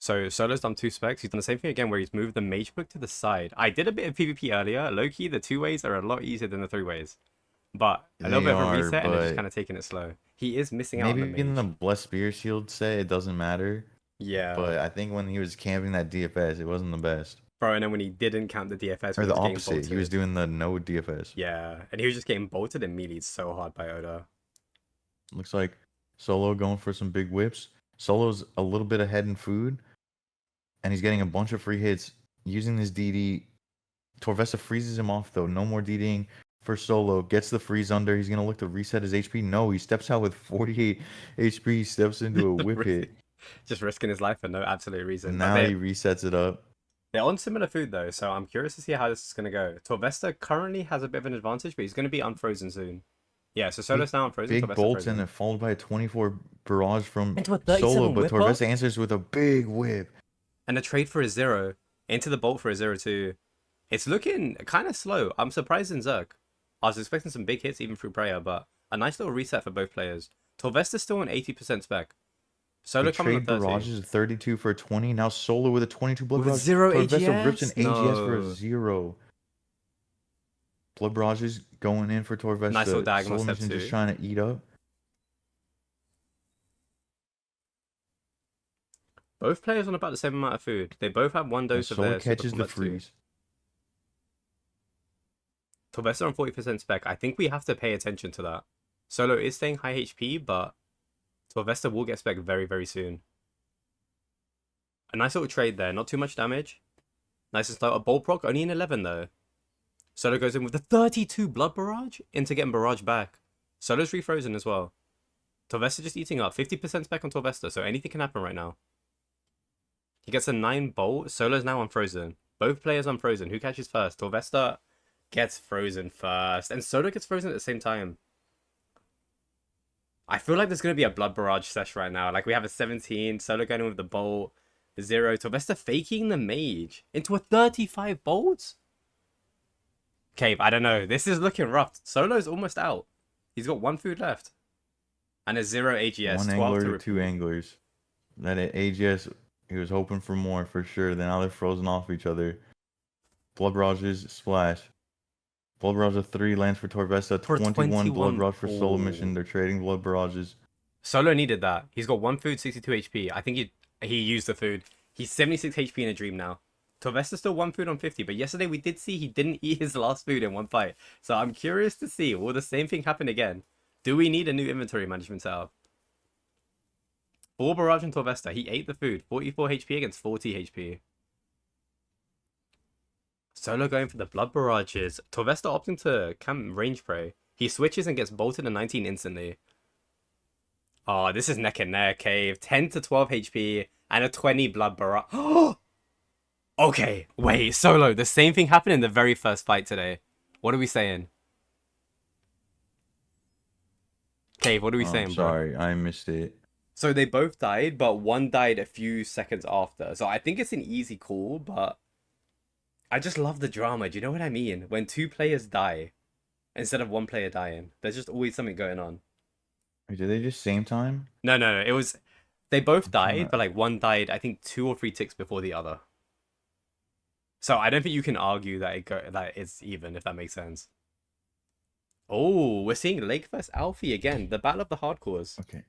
So Solo's done 2 specs. He's done the same thing again where he's moved the mage book to the side. I did a bit of PvP earlier. Low-key, the 2 ways are a lot easier than the 3 ways. But a little They bit of a are, reset and they're just but kind of taking it slow. He is missing out on the maybe in the mage. Blessed Spear Shield set it doesn't matter. Yeah. But I think when he was camping that DFS, it wasn't the best. Bro, and then when he didn't count the DFS, Or when he the was getting opposite, he was bolted. doing the no DFS. Yeah. And he was just getting bolted and melee so hard by Oda. Looks like Solo going for some big whips. Solo's a little bit ahead in food, and he's getting a bunch of free hits using this DD. Torvesta freezes him off though. No more DDing for Solo. Gets the freeze under. He's gonna look to reset his HP. No, he steps out with 48 HP. Steps into a whip hit. Just risking his life for no absolute reason. But Now he resets it up. they're on similar food though, so I'm curious to see how this is gonna go. Torvesta currently has a bit of an advantage, but he's gonna be unfrozen soon. Yeah, so Big, Solo's now unfrozen, big Torvesta bolts frozen. and followed by a 24 barrage from Into a Solo, 37 but whipper? Torvesta answers with a big whip. And a trade for a 0. Into the bolt for a 0-2. It's looking kind of slow. I'm surprised in Zerk. I was expecting some big hits even through prayer, but a nice little reset for both players. Torvesta's still on 80% spec. Solo They coming on trade 30. barrages 32 for a 20. Now Solo with a 22 blood With a barrage. 0 Torvesta rips an AGS? AGS for a No. 0. Blood barrages going in for Torvesta. Nice little diagonal step Solomission just 2. trying to eat up. Both players on about the same amount of food. They both have one And dose of Solo their super catches the combat 2. freeze. Torvesta on 40% spec. I think we have to pay attention to that. Solo is staying high HP, but Torvesta will get spec very, very soon. A nice little trade there. Not too much damage. Nice and slow. A bolt proc, only an 11 though. Solo goes in with the 32 blood barrage into getting barrage back. Solo's refrozen as well. Torvesta just eating up. 50% spec on Torvesta, so anything can happen right now. He gets a 9 bolt. Solo's now unfrozen. Both players unfrozen. Who catches first? Torvesta gets frozen first. And Solo gets frozen at the same time. I feel like there's going to be a blood barrage sesh right now. Like we have a 17. Solo going in with the bolt. 0. Torvesta faking the mage into a 35 bolts? Cave, I don't know. This is looking rough. Solo's almost out. He's got 1 food left. And a 0 AGS. One 12 angler, to 2 anglers. That AGS, he was hoping for more for sure. Then now they're frozen off each other. Blood barrages, splash. Blood barrage of 3 lands for Torvesta. For 21 blood 21. barrage for Solomission. Ooh. They're trading blood barrages. Solo needed that. He's got 1 food, 62 HP. I think he used the food. He's 76 HP in a dream now. Torvesta still 1 food on 50, but yesterday we did see he didn't eat his last food in one fight. So I'm curious to see, will the same thing happen again? Do we need a new inventory management setup? 4 barrage on Torvesta. He ate the food. 44 HP against 40 HP. Solo going for the blood barrages. Torvesta opting to camp range prey. He switches and gets bolted a 19 instantly. Oh, this is neck and neck, Cave. 10 to 12 HP and a 20 blood barrage. Okay, wait, Solo. The same thing happened in the very first fight today. What are we saying? Cave, what are we saying, bro? Sorry, I missed it. So they both died, but one died a few seconds after. So I think it's an easy call, but I just love the drama. Do you know what I mean? When 2 players die instead of 1 player dying, there's just always something going on. Wait, did they just same time? No. It was they both died, trying to- but like one died, I think 2 or 3 ticks before the other. So I don't think you can argue that that it's even, if that makes sense. Oh, we're seeing Lake vs Alfie again. The battle of the hardcores. Okay.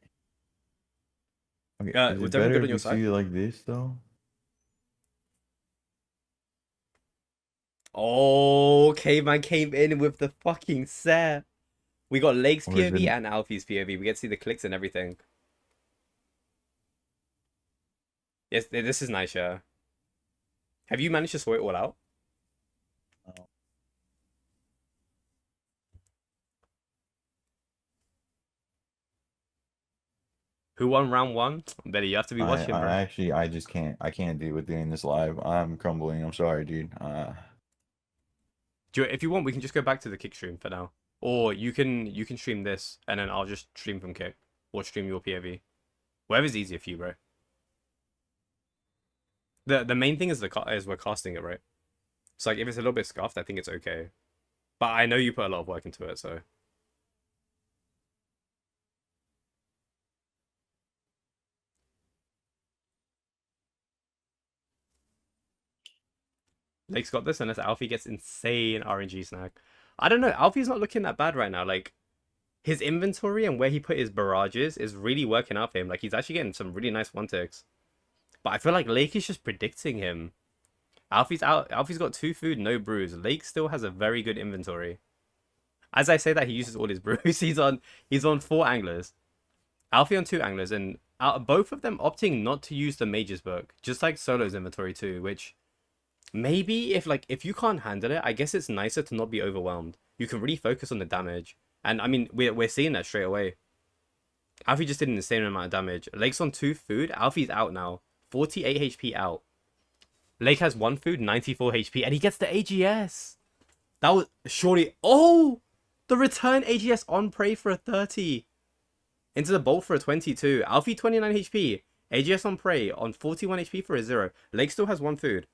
Okay, is was it everyone better good on if your we side? see it like this though? Oh, Caveman came in with the fucking set. We got Lake's Or is POV it- and Alfie's POV. We get to see the clicks and everything. Yes, this is nice, yeah. Have you managed to sort it all out? No. Who won round 1? Betty, you have to be watching, bro. I just can't. I can't deal with doing this live. I'm crumbling. I'm sorry, dude. If you want, we can just go back to the kick stream for now. Or you can stream this, and then I'll just stream from kick. Or stream your POV. Whatever's easier for you, bro. The main thing is we're casting it, right? So like if it's a little bit scuffed, I think it's okay. But I know you put a lot of work into it, so. Lake's got this unless Alfie gets insane RNG snack. I don't know. Alfie's not looking that bad right now. Like, his inventory and where he put his barrages is really working out for him. Like, he's actually getting some really nice one ticks. But I feel like Lake is just predicting him. Alfie's out. Alfie's got 2 food, no brews. Lake still has a very good inventory. As I say that, he uses all his brews. He's on 4 anglers. Alfie on 2 anglers, and both of them opting not to use the mages book, just like Solo's inventory too. Which maybe if you can't handle it, I guess it's nicer to not be overwhelmed. You can really focus on the damage, and I mean we're seeing that straight away. Alfie just did an insane amount of damage. Lake's on 2 food. Alfie's out now, 48 HP out. Lake has 1 food, 94 HP, and he gets the AGS. That was surely... Oh! The return AGS on prey for a 30. Into the bolt for a 22. Alfie 29 HP. AGS on prey on 41 HP for a 0. Lake still has 1 food.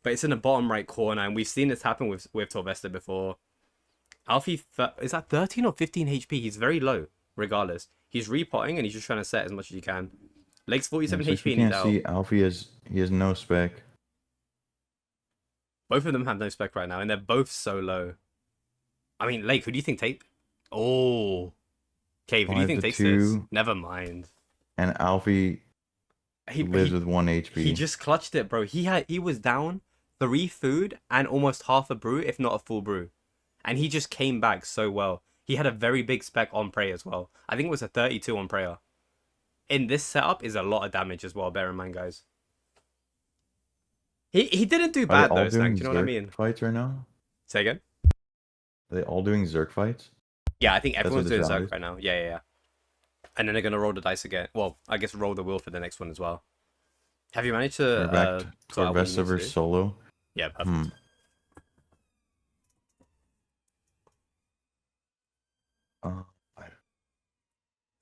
But it's in the bottom right corner, and we've seen this happen with Torvesta before. Alfie... Is that 13 or 15 HP? He's very low, regardless. He's repotting, and he's just trying to set as much as he can. Lake's 47 HP, and he's out. You can't see Alfie he has no spec. Both of them have no spec right now, and they're both so low. I mean, Lake, who do you think take... Oh. Cave, who do you think takes this? Never mind. And Alfie lives with 1 HP. He just clutched it, bro. He was down 3 food and almost half a brew, if not a full brew. And he just came back so well. He had a very big spec on prey as well. I think it was a 32 on prayer. In this setup is a lot of damage as well, bear in mind, guys. He didn't do bad though, Snack. Do you know what I mean? Fights right now? Say again? Are they all doing Zerk fights? Yeah, I think everyone's doing Zerk right now. Yeah. And then they're gonna roll the dice again. Well, I guess roll the wheel for the next one as well. Have you managed to Torvesta versus Solo? Yeah, perfect.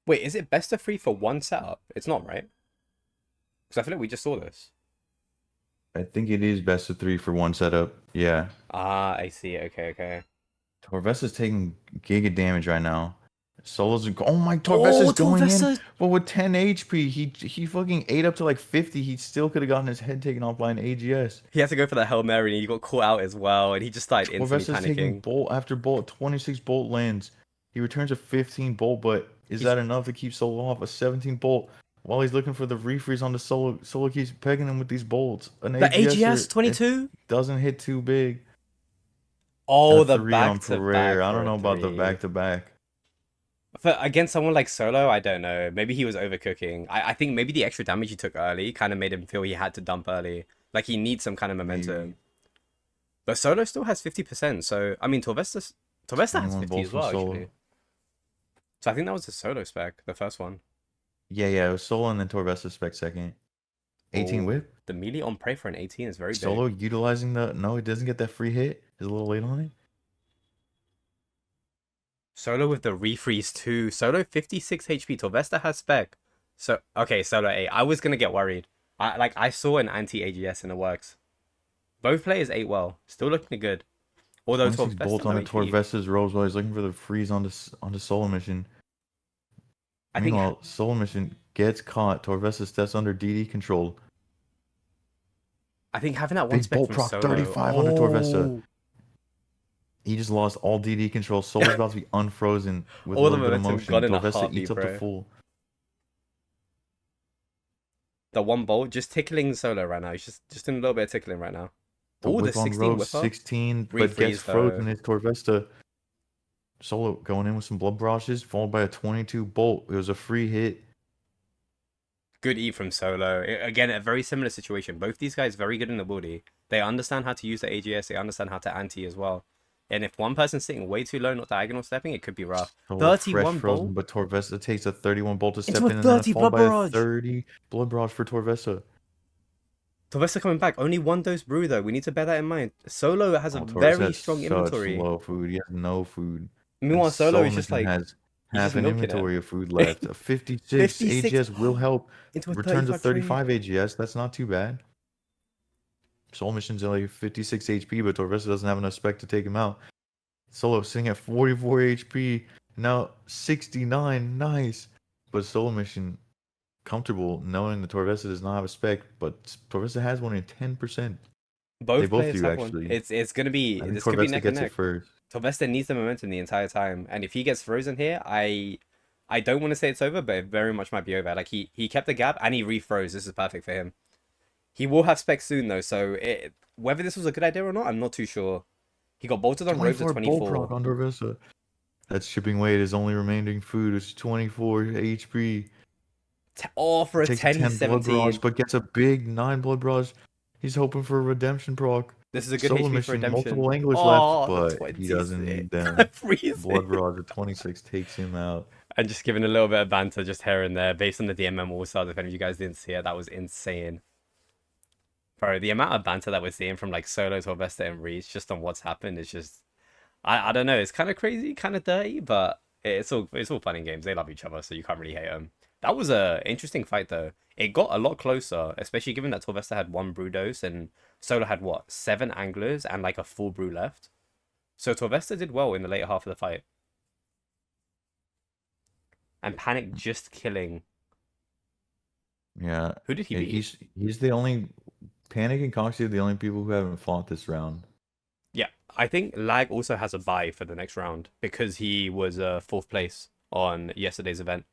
Wait, is it best of 3 for 1 setup? It's not, right? Because I feel like we just saw this. I think it is best of 3 for 1 setup. Yeah. Ah, I see. Okay. Torvesta's taking giga damage right now. Solo's... Oh my, Torvesta's going in. But with 10 HP, he fucking ate up to like 50. He still could have gotten his head taken off by an AGS. He had to go for the Hail Mary, and he got caught out as well, and he just started instantly Torvesta's panicking. taking bolt after bolt. 26 bolt lands. He returns a 15 bolt, but is that enough to keep Solo off? A 17 bolt. While he's looking for the refreeze on the Solo keeps pegging him with these bolts. The AGS 22 doesn't hit too big. Oh, the back-to-back. I don't know about the back-to-back. Against someone like Solo, I don't know. Maybe he was overcooking. I think maybe the extra damage he took early kind of made him feel he had to dump early. Like he needs some kind of momentum. Maybe. But Solo still has 50%. So, I mean, Torvesta has 50 as well, actually. So I think that was the Solo spec, the first one. Yeah, it was Solo and then Torvesta spec second. 18 whip. The melee on prey for an 18 is very big. Solo utilizing the... No, it doesn't get that free hit. He's a little late on it. Solo with the refreeze too. Solo 56 HP. Torvesta has spec. So, okay, Solo 8. I was going to get worried. I saw an anti-AGS in the works. Both players ate well. Still looking good. Although Torvesta bolt on the Torvesta's robes while he's looking for the freeze on the Solomission. Meanwhile, Solomission gets caught. Torvesta steps under DD control. I think having that one spec from Solo. 35 under Torvesta. He just lost all DD control. Solo's about to be unfrozen with a little bit of motion. Torvesta eats up the full. The one bolt just tickling Solo right now. He's just doing a little bit of tickling right now. Oh, the 16 whipper. 16, but gets frozen. It's Torvesta. Solo going in with some blood barrages, followed by a 22 bolt. It was a free hit. Good eat from Solo. Again, a very similar situation. Both these guys very good in the body. They understand how to use the AGS. They understand how to anti as well. And if one person's sitting way too low, not diagonal stepping, it could be rough. 31 bolt. But Torvesta takes a 31 bolt to step in, and then followed by a 30 blood barrage for Torvesta. Torvesta coming back. Only 1 dose brew though. We need to bear that in mind. Solo has a very strong inventory. Low food. He has no food. Meanwhile, Solo is just like has half an inventory of food left. A 56 AGS will help. Returns a 35 AGS. That's not too bad. Solomission's only 56 HP, but Torvesta doesn't have enough spec to take him out. Solo sitting at 44 HP. Now 69. Nice. But Solomission comfortable knowing that Torvesta does not have a spec, but Torvesta has one in 10%. They Both both players do have one. actually. It's gonna be I think this could be Torvesta neck and gets it neck. first. Torvesta needs the momentum the entire time, and if he gets frozen here, I don't want to say it's over, but it very much might be over. Like he kept the gap and he refroze. This is perfect for him. He will have specs soon though, so whether this was a good idea or not, I'm not too sure. He got bolted on robes at 24 bull proc 24. on Torvesta. That shipping weight is only remaining food. It's 24 HP. Oh, for a Takes a 10, he's 10 blood barrage, 17. but gets a big 9 blood barrage. He's hoping for a redemption proc. This is a good Solo HP for mission, redemption. multiple anglers left, Oh, the but he doesn't 26. need them. Freezing. Blood barrage at 26 takes him out. And just giving a little bit of banter just here and there based on the DMM All-Stars. If any of you guys didn't see it, that was insane. Bro, the amount of banter that we're seeing from like Solo, Torvesta, and Reese just on what's happened is just I don't know. It's kind of crazy, kind of dirty, but it's all fun and games. They love each other, so you can't really hate them. That was a interesting fight though. It got a lot closer, especially given that Torvesta had one brew dose and Solo had what 7 anglers and like a full brew left. So Torvesta did well in the later half of the fight. And Panic just killing. Yeah. Who did he beat? He's the only Panic and Coxie are the only people who haven't fought this round. Yeah, I think Lag also has a bye for the next round because he was 4th place on yesterday's event.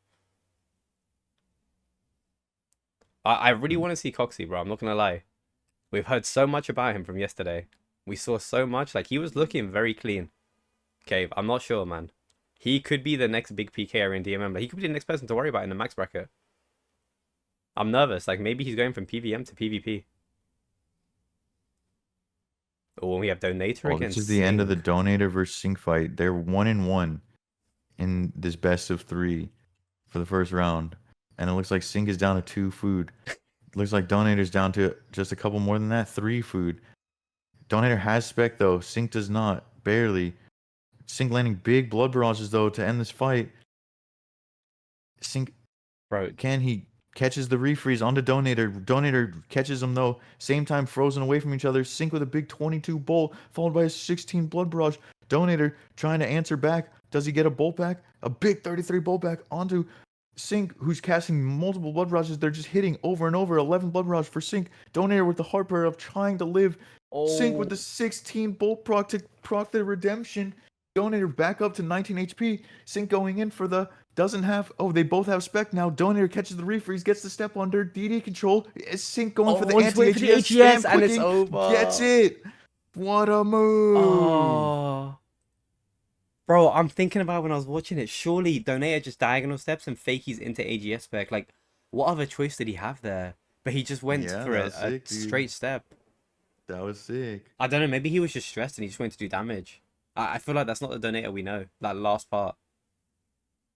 I really want to see Coxie, bro. I'm not gonna lie. We've heard so much about him from yesterday. We saw so much. Like, he was looking very clean. Okay, I'm not sure, man. He could be the next big PKer in DMM, but he could be the next person to worry about in the max bracket. I'm nervous. Like, maybe he's going from PVM to PvP. Oh, we have Donator against This is the end of the Sync. Donator versus Sync fight. They're 1-1 in this best of 3 for the first round. And it looks like Sync is down to 2 food. It looks like Donator's down to just a couple more than that, 3 food. Donator has spec though. Sync does not. Barely. Sync landing big blood barrages though to end this fight. Sync, Bro, he catches the refreeze onto Donator. Donator catches him though. Same time frozen away from each other. Sync with a big 22 bolt followed by a 16 blood barrage. Donator trying to answer back. Does he get a bolt back? A big 33 bolt back onto Sync, who's casting multiple blood barrages. They're just hitting over and over. 11 blood barrage for Sync. Donator with the hard part of trying to live. Sync with the 16 bolt proc to proc the redemption. Donator back up to 19 HP. Sync going in for the doesn't have. Oh, they both have spec now. Donator catches the refreeze, gets the step under. DD control. Sync going for the anti-AGS. and it's over. Gets it. What a move. Oh. Bro, I'm thinking about when I was watching it. Surely Donator just diagonal steps and fakies into AGS spec. Like, what other choice did he have there? But he just went for a straight step. That was sick. I don't know. Maybe he was just stressed and he just wanted to do damage. I feel like that's not the Donator we know. That last part.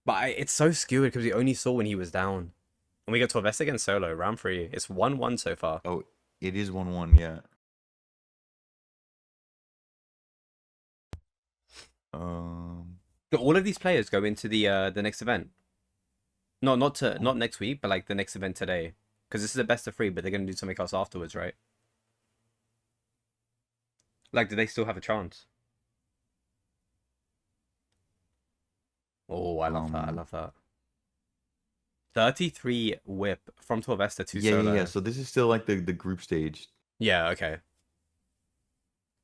But it's so skewed because we only saw when he was down. And we got Torvesta against Solo, round 3. It's 1-1 so far. Oh, it is 1-1, yeah. Do all of these players go into the next event? No, not next week, but like the next event today. Because this is a best of 3, but they're going to do something else afterwards, right? Like, do they still have a chance? Oh, I love that. I love that. 33 whip from Torvesta to Solo. Yeah. So this is still like the group stage. Yeah, okay.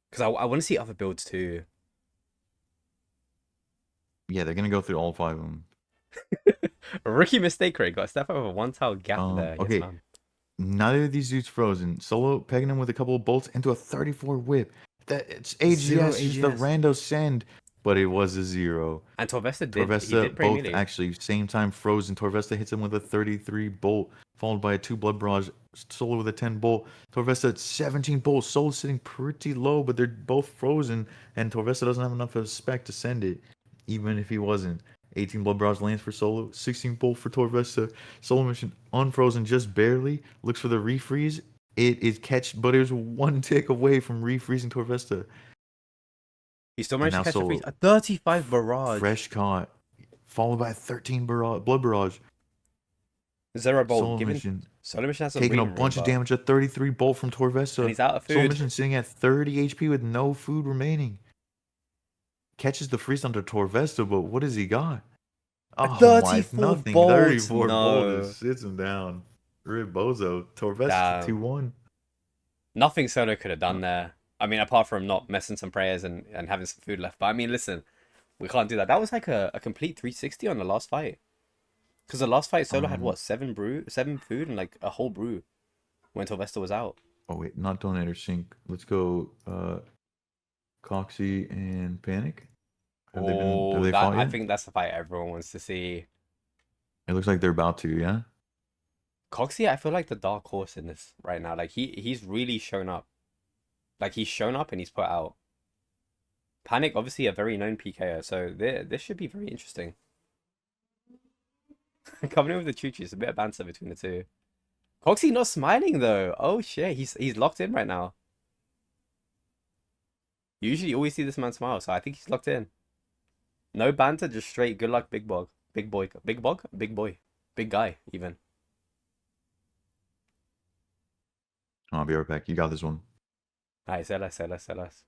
Because I want to see other builds too. Yeah, they're going to go through all 5 of them. Rookie mistake rate. Got a step over 1 tile gap there. Okay. Yes, neither of these dudes frozen. Solo pegging him with a couple of bolts into a 34 whip. It's AGS, just the rando send. But it was a 0. And Torvesta did. Torvesta both actually same time frozen. Torvesta hits him with a 33 bolt, followed by a 2 blood barrage. Solo with a 10 bolt. Torvesta at 17 bolts. Solo sitting pretty low, but they're both frozen, and Torvesta doesn't have enough of spec to send it, even if he wasn't. 18 blood barrage lands for Solo. 16 bolt for Torvesta. Solomission unfrozen just barely. Looks for the refreeze. It is catch, but it was 1 tick away from refreezing Torvesta. He still managed to catch a 35 barrage. Fresh caught. Followed by a 13 blood barrage. 0 bolt. Solomission has taking a bunch of damage. A 33 bolt from Torvesta. And he's out of food. Solomission sitting at 30 HP with no food remaining. Catches the freeze under Torvesta, but what has he got? Oh, 34 nothing. Bolts. 34 bolts sits him down. Rip Bozo. Torvesta 2-1. Nothing Solo could have done there. I mean, apart from not messing some prayers and having some food left. But I mean, listen, we can't do that. That was like a complete 360 on the last fight. Because the last fight, Solo had Um, what, 7 food and like a whole brew when Torvesta was out. oh wait, not Donator Sync. Let's go Coxie and Panic. Have Oh, they that fought I yet? think that's the fight everyone wants to see. It looks like they're about to, yeah? Coxie, I feel like the dark horse in this right now. Like he's really shown up. Like he's shown up and he's put out. Panic, obviously a very known PKer, so this should be very interesting. Coming in with the choo-choos, a bit of banter between the two. Coxie not smiling though. Oh shit, he's locked in right now. You usually always see this man smile, so I think he's locked in. No banter, just straight good luck, big bog. Big boy. Big bog? Big boy. Big guy, even. I'll be right back. You got this one. Alright, say less, say less, say less.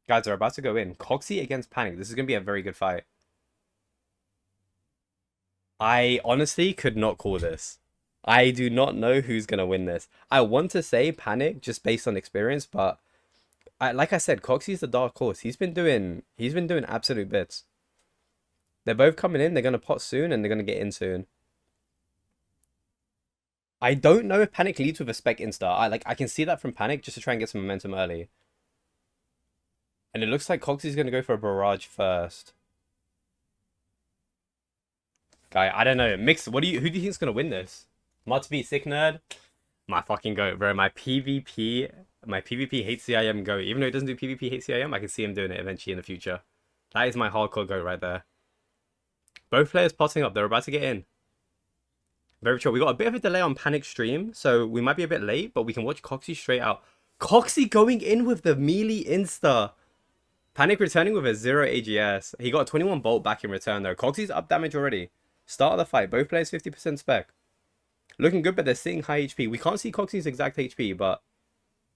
Guys, they're about to go in. Coxie against Panic. This is going to be a very good fight. I honestly could not call this. I do not know who's going to win this. I want to say Panic just based on experience, but like I said, Coxie's the dark horse. He's been doing absolute bits. They're both coming in. They're going to pot soon and they're going to get in soon. I don't know if Panic leads with a spec insta. I can see that from Panic just to try and get some momentum early. And it looks like Coxie's going to go for a barrage first. Guy, I don't know. Mix, who do you think is going to win this? Mutby, Sick Nerd? My fucking goat, bro. My PvP HCIM goat. Even though it doesn't do PvP HCIM, I can see him doing it eventually in the future. That is my hardcore goat right there. Both players potting up. They're about to get in. Very chill. We got a bit of a delay on Panic stream, so we might be a bit late, but we can watch Coxie straight out. Coxie going in with the melee insta. Panic returning with a 0 AGS. He got a 21 bolt back in return though. Coxie's up damage already. Start of the fight. Both players 50% spec. Looking good, but they're sitting high HP. We can't see Coxie's exact HP, but...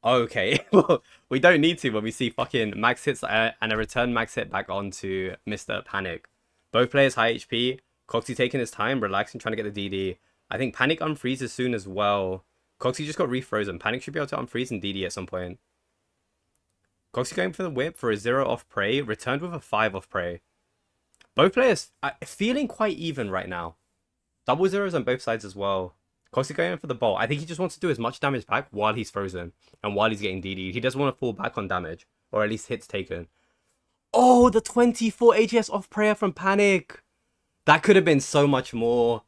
Okay. Well, we don't need to when we see fucking max hits and a return max hit back onto Mr. Panic. Both players high HP. Coxie taking his time, relaxing, trying to get the DD. I think Panic unfreezes soon as well. Coxie just got refrozen. Panic should be able to unfreeze and DD at some point. Coxie going for the whip for a 0 off prey, returned with a 5 off prey. Both players are feeling quite even right now. Double zeros on both sides as well. Coxie going in for the bolt. I think he just wants to do as much damage back while he's frozen and while he's getting DD'd. He doesn't want to fall back on damage, or at least hits taken. Oh, the 24 AGS off prayer from Panic. That could have been so much more.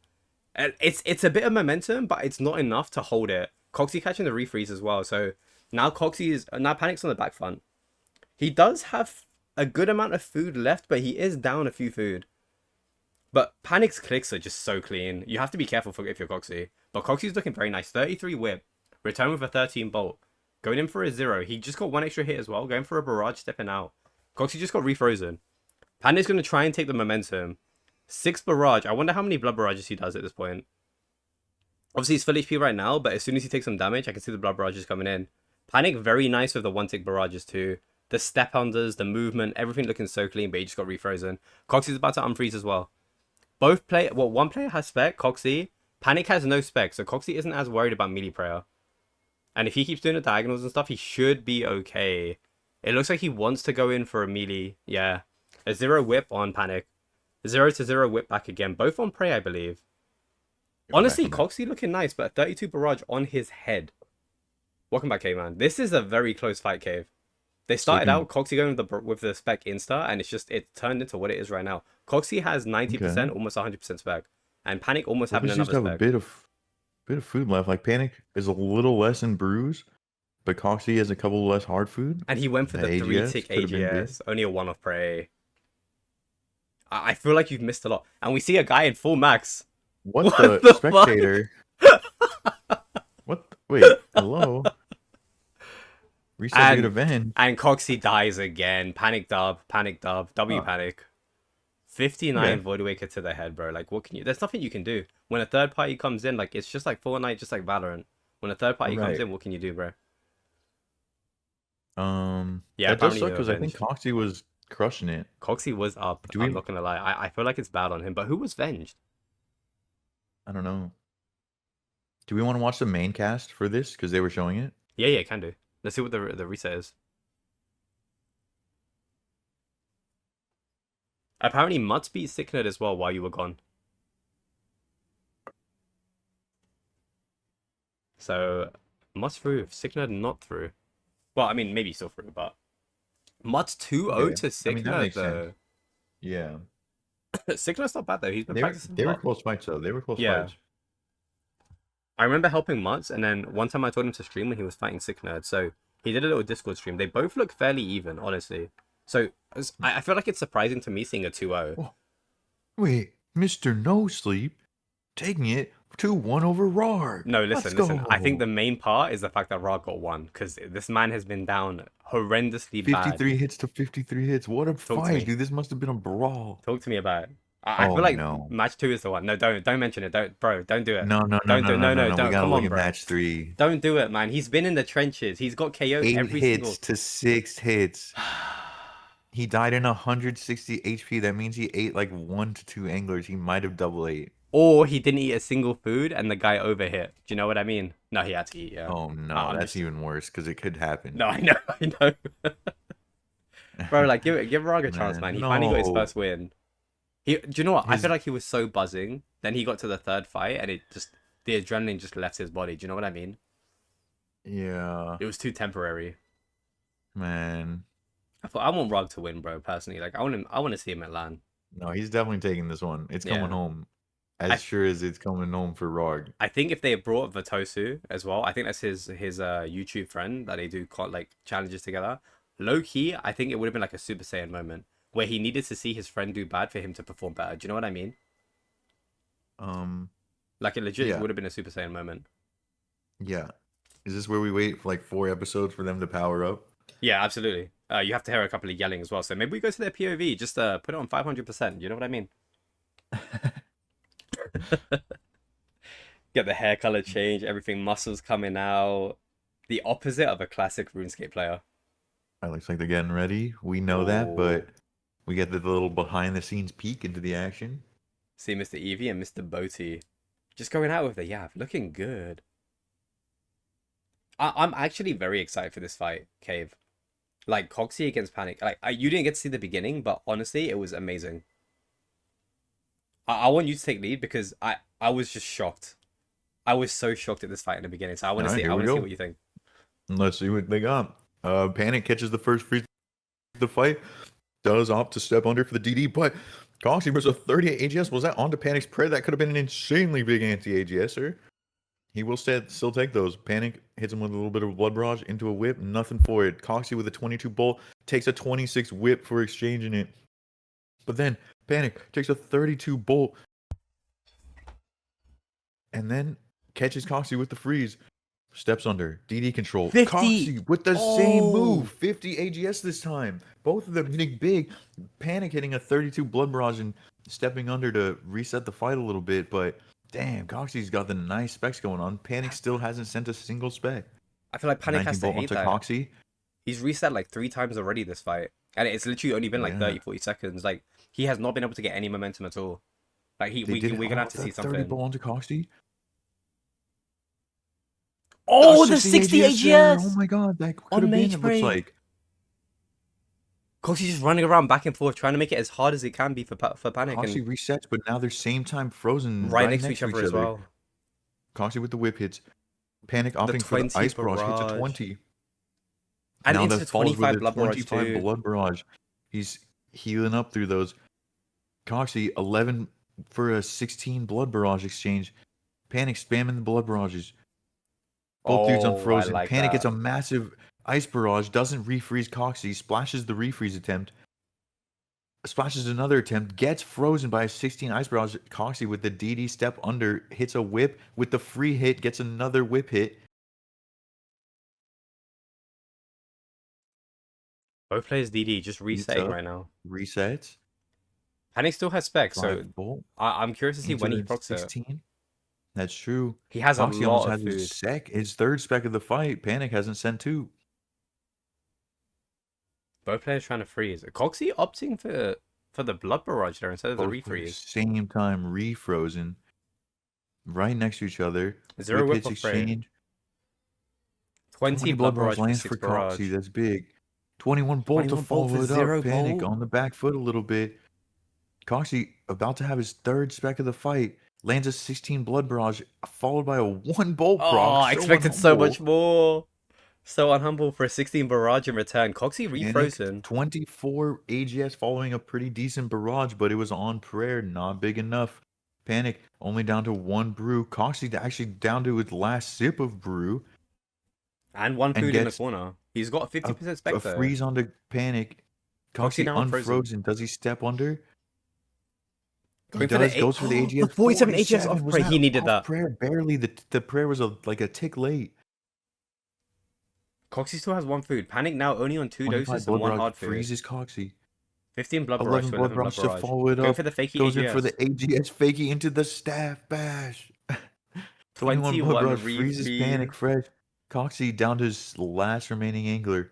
It's a bit of momentum, but it's not enough to hold it. Coxie catching the refreeze as well. So now Panic's on the back front. He does have a good amount of food left, but he is down a few food. But Panic's clicks are just so clean. You have to be careful if you're Coxie. But Coxie's looking very nice. 33 whip. Return with a 13 bolt. Going in for a 0. He just got one extra hit as well. Going for a barrage, stepping out. Coxie just got refrozen. Panic's going to try and take the momentum. 6 barrage. I wonder how many blood barrages he does at this point. Obviously, he's full HP right now, but as soon as he takes some damage, I can see the blood barrages coming in. Panic, very nice with the 1-tick barrages too. The step unders, the movement, everything looking so clean, but he just got refrozen. Coxie's about to unfreeze as well. One player has spec, Coxie. Panic has no spec, so Coxie isn't as worried about melee prayer. And if he keeps doing the diagonals and stuff, he should be okay. It looks like he wants to go in for a melee. Yeah. A 0 whip on Panic. 0 to 0 whip back again. Both on prey, I believe. Honestly, Coxie looking nice, but a 32 barrage on his head. Welcome back, Caveman. This is a very close fight, Cave. They started out Coxie going with the spec insta, and it turned into what it is right now. Coxie has 90%, almost 100% spec, and Panic almost having another spec. Have a bit of food left. Like Panic is a little less in brews, but Coxie has a couple less hard food. And he went for the 3-tick AGS, only a 1 off prey. I feel like you've missed a lot. And we see a guy in full max. What the spectator? What? Wait, hello? Reset event. And Coxie dies again. Panic dub. W Panic. 59 Voidwaker to the head, bro. Like, what can you... There's nothing you can do. When a third party comes in, like, it's just like Fortnite, just like Valorant. When a third party comes in, what can you do, bro? Yeah, that does suck because I think Coxie was crushing it. Coxie was up. I'm not gonna lie. I feel like it's bad on him. But who was venged? I don't know. Do we want to watch the main cast for this? Because they were showing it? Yeah, can do. Let's see what the reset is. Apparently, Mutts beat Sicknerd as well while you were gone. So, Mutts through, Sicknerd not through. Well, I mean, maybe still through, but Mutts 2-0 Okay. to I mean, that Sicknerd makes sense. though. Yeah. Sicknerd's not bad though. He's been practicing a They were lot. close fights though. They were close Yeah. fights. I remember helping Mutts, and then one time I told him to stream when he was fighting Sicknerd. So he did a little Discord stream. They both look fairly even, honestly. So I feel like it's surprising to me seeing a 2-0. Oh, wait, Mr. No Sleep taking it 2-1 over Rard. No, Let's listen. I think go. the main part is the fact that Ra got one, because this man has been down horrendously bad. 53 hits to 53 hits. What a Talk to me. fight, dude. This must have been a brawl. Talk to me about it. I Oh, feel like no. match 2 is the one. No, don't mention it. Don't do it. No. Don't. We Don't. gotta Come look on, at bro. match 3. Don't do it, man. He's been in the trenches. He's got KO'd 8 every hits single. to 6 hits. He died in 160 HP. That means he ate like 1 to 2 anglers. He might have double ate. Or he didn't eat a single food and the guy overhit. Do you know what I mean? No, he had to eat, yeah. Oh no, I'm that's just- even worse because it could happen. No, I know. Bro, like give Rag a chance, man. He finally got his no. first win. Do you know what? I His- feel like he was so buzzing. Then he got to the third fight and the adrenaline just left his body. Do you know what I mean? Yeah, It was too temporary. man. I want Rog to win, bro. Personally, like I want to see him at LAN. No, he's definitely taking this one. It's coming Yeah. home. As sure as it's coming home for Rog. I think if they brought Vatosu as well, I think that's his YouTube friend that they do like challenges together. Low key, I think it would have been like a Super Saiyan moment where he needed to see his friend do bad for him to perform better. Do you know what I mean? Like it legit Yeah. would have been a Super Saiyan moment. Yeah. Is this where we wait for like 4 episodes for them to power up? Yeah, absolutely. You have to hear a couple of yelling as well. So maybe we go to their POV, just put it on 500%. You know what I mean? Get the hair color change, everything, muscles coming out. The opposite of a classic RuneScape player. It looks like they're getting ready. We know that, but Oh. we get the little behind the scenes peek into the action. See Mr. Eevee and Mr. Boaty just going out with the Yav, looking good. I'm actually very excited for this fight, Cave. Like Coxie against Panic. Like you didn't get to see the beginning, but honestly, it was amazing. I want you to take lead because I was just shocked. I was so shocked at this fight in the beginning. So I want to see. I want to see what you think. Let's see what they got. Panic catches the first freeze of the fight. Does opt to step under for the DD, but Coxie versus a 38 AGS. Was that onto Panic's prayer? That could have been an insanely big anti-AGSer. He will still take those. Panic hits him with a little bit of blood barrage into a whip. Nothing for it. Coxie with a 22 bolt takes a 26 whip for exchanging it. But then Panic takes a 32 bolt and then catches Coxie with the freeze. Steps under. DD control. 50. Coxie with the same move. 50 AGS this time. Both of them hitting big. Panic hitting a 32 blood barrage and stepping under to reset the fight a little bit. But damn, Coxie's got the nice specs going on. Panic still hasn't sent a single spec. I feel like Panic has to 19 bolt hate onto that. Coxie. He's reset like 3 times already this fight. And it's literally only been like 30-40 seconds. Like he has not been able to get any momentum at all. Like we're gonna have to see 30 something. bolt onto Coxie. Oh, the 60 AGS! Oh my god, that could On have been, Mage it looks Brain. like. Coxie's just running around back and forth trying to make it as hard as it can be for Panic. Coxie And resets, but now they're same time frozen right next to each other as well. Coxie with the whip hits. Panic opting for the 20 ice barrage. Hits a barrage. 20. And now into that follows with 25 a blood barrage 25 too. blood barrage. He's healing up through those. Coxie 11 for a 16 blood barrage exchange. Panic spamming the blood barrages. Both dudes Oh, unfrozen. I like Panic gets that. a massive ice barrage. Doesn't refreeze Coxie. Splashes the refreeze attempt. Splashes another attempt. Gets frozen by a 16 ice barrage. Coxie with the DD step under. Hits a whip with the free hit. Gets another whip hit. Both players DD just resetting up. right now. Resets. Panic still has specs, so 5 bolt. I'm curious to see when he procs it. 16. That's true. He has a Coxie lot almost of has food. his third spec of the fight. Panic hasn't sent 2. Both players trying to freeze. Coxie opting for the blood barrage there instead of the Both at the refreeze. same time refrozen. Right next to each other. Is there a whip hits off frame? exchange. 20 Blood blood Barrage barrage for lands 6 for Coxie. barrage. That's big. 21 bolt to 21 bolt for follow it 0 up. Panic bolt. on the back foot a little bit. Coxie about to have his third spec of the fight. Lands a 16 Blood Barrage, followed by a 1 bolt Oh, proc. I So expected so unhumble. much more. So unhumble for a 16 barrage in return. Coxie Panic refrozen. 24 AGS following a pretty decent barrage, but it was on prayer, not big enough. Panic only down to 1 brew. Coxie actually down to his last sip of brew And 1 and food in the gets corner. He's got a a, 50% a spec though. freeze onto Panic. Coxie Coxie now unfrozen. unfrozen. Does he step under? He Going for the does. Goes for the the AGS. 47 AGS 47. off Was prey. that He needed off that. prayer? Barely. The prayer was like a tick late. Coxie still has 1 food. Panic now only on 2 25 doses blood and 1 barrage hard food. freezes Coxie. 15 blood barrage 11 to blood 11 blood barrage to barrage. follow it Go up. for the fakey Goes AGS. in for the AGS fakey into the staff bash. 21 blood 21 barrage freezes Panic refeed. fresh. Coxie down to his last remaining angler.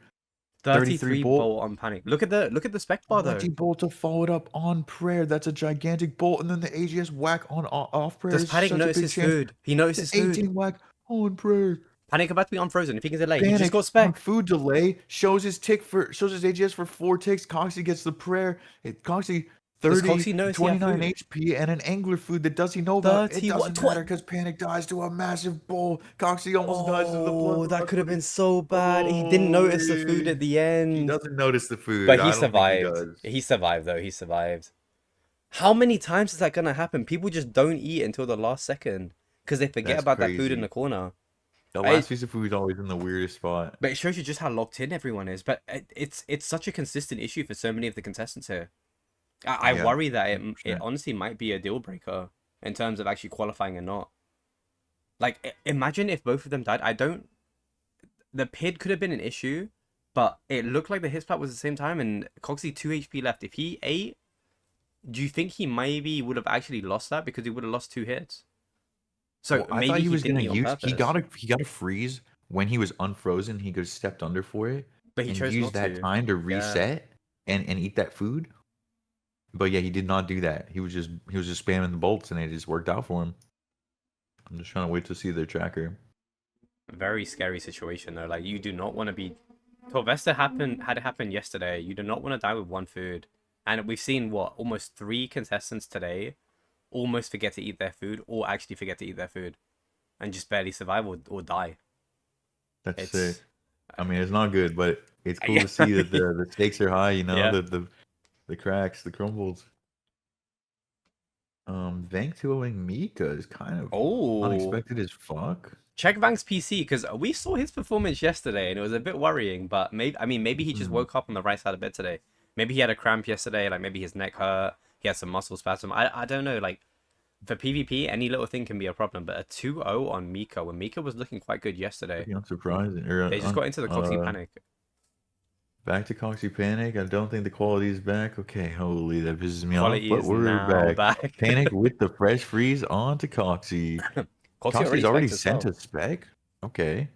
33 bolt. bolt on Panic. Look at the spec bar though. 20 bolt to follow it up on prayer. That's a gigantic bolt, and then the AGS whack on off prayer. Does is Panic such a notice big his chance. food? He notices The food. 18 whack on prayer. Panic about to be unfrozen. If he can delay, he Panic just got on spec. food delay. Shows his AGS for 4 ticks. Coxie gets the prayer. Coxie Does 30, Coxie notice he had 29 food? HP, and an angler food that does he know about? It 30 what? doesn't matter because Panic dies to a massive bowl. Coxie almost dies to the blood. Oh, that could have been so bad. He didn't notice the food at the He end. doesn't notice the food. But he I don't think he survived. does. He survived though. He survived. How many times is that gonna happen? People just don't eat until the last second because they forget That's about that food in crazy. the corner. The I- last piece of food is always in the weirdest spot. But it shows you just how locked in everyone is. But it's such a consistent issue for so many of the contestants here. I Yeah, worry that it 100%. honestly might be a deal breaker in terms of actually qualifying or not. Like, imagine if both of them died. The PID could have been an issue, but it looked like the hit splat was at the same time, and Coxie 2 HP left. If he ate, do you think he maybe would have actually lost that because he would have lost 2 hits? So Well, I maybe thought he was didn't gonna eat on use. He purpose, got a freeze when he was unfrozen. He could have stepped under for it but he and chose used not that to. time to reset and eat that food. But yeah, he did not do that. He was just spamming the bolts, and it just worked out for him. I'm just trying to wait to see their tracker. Very scary situation though. Like, you do not want to be. Torvesta had it happen yesterday. You do not want to die with 1 food, and we've seen almost 3 contestants today almost forget to eat their food, or actually forget to eat their food, and just barely survive or die. That's It's sick. I mean, it's not good, but it's cool Yeah. to see that the stakes are high. You know, Yeah. the cracks, the crumbles. Vanktuoing Mika is kind of Oh, unexpected as fuck. check Vank's PC because we saw his performance yesterday and it was a bit worrying. But maybe he just woke up on the right side of bed today. Maybe he had a cramp yesterday. Like, maybe his neck hurt. He had some muscle spasm. I don't know. Like, for PvP, any little thing can be a problem. But a 2-0 on Mika when Mika was looking quite good yesterday. Pretty unsurprising. Or, They just got into the Coxie panic. Back to Coxie Panic. I don't think the quality is back. Okay, holy, that pisses me Quality off. is But we're now back. Panic with the fresh freeze onto Coxie. Coxie's already sent a spec. Okay.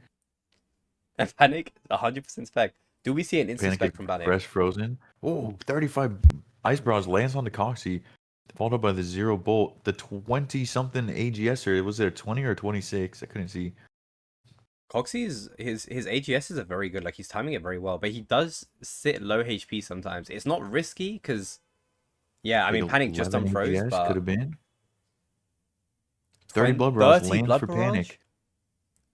And Panic, 100% spec. Do we see an instant Panic spec is from Panic? fresh frozen. Oh, 35 Ice Brows lands onto Coxie. Followed up by the 0 bolt. The 20-something AGS, or was it a 20 or 26? I couldn't see. Coxie's his AGSs are very good. Like, he's timing it very well, but he does sit low HP sometimes. It's not risky because, yeah, I mean, Panic just 11 unfroze, AGS but could have been 30 blood barrage 30 lands blood for barrage? Panic.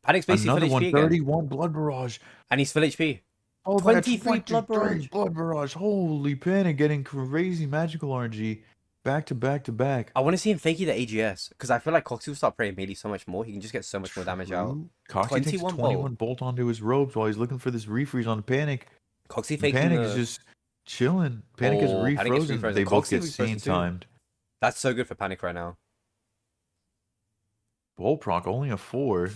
Panic's basically Another full one, HP again, 31 blood barrage. and he's full HP. Oh, 23 blood barrage. blood barrage. Holy Panic, getting crazy magical RNG back to back to back. I want to see him fakey the AGS because I feel like Coxie will start praying melee so much more. He can just get so much more damage out. Coxie takes 21 21 bolt onto his robes while he's looking for this refreeze on Panic. Coxie faking Panic the... is just chilling. Panic is Oh, Panic is refrozen. refrozen. They both Coxie get refrozen same too. timed. That's so good for Panic right now. Bolt proc only a 4.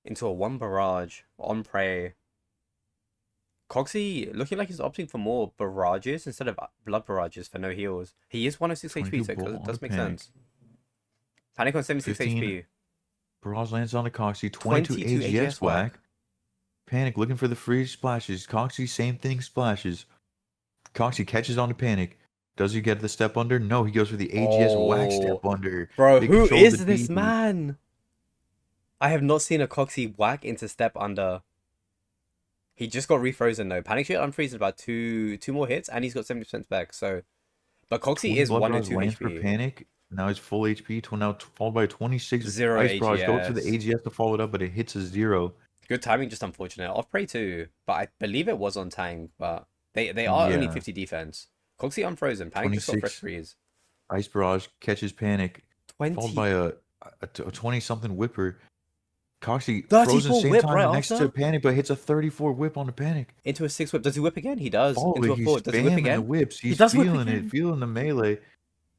Into a 1 barrage on prey. Coxie looking like he's opting for more barrages instead of blood barrages for no heals. He is 106 HP, so it does make sense. Panic on 76 HP. Barrage lands on a Coxie. 22 AGS whack. Panic looking for the freeze splashes. Coxie, same thing, splashes. Coxie catches on to Panic. Does he get the step under? No, he goes for the AGS whack step under. Bro, Big who control is the this DD. man? I have not seen a Coxie whack into step under. He just got refrozen though. Panic should unfreeze in about two more hits, and he's got 70% back. So, but Coxie 20 is Blood 1 and Barrage 2 lands for HP. Panic. Now he's full HP. Now followed by 26 0 Ice Barrage. Goes for the AGS. AGS to follow it up, but it hits a 0. Good timing, just unfortunate. Off prey too, but I believe it was on Tang, but they are only Yeah. 50 defense. Coxie unfrozen. Panic just got fresh 26 freeze. Ice Barrage catches Panic. 20. Followed by a 20-something Whipper. Coxie 34 frozen same whip time right next after? to Panic, but hits a 34 whip on the Panic. Into a 6 whip. Does he whip again? He does. Into Holy, a he's 4. Does he whip spamming the again? whips. He He's does whip feeling again. it, feeling the melee.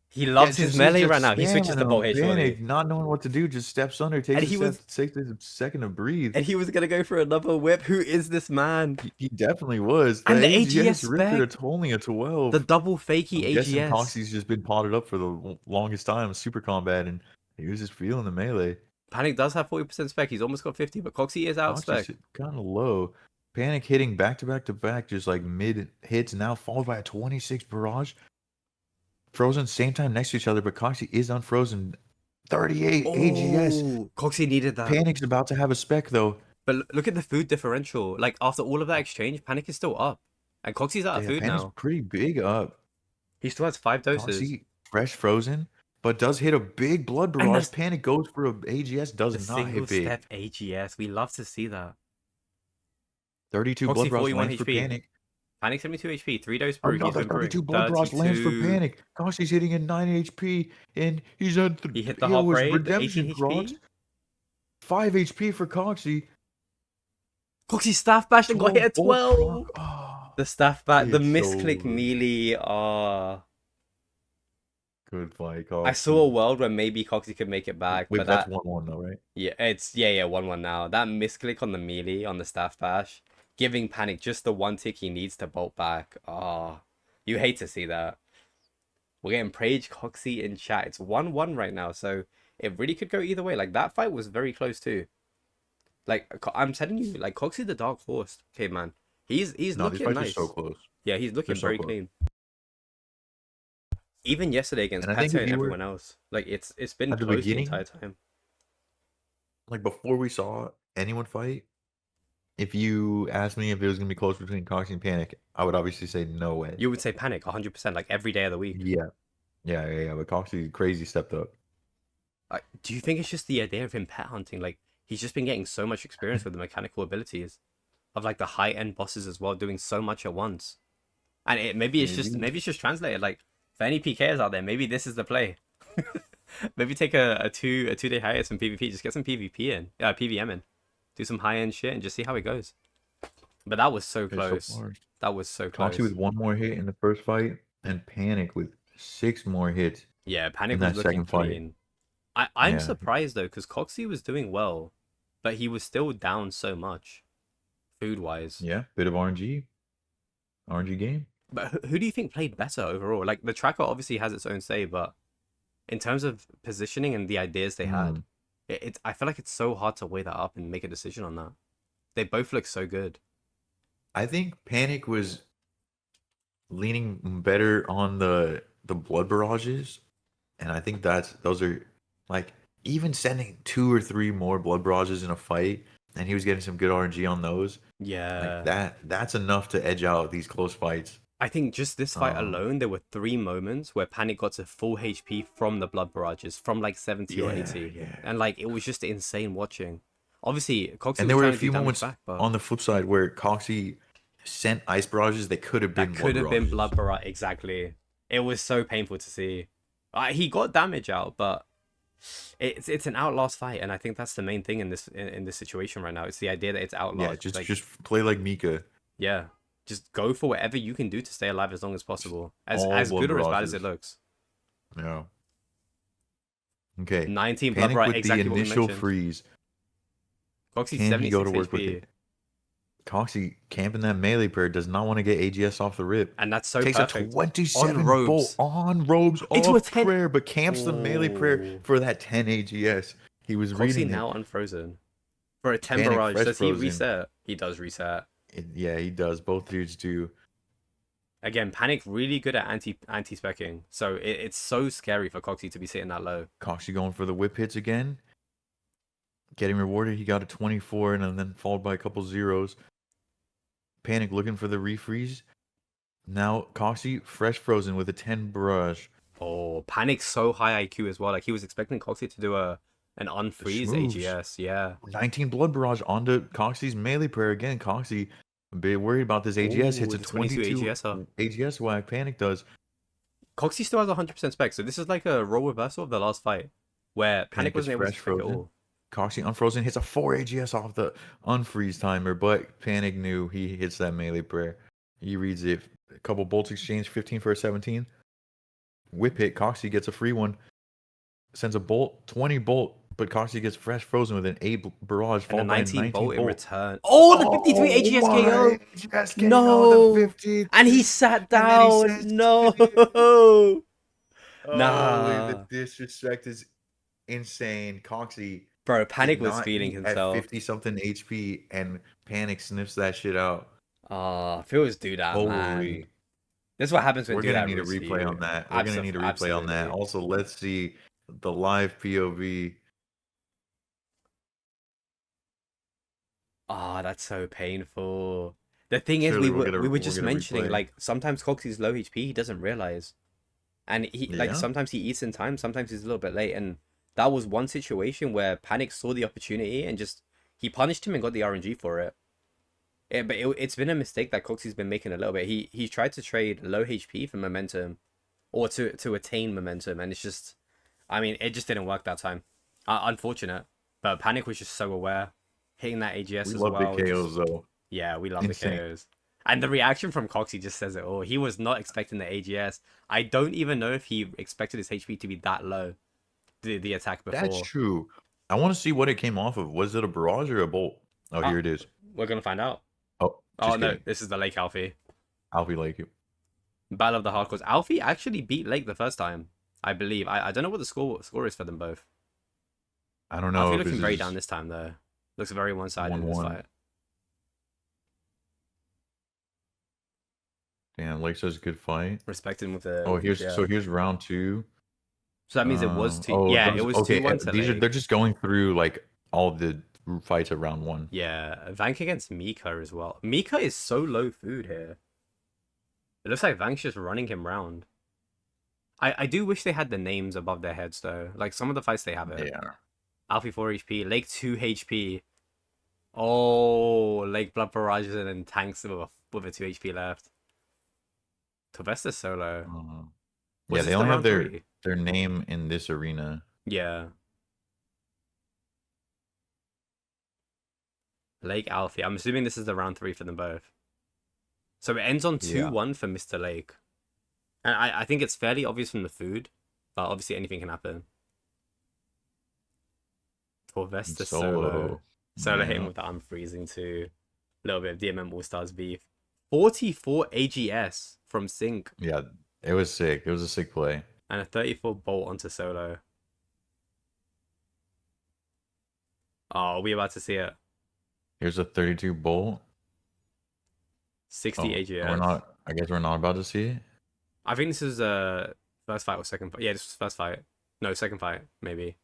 He loves his melee right now. He switches to bolt Panic, hit surely. not knowing what to do, just steps under, takes takes a second to breathe. And he was gonna go for another whip. Who is this man? He definitely was. And the AGS AGS Richter spec. only a 12. The double fakey I'm guessing AGS. Coxie's just been potted up for the longest time, super combat, and he was just feeling the melee. Panic does have 40% spec. He's almost got 50, but Coxie is out spec. Kind of low. Panic hitting back to back to back, just like mid hits now, followed by a 26 barrage. Frozen same time next to each other, but Coxie is unfrozen. 38 AGS. Coxie needed that. Panic's about to have a spec though. But look at the food differential. Like after all of that exchange, Panic is still up, and Coxie's out of food Panic's now. pretty big up. He still has 5 doses. Coxie fresh frozen, but does hit a big blood barrage. Panic goes for a AGS, does not hit big. Single step AGS. We love to see that. 32 Coxie, blood barrage 41 lands for HP. Panic. Panic 72 HP, 3 dose brew. Another 32 blood barrage lands for Panic. Coxie's hitting at 9 HP, and he's at He hit the hot braid, redemption 18 crocs. HP. 5 HP for Coxie. Coxie staff bash and got hit at 12. Oh, The staff bash, the it's misclick so melee. good fight, Coxie. I saw a world where maybe Coxie could make it back, Wait, but that's that 1-1 though, right? yeah, it's 1-1 now. That misclick on the melee on the staff bash, giving Panic just the one tick he needs to bolt back. You hate to see that. We're getting Prage Coxie in chat. It's 1-1 right now, so it really could go either way. Like that fight was very close too. Like I'm telling you, like Coxie the dark horse, okay, man. He's looking nice. These fights are so close. Yeah, he's looking so very close. clean. Even yesterday against And I think Peta if and you were- everyone else, like it's been At the close the beginning- entire time. Like before we saw anyone fight, if you asked me if it was gonna be close between Coxie and Panic, I would obviously say no way. You would say Panic 100%, like every day of the week. Yeah. But Coxie crazy stepped up. Do you think it's just the idea of him pet hunting? Like he's just been getting so much experience with the mechanical abilities of like the high end bosses as well, doing so much at once. And maybe it's just translated. Like for any PKers out there, maybe this is the play. Maybe take a 2-day hiatus in PvP, just get some PvP in, PVM in, do some high end shit, and just see how it goes. But that was so close. That was so close. Coxie with 1 more hit in the first fight, and Panic with 6 more hits. Yeah, Panic in was that looking second fight. clean. I'm Yeah. surprised though, because Coxie was doing well, but he was still down so much, food wise. Yeah, bit of RNG game. But who do you think played better overall? Like the tracker obviously has its own say, but in terms of positioning and the ideas they had, I feel like it's so hard to weigh that up and make a decision on that. They both look so good. I think Panic was leaning better on the blood barrages, and I think those are like even sending 2 or 3 more blood barrages in a fight, and he was getting some good RNG on those. Yeah, like that's enough to edge out these close fights. I think just this fight alone, there were 3 moments where Panic got to full HP from the blood barrages, from like 70 or 80. Yeah. And like, it was just insane watching. Obviously, Coxie And was there were trying a to do few damage moments back, but on the flip side where Coxie sent ice barrages that could have been blood barrage. Exactly. It was so painful to see. He got damage out, but it's an outlast fight, and I think that's the main thing in this situation right now. It's the idea that it's outlast. Yeah, just play like Mika. Yeah. Just go for whatever you can do to stay alive as long as possible. As All good or as blood bad as barrages. it looks. Yeah. Okay. 19 blood Panic barrage, with exactly the what we initial mentioned. freeze. Coxie's Can he 76 go to work HP. with it? Coxie camping that melee prayer, does not want to get AGS off the rip. And that's so Takes perfect. a 27 On robes. bolt on robes Into off a 10. prayer, but camps the melee prayer Ooh. for that 10 AGS. He was Coxie reading it. now unfrozen. For a 10 Panic barrage, fresh does he frozen. reset? He does reset. Yeah, he does. Both dudes do. Again, Panic really good at anti-specking. So it's so scary for Coxie to be sitting that low. Coxie going for the whip hits again. Getting rewarded. He got a 24 and then followed by a couple zeros. Panic looking for the refreeze. Now Coxie fresh frozen with a 10 barrage. Oh, Panic's so high IQ as well. Like he was expecting Coxie to do an unfreeze Schmooze. AGS. Yeah. 19 blood barrage onto Coxie's melee prayer again. Coxie a bit worried about this AGS. Hits Oh, a the 22 22 AGS. AGS whack. Panic does. Coxie still has 100% spec, so this is like a role reversal of the last fight, where Panic Panic is wasn't able to fresh spec it frozen. all. Coxie unfrozen hits a 4 AGS off the unfreeze timer, but Panic knew he hits that melee prayer. He reads it. A couple bolts exchange, 15 for a 17. Whip hit. Coxie gets a free one. Sends a bolt, 20 bolt, but Coxie gets fresh frozen with an 8 barrage, And a followed by a 19 19 bolt in bolt. return. Oh, the 53 Oh AGS my KO! AGS KO, No! the 53. And he sat And then he down! says, No! holy, the Nah. disrespect is insane. Coxie Bro, did Panic was not feeling eat at himself. 50 something HP, and Panic sniffs that shit out. Ah, Phil's do that, man. Holy. This is what happens when We're do gonna that need a roots for replay you. on that. We're gonna need a replay on that. Absolutely. Also, let's see the live POV. Ah, that's so painful. The thing is, Surely we were we'll just get a mentioning, replay. like, sometimes Coxie's low HP, he doesn't realize. And he like Yeah. sometimes he eats in time, sometimes he's a little bit late. And that was one situation where Panic saw the opportunity and just he punished him and got the RNG for it. But it's been a mistake that Coxie's been making a little bit. He tried to trade low HP for momentum, or to attain momentum, and it's just, I mean, it just didn't work that time. Unfortunate, but Panic was just so aware, hitting that AGS We as love well. the Just, KOs though. yeah, we love Insane. the KOs. And the reaction from Coxie just says it all. He was not expecting the AGS. I don't even know if he expected his HP to be that low. The attack before. That's true. I want to see what it came off of. Was it a barrage or a bolt? Oh, here it is. We're gonna find out. Oh, Oh just no, kidding. this is the Lake Alfie. Alfie like you. Battle of the Hardcores. Alfie actually beat Lake the first time, I believe. I don't know what the score is for them both. I don't know. Alfie if looking this very is down this time though. Looks very one-sided in this 1-1. fight. Damn, Lake says good fight. Respected him with the. Oh, yeah. here's round 2. So that means it was 2. Oh, Yeah, those, it was okay. 2-1 to These are Lake. they're just going through like all the fights at round 1. Yeah, Vank against Mika as well. Mika is so low food here. It looks like Vank's just running him round. I do wish they had the names above their heads though. Like some of the fights they have it. Yeah. Alfie 4 HP, Lake 2 HP. Oh, Lake blood barrages and then tanks with a 2 HP left. Torvesta solo. Yeah, Was they this only the have round 3? their name in this arena. Yeah. Lake Alfie. I'm assuming this is the round 3 for them both. So it ends on 2-1 for Mr. Lake. And I think it's fairly obvious from the food, but obviously anything can happen. Torvesta solo. Solo hitting with the unfreezing too. A little bit of DMM AllStars beef. 44 AGS from Sync. Yeah, it was sick. It was a sick play. And a 34 bolt onto solo. Oh, are we about to see it? Here's a 32 bolt. 60 AGS. We're not. I guess we're not about to see it. I think this is first fight or second fight. Yeah, this was first fight. No, second fight, maybe.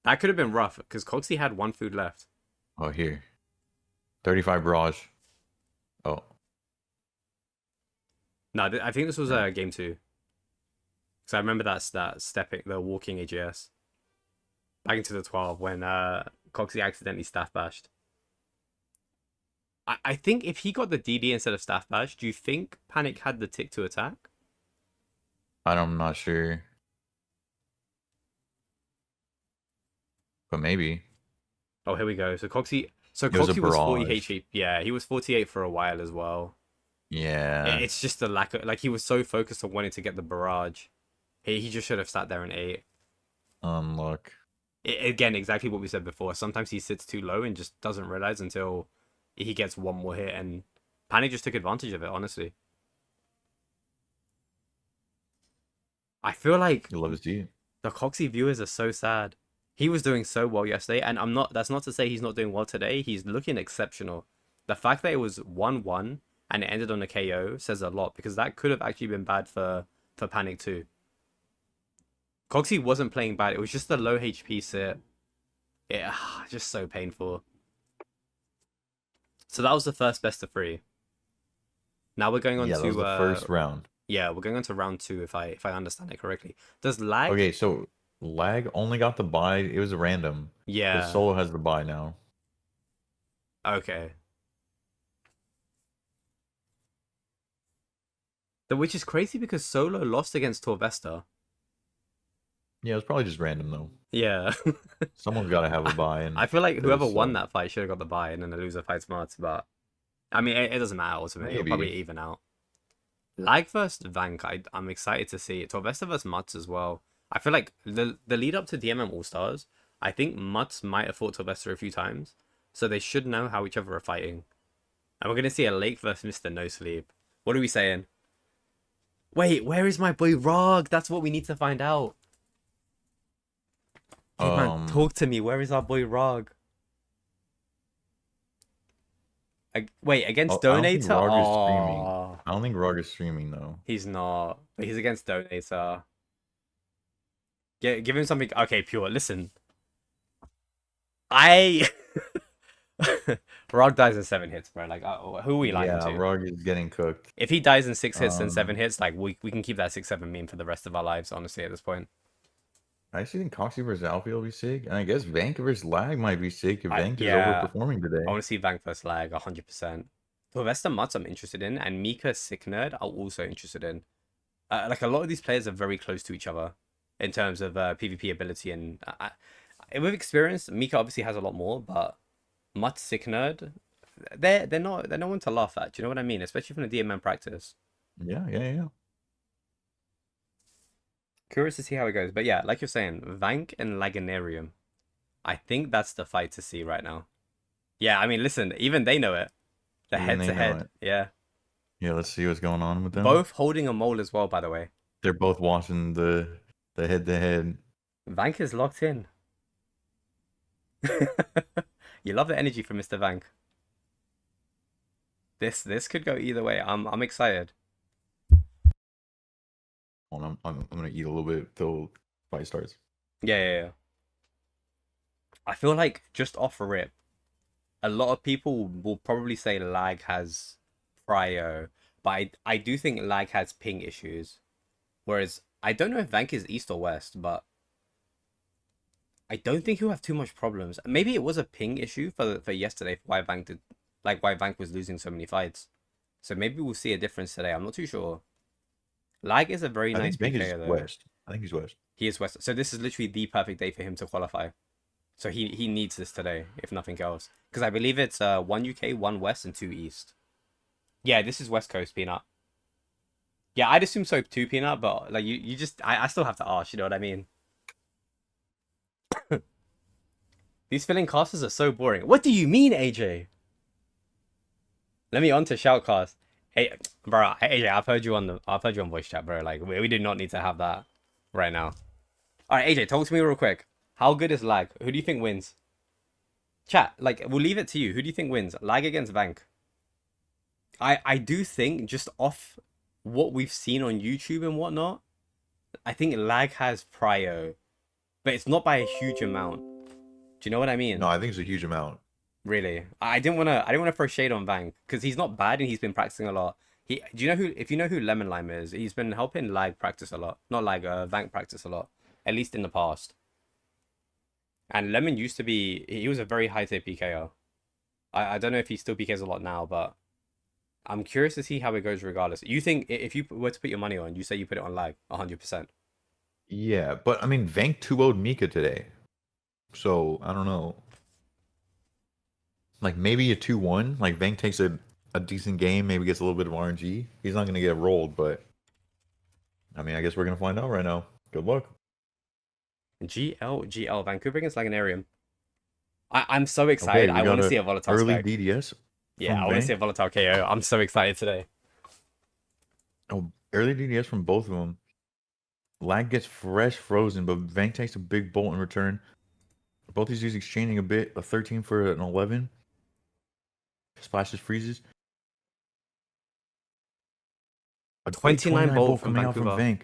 That could have been rough, because Coxie had 1 food left. Oh, here. 35 barrage. Oh. No, I think this was game 2. So I remember that stepping, the walking AGS. Back into the 12 when Coxie accidentally staff bashed. I think if he got the DD instead of staff bash, do you think Panic had the tick to attack? I'm not sure. But maybe. Oh, here we go. So Coxie was was 40 HP. Yeah, he was 48 for a while as well. Yeah. It's just the lack of, like, he was so focused on wanting to get the barrage. He just should have sat there and ate. Unluck. Again, exactly what we said before. Sometimes he sits too low and just doesn't realize until he gets one more hit, and Panic just took advantage of it, honestly. I feel like You love his D. the Coxie viewers are so sad. He was doing so well yesterday, and that's not to say he's not doing well today. He's looking exceptional. The fact that it was 1-1 and it ended on a KO says a lot, because that could have actually been bad for Panic too. Coxie wasn't playing bad. It was just the low HP sit. Yeah, just so painful. So that was the first best of 3. Now we're going on Yeah, to that was the first round. yeah, we're going on to round 2 if I understand it correctly. Does lag? Okay, so lag only got the buy. It was random. Because Yeah. solo has the buy now. Okay. Which is crazy because Solo lost against Torvesta. Yeah, it's probably just random though. Yeah. Someone's got to have a buy, I and feel like they whoever just won suck. that fight should have got the buy, and then the loser fights Mats. But I mean, it doesn't matter ultimately. It'll probably Maybe. even out. Lag versus Vank, I'm excited to see it. Torvesta versus Mats as well. I feel like the lead up to DMM AllStars, I think Mats might have fought Torvesta a few times, so they should know how each other are fighting. And we're gonna see a Lake versus Mr. No Sleep. What are we saying? Wait, where is my boy Rog? That's what we need to find out. Hey man, talk to me. Where is our boy Rog? Wait, against I don't think Donator? Rog is streaming. Oh, I don't think Rog is streaming though. he's not. But he's against Donator. Give him something. Okay, Pure. Listen, I Rog dies in 7 hits, bro. Like, who are we lying Yeah, to? Rog is getting cooked. If he dies in 6 hits and 7 Um, hits, like we can keep that 6-7 meme for the rest of our lives. Honestly, at this point, I actually think Coxie versus Alfie will be sick, and I guess Vank versus Lag might be sick if Vank is yeah, overperforming today. I want to see Vank versus Lag 100%. Torvesta Mutz I'm interested in, and Mika Sick Nerd I'm also interested in. Like a lot of these players are very close to each other in terms of PvP ability, and with experience, Mika obviously has a lot more, but Mutz Sick Nerd, they're no one to laugh at. Do you know what I mean? Especially from the DMM practice. Yeah. Curious to see how it goes, but yeah, like you're saying, Vank and Laganarium. I think that's the fight to see right now. Yeah, I mean, listen, even they know it. The Even they know head-to-head, it. yeah. Yeah, let's see what's going on with them. Both holding a mole as well, by the way. They're both watching the head-to-head. Vank is locked in. You love the energy from Mr. Vank. This could go either way. I'm excited. I'm gonna eat a little bit till fight starts. Yeah. I feel like just off rip, a lot of people will probably say Lag has prio, but I do think Lag has ping issues. Whereas I don't know if Vank is east or west, but I don't think he'll have too much problems. Maybe it was a ping issue for yesterday, for why Vank did, like why Vank was losing so many fights. So maybe we'll see a difference today. I'm not too sure. Lag is a very I nice think Vank is PKer though. west. I think he's west. He is west. So this is literally the perfect day for him to qualify. So he needs this today, if nothing else. Because I believe it's 1 UK, 1 West, and 2 East. Yeah, this is West Coast, Peanut. Yeah, I'd assume so too, Peanut, but like you just I still have to ask, you know what I mean? These filling casters are so boring. What do you mean, AJ? Let me on to shoutcast. Hey, bro, AJ, I've heard you on voice chat, bro. Like we do not need to have that right now. All right, AJ, talk to me real quick. How good is Lag? Who do you think wins? Chat, like we'll leave it to you. Who do you think wins? Lag against Vank? I do think just off what we've seen on YouTube and whatnot, I think Lag has prio, but it's not by a huge amount. Do you know what I mean? No, I think it's a huge amount. Really, I didn't wanna throw shade on Vank because he's not bad and he's been practicing a lot. Do you know who? If you know who Lemon Lime is, he's been helping Lag practice a lot. Not Lag, Vank practice a lot, at least in the past. And Lemon used to be, he was a very high tier PKer. I don't know if he still PKs a lot now, but I'm curious to see how it goes regardless. You think if you were to put your money on, you say you put it on Lag 100%. Yeah, but I mean, Vank 2-0'd Mika today. So, I don't know. Like, maybe a 2-1. Like, Vank takes a decent game, maybe gets a little bit of RNG. He's not going to get rolled, but... I mean, I guess we're going to find out right now. Good luck. GL, Vancouver against Laganarium. I'm so excited. Okay, I want to see a volatile early spec. DDS. Yeah, I want to see a volatile KO. I'm so excited today. Oh, early DDS from both of them. Lag gets fresh frozen, but Vank takes a big bolt in return. Both these dudes exchanging a bit. A 13 for an 11. Splashes freezes. A 29 bolt from coming out from Vancouver. Vank.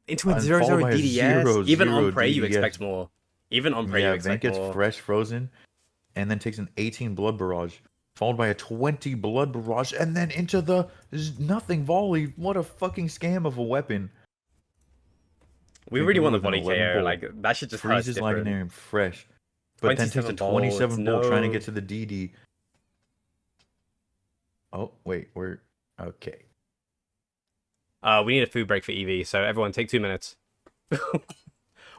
Into a And 0-0 followed by a DDS. Even on 0-0 Prey, you DDS. expect more. Even on Prey, you Yeah, Vank expect gets more. fresh frozen, and then takes an 18 blood barrage. followed by a 20 blood barrage, and then into the nothing volley. What a fucking scam of a weapon. We really want Vancouver the with an volley 11 KO. bolt. Like that should just hurt Freezes different. Laganarian fresh, but then takes a 27 bolts. 27 bolt trying to No. get to the DD. Oh, wait, we're okay. We need a food break for EV, so everyone take 2 minutes.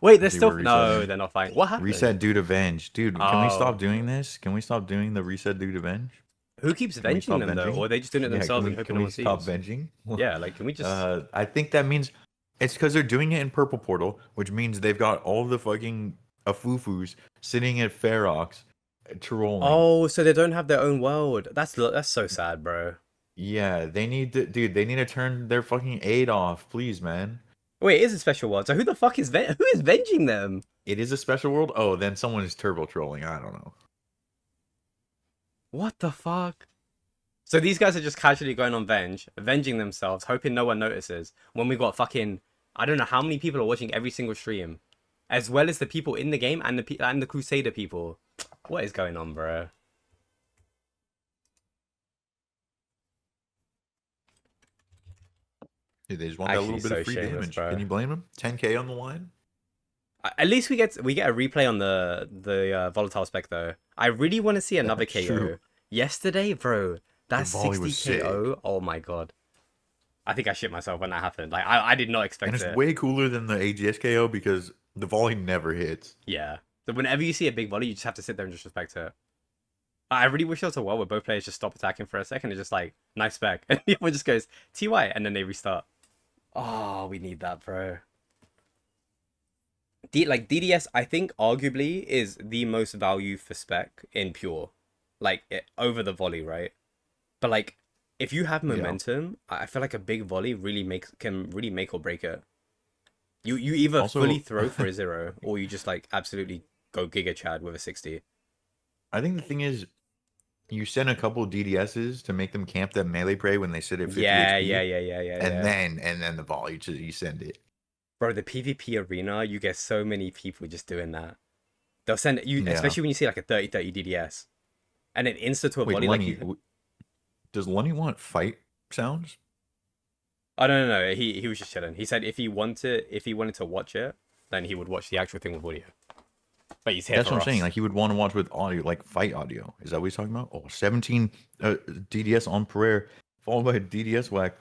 Wait, they're still... We're No, resetting. they're not fine. What happened? Reset due to Venge. Dude, can we Oh. stop doing this? Can we stop doing the reset due to Venge? Who keeps Can we venging stop them, though? venging? Or are they just doing it themselves and hoping can no we one stop sees? venging? Yeah, like, can we just... I think that means it's because they're doing it in Purple Portal, which means they've got all the fucking afufus sitting at Ferox trolling. Oh, so they don't have their own world. That's so sad, bro. Yeah, they need to, dude. They need to turn their fucking aid off, please, man. Wait, it is a special world. So who the fuck is... Who is venging them? It is a special world. Oh, then someone is turbo trolling. I don't know. What the fuck? So these guys are just casually going on avenging themselves, hoping no one notices. When we got fucking... I don't know how many people are watching every single stream. As well as the people in the game and the Crusader people. What is going on, bro? Dude, they just want that little bit of free damage. Bro. Can you blame them? 10k on the line. At least we get a replay on the volatile spec though. I really want to see another KO. True. Yesterday, bro, that 60 sick. KO. Oh my god. I think I shit myself when that happened. Like I did not expect And it. it's way cooler than the AGS KO because the volley never hits. Yeah. So whenever you see a big volley, you just have to sit there and just respect it. I really wish there was a world where both players just stop attacking for a second and just like, nice spec. And the other one just goes, TY, and then they restart. Oh, we need that, bro. DDS, I think, arguably, is the most value for spec in pure. Like, over the volley, right? But, like, if you have momentum, yeah. I feel like a big volley can really make or break it. You either also, fully throw for a 0, or you just, like, absolutely go Giga Chad with a 60. I think the thing is, you send a couple DDSs to make them camp that melee prey when they sit at 50 HP. Yeah. And then the volley, you send it. Bro, the PvP arena, you get so many people just doing that. They'll send you, especially when you see like a 30-30 DDS. And then insta to a volley. Lenny, does Lenny want fight sounds? Oh no. He was just chilling. He said if he wanted to watch it, then he would watch the actual thing with audio. But he's here. That's what I'm saying. Like he would want to watch with audio, like fight audio. Is that what he's talking about? Oh, 17 DDS on Pereira, followed by a DDS whack.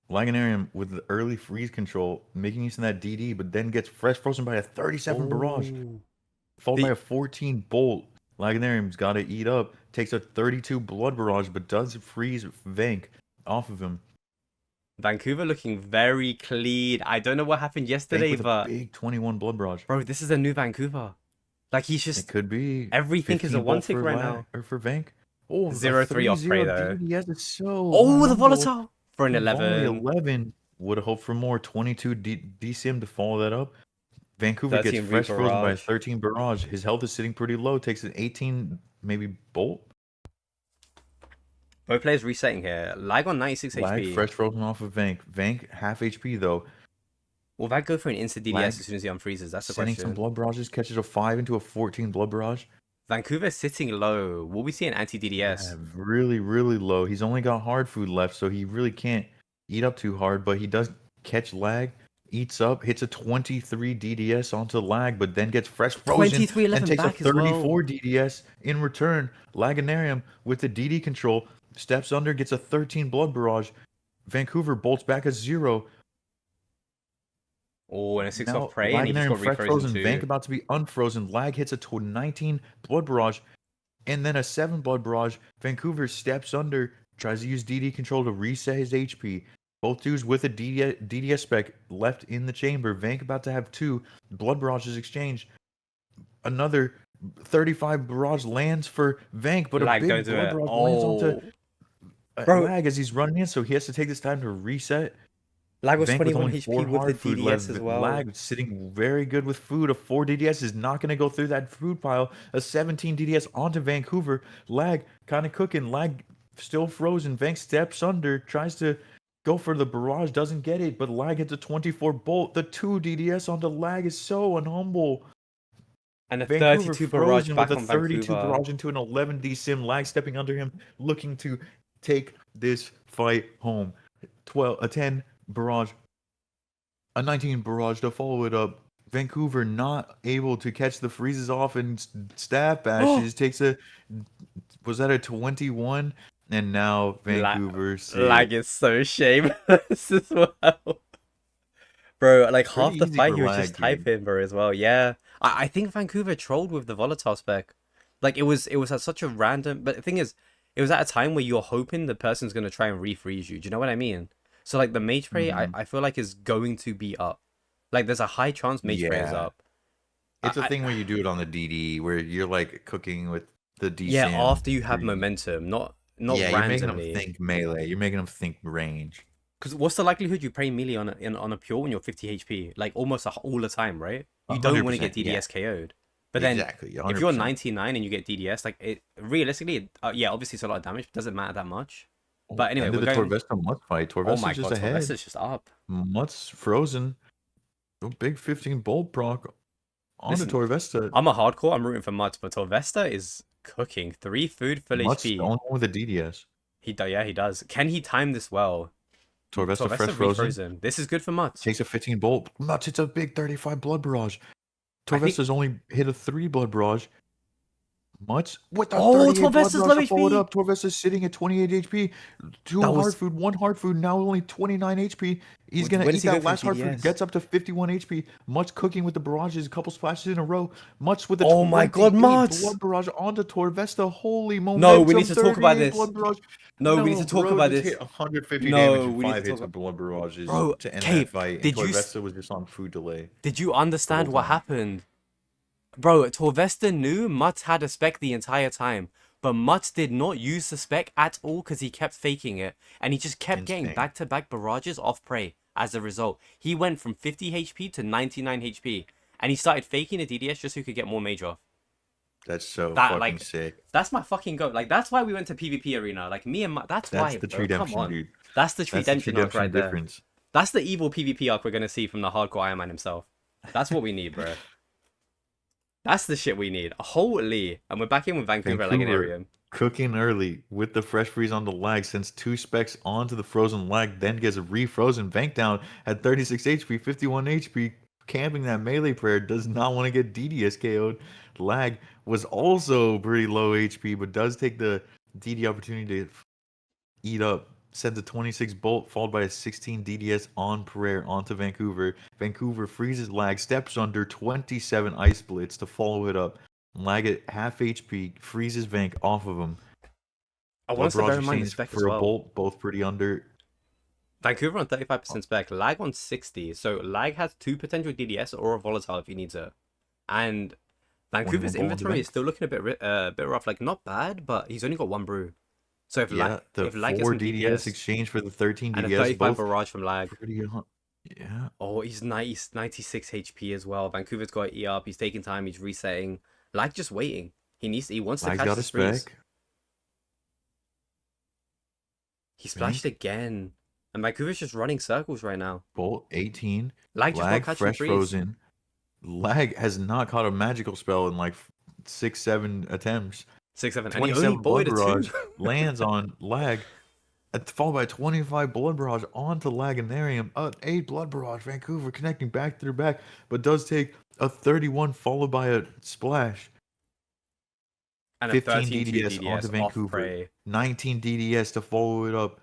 Laganarium with the early freeze control, making use of that DD, but then gets fresh frozen by a 37 barrage, followed by a 14 bolt. Laganarium's got to eat up. Takes a 32 blood barrage, but does freeze Vank off of him. Vancouver looking very clean. I don't know what happened yesterday, but a big 21 blood barrage. Bro, this is a new Vancouver. Like he's just. It could be. Everything is a 1-tick right now. Or for Vank. Oh, 0-3 off prey though. Yes, it's so. Oh, the volatile for an 11. 11. Would have hoped for more. 22 DCM to follow that up. Vancouver gets fresh frozen by a 13 barrage. His health is sitting pretty low. Takes an 18 maybe bolt. Both players resetting here. Lag on 96 HP. Fresh frozen off of Vank. Vank half HP though. Will that go for an instant DDS as soon as he unfreezes? That's the question. Sending some blood barrages, catches a 5 into a 14 blood barrage. Vancouver sitting low. Will we see an anti-DDS? Yeah, really, really low. He's only got hard food left, so he really can't eat up too hard, but he does catch lag, eats up, hits a 23 DDS onto lag, but then gets fresh frozen and takes a 34 DDS in return. Laganarium with the DD control, steps under, gets a 13 blood barrage. Vancouver bolts back a 0. Oh, and a 6 off prey, and he just got refrozen too. Vank about to be unfrozen. Lag hits a 19 blood barrage, and then a 7 blood barrage. Vancouver steps under, tries to use DD control to reset his HP. Both dudes with a DDS spec left in the chamber. Vank about to have 2 blood barrages exchanged. Another 35 barrage lands for Vank, but a big blood barrage lands onto Lag as he's running in, so he has to take this time to reset. Lag was 21 HP with the DDS as well. Lag sitting very good with food. A 4 DDS is not going to go through that food pile. A 17 DDS onto Vancouver. Lag kind of cooking. Lag still frozen. Vank steps under, tries to go for the barrage, doesn't get it, but Lag hits a 24 bolt. The 2 DDS onto Lag is so unhumble. And a Vancouver 32 barrage frozen with back a on 32 Vancouver. barrage into an 11D sim, lag stepping under him, looking to take this fight home. 12, a 10 barrage, a 19 barrage to follow it up. Vancouver not able to catch the freezes off and staff bashes. Takes a, was that a 21? And now Vancouver Lag see. is so shameless as well. Bro, like Pretty half the easy fight for he was just lag game. typing, bro, as well. Yeah. I think Vancouver trolled with the volatile spec. Like it was at such a random, but the thing is, it was at a time where you're hoping the person's gonna try and refreeze you. Do you know what I mean? So like the mage spray, Mhm. I feel like is going to be up. Like there's a high chance mage spray is Yeah. up. It's a I, thing where you do it on the DD where you're like cooking with the yeah, DSIM. after you have momentum, not Yeah, you're making them randomly. think melee. You're making them think range. Because what's the likelihood you play melee on a pure when you're 50 HP? Like almost all the time, right? You don't want to get 100%. Yeah, DDS KO'd. But then exactly. if you're 100%. 99 and you get DDS, like it realistically, yeah, obviously it's a lot of damage. But doesn't matter that much. Oh, But anyway, end of we're the going. Torvesta Mutt fight. Oh Torvesta's my just god, ahead. Torvesta's just up. Mutt's frozen. A big 15 bolt proc on the Listen, Torvesta. I'm a hardcore. I'm rooting for Mud, but Torvesta is cooking 3 food full Mutt's the HP. only one with a DDS. Yeah, he does. Can he time this well? Torvesta fresh Torvesta frozen. refrozen. This is good for Mutt. Takes a 15 bolt. Mutt hits a big 35 blood barrage. I think. Torvesta's only hit a 3 blood barrage. Much with a Oh, 38 blood Torvesta's rush low to follow it HP. up. Torvesta's sitting at 28 HP. Two That hard was. food, one hard food, now only 29 HP. He's When gonna does eat he go that for last hard food, DDS? gets up to 51 HP. Much cooking with the barrages, a couple splashes in a row. Much with a Oh my god, 28 Mutt! blood barrage onto Torvesta. Holy No, we momentum, need to talk about 38 this. blood barrage. No, we need to talk Bro about just this. hit 150 damage No, and we need 5 to hits talk with blood barrages Bro, to end Cape, that fight. And Torvesta was just on food delay did you the understand whole what time. happened? Bro, Torvesta knew Mutt had a spec the entire time, but Mutt did not use the spec at all because he kept faking it, and he just kept getting Insane. back-to-back barrages off prey. As a result, he went from 50 HP to 99 HP, and he started faking a DDS just so he could get more mage off. That's so That, fucking like, sick. That's my fucking goat. Like, that's why we went to PvP arena. Like, me and Mutt, that's That's why, the bro. true Come redemption, on. dude. That's the That's the redemption arc right there. difference. That's the evil PvP arc we're gonna see from the hardcore Iron Man himself. That's what we need, bro. That's the shit we need. Holy. And we're back in with Vancouver, like an area. Cooking early with the fresh freeze on the lag, sends 2 specs onto the frozen lag, then gets refrozen. Vank down at 36 HP, 51 HP, camping that melee prayer, does not want to get DDS KO'd. Lag was also pretty low HP, but does take the DD opportunity to eat up. Sends a 26 bolt, followed by a 16 DDS on prayer onto Vancouver. Vancouver freezes lag, steps under 27 ice blitz to follow it up. Lag at half HP, freezes Vank off of him. I want us to bear in mind the exchange spec as for a well. bolt, both pretty under. Vancouver on 35% spec, lag on 60. So lag has 2 potential DDS or a volatile if he needs it. And Vancouver's inventory is still looking a bit rough. Like, not bad, but he's only got 1 brew. So if lag gets 4 some DDS exchange for the 13 and a DDS, 35 both barrage from lag. pretty. Yeah. Oh, he's 96 HP as well. Vancouver's got E up. He's taking time. He's resetting. Lag just waiting. He wants to Lag's catch got the a freeze. spec. He splashed again. And Vancouver's just running circles right now. Bolt 18. Lag just not catching fresh freeze. frozen. Lag has not caught a magical spell in like 6-7 attempts. 6-7. And he 27 only blood bullied a 2. barrage lands on lag, followed by 25 blood barrage onto Laganarium. 8 blood barrage. Vancouver connecting back through back, but does take a 31 followed by a splash. And 15 a 13 DDS onto Vancouver. 19 DDS to follow it up.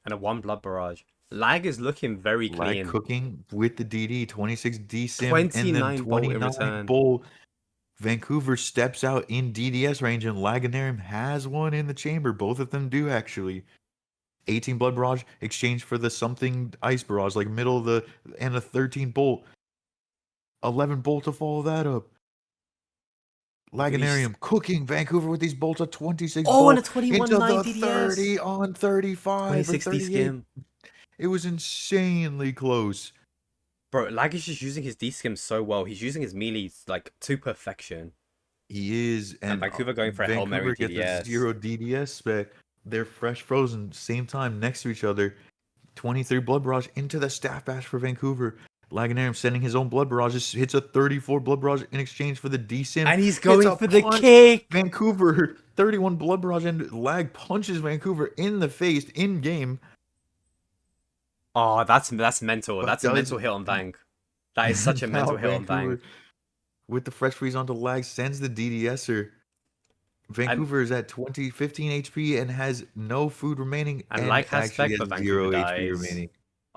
And a 1 blood barrage. Lag is looking very clean. Lag cooking with the DD, 26 DSIM, 29 and then bolt in 29 return. bolt. Vancouver steps out in DDS range, and Laganarium has one in the chamber. Both of them do, actually. 18 blood barrage, exchange for the something ice barrage, like middle of the, and a 13 bolt. 11 bolt to follow that up. Laganarium cooking Vancouver with these bolts of 26 Oh, and a bolt 21 into 9 the DDS. 30 on 35 or 2060 38. skim. It was insanely close. Bro, Lag is just using his D-skim so well. He's using his melee like to perfection. He is, and Vancouver going for a Hail Mary Vancouver gets DDS. a 0 DDS spec. They're fresh frozen, same time next to each other. 23 blood barrage into the staff bash for Vancouver. Laganarium sending his own blood barrage, hits a 34 blood barrage in exchange for the D-Sim. And he's Hits going a for the punch. kick. Vancouver, 31 blood barrage, and Lag punches Vancouver in the face in game. Oh, that's mental. But That's a mental hit on Vank. That is such a now mental hit on Vancouver, Vank. with the fresh freeze onto Lag, sends the DDSer. And Vancouver is at 15 HP and has no food remaining, and like has actually spec, has but Vancouver 0 HP dies. remaining.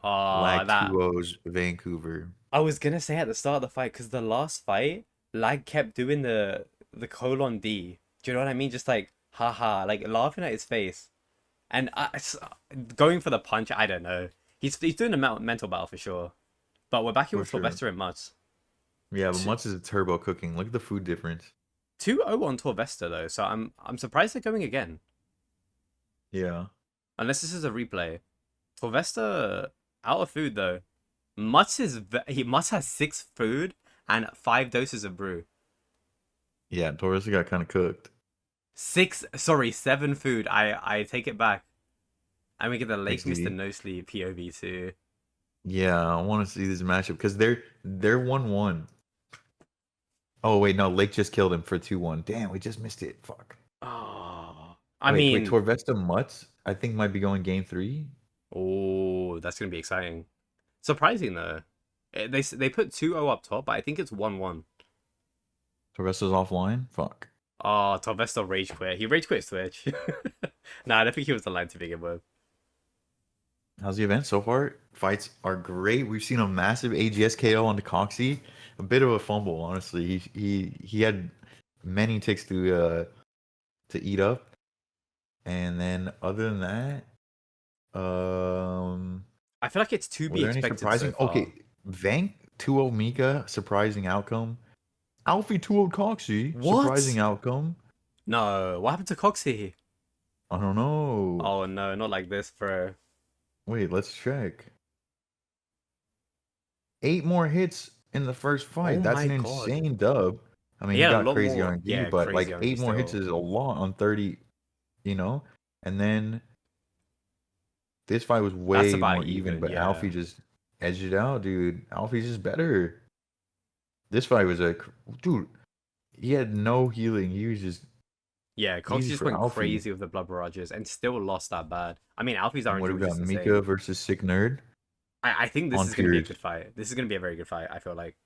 Oh, Lag that 2-0s Vancouver. I was gonna say at the start of the fight, because the last fight, Lag kept doing the colon D. Do you know what I mean? Just like haha, like laughing at his face, and going for the punch. I don't know. He's doing a mental battle for sure. But we're back here For with sure. Torvesta and Mutz. Yeah, but Mutz is a turbo cooking. Look at the food difference. 2-0 on Torvesta though, so I'm surprised they're going again. Yeah. Unless this is a replay. Torvesta out of food though. Mutz has 6 food and 5 doses of brew. Yeah, Torvesta got kind of cooked. 7 food. I take it back. And we get the Lake Thanks, Mr. Lee. No Sleep POV too. Yeah, I want to see this matchup because they're 1-1. Oh wait, no, Lake just killed him for 2-1. Damn, we just missed it. Fuck. Oh, I Wait, mean, Torvesta Mutz, I think might be going game 3. oh, that's gonna be exciting. Surprising though. They put 2-0 up top, but I think it's 1-1. Torvesta's offline. Fuck. Oh, Torvesta rage quit. He rage quit Switch. Nah, I don't think he was the line to begin with. How's the event so far? Fights are great. We've seen a massive AGS KO onto Coxie. A bit of a fumble, honestly. He had many ticks to eat up. And then other than that, I feel like it's to were be there any expected surprising? so far. Okay, Vank 2-0 Mika, surprising outcome. Alfie 2-0 Coxie, What? surprising outcome. No, what happened to Coxie? I don't know. Oh no, not like this, bro. Wait, let's check. 8 more hits in the first fight. Oh That's my an God. insane dub. I mean, He he had a got lot crazy more- RNG, yeah, but like crazy 8 RNG more hits still. is a lot on 30, you know? And then this fight was way about more even, even, but yeah. Alfie just edged it out, dude. Alfie's just better. This fight was dude, he had no healing. He was just Yeah, Coxie easy just for went Alfie. crazy with the blood barrages and still lost that bad. I mean, Alfie's RNG What do we was got? just Mika insane. versus Sick Nerd. I think this on is going to be a Piers. good fight. This is going to be a very good fight, I feel like.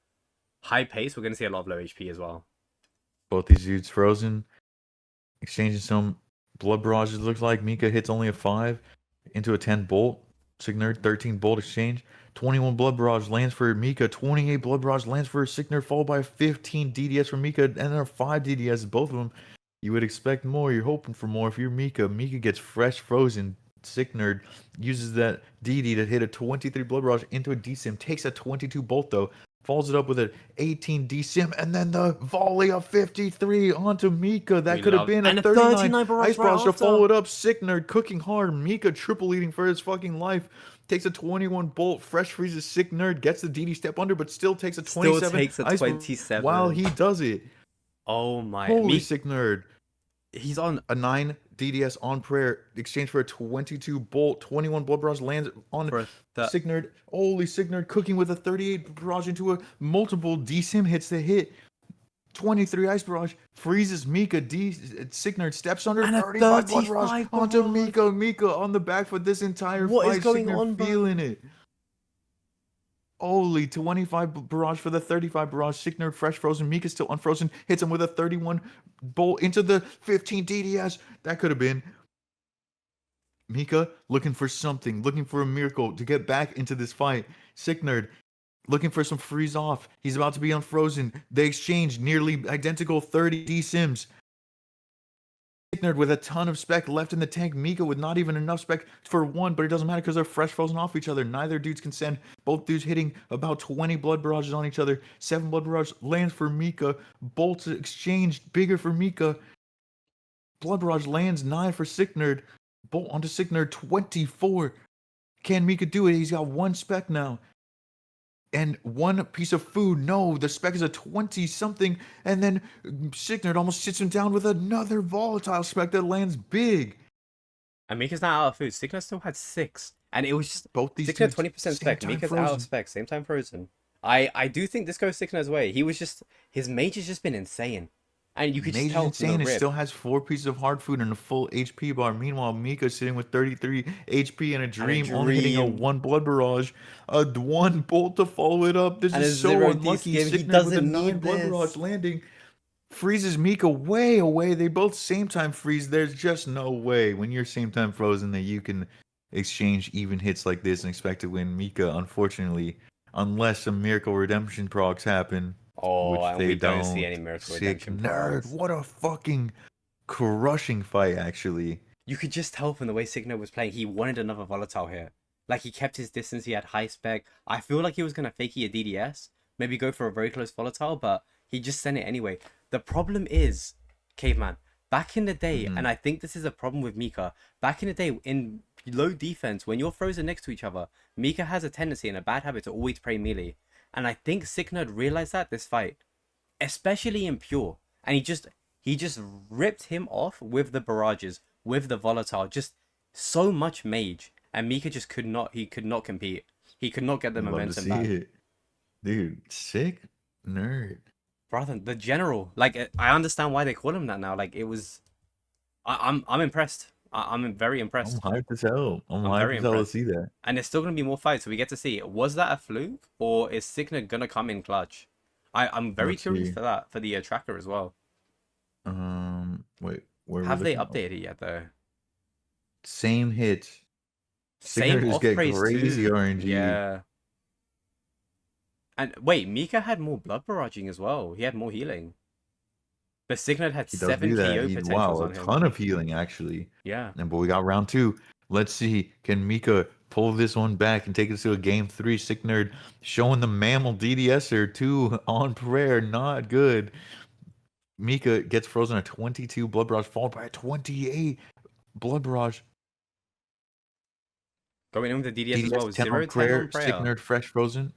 High pace, we're going to see a lot of low HP as well. Both these dudes frozen, exchanging some blood barrages. Looks like Mika hits only a 5 into a 10 bolt. Signerd 13 bolt exchange. 21 blood barrage lands for Mika. 28 blood barrage lands for Signerd, followed by 15 DDS for Mika, and there are 5 DDS. Both of them, you would expect more. You're hoping for more. If you're Mika, Mika gets fresh frozen. Signerd uses that DD to hit a 23 blood barrage into a D-Sim. Takes a 22 bolt though. Follows it up with an 18 D-Sim, and then the volley of 53 onto Mika. That could have been and a a 39 39 barrage ice right barrage to after. follow it up. Sick Nerd cooking hard. Mika triple eating for his fucking life. Takes a 21 bolt. Fresh freezes Sick Nerd. Gets the DD step under, but still takes a 27 Still takes a ice barrage 27. while he does it. Oh my. Holy Sick Nerd. He's on A 9 DDS on prayer. Exchange for a 22 bolt. 21 blood barrage lands on Sick Nerd. Holy Sick Nerd cooking with a 38 barrage into a multiple D-Sim hits the hit. 23 ice barrage freezes Mika. Sick Nerd steps under and a 35 blood 35 barrage onto Mika. Mika on the back for this entire What fight. is going Sick Nerd on, bro? feeling it. Holy 25 barrage for the 35 barrage. Sick Nerd fresh frozen. Mika still unfrozen. Hits him with a 31 bolt into the 15 DDS. That could have been Mika looking for something, looking for a miracle to get back into this fight. Sick Nerd looking for some freeze off. He's about to be unfrozen. They exchange nearly identical 30 D-Sims. Sick Nerd with a ton of spec left in the tank. Mika with not even enough spec for one, but it doesn't matter because they're fresh frozen off each other. Neither dudes can send. Both dudes hitting about 20 blood barrages on each other. 7 blood barrage lands for Mika. Bolts exchanged bigger for Mika. Blood barrage lands 9 for Sick Nerd. Bolt onto Sick Nerd 24. Can Mika do it? He's got 1 spec now. And 1 piece of food. No, the spec is a 20 something. And then Sick Nerd almost sits him down with another volatile spec that lands big. And Mika's not out of food. Sickness still had 6. And it was just Both these Sickner dudes 20% same spec, time Mika's out of frozen. spec, same time frozen. I do think this goes Sickner's way. He was just his mage has just been insane. And you could just Mage is tell from the insane and rip. still has 4 pieces of hard food and a full HP bar. Meanwhile, Mika's sitting with 33 HP and a And a dream, only hitting a dream. 1 blood barrage, a 1 bolt to follow it up. This And is a so 0D unlucky. skim. He Sicknerd with a doesn't 9 need blood barrage this. landing freezes Mika way away. They both same time freeze. There's just no way when you're same time frozen that you can exchange even hits like this and expect to win. Mika, unfortunately, unless some miracle redemption procs happen, Oh, which and they we don't see don't. any Miracle Sick Redemption nerd. procs. What a fucking crushing fight, actually. You could just tell from the way Sickner was playing, he wanted another volatile here. Like, he kept his distance, he had high spec. I feel like he was going to fakey a DDS, maybe go for a very close volatile, but he just sent it anyway. The problem is, Caveman, back in the day, Mhm. and I think this is a problem with Mika, back in the day, in low defense, when you're frozen next to each other, Mika has a tendency and a bad habit to always play melee. And I think Sickner realized that this fight, especially in pure, and he just ripped him off with the barrages, with the volatile, just so much mage, and Mika just could not. He could not compete. He could not get the Love to momentum see back. it. Dude, sick nerd. Brother, the general, like I understand why they call him that now. Like it was, I'm impressed. I'm very I'm impressed. hyped as hell. I'm I'm hyped very as hell to impressed. see that. And there's still gonna be more fights, so we get to see. Was that a fluke, or is Signet gonna come in clutch? I'm very Let's curious see. for that for the tracker as well. Wait, where are we Have they looking? updated it yet though? Same hits. Same Signators off get praise crazy too. RNG. Yeah. And wait, Mika had more blood barraging as well. He had more healing. But Signet had He does 7 do that. KO potentials Wow, a on him. ton of healing actually. Yeah. But we got round 2. Let's see. Can Mika pull this one back and take us to a game 3? Sick nerd showing the mammal DDSer 2 on prayer. Not good. Mika gets frozen at 22 blood barrage, followed by a 28 blood barrage. Going in with the DDS as DDS well. 10 on 0-10 prayer. on Sick prayer. nerd fresh frozen.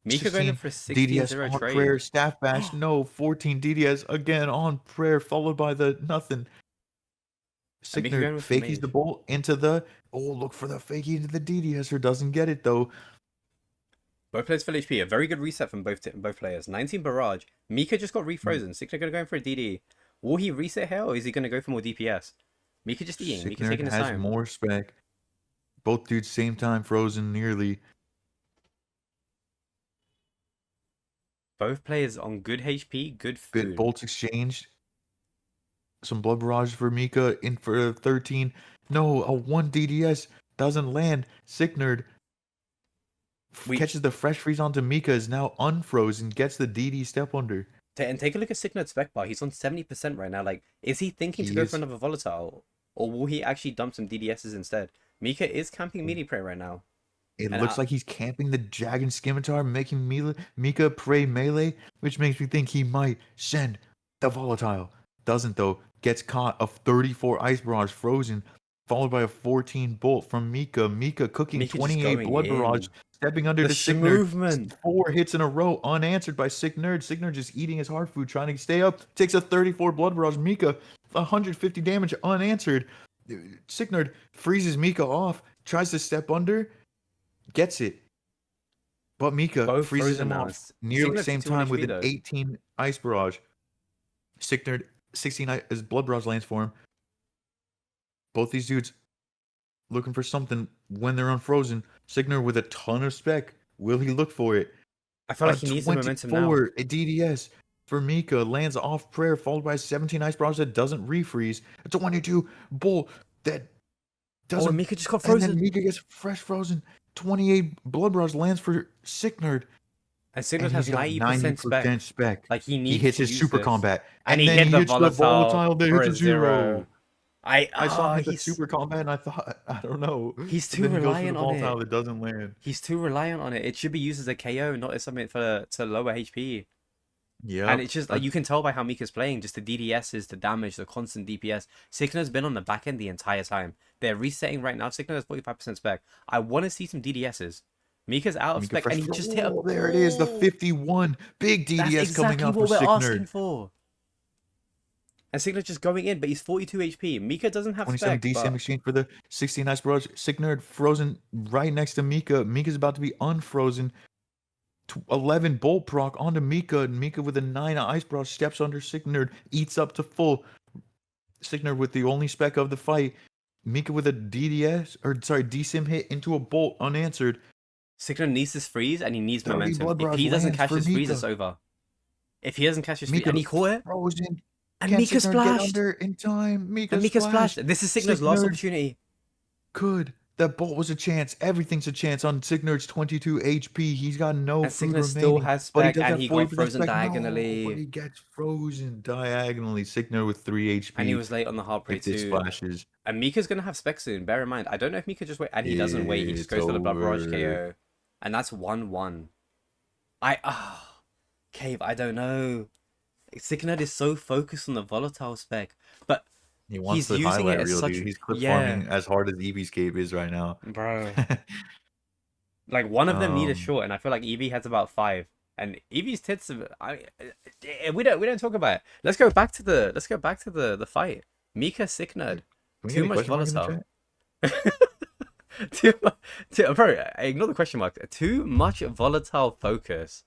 Mika going in 16 for a 16 DDS 0 on prayer. trade. Staff bash. No. 14 DDS again on prayer, followed by the nothing. And Mika Sickner going with the fakies the mage. bolt into the. Oh, look for the fakie into the DDS or doesn't get it though. Both players full HP. A very good reset from both players. 19 barrage. Mika just got refrozen. Signet going to go in for a DD. Will he reset here or is he going to go for more DPS? Mika just eating. Mika Sickner taking his has time. more spec. Both dudes same time frozen nearly. Both players on good HP, good Bit food. bolts exchanged. Some blood barrage for Mika in for 13. No, a 1 DDS doesn't land. Sicknerd catches the fresh freeze onto Mika, is now unfrozen, gets the DD step under. And take a look at Signet's spec bar. He's on 70% right now. Like, is he thinking to go for another volatile? Or will he actually dump some DDSs instead? Mika is camping melee prey right now. It And looks like he's camping the Jag and Scimitar, making Mika pray melee, which makes me think he might send the volatile. Doesn't though. Gets caught of 34 ice barrage frozen, followed by a 14 bolt from Mika. Mika cooking Mika just 28 going blood barrage, in. stepping under The to Sick Nerd. movement. 4 hits in a row, unanswered by Sick Nerd. Sick Nerd just eating his hard food, trying to stay up. Takes a 34 blood barrage. Mika, 150 damage, unanswered. Sick Nerd freezes Mika off, tries to step under, gets it. But Mika Both freezes frozen him now. off nearly the Signet's same 51 time with HP an though. 18 ice barrage. Sick Nerd, 16 as blood barrage lands for him. Both these dudes looking for something when they're unfrozen. Signer with a ton of spec. Will he look for it? I feel like he needs the momentum now. 24 a DDS for Mika lands off prayer, followed by a 17 ice barrage that doesn't refreeze. A 22 bull that doesn't. Oh, Mika just got And frozen. then Mika gets fresh frozen. 28 blood barrage lands for Sick Nerd. And Signet has he's got 90% spec. Like he needs. He hits to his use super this. combat, and he then hit the hits volatile that for hits a a 0. I saw him hit the he's super combat, and I thought, I don't know. He's But too then he goes for the reliant on volatile it. that doesn't land. He's too reliant on it. It should be used as a KO, not as something to lower HP. Yeah, And it's just like you can tell by how Mika's playing, just the DDSs, the damage, the constant DPS. Signer's been on the back end the entire time. They're resetting right now. Signer has 45% spec. I want to see some DDSs. Mika's out of spec, and he just hit a. There it is, the 51 big That's DDS coming exactly out what for we're Sick asking Nerd. for. And Signer's just going in, but he's 42 HP. Mika doesn't have 27 spec, DCM but exchange for the 16 Ice Barrage. Sick Nerd frozen right next to Mika. Mika's about to be unfrozen. 11 Bolt proc onto Mika. And Mika with a 9 Ice Barrage steps under Sick Nerd. Eats up to full. Sick Nerd with the only spec of the fight. Mika with a DCM hit into a Bolt unanswered. Signer needs this freeze and he needs 30 momentum. Blood If Barrage he doesn't lands catch for this freeze, Mika. it's over. If he doesn't catch this freeze, Mika and he caught it, frozen. and Can Mika Sick Nerd get splashed, under in time? Mika and Mika splashed. splashed. This is Signer's Sick last Nerd opportunity. could. That Bolt was a chance. Everything's a chance on Sick Nerd's 22 HP. He's got no And food Signer remaining. still has But he spec, does and have he 40% got frozen spec. No, but diagonally. he gets frozen diagonally. Sick Nerd with 3 HP. And he was late on the hard play If this too. splashes. And Mika's gonna have spec soon. Bear in mind, I don't know if Mika just wait, and he doesn't wait. He just It's goes for the Blood Barrage over. KO, and that's 1-1. Cave. I don't know. Sicknerd is so focused on the volatile spec, but He wants he's the using highlight it as reel, such. dude. He's clip Yeah, farming as hard as Eevee's cape is right now. bro. Like one of them need a short, and I feel like Eevee has about 5. And Eevee's tits. We don't talk about it. Let's go back to the fight. Mika Sicknerd. Can we Too get a much question mark in the volatile. chat? Bro, ignore the question mark. Too much volatile focus.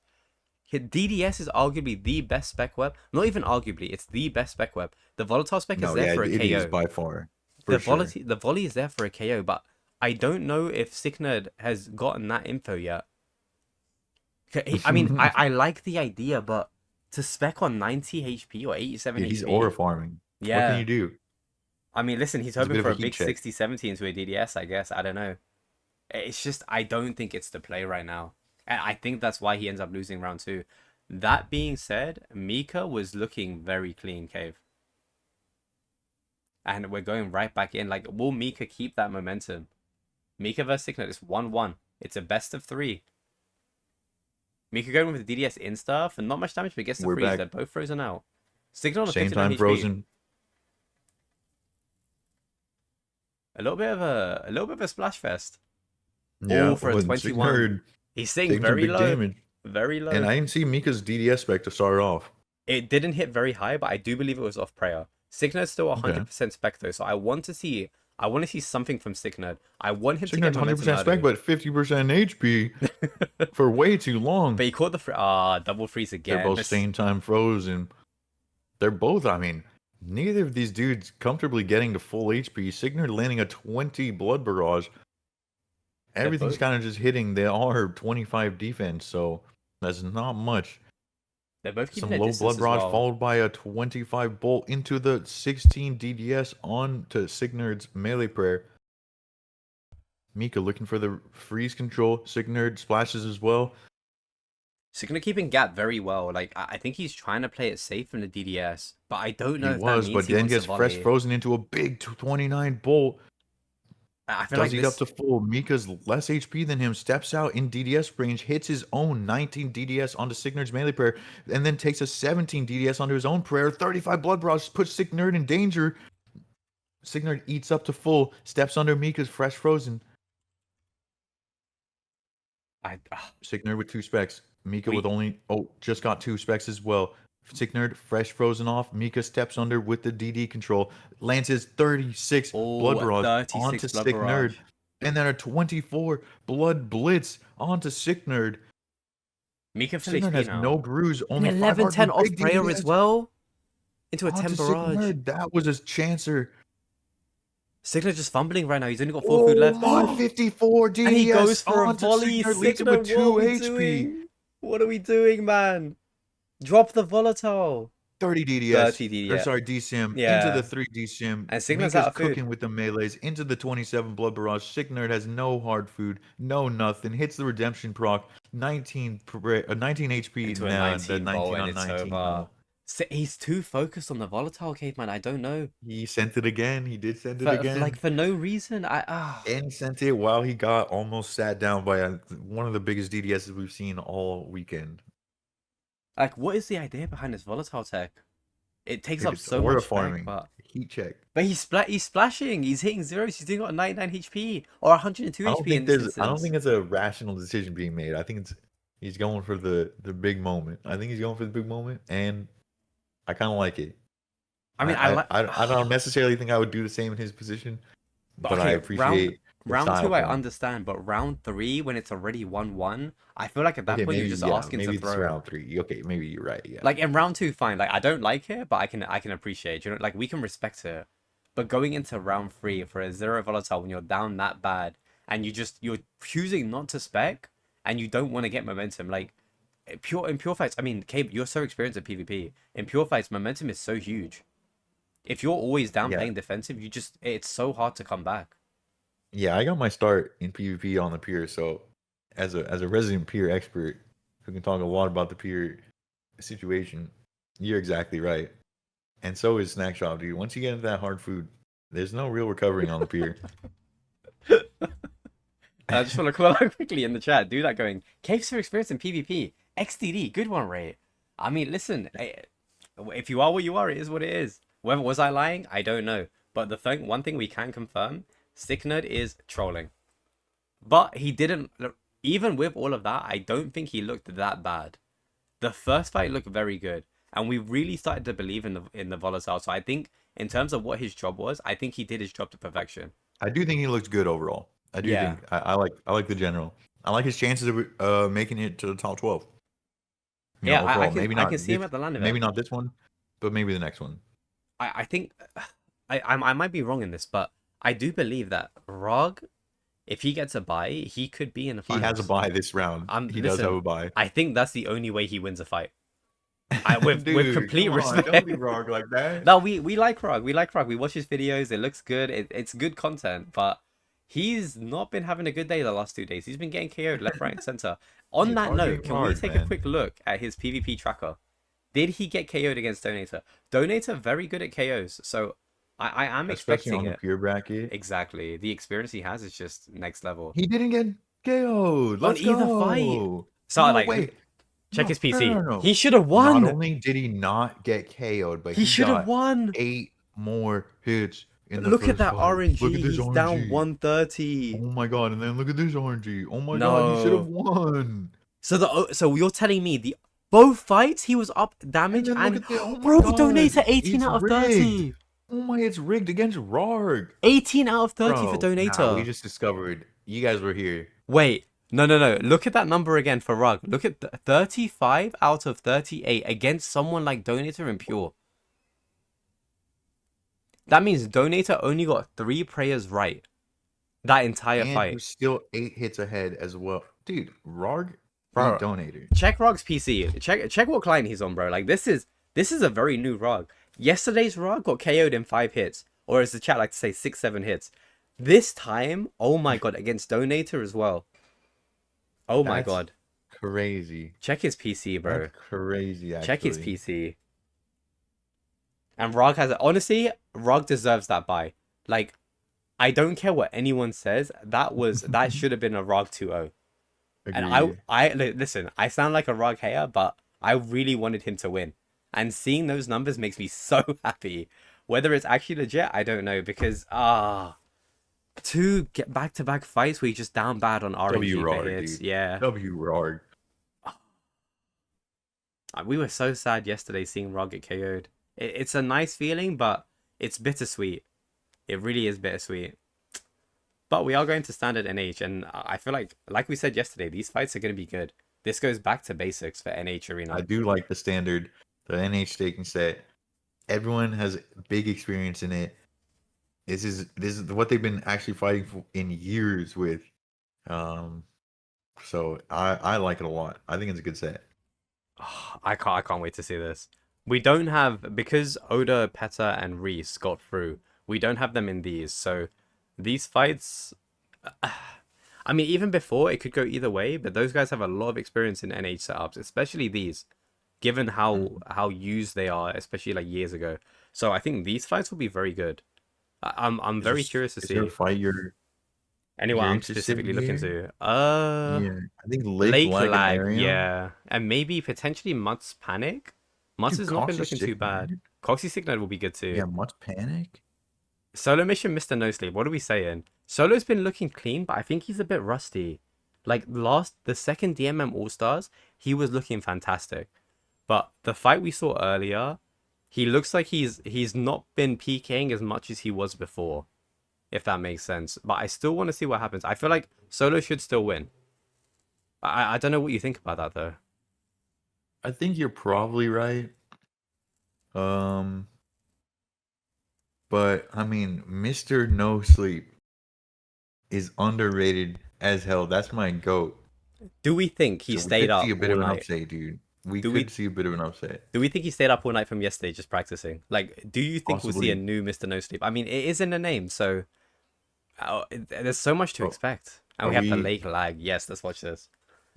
DDS is arguably the best spec web. Not even arguably, it's the best spec web. The volatile spec is there for a it KO. is by far. The volley is there for a KO, but I don't know if Sicknerd has gotten that info yet. I mean, I like the idea, but to spec on 90 HP or 87 HP. He's aura farming. Yeah. What can you do? I mean, listen, he's a hoping bit of for a a heat big check. 60-70 into a DDS, I guess. I don't know. It's just, I don't think it's the play right now. And I think that's why he ends up losing round 2. That being said, Mika was looking very clean, Cave. And we're going right back in. Like, will Mika keep that momentum? Mika versus Sicknerd is 1-1. It's a best of 3. Mika going with the DDS insta for not much damage, but gets the freeze. Back. They're both frozen out. Sicknerd on a Same 59 time HP. frozen. A little bit of a splash fest. Yeah, for a but 21. Sicknerd He's saying taking some very big low. damage. Very low. And I didn't see Mika's DDS spec to start off. It didn't hit very high, but I do believe it was off prayer. Sicknerd's still 100% spec though, so I want to see something from Sicknerd. I want him to get Sicknerd's 100% momentum spec, but 50% HP for way too long. But he caught the double freeze again. They're both same time frozen. They're both, I mean, neither of these dudes comfortably getting to full HP. Sicknerd landing a 20 blood barrage. Everything's kind of just hitting. They are 25 defense, so that's not much. They're both keeping Some low blood barrage followed by a 25 bolt into the 16 DDS on to Sicknerd's melee prayer. Mika looking for the freeze control. Sicknerd splashes as well. Sicknerd keeping gap very well. Like I think he's trying to play it safe in the DDS, but I don't know if that means but he then wants gets to fresh volley. frozen into a big 29 bolt. I feel Does like eat up to full. Mika's less HP than him, steps out in DDS range, hits his own 19 DDS onto Sicknerd's melee prayer, and then takes a 17 DDS onto his own prayer. 35 blood barrage puts Sicknerd in danger. Sicknerd eats up to full, steps under Mika's fresh frozen. Sicknerd with 2 specs. Mika with only just got 2 specs as well. Sicknerd fresh frozen off. Mika steps under with the DD control. Lands his 36 blood barrage onto Sicknerd. And then a 24 blood blitz onto Sicknerd. Mika Sicknerd has no bruise. Only 11-10 off prayer DDS as well. Into a 10 barrage. Sicknerd. That was his chancer. Sicknerd just fumbling right now. He's only got 4 food left. 154 DDS. And he goes for a onto volley. Sicknerd with 2 HP. What are we doing, man? Drop the volatile. 30 DDS. 30 DDS. Or sorry, DCM. Yeah. Into the 3 DCM. And Sicknerd's out of food. Cooking with the melees. Into the 27 blood barrage. Sicknerd has no hard food. No nothing. Hits the redemption proc. 19 HP. Into a 19 bolt and it's over. He's too focused on the volatile, caveman. I don't know. He sent it again. He did send it again. Like for no reason. And sent it while he got almost sat down by one of the biggest DDSs we've seen all weekend. Like, what is the idea behind this volatile tech? It takes up so aura much farming. but Heat check. But he's splashing. He's hitting zeros. He's doing it on 99 HP or 102 HP in this instance. I don't think it's a rational decision being made. I think he's going for the big moment. I think he's going for the big moment, and I kind of like it. I mean, I like. I don't necessarily think I would do the same in his position, But but I okay, appreciate the round style two, I from him. understand. But round three, when it's already 1-1, I feel like at that Okay, point you're maybe just yeah, asking to maybe it's throw. round three. Okay, maybe you're right. Yeah, Like in round two, fine. Like I don't like it, but I can appreciate. You know, like we can respect it. But going into round three for a zero volatile when you're down that bad and you're choosing not to spec and you don't want to get momentum, like in pure fights. I mean, Cabe, you're so experienced at PvP. In pure fights, momentum is so huge. If you're always down yeah, playing defensive, it's so hard to come back. yeah. I got my start in PvP on the pier, so as a resident pier expert who can talk a lot about the pier situation, you're exactly right. And so is Snack Shop, dude. Once you get into that hard food, there's no real recovering on the pier. I just want to call out quickly in the chat. Do that going. Cave's so experienced in PvP. XDD, good one, Ray. I mean, listen, if you are what you are, it is what it is. Whether was I lying, I don't know. But one thing we can confirm, Sticknerd is trolling. But he didn't. Even with all of that, I don't think he looked that bad. The first fight looked very good, and we really started to believe in the volatile. So I think in terms of what his job was, I think he did his job to perfection. I do think he looks good overall. I do Yeah, think I like the general. I like his chances of making it to the top 12. You know, yeah, overall, I can see him at the land maybe event. not this one, but maybe the next one. I think I might be wrong in this, but I do believe that Rog, if he gets a bye, he could be in the He has a finals. bye this round. He does have Listen, a bye. I think that's the only way he wins a fight. With Dude, complete come on, don't respect. be wrong like that. No, we like Rog. We like Rog. We watch his videos. It looks good. It's good content, but he's not been having a good day the last 2 days. He's been getting KO'd left, right, and center. On Hey, that Rog note, ain't can we Rog, take a man. quick look at his PvP tracker? Did he get KO'd against Donator? Donator very good at KOs, so I am Especially expecting on the it. pure bracket. Exactly. The experience he has is just next level. He didn't get KO'd. On Let's either fight. go. So No, like wait. check his No, no, PC. no, no. He should have Not won. only did he not get KO'd, but He he should have got won. 8 more hits in the Look at first that fight. Look RNG. at this He's down RNG. 130. Oh my god, and then look at this RNG. Oh my god, he should have No. won. So you're telling me the both fights he was up And damage then look and at the oh my bro god. Donator 18 It's out of rigged. 30. Oh my, it's rigged against Rarg. 18 out of 30 for Bro, nah, we Donator. just discovered you guys were here. Wait. No. Look at that number again for Rug. Look at 35 out of 38 against someone like Donator and Pure. That means Donator only got 3 prayers right that entire And fight. he's still 8 hits ahead as well. Dude, Rarg Bro, beat Donator. check Rog's PC. Check what client he's on, bro. Like this is a very new Rog. Yesterday's Rog got KO'd in 5 hits, or as the chat like to say 6-7 hits. This time, oh my god, against Donator as well. Oh my That's god. crazy. Check his PC, bro. That's crazy, actually. Check his PC. And Rog has it. Honestly, Rog deserves that buy. Like, I don't care what anyone says. That should have been a Rog 2-0. And listen, I sound like a Rog hater, but I really wanted him to win. And seeing those numbers makes me so happy. Whether it's actually legit, I don't know, because 2 get back-to-back fights where you just down bad on RNG W for Rarg, hits. dude. Yeah. W Rarg. We were so sad yesterday seeing Rog get KO'd. It's a nice feeling, but it's bittersweet. It really is bittersweet. But we are going to standard NH, and I feel like we said yesterday, these fights are going to be good. This goes back to basics for NH Arena. I do like the standard, the NH staking set. Everyone has big experience in it. This is what they've been actually fighting for in years with. So I like it a lot. I think it's a good set. I can't wait to see this. We don't have, because Oda, Peta, and Reese got through, we don't have them in these, so these fights, I mean, even before, it could go either way, but those guys have a lot of experience in NH setups, especially these, given how used they are, especially like years ago. So I think these fights will be very good. I'm very curious to Is there a see. fight you're Anyone I'm interested specifically in looking here? to. Yeah, I think Lake Lag, and Lag, Arium. yeah. And maybe potentially Mutt's Panic. Mutt's Dude, has not been Cox is looking sick, too bad. man. Coxie Signal will be good too. Yeah, much panic. Solomission, Mr. No Sleep. What are we saying? Solo's been looking clean, but I think he's a bit rusty. Like the second DMM AllStars, he was looking fantastic. But the fight we saw earlier, He looks like he's not been PKing as much as he was before, if that makes sense. But I still want to see what happens. I feel like Solo should still win. I don't know what you think about that though. I think you're probably right. Um, but I mean, Mr. No Sleep is underrated as hell. That's my goat. Do we think he So we stayed could see up a bit all of an night? upset, dude. We Do could we see a bit of an upset. do we think he stayed up all night from yesterday just practicing? Like, do you think we'll see a Possibly. new Mr. No Sleep? I mean, it is in the name, so there's so much to Oh, expect. And are we have the we lake lag. Yes, let's watch this.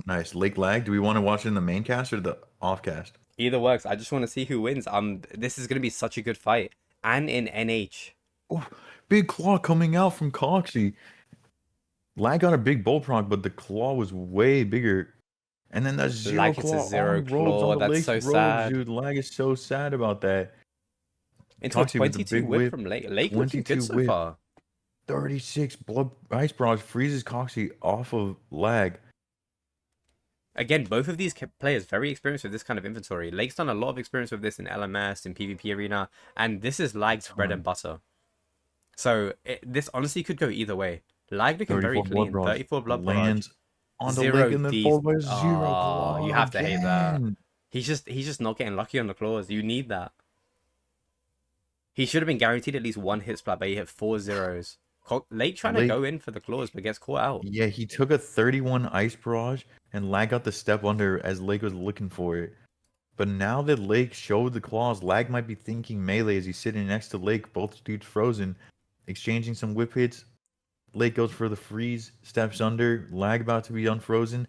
nice? Lake Lag. Do we want to watch it in the main cast or the off cast? Either works. I just want to see who wins. This is gonna be such a good fight, and in NH. Oh, big claw coming out from Coxie. Lag got a big bullfrog, but the claw was way bigger. And then that zero Lag hits a claw zero on roads, on claw. the That's lake's so roads, sad. dude. Lag is so sad about that. Into a Coxie with the 22 big whip whip, from Lake. Lake looking 22 good so whip, far. 36 blood ice barrage freezes Coxie off of Lag. Again, both of these players very experienced with this kind of inventory. Lake's done a lot of experience with this in LMS, in PvP arena, and this is Lag's bread and butter. So this honestly could go either way. Lag looking very 34 blood clean. barrage 34 blood barrage. lands on the Zero lake and then D. followed by zero Oh, you claw have to hate that. again. He's just not getting lucky on the claws. You need that. He should have been guaranteed at least one hit splat, but he hit 4 zeros. Lake trying to Lake, go in for the claws, but gets caught out. yeah, he took a 31 ice barrage and Lag got the step under as Lake was looking for it. But now that Lake showed the claws, Lag might be thinking melee as he's sitting next to Lake, both dudes frozen, exchanging some whip hits. Lake goes for the freeze, steps under, Lag about to be unfrozen.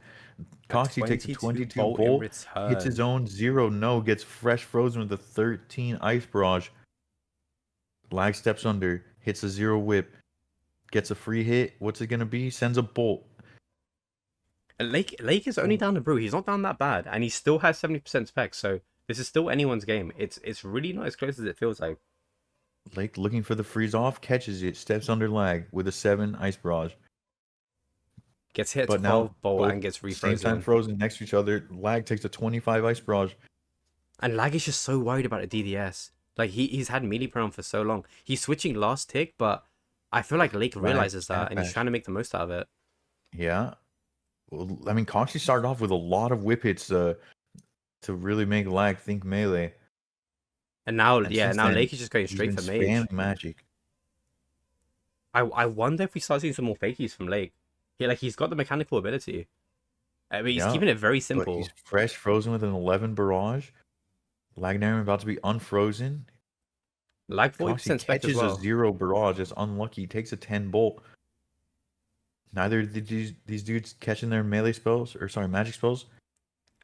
Coxie takes a 22 bolt in bolt, hits his return. own 0 no, gets fresh frozen with a 13 ice barrage. Lag steps under, hits a 0 whip, gets a free hit. What's it gonna be? Sends a bolt. Lake is only down to brew. He's not down that bad, and he still has 70% spec. So this is still anyone's game. It's really not as close as it feels like. Lake looking for the freeze off, catches it, steps under Lag with a 7 ice barrage. Gets hit But 12 now bolt both and gets same time refrozen. frozen next to each other. Lag takes a 25 ice barrage. And Lag is just so worried about a DDS. Like he's had melee prone for so long. He's switching last tick, but I feel like Lake realizes that and he's trying to make the most out of it. Yeah. Well, I mean, Coxie started off with a lot of whip hits to really make Lag think melee. And now, And yeah, since now then, Lake is just going he's straight been for mage. spamming magic. I wonder if we start seeing some more fakies from Lake. He's got the mechanical ability. I mean, he's Yeah, keeping it very but simple. he's fresh frozen with an 11 barrage. Lagnarian about to be unfrozen. Like Coxie 40% spec as catches well. a 0 barrage. It's unlucky. Takes a 10 bolt. Neither did these dudes catching their melee spells, or sorry, magic spells.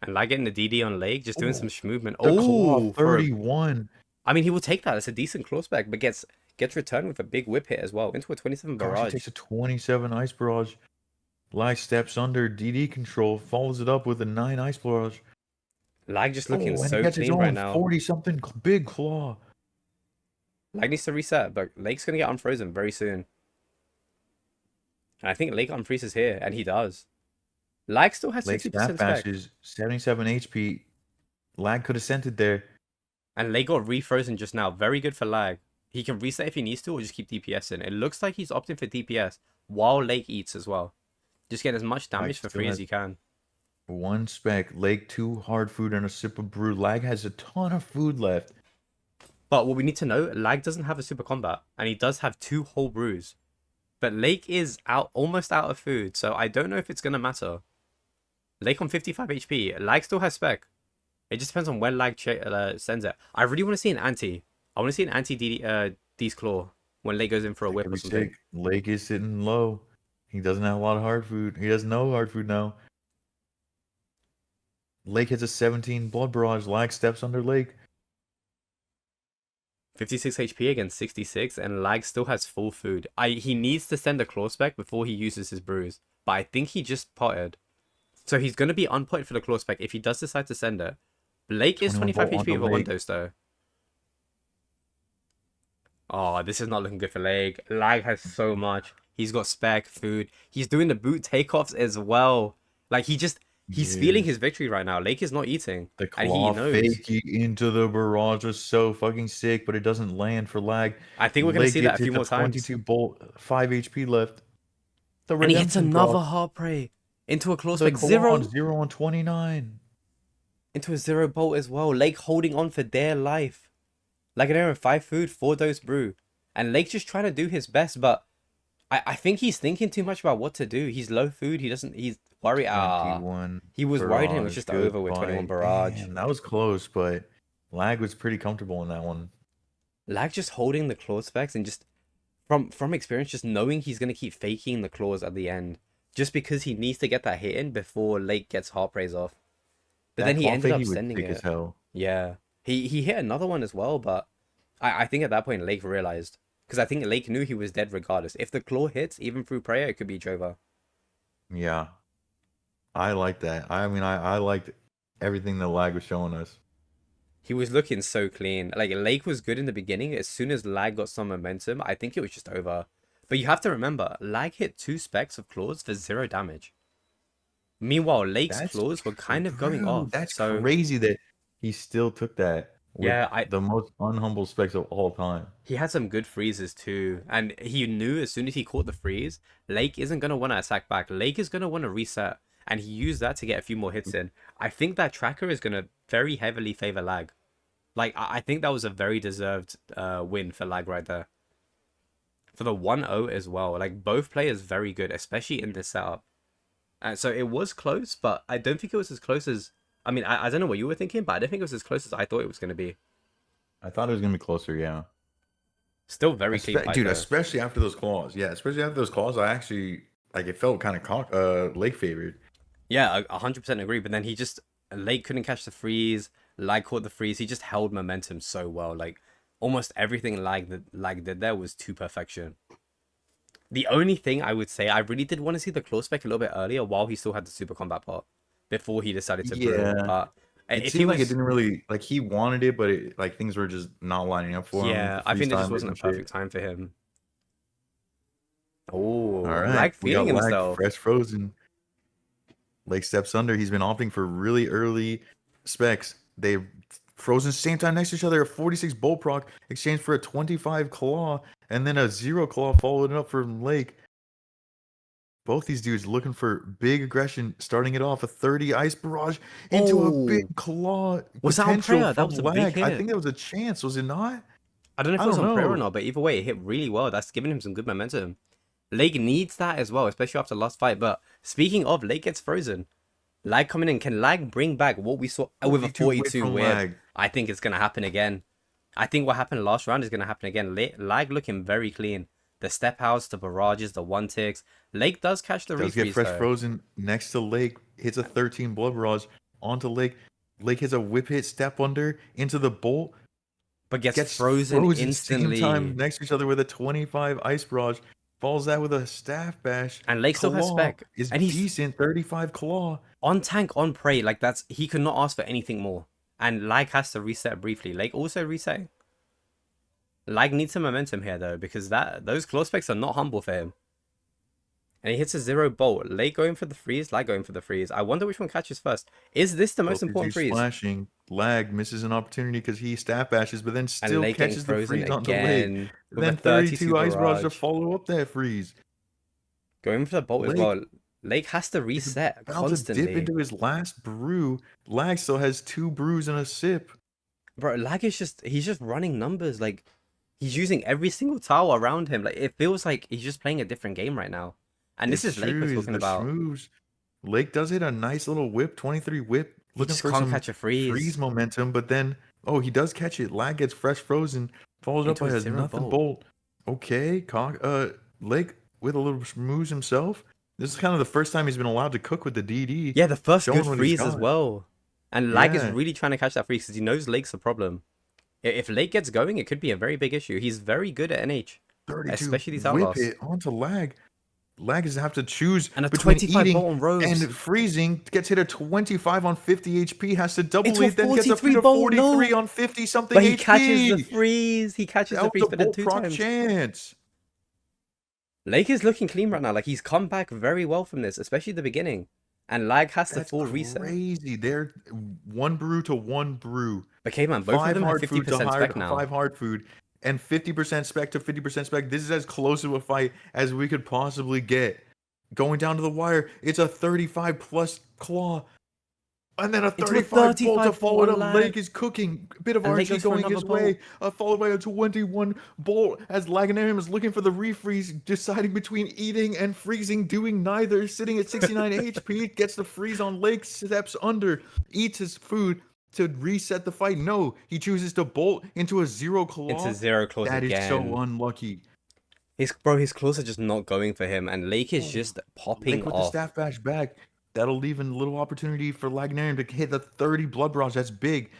And like getting the DD on Lake, just doing Ooh, some movement. The claw Oh, 31. I mean, he will take that. It's a decent claw spec, but gets returned with a big whip hit as well into a 27 Coxie barrage. takes a 27 ice barrage. Lag steps under DD control, follows it up with a 9 ice barrage. Lag just looking And he so gets his clean right own now. 40 something big claw. Lag needs to reset, but Lake's gonna get unfrozen very soon. And I think Lake unfreezes here, and he does. Lag still has Lake 60% snap spec. bashes, 77 HP. Lag could have sent it there. And Lake got refrozen just now. Very good for Lag. He can reset if he needs to, or just keep DPS in. It looks like he's opting for DPS while Lake eats as well. Just get as much damage for free as you can. 1 spec. Lake 2 hard food and a sip of brew. Lag has a ton of food left. But what we need to know, Lag doesn't have a super combat, and he does have 2 whole brews. But Lake is almost out of food, so I don't know if it's gonna matter. Lake on 55 HP. Lag still has spec. It just depends on when Lag sends it. I really want to see an anti. I want to see an anti D's claw when Lake goes in for a whip or something. Lake is sitting low. He doesn't have a lot of hard food. He has no hard food now. Lake hits a 17 blood barrage. Lag steps under Lake. 56 HP against 66, and Lag still has full food. He needs to send a claw spec before he uses his brews, but I think he just potted. So he's going to be unpotted for the claw spec if he does decide to send it. Blake is 25 HP with a 1 dose though. Oh, this is not looking good for Lag. Lag has so much. He's got spec, food. He's doing the boot takeoffs as well. Like, He's He feeling is. his victory right now. Lake is not eating, The and he claw knows. fakey into the barrage was so fucking sick, but it doesn't land for lag. I think we're gonna Leg see that a gets few hit a more times. 22 bolt, 5 HP left. The And he hits redemption another proc. hard prey into a claw The spec claw on zero 0 on 29. into a zero bolt as well. Lake holding on for dear life. Like an arrow, 5 food, 4 dose brew, and Lake just trying to do his best, but I think he's thinking too much about what to do. He's low food. He doesn't. He's worried. 21 He was worried and it was barrage. just over with Goodbye. 21 barrage. Damn, that was close, but lag was pretty comfortable in that one. Lag just holding the claw specs and just from experience, just knowing he's gonna keep faking the claws at the end, just because he needs to get that hit in before Lake gets heart praise off. But That then he claw ended up fakey was sending thick as it. hell. Yeah, he hit another one as well, but I think at that point Lake realized, because I think Lake knew he was dead regardless. If the claw hits even through prayer, it could be over. Yeah, I like that. I mean, I liked everything the lag was showing us. He was looking so clean. Like Lake was good in the beginning. As soon as Lag got some momentum, I think it was just over. But you have to remember, Lag hit 2 specs of claws for 0 damage. Meanwhile, Lake's That's claws were kind of going true. off. That's So crazy that he still took that with yeah, the most unhumble specs of all time. he had some good freezes too. And he knew as soon as he caught the freeze, Lake isn't gonna want to attack back. Lake is gonna want to reset. And he used that to get a few more hits in. I think that tracker is gonna very heavily favor Lag. Like, I think that was a very deserved win for Lag right there. For the 1-0 as well. Like, both players very good, especially in this setup. And so it was close, but I don't think it was as close as... I mean, I don't know what you were thinking, but I don't think it was as close as I thought it was going to be. I thought it was gonna be closer, yeah. Still very clean fight, Dude, though. especially after those claws. Yeah, especially after those claws, I actually like it felt kind of Lake favored. Yeah, I 100% agree. But then he just... Lake couldn't catch the freeze. Lag caught the freeze. He just held momentum so well. Like, almost everything Lag did there was to perfection. The only thing I would say, I really did want to see the claw spec a little bit earlier while he still had the super combat part before he decided to brew. Yeah, But it if he seemed like it was, didn't really like he wanted it, but it, like things were just not lining up for him. yeah, The I freeze think there just timers wasn't and a perfect shit. time for him. All Oh, right, Lag we feeling got lag himself. fresh frozen. Lake steps under. He's been opting for really early specs. They frozen same time next to each other. A 46 bolt proc exchanged for a 25 claw, and then a 0 claw followed up from Lake. Both these dudes looking for big aggression, starting it off a 30 ice barrage into a big Oh, claw was that on potential prayer? That from was a big lag. I hit. think that was a chance, was it not? I don't know if I it was don't on prayer or know. not, but either way, it hit really well. That's giving him some good momentum. Lake needs that as well, especially after last fight. But speaking of, Lake gets frozen. Lag coming in. Can Lag bring back what we saw with a 42 whip 42 from whip? lag. I think it's going to happen again. I think what happened last round is going to happen again. Lag looking very clean. The step outs, the barrages, the 1-ticks. Lake does catch the Does get refreeze fresh though. frozen next to Lake. Hits a 13 blood barrage onto Lake. Lake hits a whip hit, step under into the bolt. But gets Gets frozen same instantly. time next to each other with a 25 ice barrage. Follows that with a staff bash. And Lake still has Claw spec. is And he's decent. 35 claw. on tank, on prey. Like, he could not ask for anything more. And Lag has to reset briefly. Lake also resetting. Lag needs some momentum here though, because those claw specs are not humble for him. And he hits a 0 bolt. Lake going for the freeze, Lag going for the freeze. I wonder which one catches first. Is this the most Both important these dudes freeze? Splashing. Lag misses an opportunity because he staff bashes, but then And still Lake getting catches the frozen freeze onto Lake. again with a Then 32 32 ice barrage to barrage. follow up that freeze. Going for the bolt as Lake well. Lake has to reset about to dip constantly. into his last brew. Lag still has 2 brews and a sip. Bro, Lag is he's just running numbers. Like, he's using every single tower around him. Like, it feels like he's just playing a different game right now. And this is Lake we're He's talking the about. schmooze. Lake does hit a nice little whip, 23 whip, He looking just for can't some catch a freeze. freeze momentum, but then, oh, he does catch it. Lag gets fresh frozen, followed up Into by a a 0 nothing bolt. bolt. Okay, Lake with a little schmooze himself. This is kind of the first time he's been allowed to cook with the DD. Yeah, the first showing good what he's freeze as got. well. And Lag is Yeah. really trying to catch that freeze because he knows Lake's a problem. If Lake gets going, it could be a very big issue. He's very good at NH, 32 especially these whip outlaws. hit onto Lag. Lag is have to choose And a between 25 eating bolt on Robes. and freezing. Gets hit a 25 on 50 HP, has to double Into a it, then gets up 43 to bolt, 43 no. on 50 something But he HP. catches the freeze. He catches the That freeze, was a but then bolt 2 proc times. chance. Lake is looking clean right now. Like, he's come back very well from this, especially the beginning. and Lag has the That's full reset. crazy. They're one brew to one brew. Okay, man, both of them have 50% spec now. 5 hard food, and 50% spec to 50% spec. This is as close to a fight as we could possibly get. Going down to the wire, it's a 35 plus claw. And then a Into a 35 bolt to 35 follow it on up. Lag. Lake is cooking. A bit of And Lake RG goes for going another his way. bolt. Followed by a 21 bolt as Laganarium is looking for the refreeze, deciding between eating and freezing, doing neither. Sitting at 69 HP, gets the freeze on Lake, steps under, eats his food to reset the fight. No, he chooses to bolt into a 0 claw. Into 0 claws That again. is so unlucky. His claws are just not going for him, and Lake is just popping Lake with off. the staff bash back. That'll leave a little opportunity for Laganarium to hit the 30 blood barrage. That's big.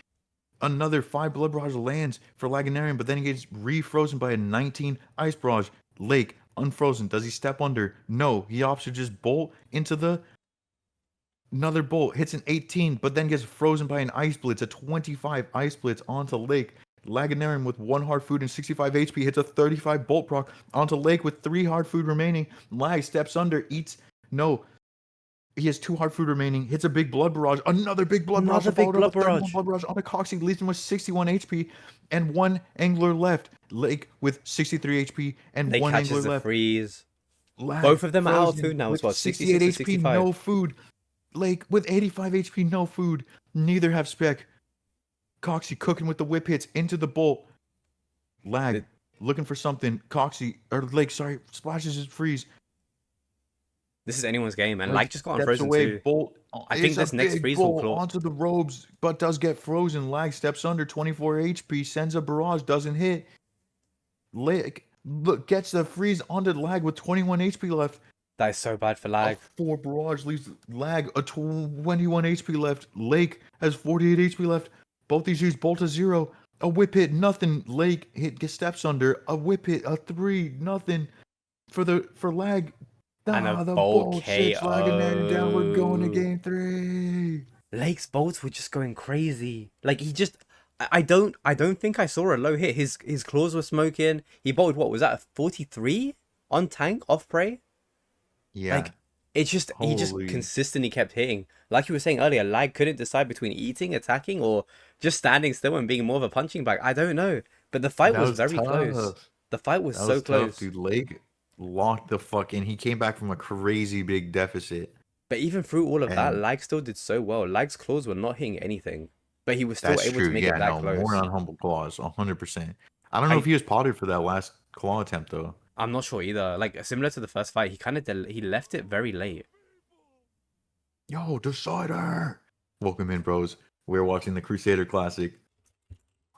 Another 5 blood barrage lands for Laganarium, but then he gets refrozen by a 19 ice barrage. Lake unfrozen. Does he step under? No. He opts to just bolt into the another bolt. Hits an 18, but then gets frozen by an ice blitz. A 25 ice blitz onto Lake. Laganarium with 1 hard food and 65 HP hits a 35 bolt proc onto Lake with 3 hard food remaining. Lag steps under, eats. No. He has 2 hard food remaining. Hits a big blood barrage. Another big blood barrage. Another big blood barrage. Blood barrage on the Coxie. Leaves him with 61 HP and 1 angler left. Lake with 63 HP and Lake 1 catches angler the left. freeze. Lag Both of them are out of frozen food now with as well. 68 66 to HP, 65. no food. Lake with 85 HP, no food. Neither have spec. Coxie cooking with the whip hits into the bolt. Lag looking for something. Coxie or Lake, sorry, splashes his freeze. This is anyone's game, and Lag just got unfrozen away, too. Bolt. I think this next freeze will claw onto the robes, but does get frozen. Lag steps under 24 HP, sends a barrage, doesn't hit. Lake gets the freeze onto Lag with 21 HP left. That is so bad for Lag. 4 barrage leaves Lag a 21 HP left. Lake has 48 HP left. Both these use bolt to 0. A whip hit, nothing. Lake gets steps under. A whip hit, a 3, nothing. For Lag. And a the bolt shits Laganarium down. We're going to KO. game 3. Lake's bolts were just going crazy. Like he just, I don't think I saw a low hit. His claws were smoking. He bolted, what was that, a 43 on tank off prey? Yeah. Like it's just he just consistently kept hitting. Like you were saying earlier, Lag couldn't decide between eating, attacking, or just standing still and being more of a punching bag. I don't know, but the fight was very close. The fight was so close, dude. Lake locked the fuck in. He came back from a crazy big deficit. But even through all of that, Lag still did so well. Lag's claws were not hitting anything, but he was still able to make it that close. More on humble claws, 100%. I don't know if he was potted for that last claw attempt though. I'm not sure either. Like similar to the first fight, he kind of he left it very late. Yo, Decider! Welcome in, bros. We're watching the Crusader Classic.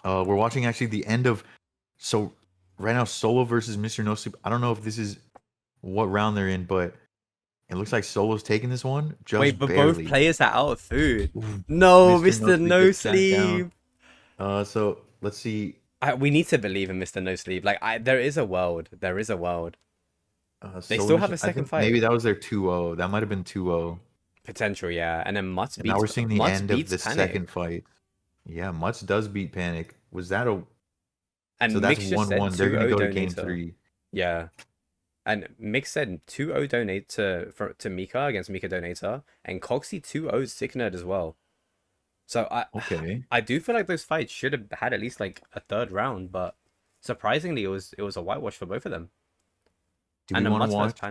We're watching actually the end of. So right now, Solo versus Mr. No Sleep. I don't know if this is what round they're in, but it looks like Solo's taking this one. Just wait, but barely. both players are out of food. No, Mr. No Sleep. So let's see. We need to believe in Mr. No Sleep. Like, there is a world. There is a world. They still have a second fight. Maybe that was their 2-0. That might have been 2-0. Potential, yeah. And then Mutz beats. Now we're seeing the end of the Panic. second fight. Yeah, Mutz does beat Panic. Was that a? And so that's Mix 1-1. They're gonna go to game donator. 3. Yeah. And Mix said 2-0 donate to Mika against Mika Donator, and Coxie 2-0 Sick Nerd as well. So I do feel like those fights should have had at least like a third round, but surprisingly it was a whitewash for both of them. Do we want to watch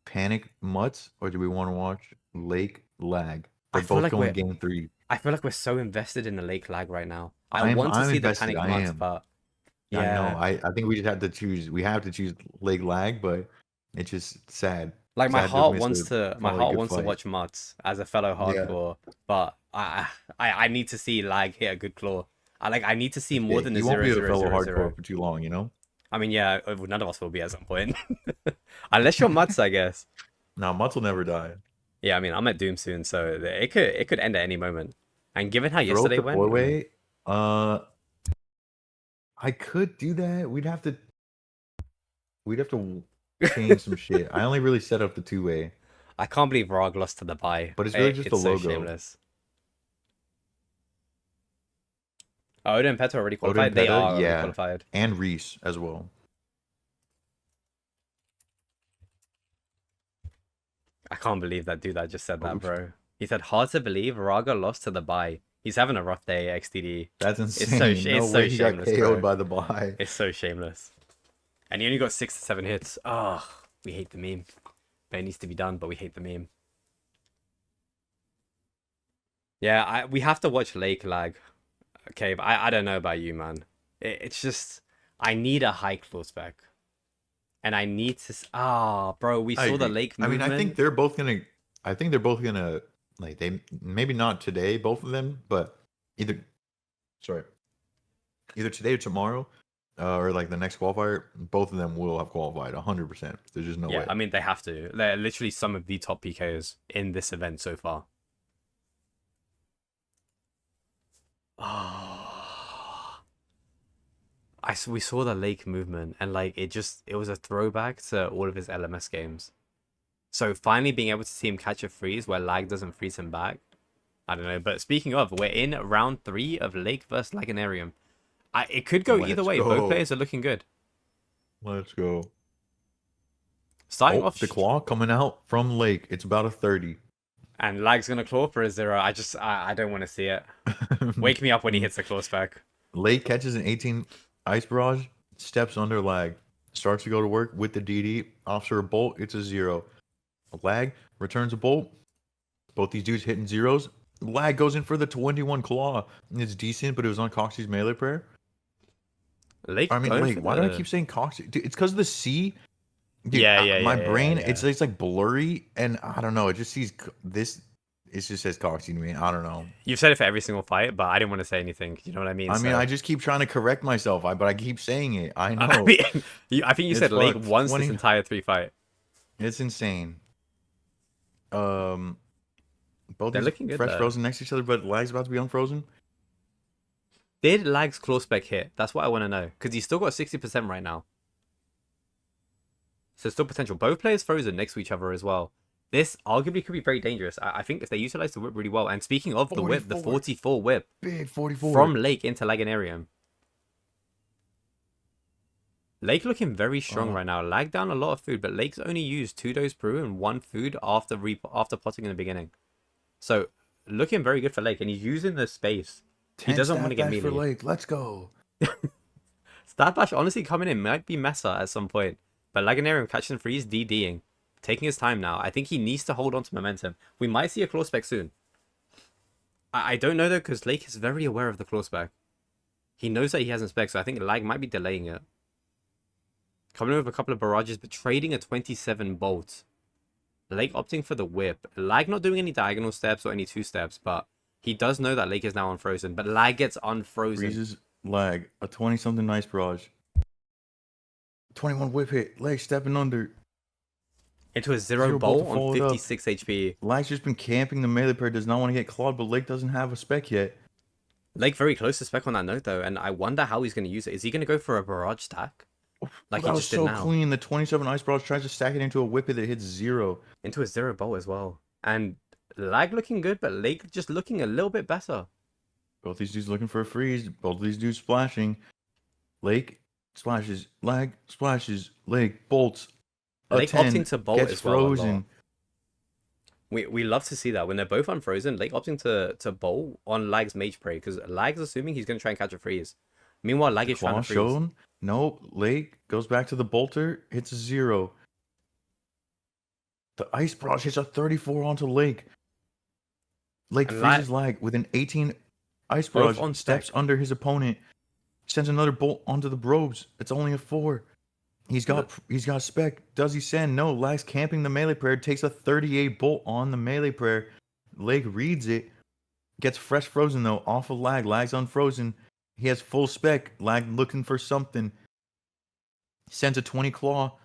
Panic Mutz, or do we want to watch Lake Lag? They're both going game 3. I feel like we're so invested in the Lake Lag right now. I want to see the Panic Mutz, but yeah, I know. I think we just have to choose. We have to choose Lake Lag, but it's just sad. Like my heart wants to watch Mutz as a fellow hardcore, but I need to see Lag hit a good claw. I need to see more than the 0-0-0. You won't be a fellow hardcore for too long, you know. I mean, yeah, none of us will be at some point, unless you're Mutz, I guess. No, Mutz will never die. Yeah, I mean, I'm at Doom soon, so it could end at any moment. And given how yesterday went, I could do that. We'd have to change some shit. I only really set up the 2-way. I can't believe Rog lost to the bye. But it's really just the logo. So shameless. Oh, Oda and Peto already qualified? They are already qualified. And Reese as well. I can't believe that dude that just said that, Oops. bro. He said, hard to believe Raga lost to the bye. He's having a rough day, XTD. That's It's so insane. No it's so way he got shameless, KO'd bro. by the bye. It's so shameless. And he only got 6 to 7 hits. Oh, we hate the meme. But it needs to be done, but we hate the meme. Yeah, we have to watch Lake lag. Okay, but I don't know about you, man. It's just I need a high claw spec. And I need to bro, we I saw the agree. Lake I movement. mean, I think they're both gonna like they maybe not today, both of them, but either either today or tomorrow, or like the next qualifier, both of them will have qualified 100%. There's just no way. I mean they have to. They're literally some of the top PKs in this event so far. We saw the Lake movement and like it was a throwback to all of his LMS games. So finally being able to see him catch a freeze where lag doesn't freeze him back. I don't know, but speaking of, we're in round 3 of Lake versus Laganarium. It could go either way. Both players are looking good. Let's go. Starting off the claw coming out from Lake. It's about a 30. And Lag's gonna claw for a 0. I don't want to see it. Wake me up when he hits the claw spec. Lake catches an 18 Ice Barrage, steps under Lag, starts to go to work with the DD, offshore a bolt, it's a 0. Lag returns a bolt. Both these dudes hitting zeros. Lag goes in for the 21 claw. It's decent, but it was on Coxie's melee prayer. Lake, why do I keep saying Coxie? Dude, it's because of the C. Dude, my brain, it's like blurry, and I don't know. It just sees this. It just says Coxie to me. I don't know. You've said it for every single fight, but I didn't want to say anything. You know what I mean? I mean, I just keep trying to correct myself, but I keep saying it. I know. I think you said Lake once this entire 3 fight. It's insane. Both they're looking good. Fresh frozen next to each other, but Lag's about to be unfrozen. Did Lag's claw spec hit? That's what I want to know, because he's still got 60% right now. So still potential. Both players frozen next to each other as well. This arguably could be very dangerous. I think if they utilize the whip really well. And speaking of 44. The whip, the 44 whip. Big 44. From Lake into Laganarium. Lake looking very strong right now. Lag down a lot of food, but Lake's only used 2 dose brew and 1 food after potting in the beginning. So looking very good for Lake, and he's using the space. He doesn't want to get melee. For Lake. Let's go. Stat Bash honestly coming in might be Mesa at some point. But Laganarium catching freeze, DDing. Taking his time now. I think he needs to hold on to momentum. We might see a claw spec soon. I don't know though, because Lake is very aware of the claw spec. He knows that he hasn't spec, so I think Lag might be delaying it. Coming in with a couple of barrages, but trading a 27 bolt. Lake opting for the whip. Lag not doing any diagonal steps or any 2 steps, but he does know that Lake is now unfrozen. But Lag gets unfrozen. Freezes Lag. A 20-something nice barrage. 21 whip hit. Lag stepping under. Into a 0 bolt on 56 HP. Lag's just been camping the melee pair. Does not want to get clawed, but Lake doesn't have a spec yet. Lake very close to spec on that note, though. And I wonder how he's going to use it. Is he going to go for a barrage stack? Like that was so clean. The 27 Ice Barrage tries to stack it into a whip that hits 0. Into a 0 bolt as well. And Lag looking good, but Lake just looking a little bit better. Both these dudes looking for a freeze. Both of these dudes splashing. Lake splashes. Lag splashes. Lake bolts. Lake opting to bolt gets as well. Frozen. We love to see that. When they're both unfrozen, Lake opting to bolt on Lag's Mage Prey, because Lag's assuming he's going to try and catch a freeze. Meanwhile, Lag is trying to freeze. Shown? Nope. Lake goes back to the bolter, hits a 0. The Ice Barrage hits a 34 onto Lake. Lake freezes Lag with an 18 Ice Barrage, steps under his opponent, sends another bolt onto the Brobes. It's only a 4. He's got spec. Does he send? No. Lag's camping the melee prayer. Takes a 38 bolt on the melee prayer. Lake reads it. Gets fresh frozen though. Off of Lag. Lag's unfrozen. He has full spec. Lag looking for something. Sends a 20 claw.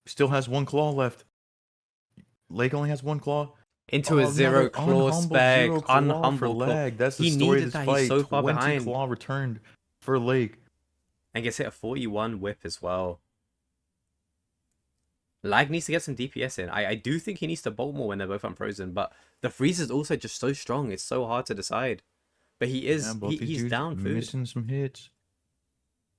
Still has 1 claw left. Lake only has 1 claw. Into a 0 claw spec. Unhumble for Lag. That's the story of this fight. He's so far 20 behind. Claw returned for Lake. And gets hit a 41 whip as well. Lag needs to get some DPS in. I do think he needs to bolt more when they're both unfrozen, but the freeze is also just so strong. It's so hard to decide. But he is he's down food. Missing some hits.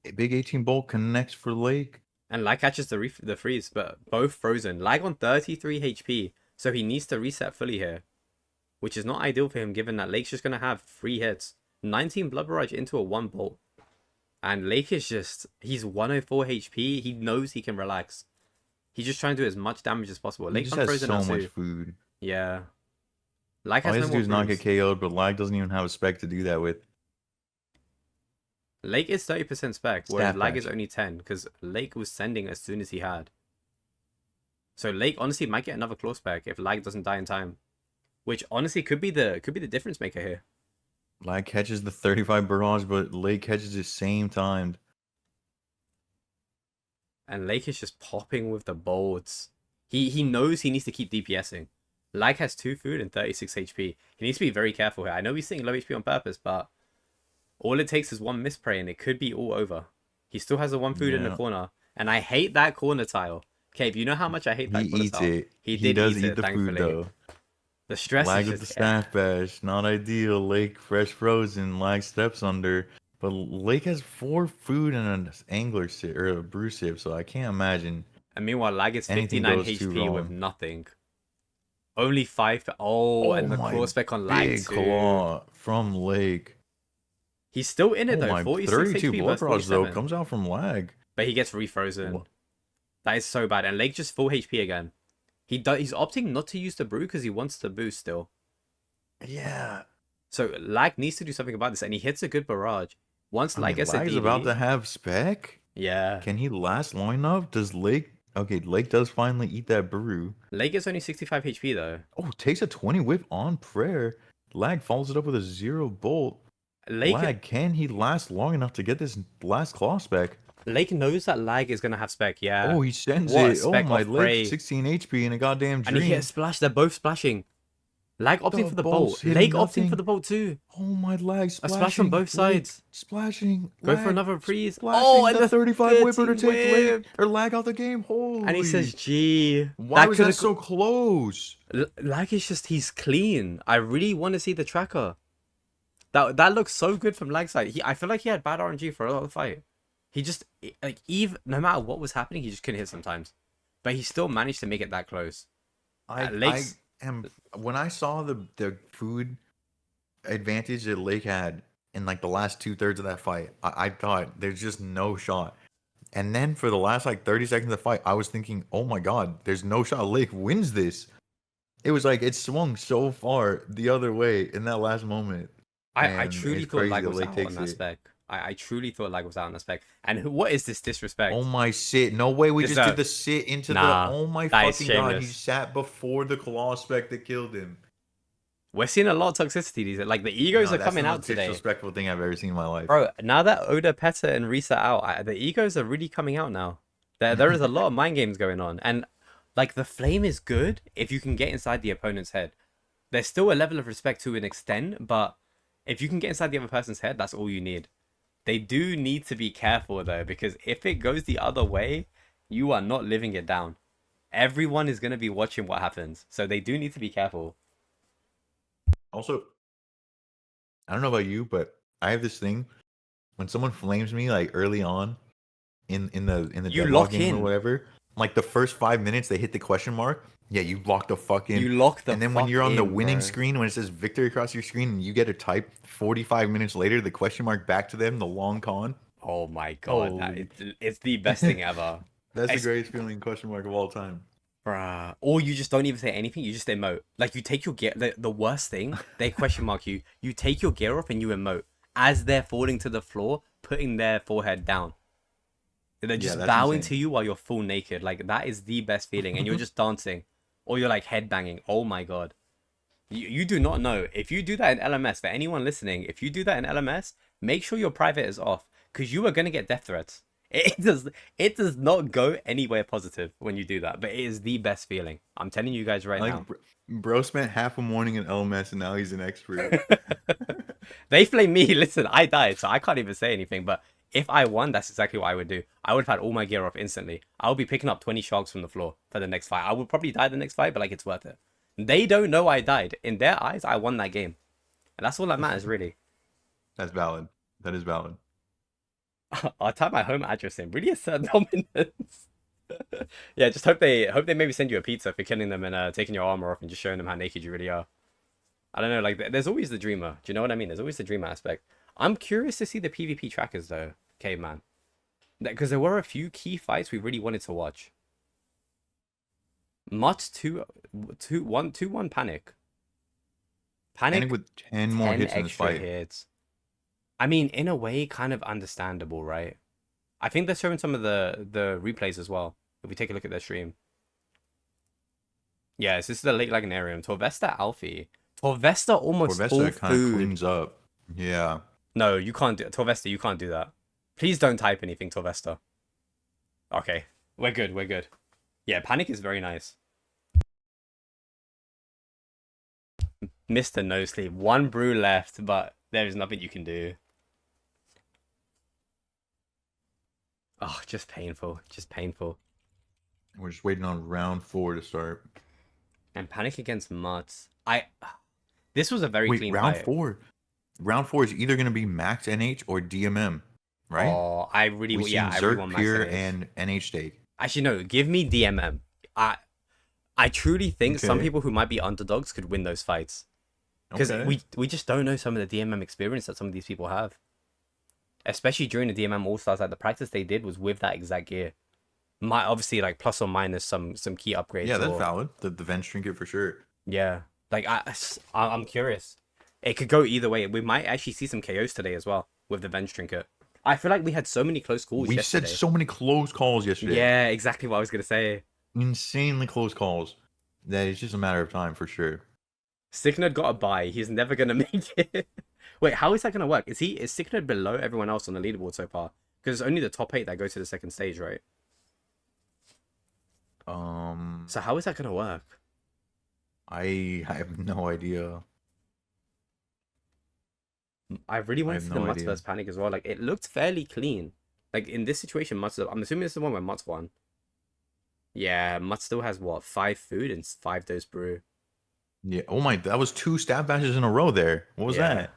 A big 18 bolt connects for Lake. And Lag catches the freeze, but both frozen. Lag on 33 HP. So he needs to reset fully here, which is not ideal for him given that Lake's just going to have 3 hits. 19 Blood Barrage into a 1 bolt. And Lake is just, he's 104 HP. He knows he can relax. He's just trying to do as much damage as possible. He Lake's just has unfrozen so now much too. food. Yeah. Lag All has he no has to more do is not get brews. KO'd, but Lag doesn't even have a spec to do that with. Lake is 30% spec, whereas Stat Lag is patch. only 10, because Lake was sending as soon as he had. So Lake honestly might get another claw spec if Lag doesn't die in time. Which honestly could be the difference maker here. Lag catches the 35 barrage, but Lake catches it same time. And Lake is just popping with the bolts. He knows he needs to keep DPSing. Lag has 2 food and 36 HP. He needs to be very careful here. I know he's sitting low HP on purpose, but all it takes is one misspray and it could be all over. He still has a 1 food in the Yeah. corner. And I hate that corner tile. Okay, if you know how much I hate that He corner eats tile. it. He He did does eat eat it, the thankfully. food though. The stress Lag is with the just... staff bash, not ideal. Lake fresh frozen. Lag steps under, but Lake has 4 food and an angler sip or a brew sip, so I can't imagine And meanwhile, Lag is anything 59 goes too HP with wrong. nothing. Only 5... Oh, and the claw my spec on Lag big too. claw from Lake. He's still in it Oh though. my 46 32 HP blood versus barrage though 47. comes out from Lag. But he gets refrozen. What? That is so bad. And Lake just full HP again. He's opting not to use the brew because he wants to boost still. Yeah. So Lag needs to do something about this, and he hits a good barrage. Once I Lag mean, gets a Lag is DD, about to have spec. yeah. Can he last long enough? Does Lake? Okay, Lake does finally eat that brew. Lake is only 65 HP though. Oh, takes a 20 whip on prayer. Lag follows it up with a 0 bolt. Lag, can he last long enough to get this last claw spec? Lake knows that Lag is gonna have spec. Yeah. Oh, he sends What a it. Oh spec my, off Lake Prey. 16 HP in a goddamn dream. And he hit a splash. They're both splashing. Lag opting The for the bolt's bolt. hitting Lake opting nothing. for the bolt too. Oh my, Lag A splashing. splash on both Lake sides. splashing. Go Lag for another freeze. splashing Oh, and the 35 whipper to 13 take Lake whip. or Lag out the game. Holy. And he says, "G." Why was that could've so close? Lag is just, he's clean. I really want to see the tracker. That looks so good from Lag side. I feel like he had bad RNG for a lot of the fight. He just, like, even no matter what was happening, he just couldn't hit sometimes. But he still managed to make it that close. I am when I saw the food advantage that Lake had in like the last 2/3 of that fight, I thought there's just no shot. And then for the last like 30 seconds of the fight, I was thinking, oh my god, there's no shot Lake wins this. It was like it swung so far the other way in that last moment. I And truly it's thought crazy Lag that was Lake out takes on that it. spec. I truly thought Lag was out on that spec. And what is this disrespect? Oh my shit. No way we just did Deserved. the sit into Nah, the oh my that is fucking god. He shameless. sat before the claw spec that killed him. We're seeing a lot of toxicity. These like the egos No, are that's coming the out most today. disrespectful thing I've ever seen in my life. Bro, now that Oda, Peta, and Risa out, the egos are really coming out now. There is a lot of mind games going on. And like the flame is good if you can get inside the opponent's head. There's still a level of respect to an extent, but if you can get inside the other person's head, that's all you need. They do need to be careful though, because if it goes the other way, you are not living it down. Everyone is going to be watching what happens. So they do need to be careful. Also, I don't know about you, but I have this thing when someone flames me like early on in the You deadlock lock game in. or whatever, like the first 5 minutes they hit the question mark. Yeah, you lock the fuck in. You lock the And then when fuck you're on the in, winning bro. screen, when it says victory across your screen, and you get to type 45 minutes later the question mark back to them, the long con. Oh my god, Holy. it's the best thing ever. That's the It's- greatest feeling question mark of all time. Bruh. Or you just don't even say anything, you just emote. Like you take your gear, the worst thing, they question mark you. You take your gear off and you emote as they're falling to the floor, putting their forehead down. They're just that's bowing insane. to you while you're full naked. Like that is the best feeling. And you're just dancing. Or you're like head banging. Oh my god. You do not know. If you do that in LMS, for anyone listening, if you do that in LMS, make sure your private is off. Because you are going to get death threats. It does not go anywhere positive when you do that. But it is the best feeling. I'm telling you guys right now. Bro spent half a morning in LMS and now he's an expert. They flame me. Listen, I died, so I can't even say anything. But if I won, that's exactly what I would do. I would have had all my gear off instantly. I would be picking up 20 sharks from the floor for the next fight. I would probably die the next fight, but like it's worth it. They don't know I died. In their eyes, I won that game. And that's all that matters, really. That's valid. That is valid. I'll type my home address in. Really assert dominance. Yeah, just hope they maybe send you a pizza for killing them and taking your armor off and just showing them how naked you really are. I don't know, like there's always the dreamer. Do you know what I mean? There's always the dreamer aspect. I'm curious to see the PvP trackers though, Caveman. Because there were a few key fights we really wanted to watch. Mutt's 2-1 Panic. Panic with 10 more 10 hits in this extra fight. hits. I mean, in a way, kind of understandable, right? I think they're showing some of the replays as well. If we take a look at their stream. Yes, this is the late Laganarium. Torvesta Alfie. Torvesta almost full Torvesta kind of food. cleans up. Yeah. No, you can't do Torvesta, you can't do that. Please don't type anything, Torvesta. Okay. We're good, we're good. Yeah, Panic is very nice. Mr. No Sleep. One brew left, but there is nothing you can do. Oh, just painful. Just painful. We're just waiting on round 4 to start. And Panic against Mutts. This was a very Wait, clean round fight. 4? Round 4 is either going to be max NH or DMM, right? Oh, I really We've yeah, seen I really Zerg, want Max Pure, NH. and NH stake. Actually, no, give me DMM. I truly think some Okay. people who might be underdogs could win those fights. Because Okay. we just don't know some of the DMM experience that some of these people have. Especially during the DMM All-Stars, like the practice they did was with that exact gear. Might obviously like plus or minus some key upgrades. Yeah, that's or, valid. The vent trinket for sure. yeah. Like I'm curious. It could go either way. We might actually see some KOs today as well with the Venge Trinket. I feel like we had so many close calls We yesterday. said so many close calls yesterday. Yeah, exactly what I was gonna say. Insanely close calls. That it's just a matter of time for sure. Sicknerd got a bye. He's never gonna make it. Wait, how is that gonna work? Is Sicknerd below everyone else on the leaderboard so far? Because it's only the top 8 that go to the second stage, right? So how is that gonna work? I have no idea. I really wanted have to see the no Mutts idea. versus Panic as well. Like it looked fairly clean. Like in this situation, Mutts. I'm assuming this is the one where Mutts won. Yeah, Mutts still has what 5 food and 5 dose brew. Yeah. Oh my, that was 2 stab bashes in a row there. What was Yeah. that?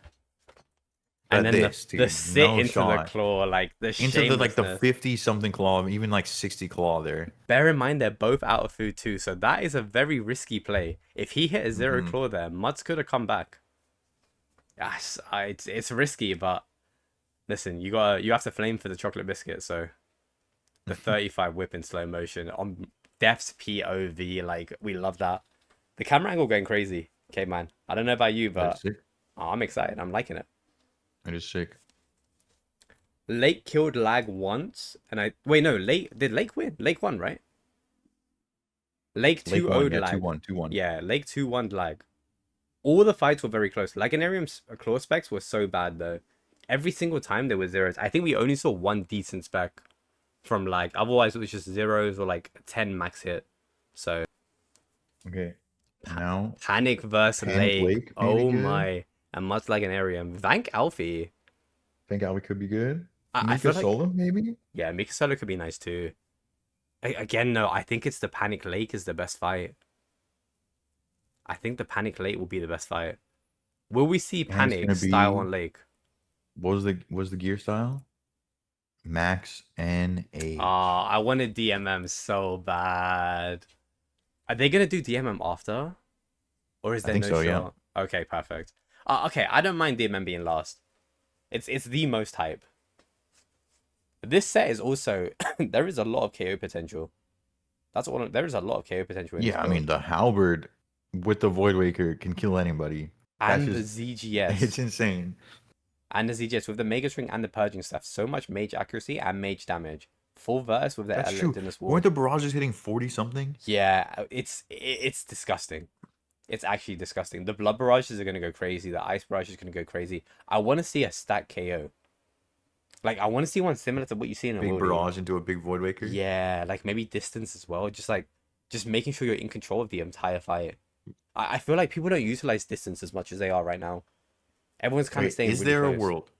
And But then this, the dude, sit no into the shot. claw, like the Into the like the shamelessness. 50 something claw, even like 60 claw there. Bear in mind they're both out of food too, so that is a very risky play. If he hit a 0 Mhm. claw there, Mutts could have come back. Yes, it's risky, but listen, you have to flame for the chocolate biscuit. So the 35 whip in slow motion on Death's POV, like we love that. The camera angle going crazy. Okay, man. I don't know about you, That but is sick. I'm excited. I'm liking it. That is sick. Lake killed Lag once, and did Lake win? Lake won, right? Lake 2 Lake 1, 0'd yeah, Lag. 2-1, 2-1. Yeah, Lake 2-1 Lag. All the fights were very close. Laganarium's claw specs were so bad though. Every single time there were zeros. I think we only saw one decent spec from Lag. Otherwise it was just zeros or like 10 max hit. So Okay. Now, Panic versus Panic Lake. Lake, maybe Oh good? my. And much Laganarium. Vank Alfie. think Ali could be good. I Mika feel like Solo, maybe? yeah, Mika Solo could be nice too. Again, no, I think it's the Panic Lake is the best fight. I think the Panic Lake will be the best fight. Will we see it's Panic gonna style be- on Lake? What was the gear style? Max NH. I wanted DMM so bad. Are they gonna do DMM after? Or is I there think no so, yeah. shot? Okay, perfect. Okay, I don't mind DMM being last. It's the most hype. This set is also there is a lot of KO potential. There is a lot of KO potential in Yeah, this I build. mean the halberd with the Void Waker can kill anybody. and the that's just- ZGS. It's insane. And the ZGS with the Mega String and the Purging stuff. So much mage accuracy and mage damage. Full verse with the That's true. Dinus Wall. Weren't the barrages hitting 40 something? Yeah, it's disgusting. It's actually disgusting. The blood barrages are gonna go crazy. The ice barrage is gonna go crazy. I want to see a stack KO. Like I want to see one similar to what you see in a Big Wildy. barrage into a big Void Waker? Yeah, like maybe distance as well. Just making sure you're in control of the entire fight. I feel like people don't utilize distance as much as they are right now. Everyone's kind of Wait, staying. is really there a close. world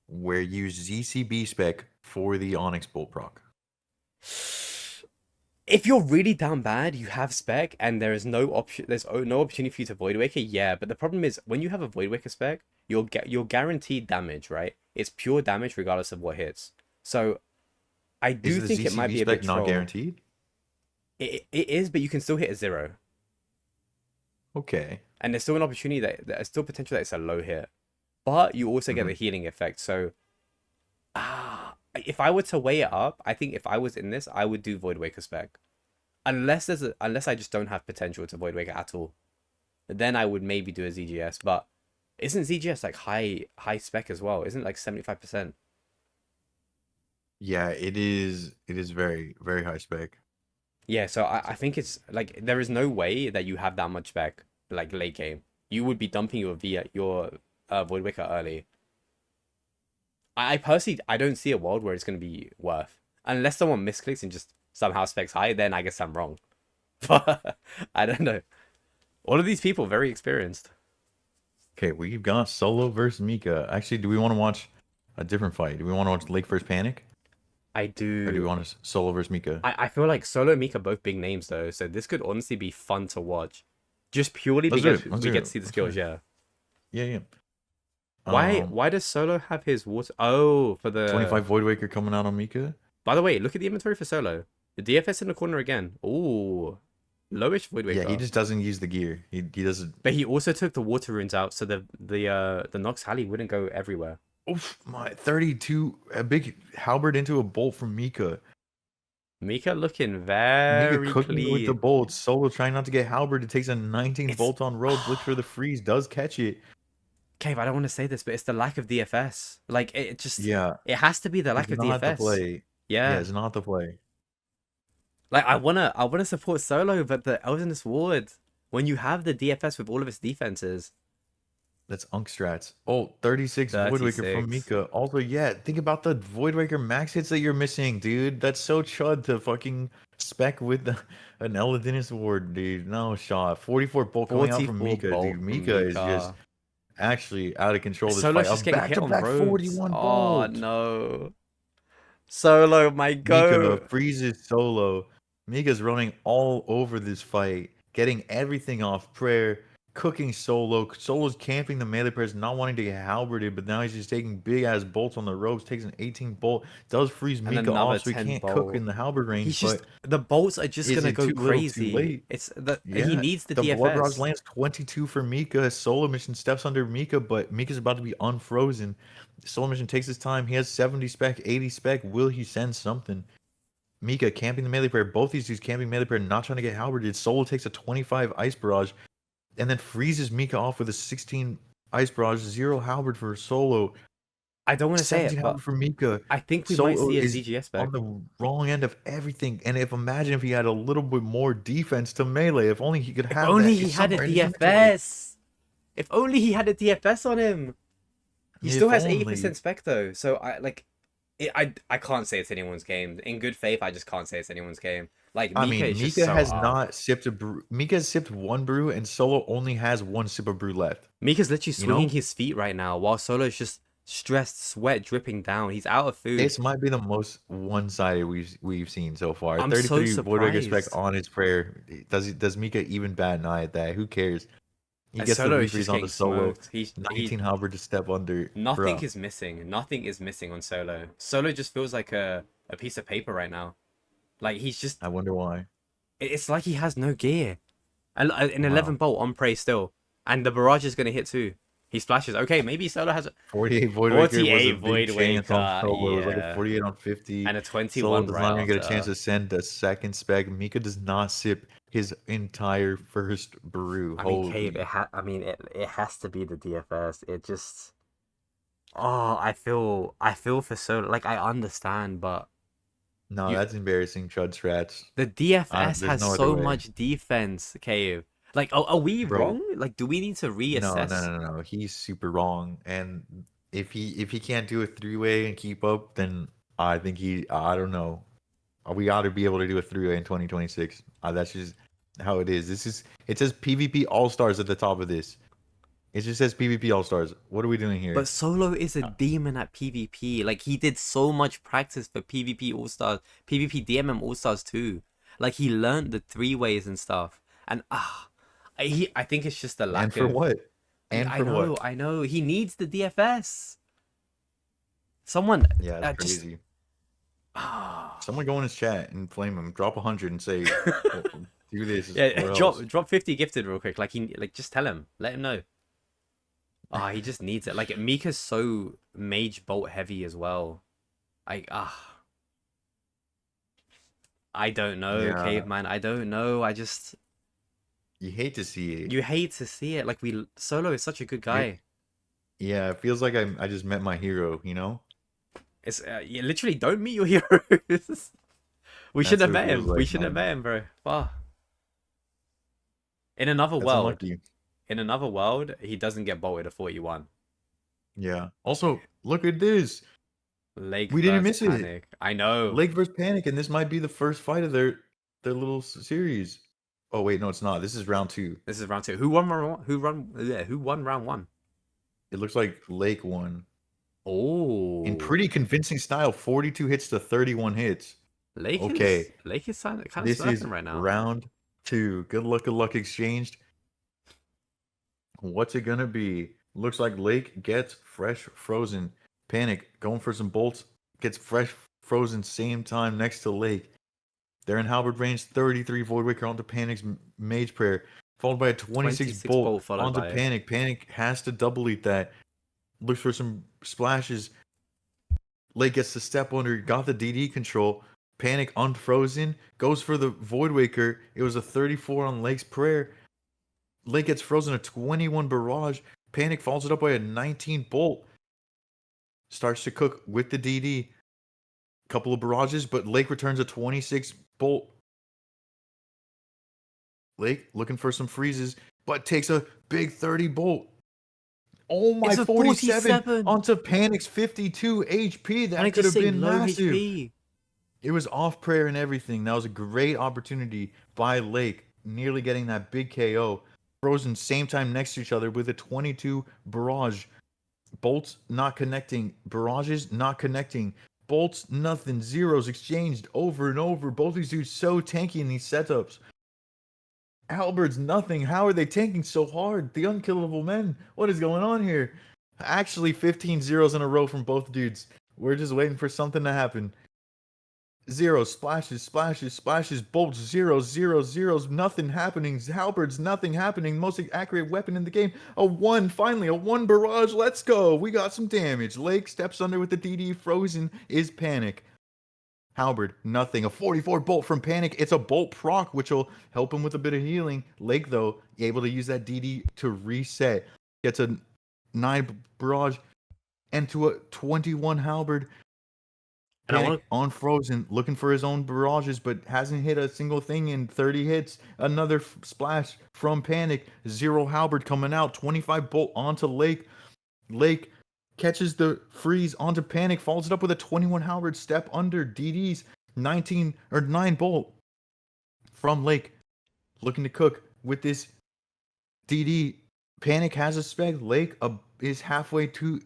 where you use ZCB spec for the Onyx Bolt proc? If you're really down bad, you have spec, and there is no option. There's no opportunity for you to Void Waker. Yeah, but the problem is when you have a Void Waker spec, you're guaranteed damage, right? It's pure damage regardless of what hits. So I Is do the think it might ZCV be a bit spec not troll. guaranteed? It is, but you can still hit a 0. Okay. And there's still an opportunity that there's still potential that it's a low hit. But you also get the healing effect. So if I were to weigh it up, I think if I was in this, I would do Void Waker spec. Unless I just don't have potential to Void Waker at all. Then I would maybe do a ZGS. But isn't ZGS like high spec as well? Isn't it like 75%? Yeah, it is. It is very, very high spec. Yeah, so I think it's like there is no way that you have that much spec like late game. You would be dumping your Void Waker early. I personally I don't see a world where it's gonna be worth. Unless someone misclicks and just somehow specs high, then I guess I'm wrong. But I don't know. All of these people very experienced. Okay, we've got Solo versus Mika. Actually, do we want to watch a different fight? Do we want to watch Lake versus Panic? I Or do we do. want to Solo versus Mika? I feel like Solo and Mika are both big names though, so this could honestly be fun to watch. Just purely Let's do because it. Let's we do get it. to see the Let's do skills, it. yeah. Yeah, yeah. Why does Solo have his water? Oh, for the 25 Void Waker coming out on Mika. By the way, look at the inventory for Solo. The DFS in the corner again. Ooh, lowish Void Waker. Yeah, he just doesn't use the gear. He doesn't. But he also took the water runes out, so the Nox Halley wouldn't go everywhere. Oof, my 32. A big halberd into a bolt from Mika. Mika looking Mika very cooking with the clean. bolts. Solo trying not to get halberd. It takes a 19 bolt on road. Looks for the freeze. Does catch it. Cave, I don't want to say this, but it's the lack of DFS. Like it just, Yeah, it has to be the lack it's of not the DFS. play. Yeah. Yeah, it's not the play. Like I wanna support Solo, but the Eldritch Ward, when you have the DFS with all of its defenses. That's Unk strats. Oh, 36 Void Waker 36. from Mika. Also, yeah, think about the Void Waker max hits that you're missing, dude. That's so chud to fucking spec with an Eldritch Ward, dude. No shot. 44 bolt coming out from 44 Mika, bolt dude. from Mika is just Mika. actually out of control this Solo's fight. just A getting hit on back-to-back roads. 41 Oh bolt. no. Solo, my Mika goat. freezes Solo. Mika's running all over this fight, getting everything off prayer, cooking Solo. Solo's camping the melee players, not wanting to get halberded, but now he's just taking big ass bolts on the ropes, takes an 18 bolt, does freeze And Mika another off, so he 10 can't bolt. cook in the halberd He's range. just But the bolts are just is gonna it go too little, too crazy. late? It's the Yeah, he needs the Blood Barrage DFS. lands 22 for Mika. Solomission steps under Mika, but Mika's about to be unfrozen. Solomission takes his time. He has 70 spec, 80 spec. Will he send something? Mika camping the melee player. Both these dudes camping melee player, not trying to get halberded. Solo takes a 25 ice barrage, and then freezes Mika off with a 16 ice barrage. 0 halberd for Solo. I don't want to say 17 it, but halberd for Mika. I think we Solo might see a is ZGS on back. the wrong end of everything. And imagine if he had a little bit more defense to melee. If only he could If have only that he had a somewhere in his inventory. DFS. If only he had a DFS on him. He If still has only. 80% spec though, so I can't say it's anyone's game. In good faith, I just can't say it's anyone's game. Like Mika I mean, is just Mika so has up. not sipped a brew. Mika has sipped 1 brew, and Solo only has 1 sip of brew left. Mika's literally You know? swinging his feet right now, while Solo's just stressed, sweat dripping down. He's out of food. This might be the most one-sided we've seen so far. I'm so 33 Void Waker spec surprised. on his prayer. Does Mika even bat an eye at that? Who cares? He And gets the Solo is refreeze just on getting the Solo. smoked. 19 halberd to step under. Nothing Bruh. is missing. Nothing is missing on Solo. Solo just feels like a piece of paper right now. Like he's just. I wonder why. It's like he has no gear. And an Wow. 11 bolt on prey still, and the barrage is gonna hit too. He splashes. Okay, maybe Solo has 48 Void Waker was a 48 big Void chance on Waker, Solo. It was like yeah. a 48 on 50. and a Solo 21 does right not even get a after. chance to send a second spec. Mika does not sip his entire first brew. I mean, Holy. Cave. It has to be the DFS. It just. Oh, I feel for Solo. Like I understand, but No, You- that's embarrassing, Chud Strats. the DFS there's has no other so way. much defense, Cave. Like, are we Bro. wrong? Like, do we need to No, reassess? no. He's super wrong. And if he can't do a 3-way and keep up, then I think I don't know. We ought to be able to do a 3-way in 2026. That's just how it is. It says PvP AllStars at the top of this. It just says PvP AllStars. What are we doing here? But Solo is a demon at PvP. Like, he did so much practice for PvP All-Stars, PvP DMM All-Stars too. Like, he learned the 3-ways and stuff. And, I think it's just the lack And for of... what? And I for know, what? I know. He needs the DFS. Someone... Yeah, that's just- crazy. Ah. Someone go in his chat and flame him. Drop 100 and say, "Well, do this Yeah, or else." drop 50 gifted real quick. Like just tell him. Let him know. Ah, he just needs it. Like Mika's so mage bolt heavy as well. I don't know, Yeah, caveman. I don't know. you hate to see it. You hate to see it. Like Solo is such a good It guy. yeah, it feels like I just met my hero, you know? It's you literally don't meet your heroes. We should That's have what it met feels him. We like, should have man. met him, bro. Ah. In another That's world, unlucky. he doesn't get bolted at 41. Yeah. Also, look at this. Lake We didn't versus miss it. Panic. I know. Lake versus Panic, and this might be the first fight of their little series. Oh wait, no, it's not. This is round 2. This is round two. Who won round one? Who won round one? It looks like Lake won in Oh, pretty convincing style, 42 hits to 31 hits. Okay, Lake is kind of this is smurfing right now. round 2. Good luck exchanged. What's it gonna be? Looks like Lake gets fresh frozen. Panic going for some bolts. Gets fresh frozen same time next to Lake. They're in halberd range. 33 Voidwaker onto Panic's Mage Prayer, followed by a 26 26 bolt bolt followed onto by Panic. Panic has to double eat that. Looks for some splashes. Lake gets the step under. Got the DD control. Panic unfrozen. Goes for the Voidwaker. It was a 34 on Lake's Prayer. Lake gets frozen, a 21 barrage. Panic follows it up by a 19 bolt. Starts to cook with the DD. Couple of barrages, but Lake returns a 26 bolt. Lake looking for some freezes, but takes a big 30 bolt. Oh my, it's a 47 47. onto Panic's 52 HP. That Panic could just have saying been low massive. HP. It was off prayer and everything. That was a great opportunity by Lake, nearly getting that big KO. Frozen same time next to each other with a 22 barrage. Bolts not connecting. Barrages not connecting. Bolts nothing. Zeros exchanged over and over. Both these dudes so tanky in these setups. Halberds nothing. How are they tanking so hard? The unkillable men. What is going on here? Actually, 15 zeros in a row from both dudes. We're just waiting for something to happen. Zeros, splashes, splashes, splashes, bolts, zeros, zeros, zeros, nothing happening. Halberds, nothing happening. Most accurate weapon in the game. A 1, finally, a 1 barrage. Let's go. We got some damage. Lake steps under with the DD. Frozen is Panic. Halberd, nothing. A 44 bolt from Panic. It's a bolt proc, which will help him with a bit of healing. Lake, though, able to use that DD to reset. Gets a 9 barrage and to a 21 Halberd. And I Panic want on Frozen, looking for his own barrages, but hasn't hit a single thing in 30 hits. Another splash from Panic. 0 Halberd coming out. 25 bolt onto Lake. Lake catches the freeze onto Panic, follows it up with a 21 Halberd step under. DD's 19 or 9 bolt from Lake. Looking to cook with this DD. Panic has a spec. Lake is halfway to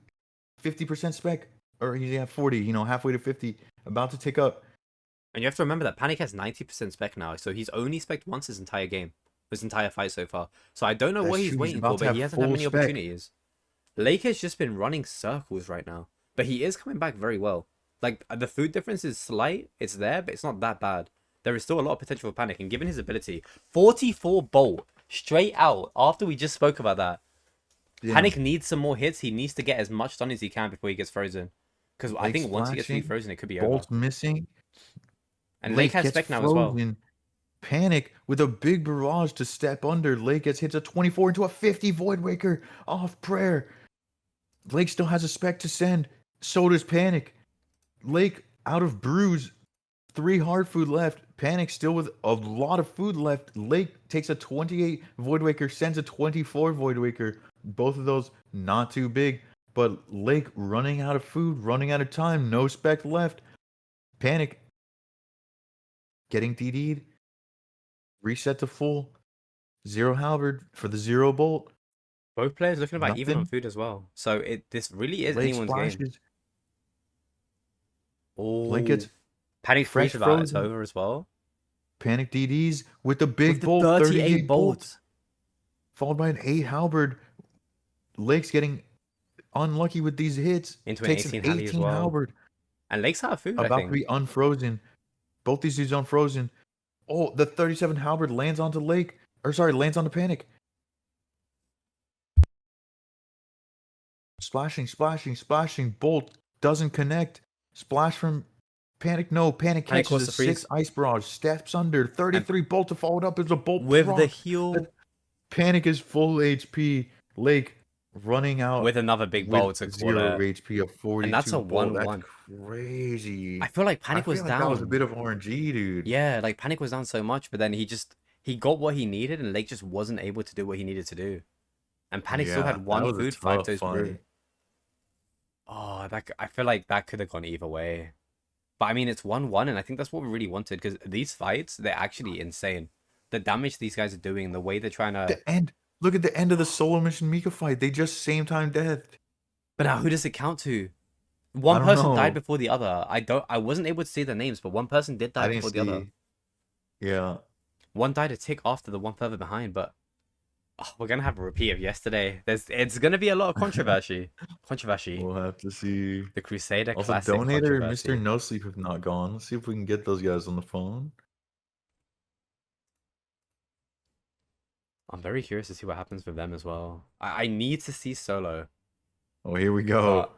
50% spec. Or he's at 40, halfway to 50, about to tick up. and you have to remember that Panic has 90% spec now, so he's only spec'd once his entire game, his entire fight so far. So I don't know That's what he's true, he's waiting about for, to but he have hasn't had full many spec. opportunities. Lake has just been running circles right now, but he is coming back very well. Like the food difference is slight, it's there, but it's not that bad. There is still a lot of potential for Panic, and given his ability, 44 bolt straight out after we just spoke about that. Yeah. Panic needs some more hits. He needs to get as much done as he can before he gets frozen. Because I Lake think once he gets splashing, frozen, it could be Bolt's over. missing. And Lake has gets spec now as well. frozen. Panic with a big barrage to step under. Lake gets hits a 24 into a 50 Voidwaker off prayer. Lake still has a spec to send. So does Panic. Lake out of brews. 3 hard food left. Panic still with a lot of food left. Lake takes a 28 Voidwaker, sends a 24 Voidwaker. Both of those not too big. But Lake running out of food, running out of time. No spec left. Panic getting DD'd. Reset to full. 0 Halberd for the 0 bolt. Both players looking about even on Nothing. food as well. So this really is Lake anyone's game. splashes. Oh, Lake gets Panic fresh freeze about it's frozen. over as well. Panic DDs with the big With the bolt. 38 bolt. bolts. Followed by an 8 Halberd. Lake's getting unlucky with these hits. Into an Takes 18 an Halley 18 as well. Halberd. And Lake's out of food, I About to think. be unfrozen. Both these dudes unfrozen. Oh, the 37 halberd lands onto Lake. Or sorry, lands onto Panic. Splashing, splashing, splashing. Bolt doesn't connect. Splash from Panic. No, Panic Panic catches caused a the freeze. 6 Ice Barrage. Steps under. 33 Bolt to follow it up as a Bolt With the proc. heal. Panic is full HP. Lake running out With another big with bolt to call 0 it. HP of And that's a 42 Bolt. That's 1-1. crazy. I feel like I Panic was feel like that was a down. bit of RNG, dude. Yeah, like Panic was down so much, but then he got what he needed, and Lake just wasn't able to do what he needed to do. And Panic still Yeah, had that one was a food, 5 tough dose brew. fight. Oh, I feel like that could have gone either way. But I mean, it's 1-1, and I think that's what we really wanted, because these fights, they're actually insane. The damage these guys are doing, the way they're trying to... The end. Look at the end of the Solomission Mika fight. They just same time death. But now, who does it count to? I One don't person died know. before the other. I wasn't able to see their names, but one person did die I didn't before the other. see. Yeah. One died a tick after the one further behind, but we're gonna have a repeat of yesterday. It's gonna be a lot of controversy. We'll have to see. The Crusader Also, classic Donator and Mr. controversy. No Sleep have not gone. Let's see if we can get those guys on the phone. I'm very curious to see what happens with them as well. I need to see Solo. Oh, here we go.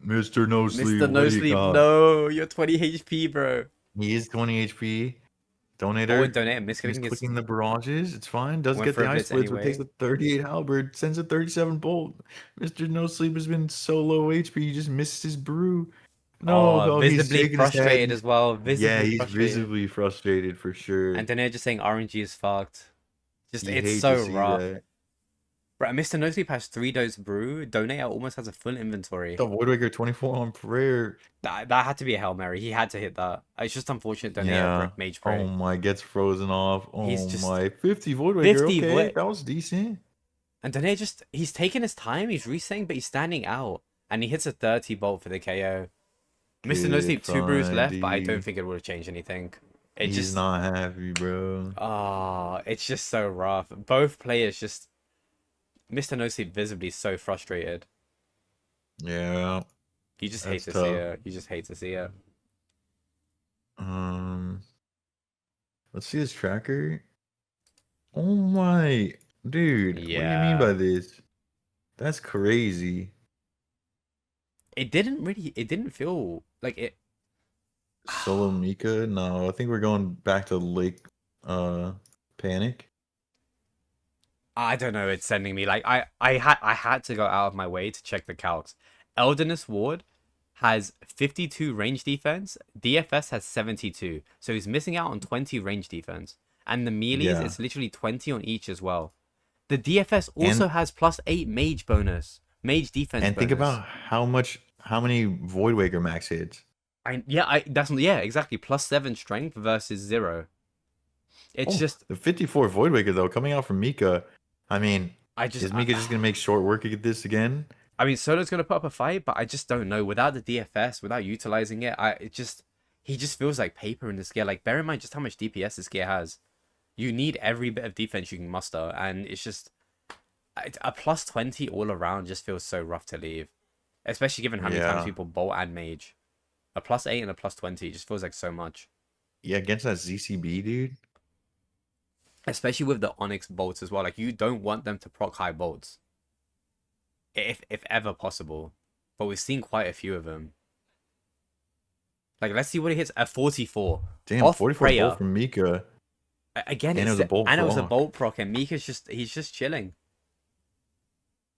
Mr. No Sleep. Mr. No what do you Sleep, got? no, you're 20 HP, bro. He is 20 HP. Oh, Donator. Donator He's misclicking his clicking the barrages. It's fine. Does went get for the a ice blitz splits, but anyway. takes the 38 halberd. Sends a 37 bolt. Mr. No Sleep has been so low HP. He just missed his brew. No, Oh, he's visibly shaking his head. frustrated as well. Yeah, he's Frustrated. visibly frustrated for sure. And Donator just saying RNG is fucked. Just You it's hate so to see rough. that. Bro, Mr. No Sleep has 3 dose brew. Donator almost has a full inventory. The Voidwaker 24 on prayer. That had to be a Hail Mary. He had to hit that. It's just unfortunate Donator Yeah. Mage Prey. Oh my, gets frozen off. Oh He's just- my, 50 Voidwaker. 50 okay, Void- that was decent. And Donator just, he's taking his time. He's resetting, but he's standing out. And he hits a 30 bolt for the KO. Mr. No Good Sleep, 2 brews left, but I find, don't D. think it would have changed anything. He's not happy, bro. It's just so rough. Both players just... Mr. No Sleep visibly so frustrated. Yeah. You just hate That's to see tough. it. You just hate to see it. Let's see his tracker. Oh my, dude. What do you mean by this? That's crazy. It didn't feel like it. Solo Mika? No, I think we're going back to Lake Panic. I don't know. It's sending me like I had to go out of my way to check the calcs. Elderness Ward has 52 range defense. DFS has 72, so he's missing out on 20 range defense. And the melees, Yeah. it's literally 20 on each as well. The DFS also has +8 mage bonus, mage defense. And bonus. think about how many Voidwaker max hits. Yeah, exactly. +7 strength versus 0. It's just the 54 Voidwaker though coming out from Mika. I mean, is Mika I- just gonna make short work of this again? I mean, Solo's gonna put up a fight, but I just don't know. Without the DFS, without utilizing it, he just feels like paper in this gear. Like, bear in mind just how much DPS this gear has. You need every bit of defense you can muster, and it's just a +20 all around just feels so rough to leave, especially given how many times people bolt and mage. A +8 and a +20 just feels like so much. Yeah, against that ZCB dude. Especially with the Onyx bolts as well. Like, you don't want them to proc high bolts. If ever possible. But we've seen quite a few of them. Like, let's see what he hits. A 44. Damn, Off 44 Freya. bolt from Mika. Again, And it was a bolt and it was a proc. bolt proc. And Mika's he's just chilling.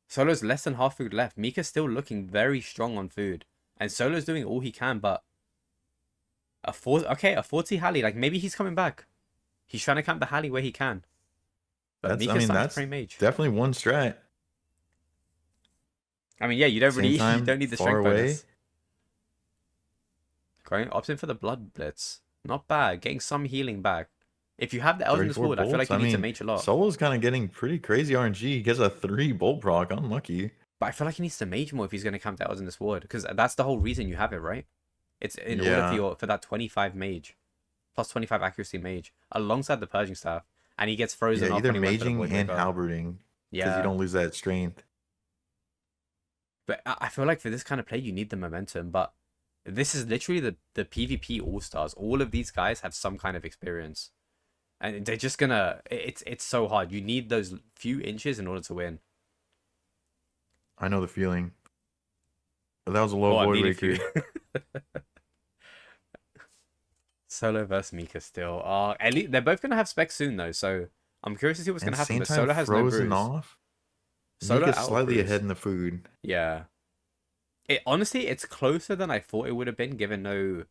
Solo's less than half food left. Mika's still looking very strong on food. And Solo's doing all he can, but... a 40 Halley. Like, maybe he's coming back. He's trying to camp the Halley where he can. But Mika's starting to play mage. Definitely one strat. I mean, yeah, you don't Same time, you don't need the far strength away. bonus. Going opting for the blood blitz. Not bad. Getting some healing back. If you have the Eldritch 34 Ward, I feel like you bolts. need to mage a lot. Solo's kind of getting pretty crazy RNG. He gets a 3 bolt proc. Unlucky. But I feel like he needs to mage more if he's going to camp the Eldritch Ward. Because that's the whole reason you have it, right? It's in order for that 25 mage. Plus 25 accuracy mage. Alongside the Purging Staff. And he gets frozen off Either when he went for the maging Void and Breaker. halberding. Because Yeah. you don't lose that strength. But I feel like for this kind of play, you need the momentum. But This is literally the PvP AllStars. All of these guys have some kind of experience. And they're just gonna... It's so hard. You need those few inches in order to win. I know the feeling. But that was a low Oh, I'm Void needing Waker. few. Solo versus Mika still. At least they're both gonna have specs soon though, so I'm curious to see what's And gonna happen. same But time Solo has no frozen bruise. off. Solo Mika's out of slightly bruise. ahead in the food. Yeah. Honestly, it's closer than I thought it would have been given no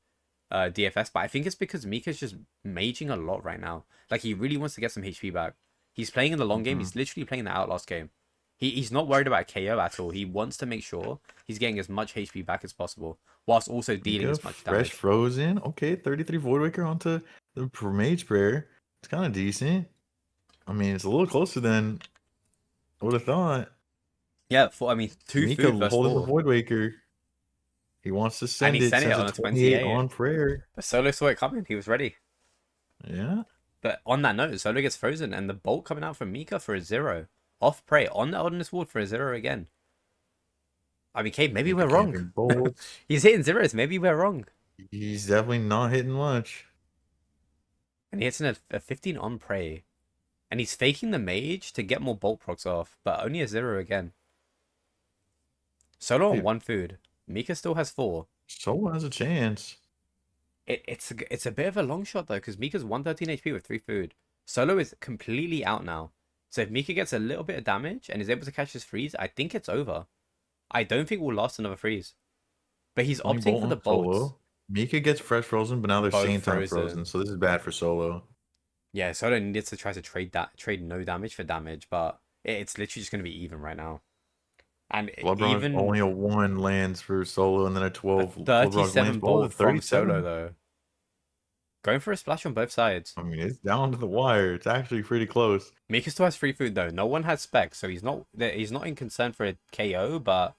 DFS, but I think it's because Mika's just maging a lot right now. Like, he really wants to get some HP back. He's playing in the long game. He's literally playing the Outlast game. He's not worried about KO at all. He wants to make sure he's getting as much HP back as possible, whilst also dealing Mika as much fresh damage. frozen. Okay, 33 Void Waker onto the Mage Prayer. It's kind of decent. I mean, it's a little closer than I would have thought. Yeah, I mean, 2 Mika food versus holding the 4. Void Waker. He wants to send he it. sent it Sends on a a 28 28. on prayer. But Solo saw it coming. He was ready. Yeah. But on that note, Solo gets frozen, and the bolt coming out from Mika for a 0. Off prey on the Oldness Ward for a 0 again. I mean, Cade, maybe we're wrong. He's hitting zeros. Maybe we're wrong. He's definitely not hitting much. And he hits in a 15 on prey. And he's faking the mage to get more bolt procs off, but only a 0 again. Solo on Dude. 1 food. Mika still has 4. Solo has a chance. It's a bit of a long shot though, because Mika's 113 HP with 3 food. Solo is completely out now. So if Mika gets a little bit of damage and is able to catch his freeze, I think it's over. I don't think we'll last another freeze. But he's opting for the bolts. Solo. Mika gets fresh frozen, but now they're Both same time frozen. frozen, so this is bad for Solo. Yeah, Solo needs to try to trade no damage for damage, but it's literally just going to be even right now. And Bloodbrand even only a 1 lands for Solo, and then a 12. 37 bolt from 37. Solo though. Going for a splash on both sides. I mean, it's down to the wire. It's actually pretty close. Mika still has free food though. No one has specs, so he's not in concern for a KO, but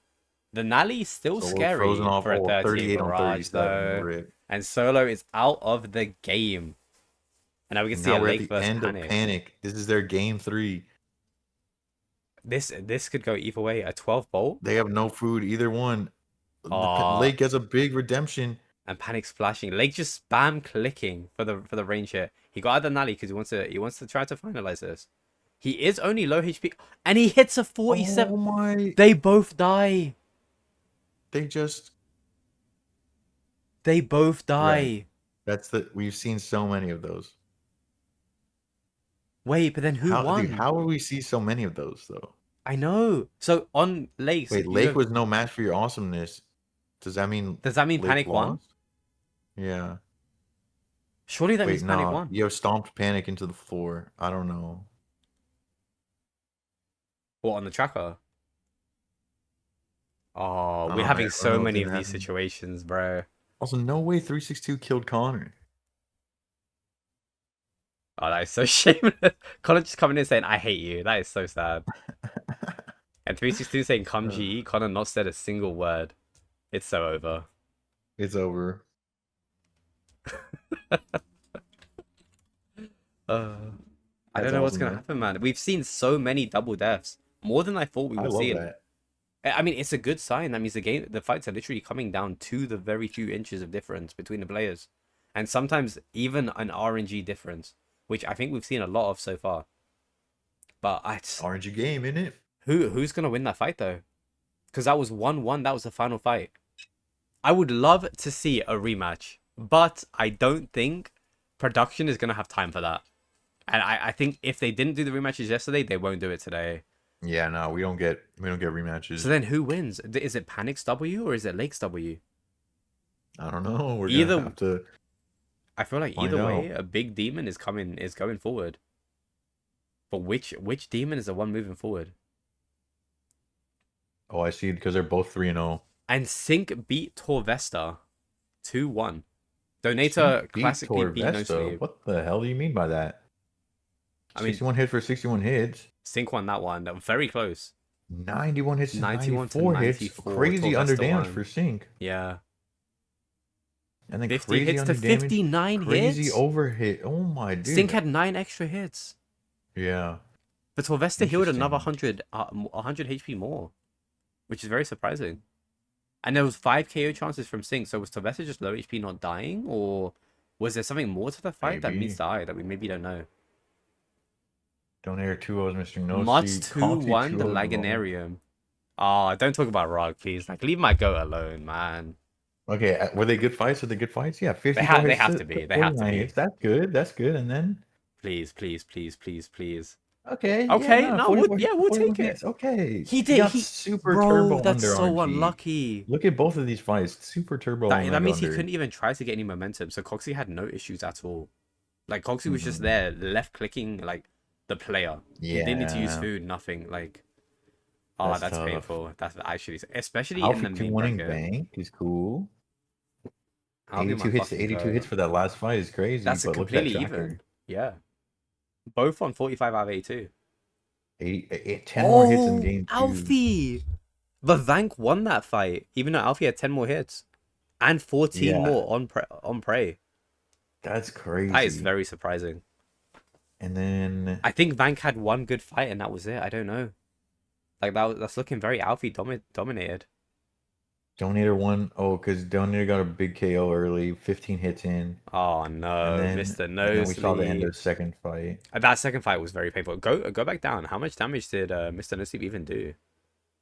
the Nally's still Solo scary frozen off for a 30 38 on barrage 37. though. Rip. And Solo is out of the game. And now we can see Now a we're Lake at the versus end Panic. of Panic. This is their game 3. This could go either way. A 12 bolt They have no food, either one. Aw. Lake has a big redemption. and Panic splashing. Lake just spam clicking for the range hit. He got out the Nally because he wants to try to finalize this. He is only low HP and he hits a 47. Oh my! They both die. They both die. Right. We've seen so many of those. Wait, but then who won? Dude, how would we see so many of those though? I know. So on Lake's, Wait, Lake was no match for your awesomeness. Does that mean Lake Panic won? lost? Yeah. Surely that Wait, means Panic no. won. You have stomped Panic into the floor. I don't know. What, on the tracker? Oh, I we're don't having know so if many it of these happened. situations, bro. Also, no way 362 killed Connor. Oh, that is so shameless. Connor just coming in saying, I hate you. That is so sad. And 362 saying, come GE. Connor not said a single word. It's so over. It's over. I don't know what's going to happen, man. We've seen so many double deaths. More than I thought we I would love see. that. I mean, it's a good sign. That means the fights are literally coming down to the very few inches of difference between the players. And sometimes even an RNG difference, which I think we've seen a lot of so far. But RNG game, innit? who's going to win that fight, though? Because that was 1-1. That was the final fight. I would love to see a rematch, but I don't think production is going to have time for that. And I think if they didn't do the rematches yesterday, they won't do it today. Yeah, no, we don't get rematches. So then who wins? Is it Panic's W or is it Lake's W? I don't know. We're Either- gonna have to. I feel like Find either way, out. a big demon is going forward. But which demon is the one moving forward? Oh, I see. Because they're both 3-0. And Sync beat Torvesta 2-1. Donator classically beat No Sleep. What the hell do you mean by that? I mean, 61 hits for 61 hits. Sync won that one. That was very close. 91 hits to 91 to 94 hits. 94. Crazy under Torvesta damage won. for Sync. Yeah. And then 50 crazy hits to under damage, 59 crazy hits. over hit. Oh my dude. Sync had 9 extra hits. Yeah. But Torvesta healed another Interesting. 100 HP more, which is very surprising. And there was 5 KO chances from Sync, so was Torvesta just low HP not dying? Or was there something more to the fight that meets Maybe. the eye that we maybe don't know? Donator 2-0 Mr. No Mods See. Conti 2-1, the 2-0 as well. Laganarium. Oh, don't talk about Rog, please. Like, leave my goat alone, man. Okay, were they good fights? Are they good fights? Yeah, 54 They hits have to be. They have to 49 be. hits. That's good. That's good. And then Please, please, please, please, please. okay, yeah, Okay, no, no, 44 hits, we'll 41 take it. hits. Okay. He He did. got super Bro, turbo that's under so RNG. unlucky. Look at both of these fights. Super turbo on That means he under. couldn't even try to get any momentum. So Coxie had no issues at all. Like Coxie was just Mhm. there, left clicking like the player. He didn't need to use Yeah, food, nothing. Like, oh, that's that's tough. painful. That's actually, especially in Alfie the 2 main winning bracket. bank is cool. I'll be my 82 hits to fucking 82 goat. hits for that last fight is crazy, That's a but look at that completely tracker. even. Yeah. Both on 45 out of 82. 10 more hits in Oh, game 2. Alfie! But Vank won that fight, even though Alfie had 10 more hits. And 14 Yeah, more on Prey. that's That is crazy. very surprising. And then I think Vank had one good fight and that was it. I don't know. Like that's looking very Alfie dominated. Donator won. Oh, because Donator got a big KO early, 15 hits in. Oh And no, then Mr. and then we saw the end Nosleep. of the second fight. That second fight was very painful. Go back down. How much damage did Mr. Nosleep even do?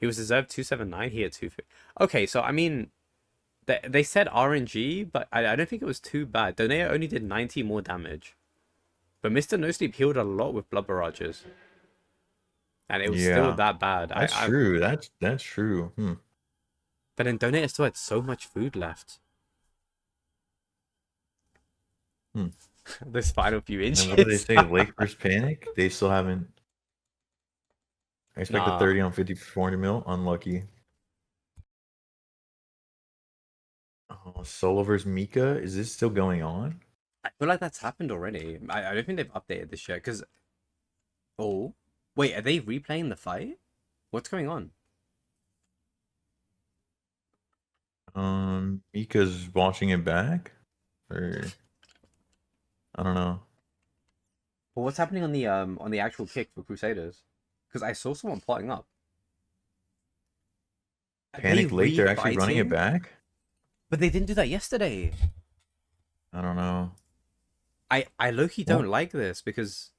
He was deserved 279. He had 250. Okay, so I mean, they said RNG, but I don't think it was too bad. Donator only did 90 more damage, but Mr. Nosleep healed a lot with blood barrages, and it was still Yeah, that bad. that's true. That's true. But then Donator still had so much food left. Hmm. This final few And inches. then what do they say? Lake versus Panic? They still haven't. I expect a Nah. 30 on 50 for 400 mil. Unlucky. Oh, Solo versus Mika. Is this still going on? I feel like that's happened already. I don't think they've updated this yet, because... Oh. Wait, are they replaying the fight? What's going on? Mika's watching it back? Or I don't know. Well, what's happening on the actual kick for Crusaders? Because I saw someone plotting up. Are Panic they Lake, they're actually running it refighting? back? But they didn't do that yesterday. I don't know. I low-key don't like this, because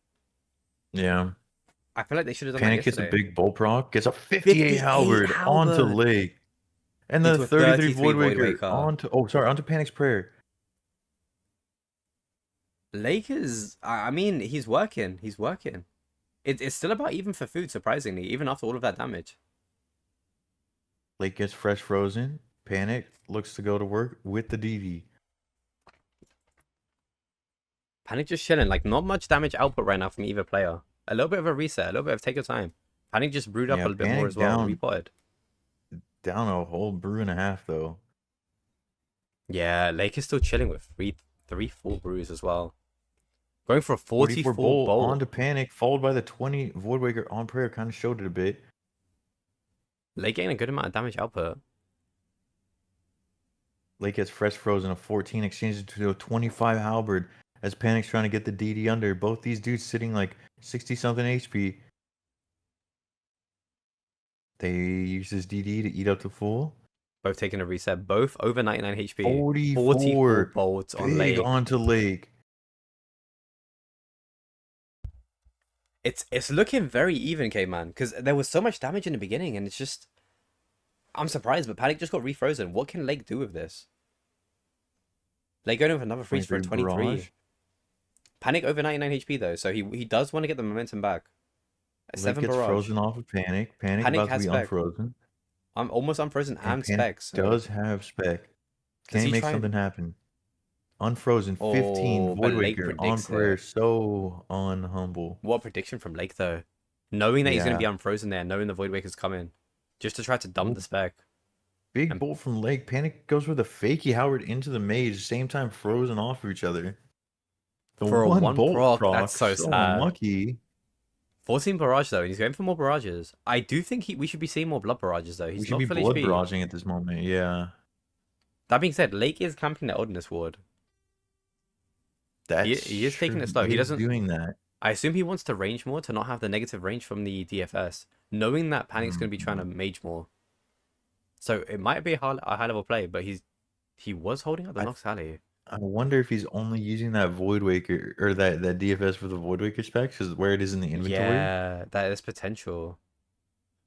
Yeah. I feel like they should have done Panic that hits a yesterday. big bullprock, gets a 58 halberd onto halberd Lake. And the into a 33 33 Voidwaker Voidwaker. onto Panic's Prayer. Lake is... I mean, he's working. He's working. It's still about even for food, surprisingly, even after all of that damage. Lake gets fresh frozen. Panic looks to go to work with the DD. Panic just chilling. Like, not much damage output right now from either player. A little bit of a reset. A little bit of take your time. Panic just brewed up Yeah, a little bit more Panic as well. down. Repotted. Down a whole brew and a half, though. Yeah, Lake is still chilling with three full brews as well. Going for a 44 44 bolt. onto Panic, followed by the 20 Voidwaker on Prayer. Kind of showed it a bit. Lake getting a good amount of damage output. Lake gets fresh frozen, a 14 exchanges to a 25 halberd as Panic's trying to get the DD under. Both these dudes sitting like 60 something HP. They use this DD to eat up the full. Both taking a reset. Both over 99 HP. 44 bolts on big Lake. onto Lake. It's looking very even, K-Man, because there was so much damage in the beginning, and it's just... I'm surprised, but Panic just got refrozen. What can Lake do with this? Lake going with another freeze for a 23. Barrage. Panic over 99 HP, though, so he does want to get the momentum back. A Lake 7 gets barrage. frozen off of Panic. Panic Panic about to has be spec. unfrozen. I'm almost unfrozen and Panic spec, so... does have spec. Can he he make try and- something happen? Unfrozen, 15, Oh, but Lake Voidwaker, on predicts Prayer, it. so unhumble. What a prediction from Lake, though. Knowing that he's going to be Yeah. unfrozen there, knowing the Voidwaker's coming. Just to try to dump Ooh. the spec. Big And- bolt from Lake. Panic goes with a fakey Howard into the mage, same time frozen off of each other. The For a one bolt proc, that's so sad. unlucky. 14 barrage, though, and he's going for more barrages. I do think we should be seeing more blood barrages, though. He's We should not be full blood HP. barraging at this moment, yeah. That being said, Lake is camping the Oldness Ward. That's He is taking true. it slow. He is doesn't... doing that. I assume he wants to range more to not have the negative range from the DFS. Knowing that Panic's going to be trying to mage more. So it might be a high level play, but he was holding up the I Nox Alley. I wonder if he's only using that Void Waker or that DFS for the Void Waker specs, is where it is in the inventory. Yeah, that is potential.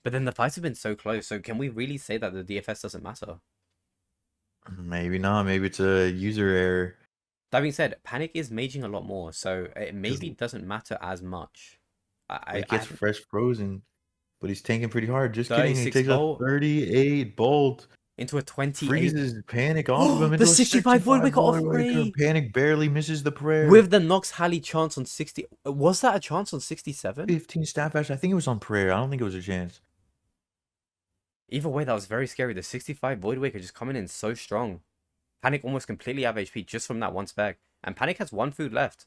But then the fights have been so close, so can we really say that the DFS doesn't matter? Maybe not. Maybe it's a user error. That being said, Panic is maging a lot more, so it Because maybe doesn't matter as much. Lake I gets haven't fresh frozen, but he's tanking pretty hard. Just kidding. He 36 takes a bolt 38 bolt. into a 28. Freezes Panic off of Oh, him the into a 65 Void 65 Waker off Void Waker. Prey Panic barely misses the prayer. with the Nox Halley chance on 60. Was that a chance on 67? 15 staff ash. I think it was on prayer. I don't think it was a chance. Either way, that was very scary. The 65 Void Waker just coming in so strong. Panic almost completely out of HP just from that one spec. And Panic has one food left.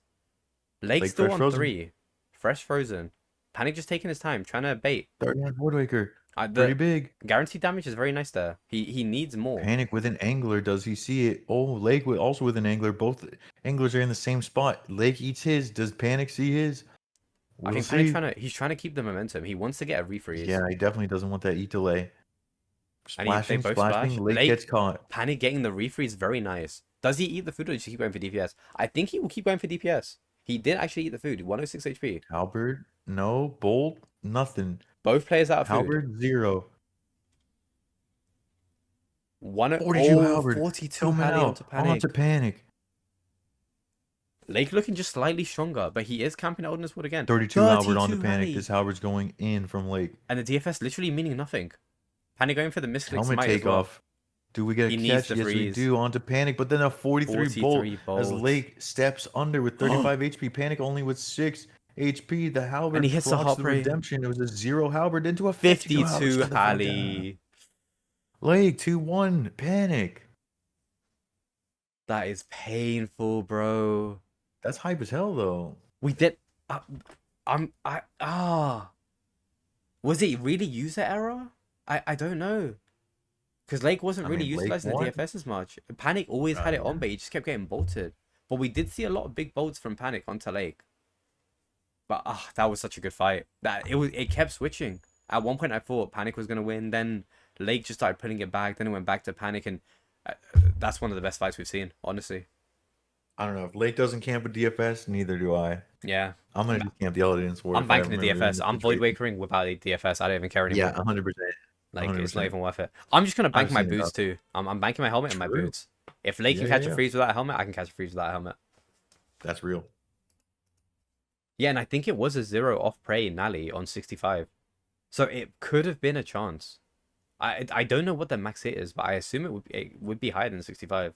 Lake's Lake still fresh on frozen. 3. Fresh frozen. Panic just taking his time, trying to bait. 39 Void Waker. Pretty The big. guaranteed damage is very nice there. He needs more. Panic with an angler. Does he see it? Oh, Lake with also with an angler. Both anglers are in the same spot. Lake eats his. Does Panic see his? I We'll think see. Panic's he's trying to keep the momentum. He wants to get a refreeze. Yeah, he definitely doesn't want that eat delay. And they Splashing, both splashing. splash. Lake gets caught. Panic getting the refreeze, very nice. Does he eat the food or does he keep going for DPS? I think he will keep going for DPS. He did actually eat the food, 106 HP. Halberd, no. Bolt, nothing. Both players out of food. Halberd, 0. 42 Halberd. 42 Coming Halley out. onto Panic. Onto Panic. Lake looking just slightly stronger, but he is camping Odin's Wood again. 32 Halberd onto 32 Panic. Halley. This Halberd's going in from Lake. And the DFS literally meaning nothing. Panic going for the misclick Helmet smite as well. takeoff. Do we get a He needs catch? to Yes, we freeze. do. Onto Panic, but then a 43 bolt as bolt. Lake steps under with 35 HP. Panic only with 6 HP. The Halberd And he hits the procs Heart Ray. redemption. It was a 0 Halberd into a 52 Halberd. Shut the fuck down. Halley. Lake 2-1. Panic. That is painful, bro. That's hype as hell, though. We did. Was it really user error? I don't know. Because Lake wasn't I really mean, Lake utilizing the won. DFS as much. Panic always had it yeah. on, but he just kept getting bolted. But we did see a lot of big bolts from Panic onto Lake. But that was such a good fight. It kept switching. At one point, I thought Panic was gonna win. Then Lake just started putting it back. Then it went back to Panic, and that's one of the best fights we've seen, honestly. I don't know. If Lake doesn't camp with DFS, neither do I. Yeah, I'm going to just camp the Elegance Ward. I'm banking the DFS. I'm void wakering without the DFS. I don't even care anymore. Yeah, 100%. Like, it's 100%. not even worth it. I'm just gonna bank I've my seen it boots up. too. I'm banking my helmet and my True. boots. If Lake can Yeah, catch a yeah. freeze without a helmet, I can catch a freeze without a helmet. That's real. Yeah, and I think it was a 0 off prey Nally on 65. So it could have been a chance. I don't know what the max hit is, but I assume it would be higher than 65.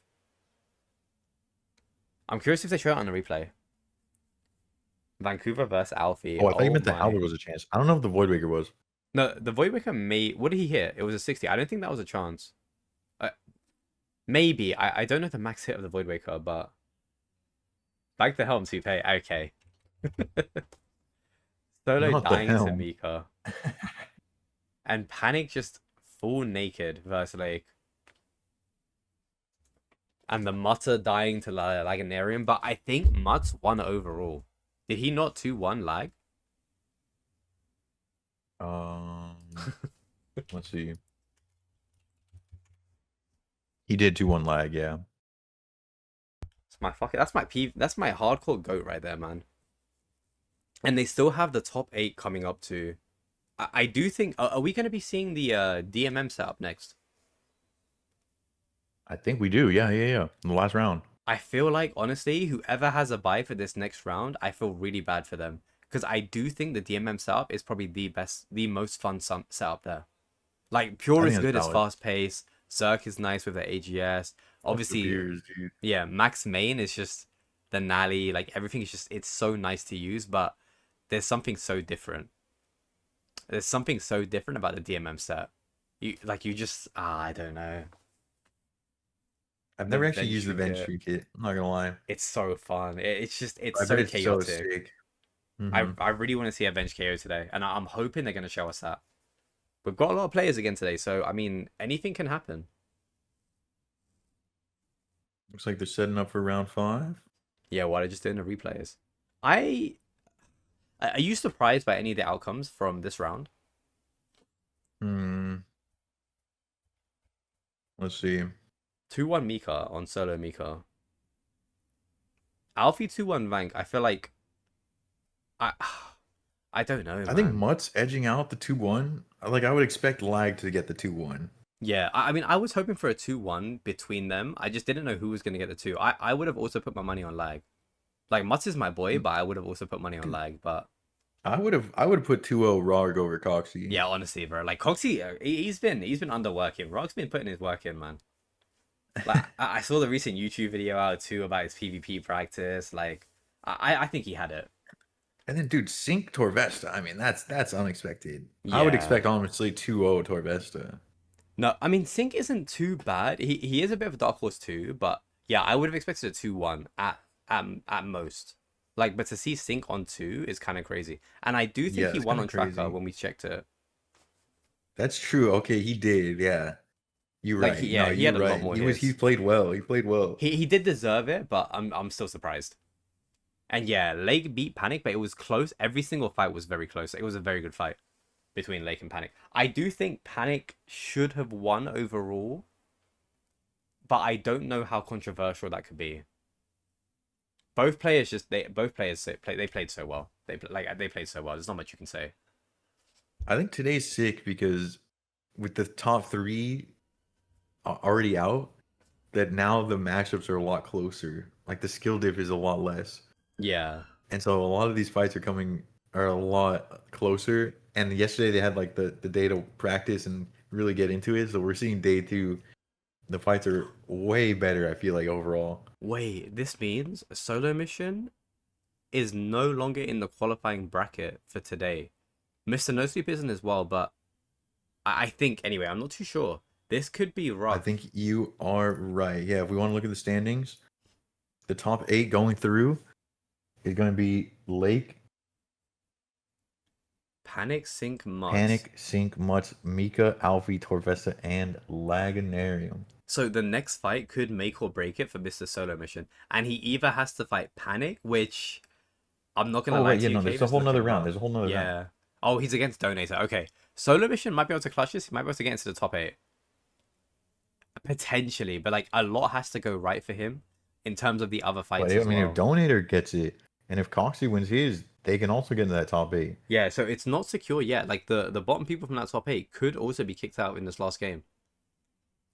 I'm curious if they show it on the replay. Vancouver versus Alfie. Oh, I thought you meant the my. Halberd was a chance. I don't know if the Void Waker was. No, the Voidwaker may... What did he hit? It was a 60. I don't think that was a chance. Maybe. I don't know the max hit of the Voidwaker, but... Back the helm, Supe. Okay. Solo Not the dying to helm. Mika. And Panic just full naked versus Lake. And the Mutter dying to Laganarian, but I think Mutt's won overall. Did he not 2-1 lag? Let's see. He did 2-1 lag, yeah. That's my hardcore goat right there, man. And they still have the top 8 coming up to. I do think. Are we going to be seeing the DMM setup next? I think we do. Yeah. In the last round. I feel like, honestly, whoever has a buy for this next round, I feel really bad for them. Because I do think the DMM setup is probably the most fun setup there. Like, Pure is good, it's fast paced. Zerk is nice with the AGS. Obviously, yeah, Max Main is just the Nally. Like, everything is just, it's so nice to use, but there's something so different. There's something so different about the DMM set. I don't know. I've never actually used the Ventry kit. I'm not gonna lie. It's so fun. It's so It's chaotic. so sick. I really want to see a bench KO today, and I'm hoping they're going to show us that. We've got a lot of players again today, so I mean, anything can happen. Looks like they're setting up for round 5. Yeah, what I just did in the replays. Are you surprised by any of the outcomes from this round? Let's see. 2-1 Mika on solo Mika. Alfie 2-1 rank. I feel like I I don't know, I think man. Mutt's edging out the 2-1. Like I would expect Lag to get the 2-1. Yeah, I mean, I was hoping for a 2-1 between them. I just didn't know who was going to get the two. I would have also put my money on Lag. Like, Mutz is my boy, but I would have also put money on Lag. But I would have put 2-0 Rog over Coxie. yeah, honestly, bro. Like, Coxie, he's been underworking. Rock's been putting his work in, man. Like, I saw the recent YouTube video out too about his PvP practice. Like, I think he had it. And then dude, Sync Torvesta. I mean, that's unexpected. I would Yeah. expect honestly 2-0 Torvesta. No, I mean, Sync isn't too bad. He is a bit of a dark horse too, but yeah, I would have expected a 2-1 at most. Like, but to see Sync on 2 is kind of crazy. And I do think Yeah, he it's won kind on of Tracker crazy. when we checked it. That's true. Okay, he did. Yeah. You're Like, right. No, he you're had a lot right. more He hits. played well. He played well. He did deserve it, but I'm still surprised. And yeah, Lake beat Panic, but it was close. Every single fight was very close. It was a very good fight between Lake and Panic. I do think Panic should have won overall, but I don't know how controversial that could be. Both players they played so well. They played so well. There's not much you can say. I think today's sick because with the top three already out, that now the matchups are a lot closer. Like the skill diff is a lot less. Yeah. And so a lot of these fights are a lot closer. And yesterday they had like the day to practice and really get into it. So we're seeing day two. The fights are way better, I feel like overall. Wait, this means Solomission is no longer in the qualifying bracket for today. Mr. No Sleep isn't as well, but I think anyway. I'm not too sure. This could be I rough. think you are right. Yeah, if we want to look at the standings, the top eight going through is going to be Lake, Panic, Sync, Mutts. Panic, Sync, Mutts, Mika, Alfie, Torvesta, and Laganarium. So the next fight could make or break it for Mr. Solo Mission, and he either has to fight Panic, which I'm not gonna Oh, lie right. to Yeah, you, no, Cave, there's a it's whole nother looking round. rough. There's a whole nother round. Yeah. Oh, he's against Donator. Okay, Solo Mission might be able to clutch this. He might be able to get into the top 8 potentially, but like a lot has to go right for him in terms of the other But fights I as mean, if well. Donator gets it, and if Coxie wins his, they can also get into that top eight. Yeah, so it's not secure yet. Like the bottom people from that top 8 could also be kicked out in this last game.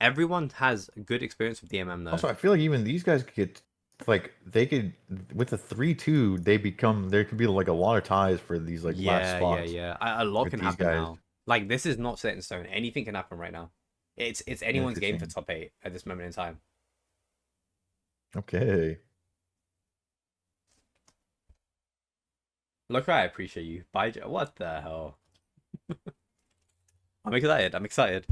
Everyone has good experience with DMM though. Also, I feel like even these guys could get, like, they could, with the 3-2, they become, there could be like a lot of ties for these like last spots Yeah. A lot with can these happen guys. now. Like this is not set in stone. Anything can happen right now. It's anyone's game for Interesting. top 8 at this moment in time. Okay. Look, I appreciate you. Bye. What the hell? I'm excited. I'm excited.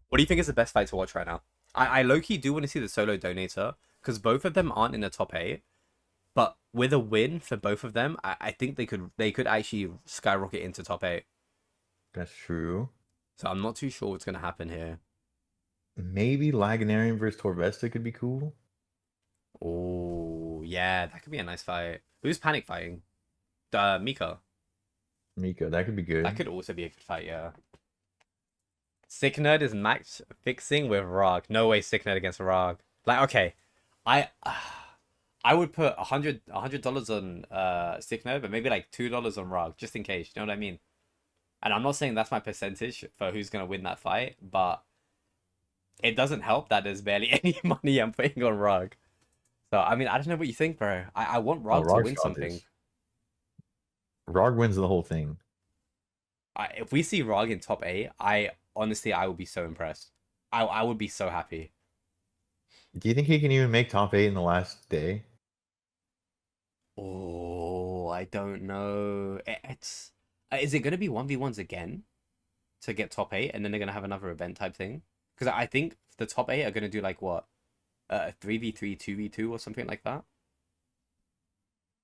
What do you think is the best fight to watch right now? I low key do want to see the solo donator because both of them aren't in the top 8. But with a win for both of them, I think they could actually skyrocket into top 8. That's true. So I'm not too sure what's gonna happen here. Maybe Laganarian versus Torvesta could be cool. Oh yeah, that could be a nice fight. Who's panic fighting? Mika. Mika, that could be good. That could also be a good fight, yeah. Sick Nerd is match fixing with Rog. No way Sick Nerd against Rog. Like, okay. I I would put $100 on Sick Nerd, but maybe like $2 on Rog, just in case. You know what I mean? And I'm not saying that's my percentage for who's gonna win that fight, but it doesn't help that there's barely any money I'm putting on Rog. So I mean, I don't know what you think, bro. I want Oh, Rog to Rog's win got something. this. Rog wins the whole thing. If we see Rog in top 8, I honestly I would be so impressed. I would be so happy. Do you think he can even make top 8 in the last day? Oh, I don't know. It's is it gonna be 1v1s again to get top 8, and then they're gonna have another event type thing? Because I think the top 8 are gonna do like what, 3v3, 2v2, or something like that.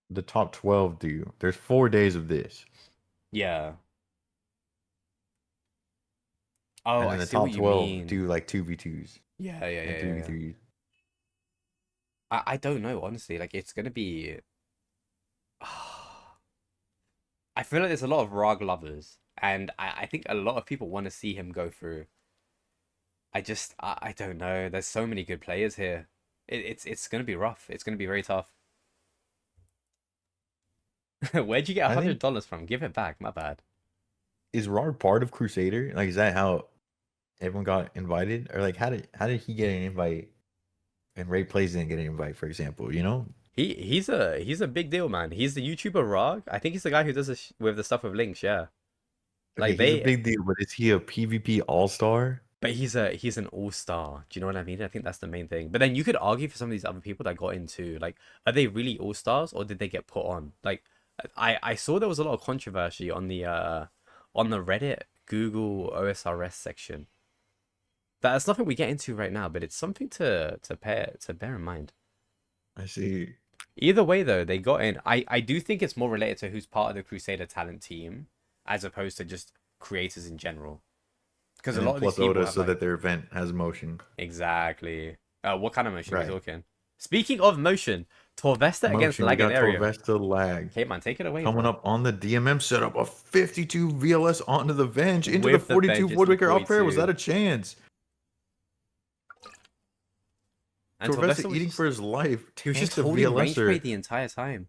The top 12 do. There's 4 days of this. Yeah. Oh, And I then the see what top you 12 mean. do like 2v2s Yeah. and 3v3s. I don't know, honestly. Like, it's gonna be. I feel like there's a lot of Rog lovers, and I think a lot of people want to see him go through. I don't know. There's so many good players here. It's gonna be rough. It's gonna be very tough. Where'd you get I think $100 from? Give it back. My bad. is Rard part of Crusader? Like, is that how everyone got invited, or like how did he get an invite and Ray Plays didn't get an invite, for example? You know? He's a big deal, man. He's the YouTuber Rog. I think he's the guy who does this with the stuff with links. Yeah, Okay, like he's a they. big deal, but is he a PvP all-star? But he's an all-star. Do you know what I mean? I think that's the main thing. But then you could argue for some of these other people that got into, like, are they really all-stars or did they get put on? Like, I saw there was a lot of controversy on the Reddit Google OSRS section. That's nothing we get into right now, but it's something to bear in mind. I see. Either way, though, they got in. I do think it's more related to who's part of the Crusader talent team, as opposed to just creators in general. Because a And lot then of these plus people Oda, have so like that their event has motion. exactly. What kind of motion are we Right. talking? Speaking of motion, Torvesta against Motion. We got Laganarium. Torvesta lag. Okay, man, take it away, Coming bro. up on the DMM setup, a 52 VLS onto the Venge, into the With the 42 Venge, it's the Voidwaker up air. Was 42. that a chance? And Torvesta Torvesta was eating just, for his life. he was just Tanked the holding range VLSer. trade the entire time.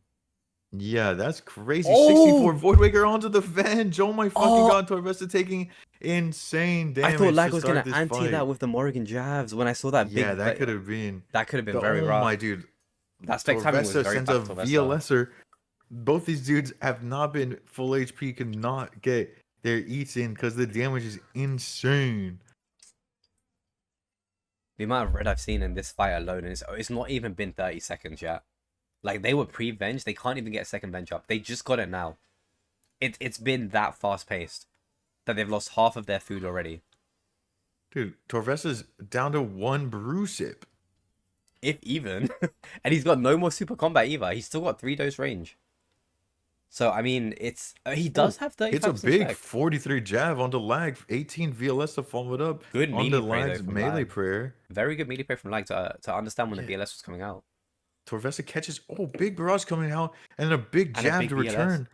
Yeah, that's crazy. Oh! 64 Voidwaker onto the Venge. Oh my fucking Oh! god, Torvesta taking insane I damage thought Lag to was start gonna this anti fight. that with the Morrigan jabs when I saw that big. Yeah, that could have been. That could have been very Oh rough. my dude. That spec timing was Torvesta very sends a bad for Torvesta. VLSer. Both these dudes have not been full HP, could not get their eats in because the damage is insane. The amount of red I've seen in this fight alone, and it's not even been 30 seconds yet. Like, they were pre-venge, they can't even get a second venge up. They just got it now. It's been that fast-paced that they've lost half of their food already. Dude, Torvesta's down to 1 brew sip. If even. And he's got no more super combat either. He's still got 3 dose range. So, I mean, it's... he does have 35% It's a big spec. 43 jab onto Lag. 18 VLS to follow it up. Good onto melee prayer, Lag's though, from melee Lag. prayer. Very good melee play from Lag to understand when the Yeah. BLS was coming out. Torvesta catches. Oh, big barrage coming out. And a big And a jab big to BLS. return.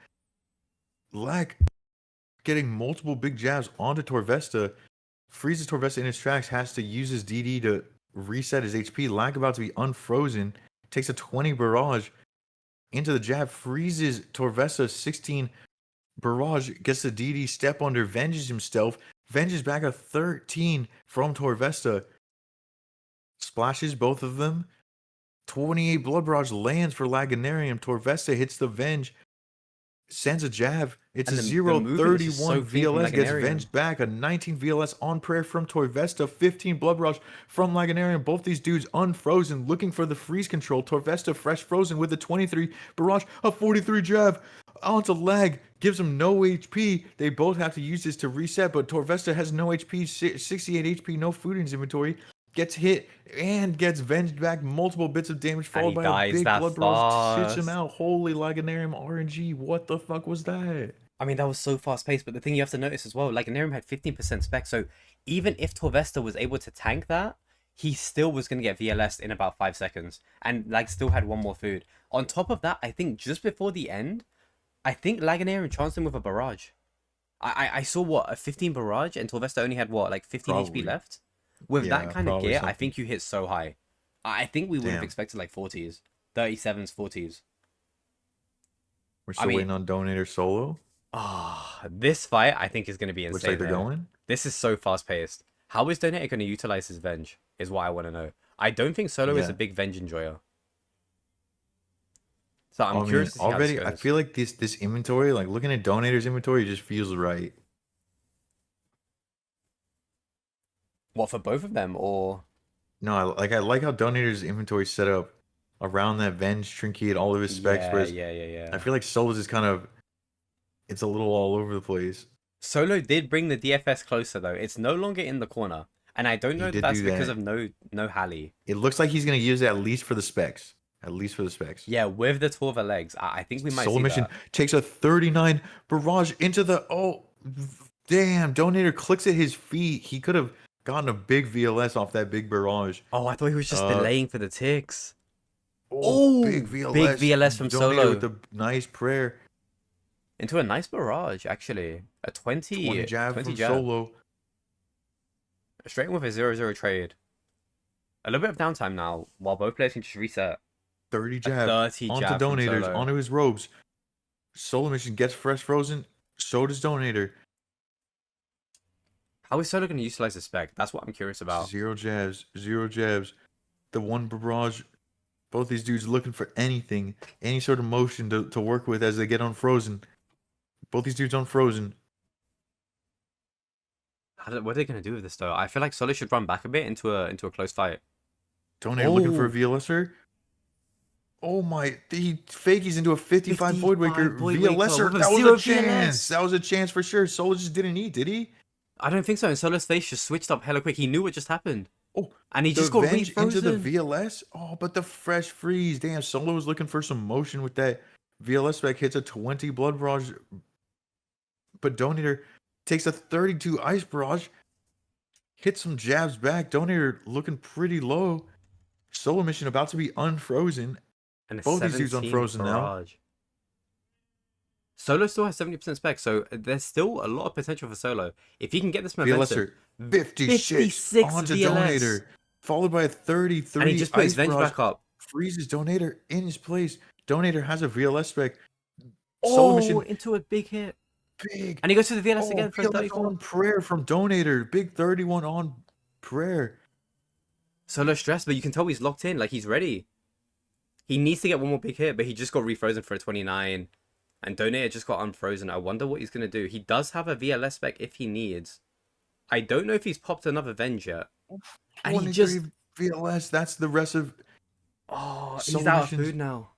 Lag getting multiple big jabs onto Torvesta. Freezes Torvesta in his tracks. Has to use his DD to reset his HP. Lag about to be unfrozen. Takes a 20 barrage into the jab. Freezes Torvesta 16 barrage. Gets the DD step under. Venges himself. Venges back a 13 from Torvesta. Splashes both of them. 28 blood barrage lands for Laganarium. Torvesta hits the Venge. Sends a jab. It's And a the 0 movement is just 31 so clean from VLS. Gets Laganarium. Venged back. A 19 VLS on prayer from Torvesta. 15 blood barrage from Laganarium. Both these dudes unfrozen. Looking for the freeze control. Torvesta fresh frozen with a 23 barrage. A 43 jab onto Lag. Gives him no HP. They both have to use this to reset. But Torvesta has no HP. 68 HP. No food in his inventory. Gets hit and gets venged back. Multiple bits of damage followed he by a dies big that blood barrage. Shits him fast. out. Holy Laganarium RNG. What the fuck was that? I mean, that was so fast-paced, but the thing you have to notice as well, Laganarium had 15% spec, so even if Torvesta was able to tank that, he still was going to get VLS in about 5 seconds, and Lag still had one more food. On top of that, I think just before the end, I think Laganarium chanced him with a barrage. I saw, what, a 15 barrage, and Torvesta only had, what, like 15 Probably. HP left? With Yeah, that kind of probably gear, I something. think you hit so high. I think we would have Damn. expected like 40s, 37s, 40s. We're still mean- waiting on Donator solo. Ah, this fight I think is going to be Looks insane. like they're though. going. This is so fast paced. How is Donator going to utilize his Venge? Is what I want to know. I don't think Solo is Yeah. a big Venge enjoyer. So I'm I mean, curious to see already, how I this goes. feel like this inventory, like looking at Donator's inventory, just feels right. What, for both of them, or No, I like how Donator's inventory is set up around that Venge trinket, all of his specs. yeah, Whereas yeah. I feel like Solo's is kind of, it's a little all over the place. Solo did bring the DFS closer though. It's no longer in the corner, and I don't He know if did that's do because that. of no Halley. It looks like he's gonna use it at least for the specs. At least for the specs. Yeah, with the Torva legs, I think we might see Solomission that. takes a 39 barrage into the damn. Donator clicks at his feet. He could have gotten a big VLS off that big barrage. Oh, I thought he was just Uh, delaying for the ticks. Big VLS. big VLS from Donator Solo. with a nice prayer. Into a nice barrage, actually. A 20 20 jab 20 from jab. Solo. Straight in with a 0-0 trade. A little bit of downtime now, while both players can just reset. 30 A jab 30 onto jab from Donators, Solo. onto his robes. Solomission gets fresh frozen. So does Donator. How is Solo going to utilize the spec? That's what I'm curious about. Zero jabs. Zero jabs. The one barrage. Both these dudes looking for anything, any sort of motion to work with as they get unfrozen. Both these dudes unfrozen. What are they going to do with this though? I feel like Solo should run back a bit into a close fight. Donator looking for a Oh, VLSer. Oh my, he fakies into a 55 Void Waker. Void VLSer, with a that was zero a chance. VLS. That was a chance for sure. Solo just didn't eat, did he? I don't think so. And Solo's face just switched up hella quick. He knew what just happened. Oh, And he the just got Venge into the refrozen. VLS. Oh, but the fresh freeze. Damn, Solo was looking for some motion with that. VLS spec hits a 20 Blood Barrage. But Donator takes a 32 Ice Barrage. Hits some jabs back. Donator looking pretty low. Solomission about to be unfrozen. And a Both these dudes 17 unfrozen now. barrage. Solo still has 70% spec, so there's still a lot of potential for Solo. If he can get this momentum, VLSer 56, 56 onto VLS. Donator. Followed by a 33 And he just put his Ice Venge Barrage. back up. Freezes Donator in his place. Donator has a VLS spec. Oh, Solomission into a big hit. big. And he goes to the VLS again for a VLS 34. on prayer from Donator. Big 31 on prayer. Solo stressed, but you can tell he's locked in. Like, he's ready. He needs to get one more big hit, but he just got refrozen for a 29. And Donator just got unfrozen. I wonder what he's going to do. He does have a VLS spec if he needs. I don't know if he's popped another Venge yet. And he 23 just... VLS. That's the rest of... Oh, he's out of Solomission's- food now.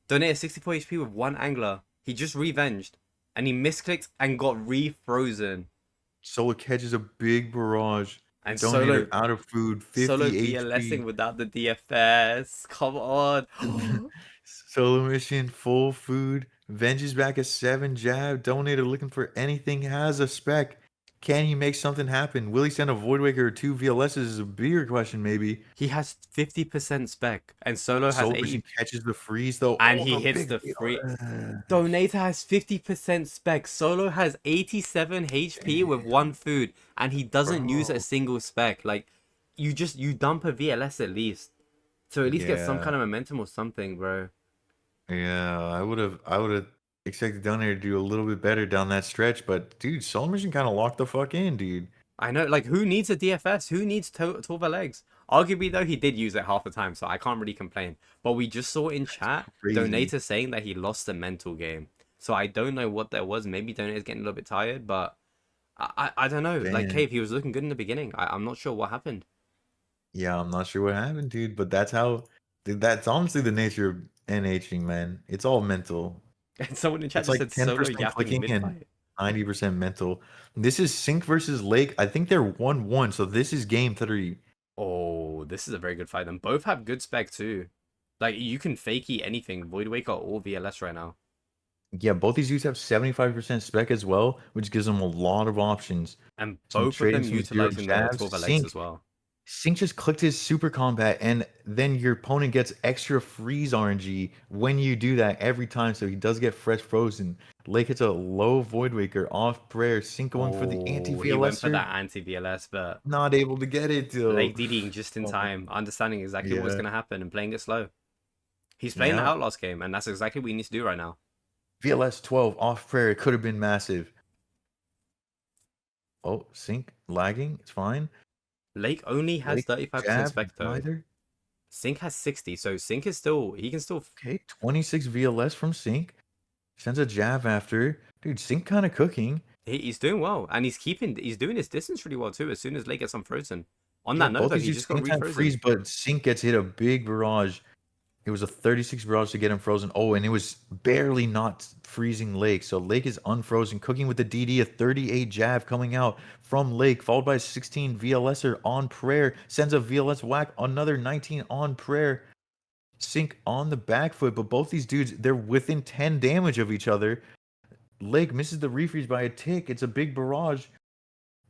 Donator 64 HP with one angler. He just revenged. And he misclicked and got refrozen. Solo catches a big barrage. And Donator Solo... out of food. 50 Solo HP. VLSing without the DFS. Come on. Solomission, full food. Venge's back at 7 jab. Donator looking for anything. Has a spec. Can he make something happen? Will he send a Void Waker or 2 VLSs is a bigger question, maybe. He has 50% spec. And Solo has Solomission 80. catches the freeze, though. And Oh, he hits big the VLS. free. Donator has 50% spec. Solo has 87 HP with one food. And he doesn't use a single spec. Like, you dump a VLS at least. So at least get some Yeah. kind of momentum or something, bro. Yeah, I would have expected Donator to do a little bit better down that stretch, but dude, Solomission kind of locked the fuck in, dude. I know, like, who needs a DFS? Who needs Torva legs? Arguably, though, he did use it half the time, so I can't really complain. But we just saw in chat, crazy. Donator saying that he lost the mental game. So I don't know what that was. Maybe Donator's getting a little bit tired, but I don't know. Like, Damn. Cave, he was looking good in the beginning. I'm not sure what happened. Yeah, I'm not sure what happened, dude, but that's honestly the nature of NHing, man. It's all mental. And someone in chat It's just like said Solo 10% yapping clicking and mid-fight. 90% mental. This is Sync versus Lake. I think they're 1-1, so this is game 3. Oh, this is a very good fight. Them both have good spec, too. Like, you can fakey anything. Void Waker or VLS right now. Yeah, both these dudes have 75% spec as well, which gives them a lot of options. And Some both of trading them some zero utilizing their jabs. 12 legs Sync. as well. Sync just clicked his super combat, and then your opponent gets extra freeze RNG when you do that every time, so he does get fresh frozen. Lake hits a low Void Waker off prayer. Sync going for the He went for anti-VLS. that anti-VLS, but Not able to get it, though. Lake DDing just in Oh. time, understanding exactly what's Yeah. going to happen and playing it slow. He's playing the Yeah. Outlast game, and that's exactly what he needs to do right now. VLS 12 off prayer. It could have been massive. Oh, Sync lagging. It's fine. Lake only has Lake 35% jab, spec though. neither. Sync has 60, so Sync is still, he can still, Okay, 26 VLS from Sync. Sends a jab after. Dude, Sync kind of cooking. he's doing well, and he's doing his distance really well too. As soon as Lake gets unfrozen. On Yeah, that note, both though, these he dudes just got same time refrozen. freeze, but Sync gets hit a big barrage. It was a 36 barrage to get him frozen. Oh, and it was barely not freezing Lake. So Lake is unfrozen, cooking with the DD, a 38 jab coming out from Lake, followed by a 16 VLSer on prayer. Sends a VLS whack, another 19 on prayer. Sync on the back foot, but both these dudes, they're within 10 damage of each other. Lake misses the refreeze by a tick. It's a big barrage.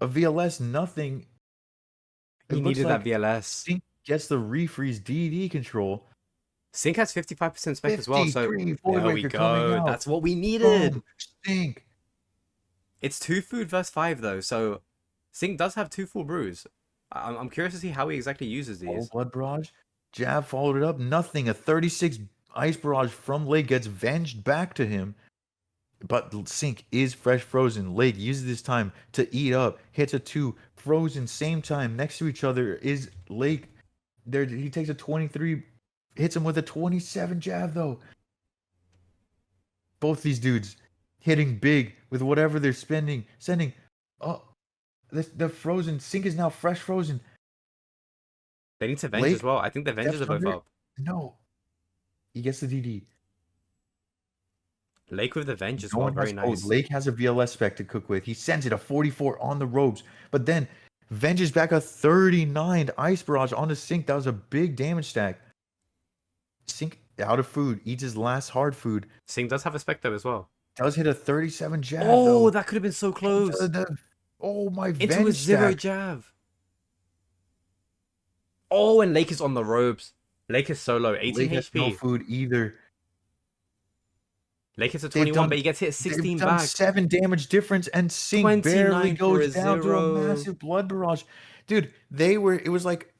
A VLS, nothing. He It looks needed like that VLS. Sync gets the refreeze DD control. Sync has 55% spec as well, so 53 there Void we Waker coming go. out. That's what we needed. Boom. Sync. It's 2 food versus 5 though, so Sync does have 2 full brews. I'm curious to see how he exactly uses Oh, these. blood barrage. Jab followed it up. Nothing. A 36 ice barrage from Lake gets venged back to him. But Sync is fresh frozen. Lake uses this time to eat up. Hits a 2. Frozen same time next to each other is Lake. There he takes a 23. Hits him with a 27 jab though. Both these dudes hitting big with whatever they're sending. Oh, the frozen Sync is now fresh frozen. They need to venge Lake as well. I think the venges steps are both under. up. No, he gets the DD. Lake with the venge as No well. one Very has. Oh, nice. Lake has a VLS spec to cook with. He sends it a 44 on the ropes, but then venges back a 39 ice barrage onto Sync. That was a big damage stack. Sync out of food, eats his last hard food. Sync does have a spec though as well. Does hit a 37 jab Oh, though. that could have been so close. Oh my Into a venge 0 stack. jab. Oh, and Lake is on the ropes. Lake is solo, 18 Lake has no HP. food either. Lake is a They've 21, done, but he gets hit they've 16 done back. 7 damage difference, and Sync barely 29 for goes a down to a 0. massive blood barrage. Dude, it was like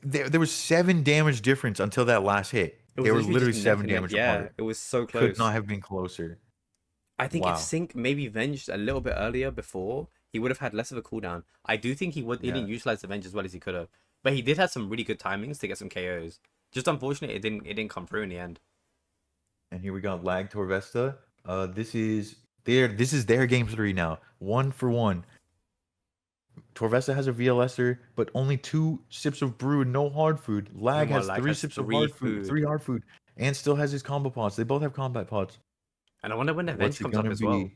there was 7 damage difference until that last hit. They were literally just 7 neck and neck. damage Yeah, apart. it was so Could close. not have been closer. I think Wow. if Sync maybe venged a little bit earlier before, he would have had less of a cooldown. I do think he didn't utilize the venge as well as he could have. But he did have some really good timings to get some KOs. Just unfortunate it didn't come through in the end. And here we got Lag Torvesta. This is their game 3 now. 1 for 1. Torvesta has a VLSer, but only 2 sips of brew and no hard food. Lag Meanwhile, has Lag 3 has sips of 3 hard food, food. 3 hard food, and still has his combo pots. They both have combat pots. And I wonder when the What's venge it comes up gonna as well. be?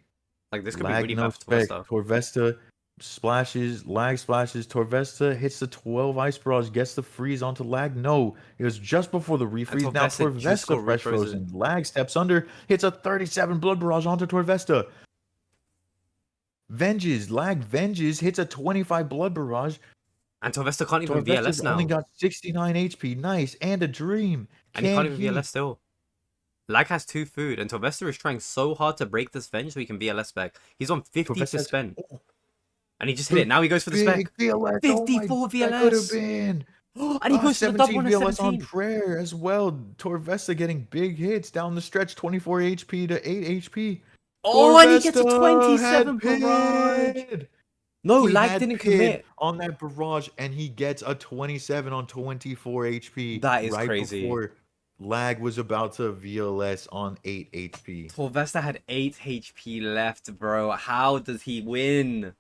Like this could be Lag really no bad for spec. Torvesta. Torvesta splashes, Lag splashes. Torvesta hits the 12 ice barrage, gets the freeze onto Lag. No, it was just before the refreeze. Now Torvesta just Torvesta got fresh frozen. Lag steps under, hits a 37 blood barrage onto Torvesta. Lag venges, hits a 25 blood barrage. And Torvesta can't even Torvesta's VLS now. only got 69 HP. Nice, and a dream. And he can't even VLS still. Lag has 2 food, and Torvesta is trying so hard to break this venge so he can VLS back. He's on 50 to spend. And he just hit it. Now he goes for the spec. VLS. 54 VLS. That could have been. And he goes for the double on a VLS 17. on prayer as well. Torvesta getting big hits down the stretch. 24 HP to 8 HP. Oh, and he gets a Torvesta 27 barrage. had No, He Lag had didn't pid commit. on that barrage, and he gets a 27 on 24 HP. That is right crazy. Before Lag was about to VLS on 8 HP. Torvesta had 8 HP left, bro. How does he win?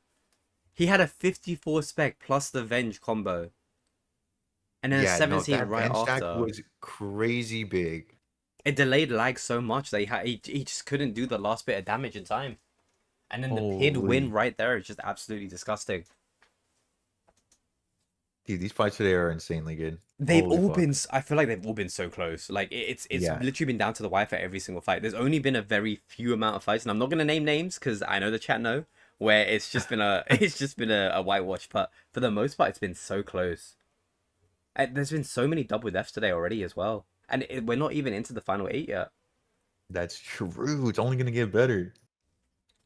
He had a 54 spec plus the Venge combo. And then a 17 that right bench stack after. was crazy big. It delayed Lag so much that he just couldn't do the last bit of damage in time. And then the PID win right there is just absolutely disgusting. Dude, these fights today are insanely good. They've all been. I feel like they've all been so close. Like it's Yeah. literally been down to the wire for every single fight. There's only been a very few amount of fights, and I'm not gonna name names because I know the chat know, where it's just been a whitewash. But for the most part, it's been so close. And there's been so many double deaths today already as well, and we're not even into the final 8 yet. That's true. It's only gonna get better.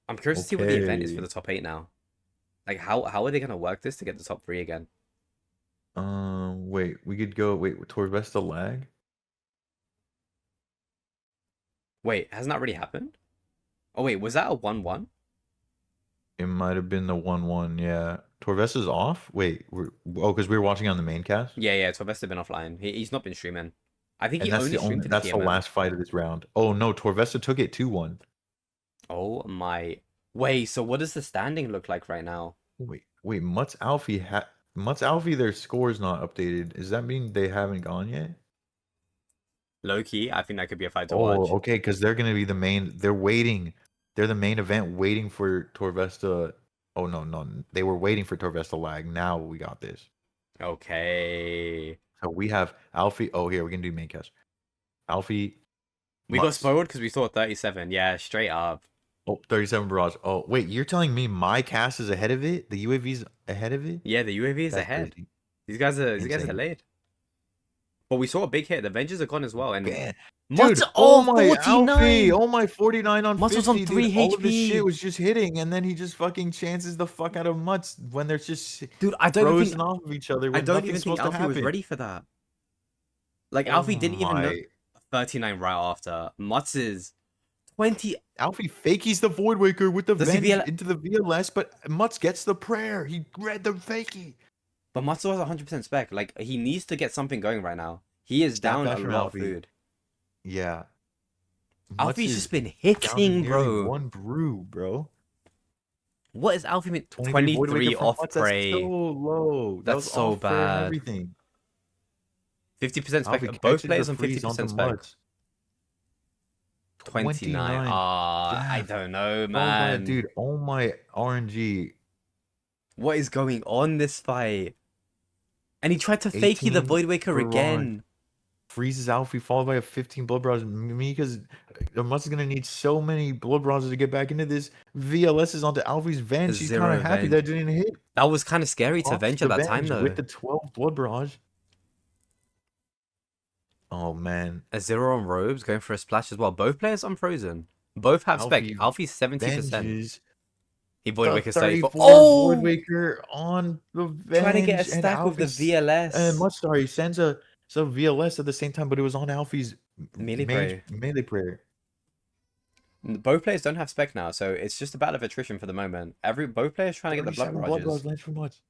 I'm curious to see what the event is Okay. for the top 8 now. Like how are they gonna work this to get the top 3 again? Wait, we could go. Wait, Torvesta Lag. Wait, hasn't that already happened? Oh wait, was that a 1-1? It might have been the 1-1. Yeah, Torvesta's off. Wait, because we were watching on the main cast. Yeah. Torvesta been offline. He's not been streaming. I think And he that's only streamed for the that's the TMM. last fight of this round. Oh no, Torvesta took it 2-1. Oh my. Wait, so what does the standing look like right now? Wait, Mutz Alfie, their score is not updated. Does that mean they haven't gone yet? Low key, I think that could be a fight to watch. Oh, okay, because they're gonna be the main. They're waiting. They're the main event, waiting for Torvesta. Oh no, they were waiting for Torvesta Lag. Now we got this. Okay. So we have Alfie. Oh, here we can do main cast. Alfie. We got Mutz. spoiled because we thought 37. Yeah, straight up. Oh, 37 barrage. Oh, wait, you're telling me my cast is ahead of it? The UAV's ahead of it? Yeah, the UAV is That's ahead. crazy. These guys are Insane. late. But we saw a big hit. The Avengers are gone as well. And Man. Mutts, Dude, oh oh, my Alfie, 49! oh my 49 on Mutts was on 50, dude. 3 All of this shit HP. was just hitting, and then he just fucking chances the fuck out of Mutts when they're just Dude, I don't even frozen off of each other I when don't nothing's even think supposed to Alfie was happen. ready for that. Like, Oh Alfie didn't even know my. 39 right after. Mutts is 20. Alfie fakies the Void Waker with the Does he Venge VL into the VLS, but Mutts gets the prayer. He read the fakie. But Mutts was 100% spec. Like, he needs to get something going right now. He is Stat down a flash from lot of Alfie. food. Yeah. Mutts Alfie's is just been down to hitting, nearly bro. one brew, bro. What is Alfie mean? 23 Void 23 Waker from off Mutts. That's so prey. low. That That's was so off prayer and bad. everything. 50% Alfie spec. Both catches players the on freeze 50% onto spec. Mutts. 29. I Jab. don't know, Oh my man. dude, oh my RNG. What is going on this fight? And he tried to fakey the 18 Void Waker barrage. again. Freezes Alfie, followed by a 15 blood barrage. Mika's Mutts is gonna need so many blood barrages to get back into this. VLS is onto Alfie's Venge. She's kind Zero of happy Venge. that didn't hit. That was kind of scary to Pops Venge the at that time, Venge though. with the 12 blood barrage. Oh man. A 0 on Robes, going for a splash as well. Both players unfrozen. Both have spec. Alfie Alfie's 70%. Venges He Void the Waker's 34 34. Oh! Void Waker on the Venge. Trying to get a and stack with the Alfie's- VLS. And Mutts, sorry, sends a VLS at the same time, but it was on Alfie's Melee prayer. Both players don't have spec now, so it's just a battle of attrition for the moment. Both players trying to get the blood 37 barrages. lands for Mutts.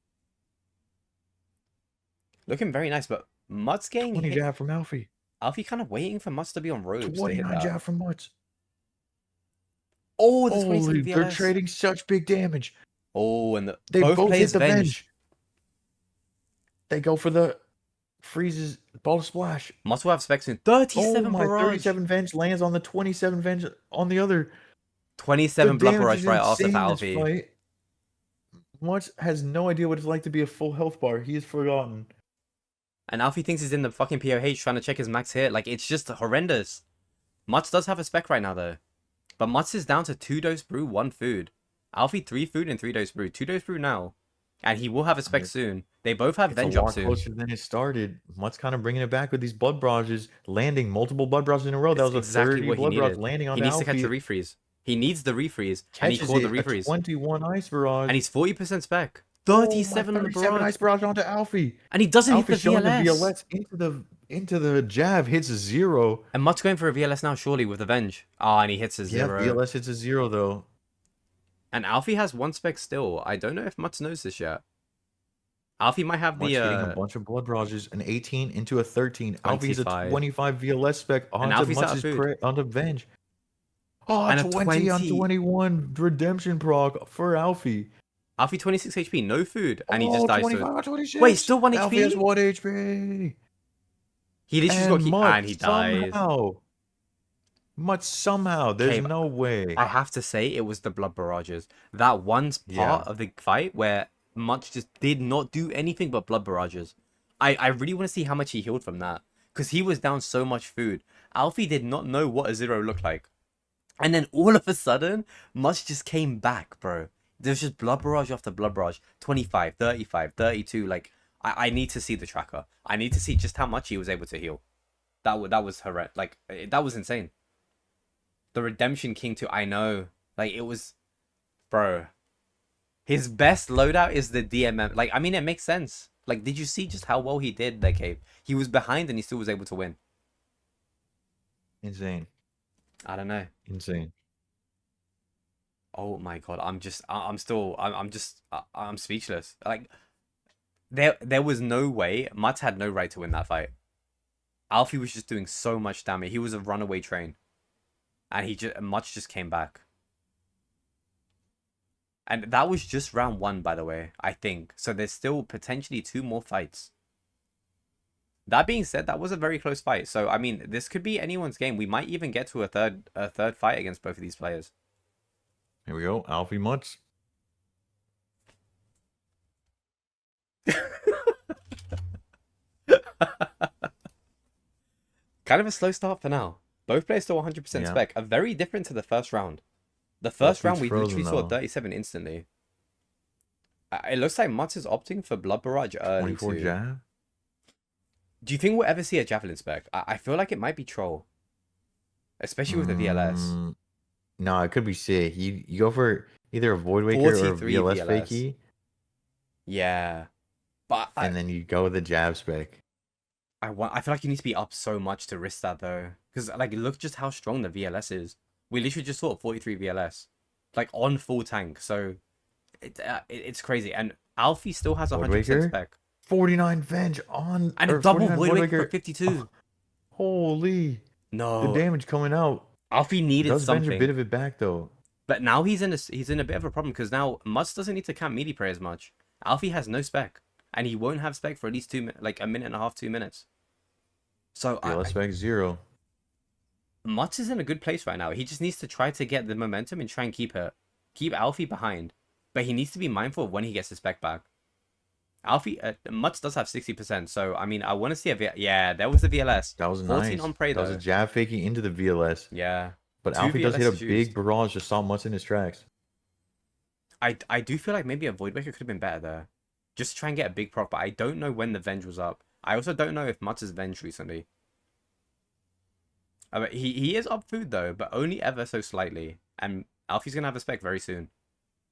Looking very nice, but Mutts getting 20 hit. jab from Alfie. Alfie kind of waiting for Mutts to be on Robes to hit 29 that. jab from Mutts. Oh, the 27 Holy, VLS. they're trading such big damage. Oh, and They both hit players the Venge. Venge. They go for the freezes ball splash. Mutts will have spec soon. 37 Oh my, barrage. 37 Venge lands on the 27 Venge on the other. 27 The blood damage barrage is right after insane for in this Alfie. fight. Mutts has no idea what it's like to be a full health bar. He has forgotten. And Alfie thinks he's in the fucking POH trying to check his max hit. Like, it's just horrendous. Mutts does have a spec right now, though. But Mutts is down to 2 dose brew, 1 food. Alfie 3 food and 3 dose brew. 2 dose brew now. And he will have a spec soon. They both have It's Venge a up lot soon. closer than it started. Mutts kind of bringing it back with these blood barrages, landing multiple blood barrages in a row. That It's was a exactly 30 what he blood barrage needed. landing on He needs to catch Alfie. a refreeze. He needs the refreeze. And he Catches called the it, a refreeze. 21 ice barrage. And he's 40% spec. Oh my, 37 on the 37 barrage. ice barrage onto Alfie. And he doesn't Alfie hit the showing the VLS. VLS into the jab, hits a 0. And Mutts going for a VLS now, surely, with the Venge. Ah, and he hits a 0. Yeah, VLS hits a 0 though. And Alfie has 1 spec still. I don't know if Mutts knows this yet. Alfie might have Mutts the hitting a bunch of blood barrages, an 18 into a 13. Alfie is a 25. 25 VLS spec onto Alfie's out of Mutts' food. onto Venge. Oh, And a 20 on 20. 21 redemption proc for Alfie. Alfie 26 HP, no food, and he Oh, just dies 25 to it. on 26. Wait, still 1 Alfie has HP? 1 HP. He literally just And got key, Mutts and he dies. Mutts somehow. There's Okay, no way. I have to say, it was the blood barrages. That one part of the fight where Mutts just did not do anything but blood barrages. I really want to see how much he healed from that. Because he was down so much food. Alfie did not know what a 0 looked like. And then all of a sudden, Mutts just came back, bro. There's just blood barrage after blood barrage. 25, 35, 32. Like, I need to see the tracker. I need to see just how much he was able to heal. That was horrendous. Like, that was insane. The Redemption King too. I know. Like, it was... Bro. His best loadout is the DMM. Like, I mean, it makes sense. Like, did you see just how well he did that cave? He was behind and he still was able to win. Insane. I don't know. Insane. Oh my god, I'm speechless. Like, there was no way. Mutts had no right to win that fight. Alfie was just doing so much damage. He was a runaway train. And Mutts just came back. And that was just round 1, by the way, I think. So there's still potentially 2 more fights. That being said, that was a very close fight. So, I mean, this could be anyone's game. We might even get to a third fight against both of these players. Here we go. Alfie Mutts. Kind of a slow start for now. Both players still 100% spec. A very different to the first round. The first round, we literally saw 37 instantly. It looks like Mutts is opting for Blood Barrage early 24 too. jab. Do you think we'll ever see a Javelin spec? I feel like it might be troll, especially with the VLS. Mm, no, it could be sick. You go for either a Void Waker or a 43 VLS VLS. fakie, Yeah. But and then you go with the jab spec. I feel like you need to be up so much to risk that though. Because like look just how strong the VLS is. We literally just saw 43 VLS. Like on full tank. So it's crazy. And Alfie still has Void 100% Waker, spec. 49 Venge on And a or double 49 Void Void Waker for Waker. 52. Holy, the No. damage coming out. Alfie needed Does Venge a something. bit of it back though. But now he's in a bit of a problem because now Mutz doesn't need to camp melee prey as much. Alfie has no spec. And he won't have spec for at least like a minute and a half, 2 minutes. So VLS spec 0. Mutz is in a good place right now. He just needs to try to get the momentum and try and keep Alfie behind. But he needs to be mindful of when he gets his spec back. Alfie, Mutz does have 60%. So, I mean, I want to see yeah, there was the VLS. That was 14 nice. on prey, that was though. a jab faking into the VLS. Yeah. But 2 Alfie does hit a VLS big used. barrage to stop Mutz in his tracks. I do feel like maybe a Void Waker could have been better there. Just try and get a big proc, but I don't know when the Venge was up. I also don't know if Mutz has Venge recently. He is up food though, but only ever so slightly. And Alfie's gonna have a spec very soon.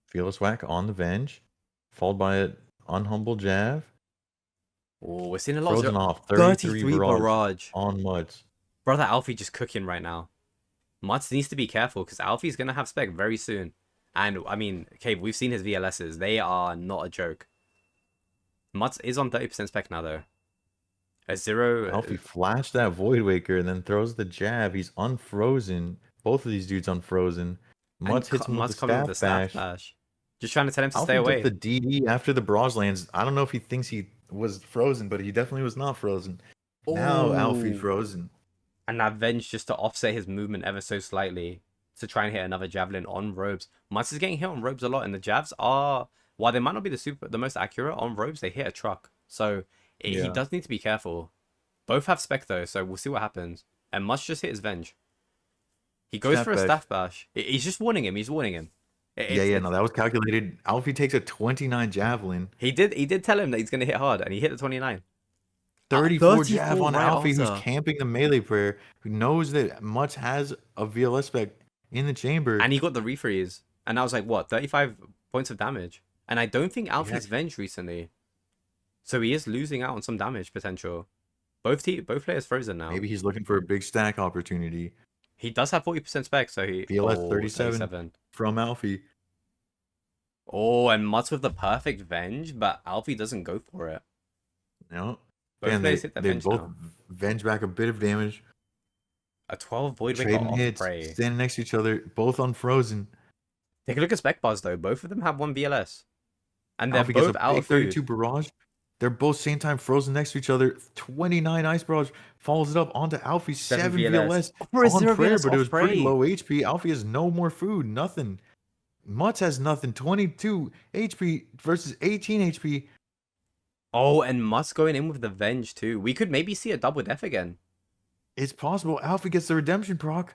Fearless whack on the Venge, followed by an unhumble jab. Oh, we're seeing a lot Frozen of off 33 barrage on Mutz. Brother, Alfie just cooking right now. Mutz needs to be careful because Alfie's gonna have spec very soon. And I mean, okay, we've seen his VLSs. They are not a joke. Mutz is on 30% spec now though. A 0. Alfie flashed that Void Waker and then throws the jab. He's unfrozen. Both of these dudes unfrozen. Mutz hits him with the coming with the staff staff bash. bash. Just trying to tell him to Alfie stay away. took the DD after the barrage lands. I don't know if he thinks he was frozen, but he definitely was not frozen. Now Alfie Ooh. frozen. And that Venge just to offset his movement ever so slightly to try and hit another javelin on robes. Mutz is getting hit on robes a lot, and the jabs are, while they might not be the most accurate on robes, they hit a truck. So he does need to be careful. Both have spec though, so we'll see what happens. And Mutz just hit his Venge. He goes for a staff bash. He's just warning him. He's warning him. No, that was calculated. Alfie takes a 29 javelin. He did tell him that he's gonna hit hard, and he hit the 29. 34 jab on right Alfie, after. who's camping the melee prayer, who knows that Mutz has a VLS spec in the chamber. And he got the refreeze. And that was like, what, 35 points of damage? And I don't think Alfie's Venge recently. So he is losing out on some damage potential. Both players frozen now. Maybe he's looking for a big stack opportunity. He does have 40% spec, so he... VLS 37 from Alfie. Oh, and Mutz with the perfect Venge, but Alfie doesn't go for it. No. Both players hit the Venge both now. Venge back a bit of damage. A 12 Void Waker Trading off hits, prey. standing next to each other, both unfrozen. Take a look at spec bars, though. Both of them have 1 VLS. And they're Alfie gets both a out big of food. 32 barrage. They're both same time frozen next to each other. 29 ice barrage follows it up onto Alfie. 7 VLS on prayer, but it was pretty low HP. Alfie has no more food, nothing. Mutz has nothing. 22 HP versus 18 HP. Oh, and Mutz going in with the Venge too. We could maybe see a double death again. It's possible. Alfie gets the redemption proc.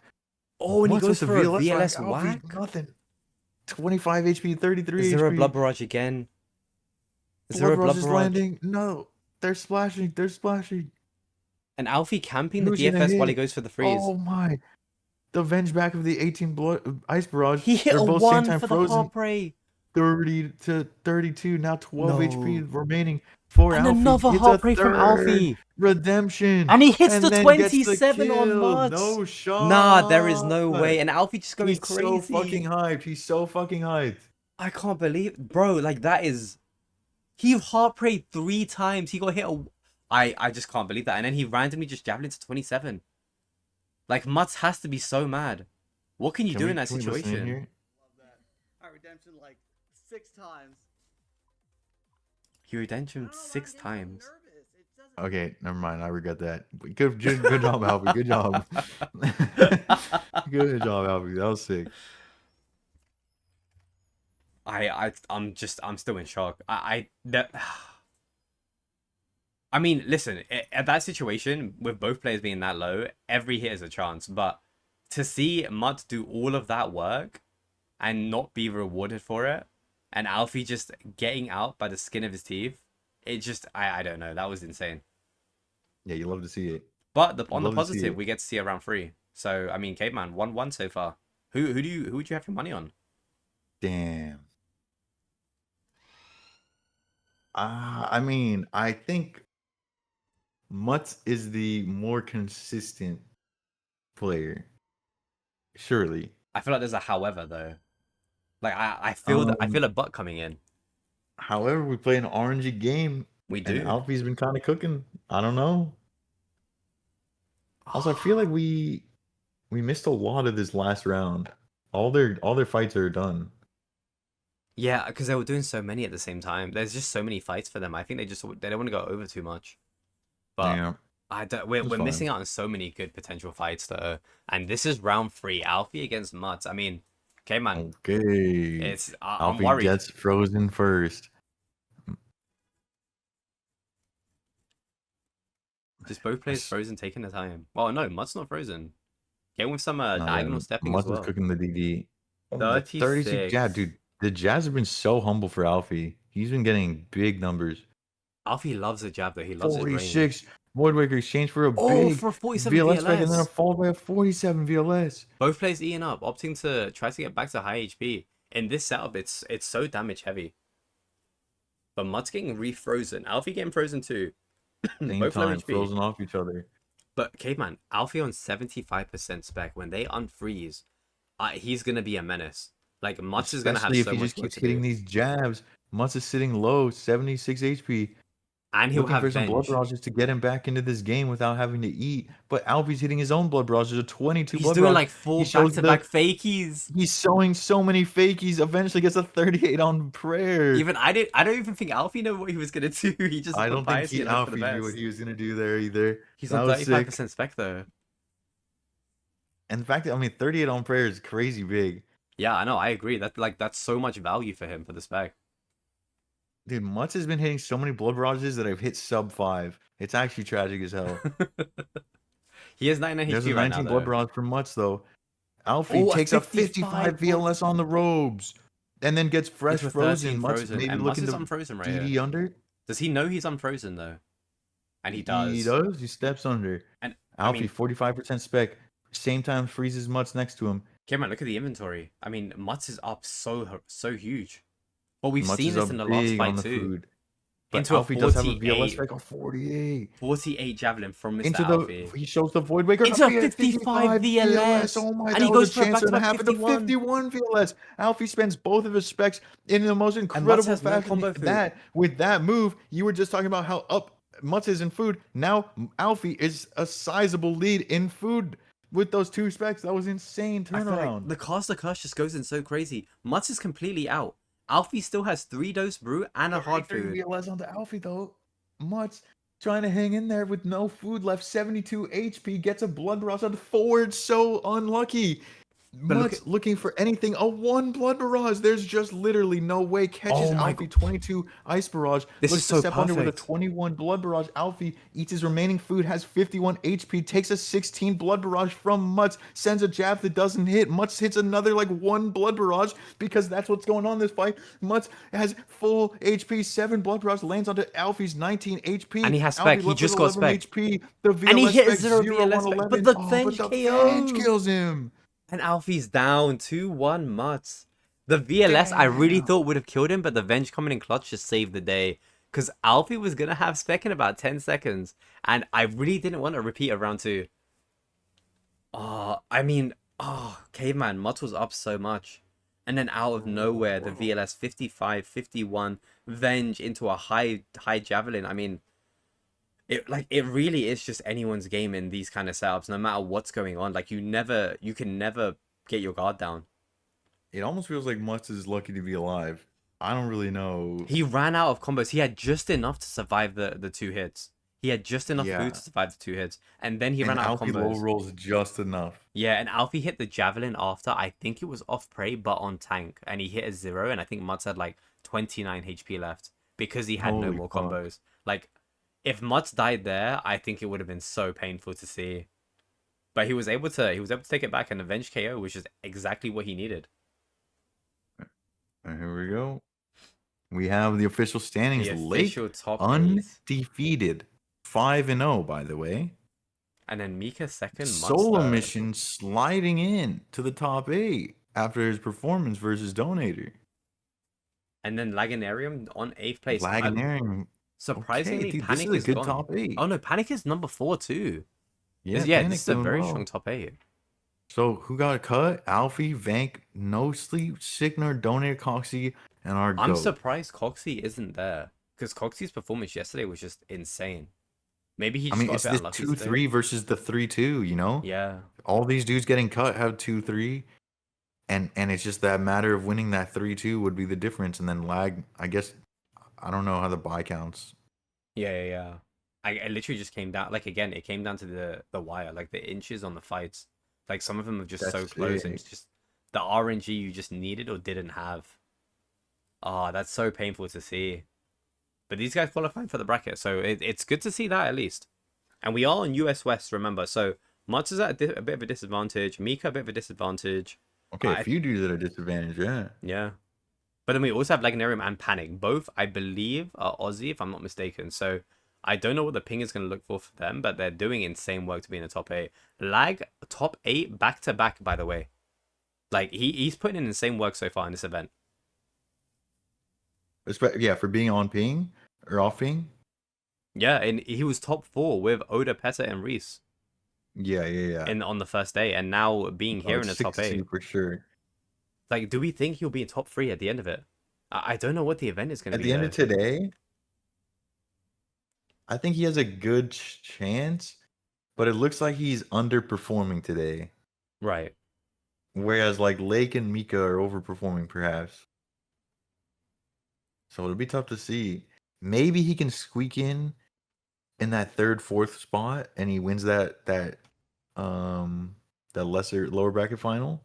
Oh, and he Mutz goes with for the a VLS Alfie, whack. nothing. 25 HP, 33 Is there a HP. blood barrage again? Is there a blood barrage barrage? landing? No. They're splashing. They're splashing. And Alfie camping the Who's gonna DFS while hit? he goes for the freeze. Oh my. The Venge back of the 18 blood ice barrage. He hit They're a both 1 same time for the frozen. heart prey. 30 to 32. Now 12 HP No. remaining for And Alfie. another It's heart a prey from third Alfie. redemption. And he hits the then 27 gets on the kill. Mutz. No shot. Nah, there is no way. And Alfie just going He's crazy. so fucking hyped. He's so fucking hyped. I can't believe, bro. Like that is, he heart prayed 3 times. He got hit. I just can't believe that. And then he randomly just javelin to 27. Like Mutz has to be so mad. What can you do in that Can we listen in situation? here? Love that. I redemption like 6 times. He redemption I don't know why I'm 6 getting so times. nervous. It doesn't- Okay, never mind. I regret that. Good job, Alfie. Good job. Good job, Alfie. That was sick. I'm still in shock. I mean, listen, at that situation with both players being that low, every hit is a chance. But to see Mutz do all of that work and not be rewarded for it, and Alfie just getting out by the skin of his teeth, it just I don't know. That was insane. Yeah, you love to see it. But on the Love to see positive, it. we get to see it round 3. So I mean, Caveman 1-1 so far. Who would you have your money on? Damn. I mean, I think Mutz is the more consistent player. Surely. I feel like there's a however though. Like I Um, feel a butt coming in. However, we play an RNG game, We and do. Alfie's been kind of cooking. I don't know. Also, I feel like we missed a lot of this last round. All their fights are done. Yeah, because they were doing so many at the same time. There's just so many fights for them. I think they don't want to go over too much. But Yeah, we're it's missing fine. out on so many good potential fights though. And this is round 3, Alfie against Mutz. I mean, okay, man, Okay. I'm Alfie worried. gets frozen first. Just both players frozen, taking their time. Well, no, Mud's not frozen. Get with some No, yeah, diagonal stepping as Mutz is well. cooking the DD. Oh, the 36. 36. Yeah, dude. The Jazz have been so humble for Alfie. He's been getting big numbers. Alfie loves the jab though. He loves his range. 46. Voidwaker exchange for a Oh, big for a 47 VLS spec and then a VLS. followed by a 47 VLS. Both players eating up, opting to try to get back to high HP. In this setup, it's so damage heavy. But Mud's getting refrozen. Alfie getting frozen too. Same Both low time, HP. frozen off each other. But Caveman, Alfie on 75% spec. When they unfreeze, he's gonna be a menace. Like Mutz is gonna have Especially so if he much just work keeps to hitting do, these jabs. Mutz is sitting low, 76 HP. and he'll Looking have for some blood Venge. barrages to get him back into this game without having to eat. But Alfie's hitting his own blood barrages, a 22 He's blood doing barrage. like 4 He shows back-to-back fakies. He's showing so many fakies. Eventually gets a 38 on prayer. Even I don't even think Alfie knew what he was gonna do. He just I put don't think bias in for the Alfie knew what best. he was gonna do there either. He's That on was sick. 35% spec though. And the fact that 38 on prayer is crazy big. Yeah, I know. I agree. That's so much value for him for the spec. Dude, Mutz has been hitting so many blood barrages that I've hit sub 5. It's actually tragic as hell. He has 99 There's a HP right 19 now blood though. barrage from Mutz though. Alfie Oh, takes a 55 VLS on the robes. And then gets fresh Into a frozen. 13 Mutz frozen. maybe And Mutz looking is to unfrozen right DD here. under. Does he know he's unfrozen though? And he does. He does. He steps under. And Alfie, I mean, 45% spec. Same time freezes Mutz next to him. Cameron, look at the inventory. I mean, Mutz is up so huge. But we've Mutz seen is this up in the last big on fight the too. food. But Into Alfie a does have a 48. VLS spec of 48. 48 javelin from Mr. Into Alfie. He shows the Voidwaker. Into a 55 VLS. Oh my, And that he was goes a for a chance and a back-to-back half into 51. 51 VLS. Alfie spends both of his specs in the most incredible has no fashion. combo food. That with that move, you were just talking about how up Mutz is in food. Now Alfie is a sizable lead in food with those 2 specs. That was insane I feel like turnaround. the caster curse just goes in so crazy. Mutz is completely out. Alfie still has 3 dose brew and a hard food. VLS onto Alfie though. Mutz trying to hang in there with no food left. 72 HP, gets a blood barrage on the forward. So unlucky. But look Mutz looking for anything. A 1 blood barrage. There's just literally no way. Catches Oh my Alfie 22 ice barrage. This Looks is to so step under with a perfect. 21 blood barrage. Alfie eats his remaining food. Has 51 HP. Takes a 16 blood barrage from Mutz. Sends a jab that doesn't hit. Mutz hits another like 1 blood barrage because that's what's going on in this fight. Mutz has full HP. 7 blood barrage lands onto Alfie's 19 HP. And he has Alfie spec. He left just with got 11 spec. HP. The VLS And he hit a spec 0 0 VLS on spec, 11. but the Oh, Venge but the KO. Venge kills him. And Alfie's down 2-1 Mutz. The VLS I really Damn. thought would have killed him, but the Venge coming in clutch just saved the day. Because Alfie was going to have spec in about 10 seconds. And I really didn't want to repeat of round 2. Caveman, Mutz was up so much. And then out of nowhere, the VLS 55, 51, Venge into a high javelin. I mean, it really is just anyone's game in these kind of setups, no matter what's going on. Like you can never get your guard down. It almost feels like Mutz is lucky to be alive. I don't really know. He ran out of combos. He had just enough to survive the 2 hits. He had just enough Yeah. food to survive the 2 hits, and then he And ran out of Alfie low combos. rolls just enough. Yeah, and Alfie hit the javelin after. I think it was off prey, but on tank, and he hit a 0. And I think Mutz had like 29 HP left because he had no Holy more fuck. combos. Like, if Mutz died there, I think it would have been so painful to see. But he was able to take it back, and Avenge KO, which is exactly what he needed. And here we go. We have the official standings. The Lake official top eight. undefeated. 5-0, by the way. And then Mika second, Solomission sliding in to the top 8 after his performance versus Donator. And then Laganarium on 8th place. Laganarium. Surprisingly, Okay, dude, Panic this is a good gone. top 8. Oh no, Panic is number 4 too. Yeah, Yeah, Panic this is a doing very well. strong top 8. So who got cut? Alfie, Vank, No Sleep, Signer, Donator, Coxie, and our I'm GOAT. surprised Coxie isn't there. Because Coxie's performance yesterday was just insane. Maybe he just got it's a bit this unlucky 2-3 versus the 3-2, you know? Yeah. All these dudes getting cut have 2-3. And it's just that matter of winning that 3-2 would be the difference. And then lag, I guess, I don't know how the buy counts. Yeah. I literally just came down, like, again, it came down to the wire, like the inches on the fights. Like, some of them are just so That's close, and it. it's just the RNG you just needed or didn't have. Oh, that's so painful to see. But these guys qualifying for the bracket, so it's good to see that at least. And we are on US West, remember, so Mats is at a bit of a disadvantage, Mika a bit of a disadvantage. Okay, a few dudes at a disadvantage, yeah. Yeah. But then we also have Lagnarium and Panic. Both, I believe, are Aussie, if I'm not mistaken. So I don't know what the ping is going to look for them, but they're doing insane work to be in the top 8. Lag, top 8 back-to-back, by the way. Like, he's putting in insane work so far in this event. Yeah, for being on ping or off ping. Yeah, and he was top 4 with Oda, Peta, and Reese. Yeah. On the first day, and now being here in the top 8. for sure. Like, do we think he'll be in top 3 at the end of it? I don't know what the event is going to be. At the end of today, I think he has a good chance, but it looks like he's underperforming today. Right. Whereas like Lake and Mika are overperforming perhaps. So it'll be tough to see. Maybe he can squeak in that 3rd, 4th spot and he wins that lower bracket final.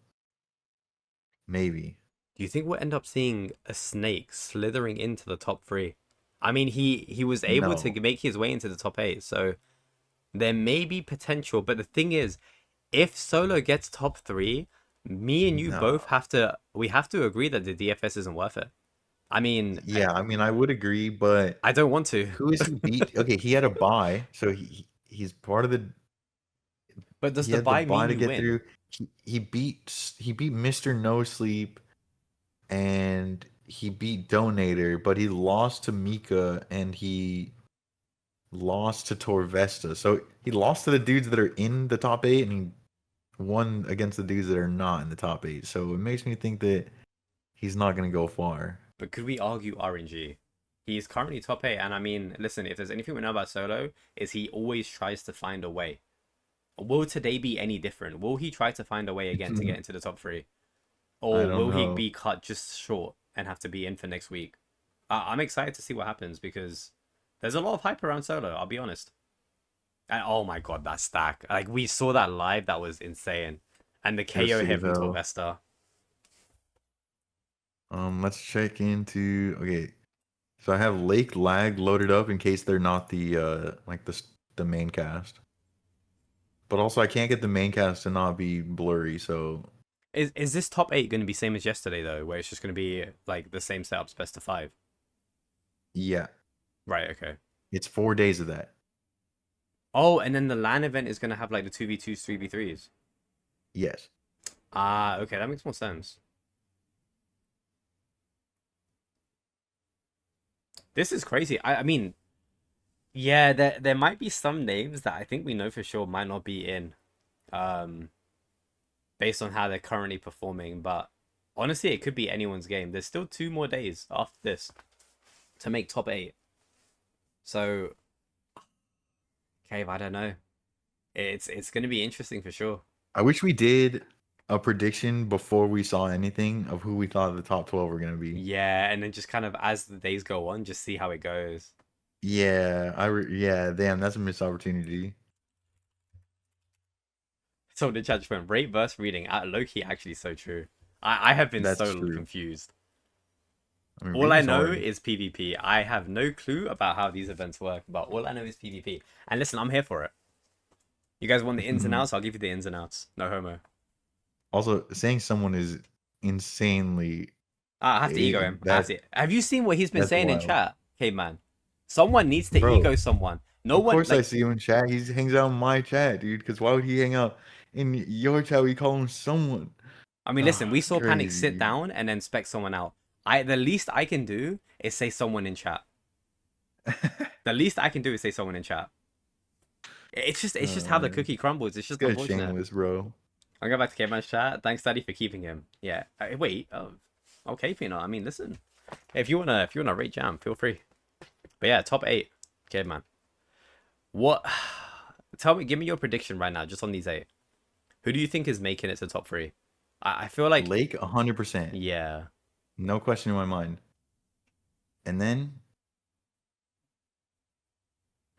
Maybe. Do you think we'll end up seeing a snake slithering into the top 3? I mean, he was able to make his way into the top 8, so there may be potential. But the thing is, if Solo gets top 3, me and you both have to agree that the DFS isn't worth it. I mean, I would agree, but I don't want to. Who is he beat? Okay, he had a bye, so he's part of the. But does the bye mean you win? Through. He beat Mr. No Sleep, and he beat Donator, but he lost to Mika and he lost to Torvesta. So he lost to the dudes that are in the top 8, and he won against the dudes that are not in the top 8. So it makes me think that he's not going to go far. But could we argue RNG? He's currently top 8, and I mean, listen, if there's anything we know about Solo, is he always tries to find a way. Will today be any different? Will he try to find a way again to get into the top 3? Or will he be cut just short and have to be in for next week? I'm excited to see what happens because there's a lot of hype around Solo, I'll be honest. And oh my god, that stack. Like, we saw that live, that was insane. And the KO hit from Torvesta. Let's check into... Okay, so I have Lake Lag loaded up in case they're not the main cast. But also, I can't get the main cast to not be blurry, so... Is this top 8 going to be same as yesterday, though, where it's just going to be, like, the same setups, best of 5? Yeah. Right, okay. It's 4 days of that. Oh, and then the LAN event is going to have, like, the 2v2s, 3v3s? Yes. Ah, okay, that makes more sense. This is crazy. I mean, yeah, there might be some names that I think we know for sure might not be in, based on how they're currently performing. But honestly, it could be anyone's game. There's still 2 more days after this to make top 8. So, Cave, I don't know. It's going to be interesting for sure. I wish we did a prediction before we saw anything of who we thought the top 12 were going to be. Yeah, and then just kind of as the days go on, just see how it goes. Yeah, damn, that's a missed opportunity. So the chat went rate versus reading. Low-key, actually so true. I have been confused. I mean, all I know is PvP. I have no clue about how these events work, but all I know is PvP. And listen, I'm here for it. You guys want the ins and outs? I'll give you the ins and outs. No homo. Also, saying someone is insanely... I have to ego him. Have you seen what he's been saying in chat? Okay, man. Someone needs to ego someone. No Of one course I like. see him in chat. He hangs out in my chat, dude. Because why would he hang out in your chat? We call him someone. I mean, listen, we saw Panic Crazy, sit dude. down and then spec someone out. The least I can do is say someone in chat. The least I can do is say someone in chat. It's just how the Man, cookie crumbles. It's this just guy's unfortunate. shameless, bro. I'll go back to Caveman's chat. Thanks, Daddy, for keeping him. Yeah. Wait. Oh, okay, Pino. I mean, listen. If you wanna rate Jam, feel free. But yeah, top 8, Caveman. What? Give me your prediction right now, just on these 8. Who do you think is making it to top 3? I feel like Lake, 100%. yeah. No question in my mind. And then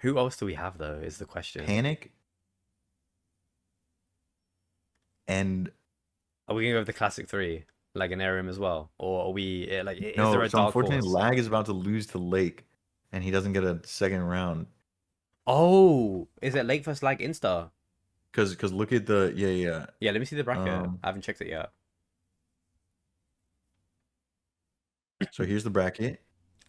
Who else do we have though? Is the question. Panic. And Are we gonna go with the classic 3, like an Arium as well, or are we like? Is there no, a so dark unfortunately, horse? Lag is about to lose to Lake, and he doesn't get a second round. Oh, is it Lake vs Lag Insta? Cause look at the Yeah, let me see the bracket. Um, I haven't checked it yet. so here's the bracket.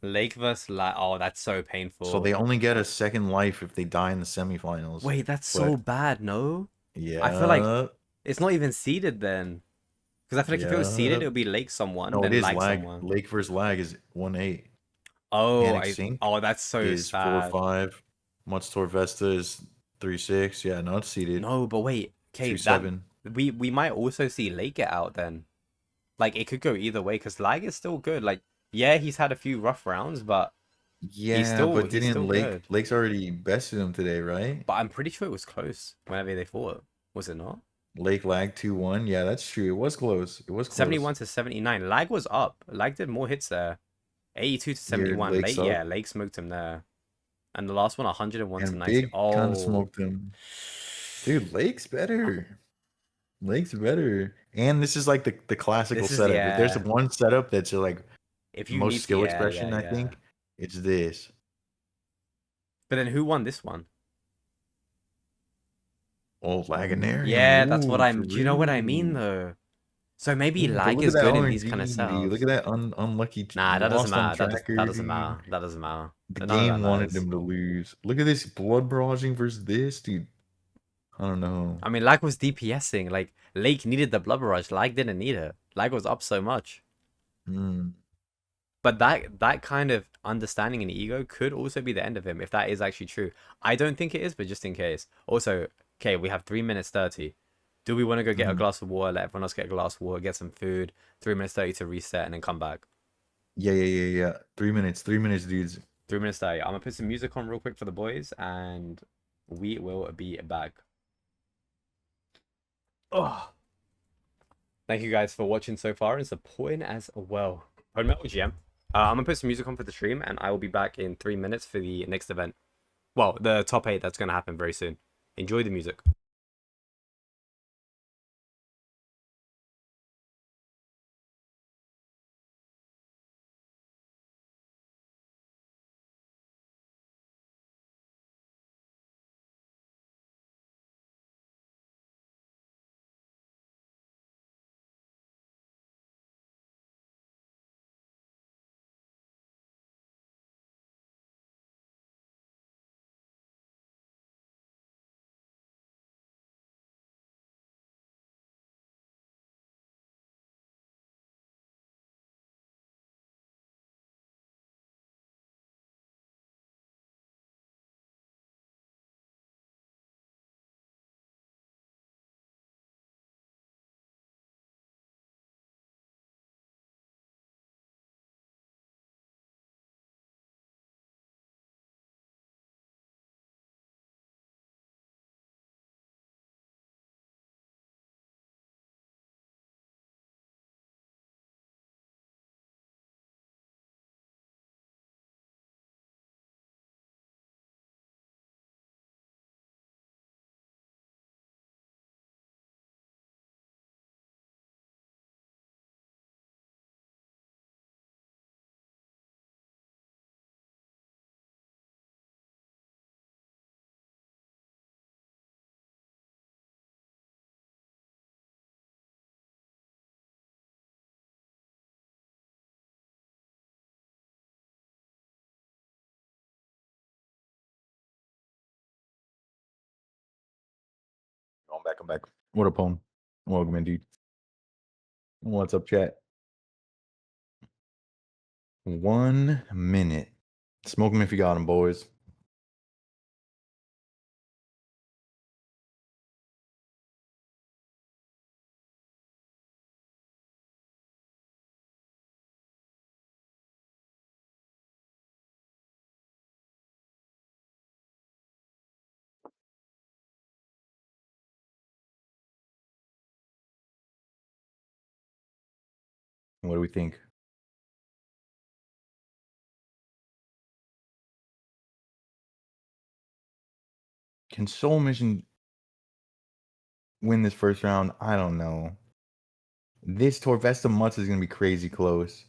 Lake vs Lag. Oh, that's so So painful. they only get a second life if they die in the semifinals. Wait, that's so But bad. No, I feel like yeah, it's not even seeded then. Because I feel like if it was seeded, it yeah. would be Lake someone, No, it then is Lag Lag. someone. Lake versus Lag is 1-8. Oh, Panic Sync oh, that's so is sad. 4-5. Much Torvesta is 3-6. Yeah, not seeded. No, but wait, okay, that 2-7. we might also see Lake get out then. Like it could go either way because Lag is still good. Like yeah, he's had a few rough rounds, but Yeah, but he's didn't still good. Lake's already bested him today, right? But I'm pretty sure it was close whenever they fought. Was it not? Lake Lag 2-1. Yeah, that's true. It was close. It was close. 71 to 79. Lag was up. Lag did more hits there. 82 to Your 71. Lake's Lake, up. yeah, Lake smoked him there. And the last one, 101 to And 90. Big kind of Oh, smoked him. Dude, Lake's better. Lake's better. And this is like the classical this is setup. If there's yeah. one setup that's like If you most need to, skill yeah, expression, I yeah. think it's this. But then who won this one? Oh, Laganarian. Yeah, that's what Ooh, I'm. Do you know what I mean true. though? So maybe Ooh, but Lag look at is that good in these kind of RNG, dude. Look setups. at that unlucky Nah, that doesn't lost on matter. That tracker, doesn't dude. matter. That doesn't matter. The None of that game wanted matters. them to lose. Look at this blood barraging versus this, dude. I don't know. I mean, Lag was DPSing. Like Lake needed the blubber rush. Lag didn't need it. Lag was up so much. Hmm. But that kind of understanding and ego could also be the end of him if that is actually true. I don't think it is, but just in case. Also, okay, we have 3 minutes 30. Do we want to go get a Mhm. glass of water, let everyone else get a glass of water, get some food, 3 minutes 30 to reset, and then come back? Yeah. 3 minutes. 3 minutes, dudes. 3 minutes 30. I'm gonna put some music on real quick for the boys, and we will be back. Oh, thank you guys for watching so far and supporting as well. Hold Metal GM. I'm gonna put some music on for the stream, and I will be back in 3 minutes for the next event. Well, the top 8 that's gonna happen very soon. Enjoy the music. I'm back. What up, home? Welcome, indeed. What's up, chat? 1 minute. Smoke 'em if you got 'em, boys. What do we think? Can Solomission win this first round? I don't know. This Torvesta Mutts is going to be crazy close.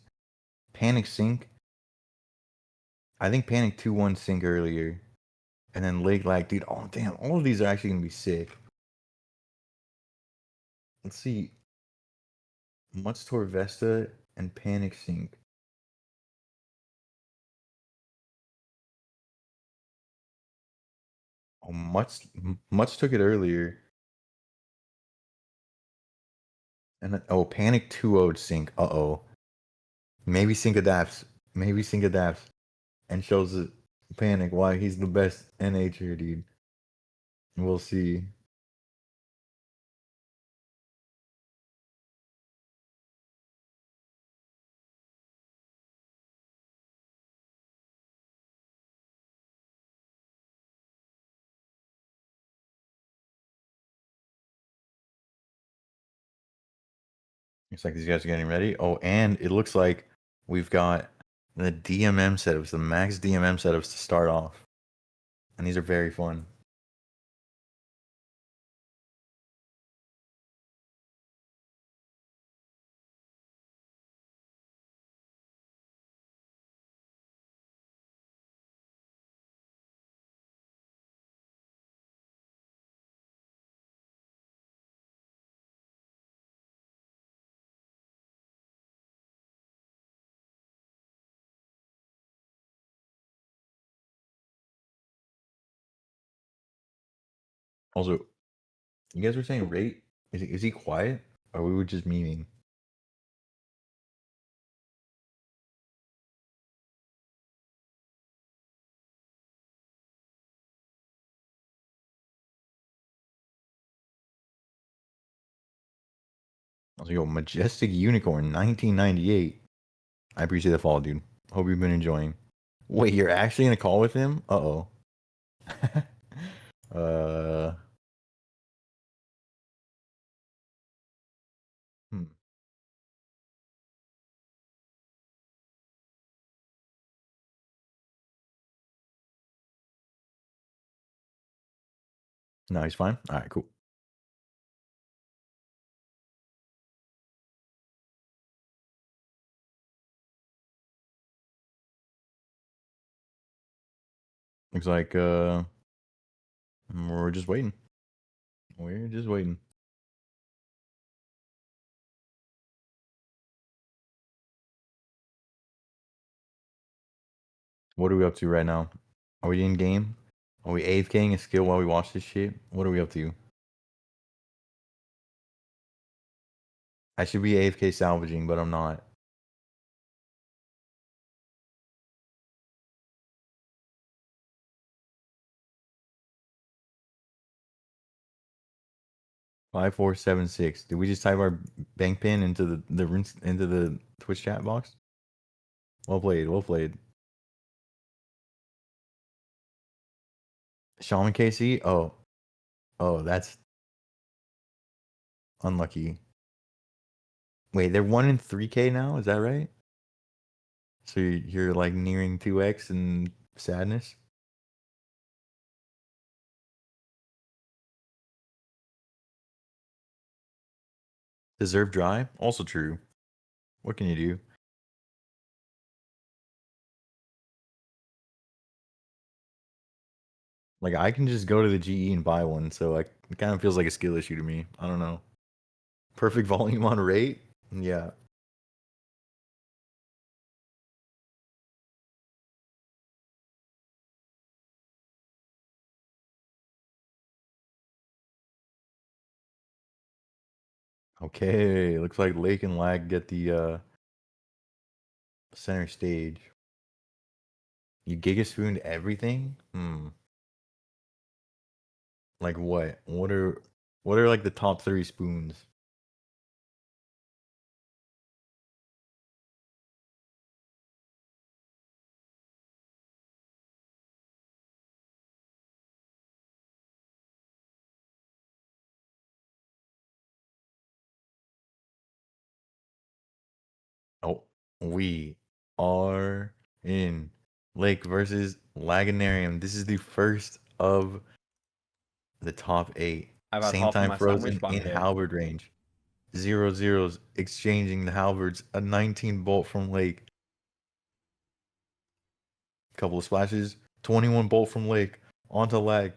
Panic Sync. I think Panic 2-1 Sync earlier. And then Lake Lag. Dude, oh damn. All of these are actually going to be sick. Let's see. Mutts Torvesta and Panic Sync. Oh, Mutts took it earlier. And then, oh, Panic 2-0 Sync. Uh-oh. Maybe Sync adapts. Maybe Sync adapts. And shows it Panic why he's the best NHer, dude. We'll see. Looks like these guys are getting ready. Oh, and it looks like we've got the DMM setups, the max DMM setups to start off. And these are very fun. Also, you guys were saying rate? Is he quiet? Or we were just memeing? Also, yo, Majestic Unicorn, 1998. I appreciate the follow, dude. Hope you've been enjoying. Wait, you're actually in a call with him? Uh-oh. Hmm. No, he's fine. All right, cool. Looks like we're just waiting. We're just waiting. What are we up to right now? Are we in game? Are we AFKing a skill while we watch this shit? What are we up to? I should be AFK salvaging, but I'm not. Five, 4, 7, 6. Did we just type our bank pin into the Twitch chat box? Well played, well played. Shaman KC? Oh, that's unlucky. Wait, they're 1 in 3K now. Is that right? So you're like nearing 2x in sadness. Deserve dry? Also true. What can you do? Like I can just go to the GE and buy one, so like it kind of feels like a skill issue to me. I don't know. Perfect volume on rate? Yeah. Okay, looks like Lake and Lag get the center stage. You Giga Spooned everything? Like what? What are like the top 3 spoons? Oh, we are in Lake versus Laganarium. This is the first of the top 8. I've had Same half of time my frozen sandwich, but I'm in here. halberd range. 0-0s exchanging the halberds. A 19 bolt from Lake. Couple of splashes. 21 bolt from Lake. Onto Lag.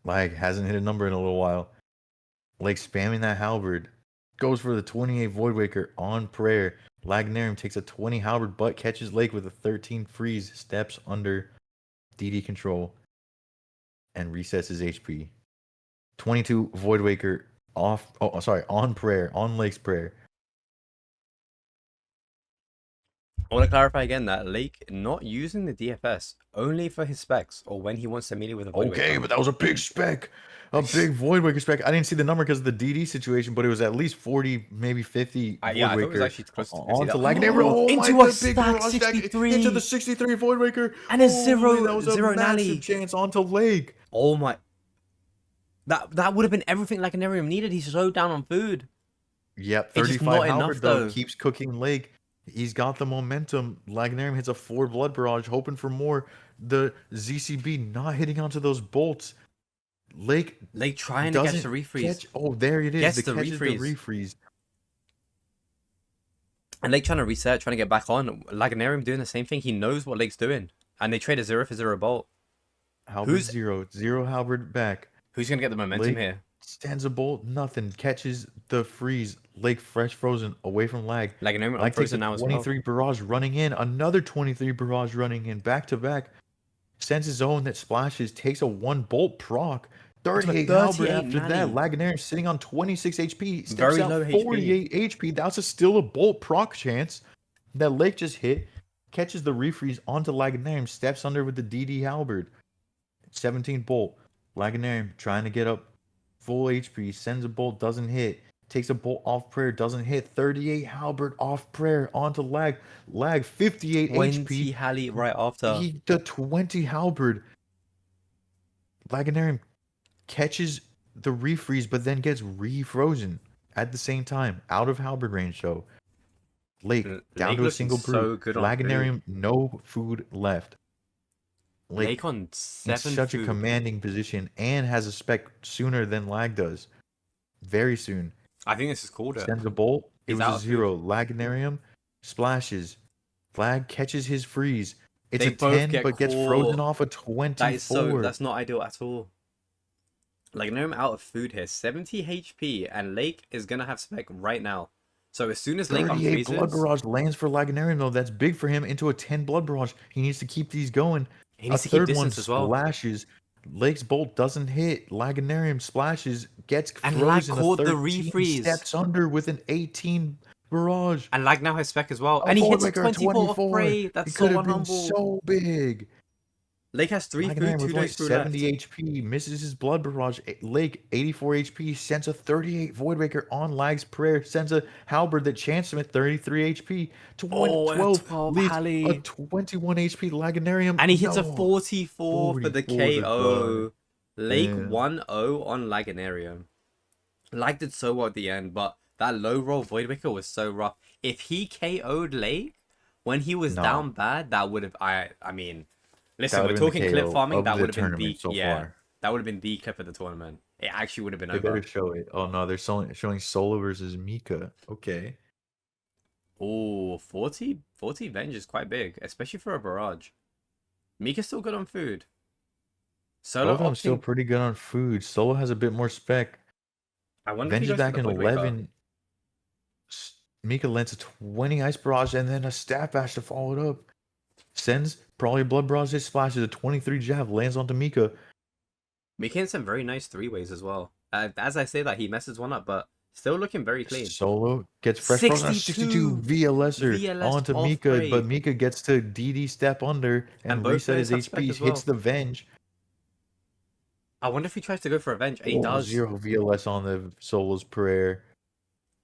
Lag hasn't hit a number in a little while. Lake spamming that halberd. Goes for the 28 Voidwaker on prayer. Lagnarium takes a 20 halberd but catches Lake with a 13 freeze. Steps under DD control. And resets his HP. 22 Voidwaker off. Oh, sorry. On prayer. On Lake's prayer. I want to clarify again that Lake not using the DFS only for his specs or when he wants to melee with a Voidwaker. Okay, but that was a big spec. A big Voidwaker spec. I didn't see the number because of the DD situation, but it was at least 40, maybe 50 Voidwaker. Yeah, I thought it was actually close to 50. Onto That- Lagnarium. Oh, into my, a the big stack barrage stack 63. into the 63 Voidwaker. And a Holy, that was a zero massive Nally. chance onto Lake. Oh my. That would have been everything Laganarium needed. He's so down on food. Yep, It's just 35 not Halberd enough, though. though. Keeps cooking Lake. He's got the momentum. Lagnarium hits a 4 Blood Barrage, hoping for more. The ZCB not hitting onto those bolts. Lake trying to catch doesn't the refreeze. catch. Oh, there it is. Gets The the catches the refreeze. refreeze. And Lake trying to reset, trying to get back on. Laganarium doing the same thing. He knows what Lake's doing. And they trade a 0 for 0 bolt. Halberd Who's- 0 Halberd back. Who's going to get the momentum Lake here? stands a bolt, nothing. Catches the freeze. Lake fresh frozen away from Lag. Laganarium Lag takes a unfrozen now as well. 23 barrage running in. Another 23 barrage running in. Back to back. Sends his own that splashes. Takes a 1 bolt proc. 38 Halberd 38 after that. Nally. Laganarium sitting on 26 HP. Steps Very out low HP. 48 HP. That's still a bolt proc chance. That Lake just hit. Catches the refreeze onto Laganarium. Steps under with the DD Halberd. 17 bolt. Laganarium trying to get up full HP. Sends a bolt. Doesn't hit. Takes a bolt off prayer. Doesn't hit. 38 Halberd off prayer. Onto Lag. Lag 58 20 HP. Halley right after. The 20 Halberd. Laganarium catches the refreeze, but then gets refrozen at the same time. Out of Halberd range, though. Lake down Lake to a looking single so brew. good on Laganarium, no food left. Lake on in 7 such food. a commanding position and has a spec sooner than Lag does. Very soon. I think this is called it. Sends a bolt. It He's was out a of 0. Laganarium splashes. Lag catches his freeze. It's They a both 10, get but gets frozen caught. off a 24. That is that's not ideal at all. Laganarium out of food here. 70 HP and Lake is going to have spec right now. So as soon as Lake 38 Blood unfreezes, Barrage lands for Laganarium, though. That's big for him into a 10 Blood Barrage. He needs to keep these going. he needs A to keep third one distance as well. splashes. Lake's bolt doesn't hit. Laganarium splashes, gets And Lag frozen. caught a the 13 refreeze. steps under with an 18 barrage. And Lag now has spec as well. A And he hits a Voidwaker, 24 off prey. It That's could so have been unhumble. so big. Lake has 3 food, Laganarium 2 with only days through 70 left. HP, misses his blood barrage. Lake 84 HP, sends a 38 Voidwaker on Lag's prayer, sends a halberd that chanced him at 33 HP. Oh, and a 12 12 leaves Halley. a 21 HP Laganarium. And he hits a No. 44 for the 44 to KO. Lake Damn. 1-0 on Laganarium. Lag did so well at the end, but that low roll Voidwicker was so rough. If he KO'd Lake when he was No. down bad, that would have I mean, listen, That we're would've been talking the clip KO farming, of that the would have been the tournament so yeah. far. That would have been the clip of the tournament. It actually would have been They over. better show it. Oh no, they're showing Solo versus Mika. Okay. Oh, 40 Venge is quite big, especially for a barrage. Mika's still good on food. Solo Both of them still opting. pretty good on food. Solo has a bit more spec. I wonder if Venge he is goes for back the in Voidwaker. 11. Mika lands a 20 Ice Barrage and then a Staff Bash to follow it up. Sends probably Blood Barrage, hit splashes a 23 jab, lands onto Mika. Mika hits some very nice 3-ways as well. As I say that, he messes one up, but still looking very clean. Solo gets fresh frozen. 62 VLSer VLS onto off Mika, break. but Mika gets to DD step under and And both reset his players have spec HP. as well. Hits the Venge. I wonder if he tries to go for revenge, and he does. 0 VLS on the Solo's prayer.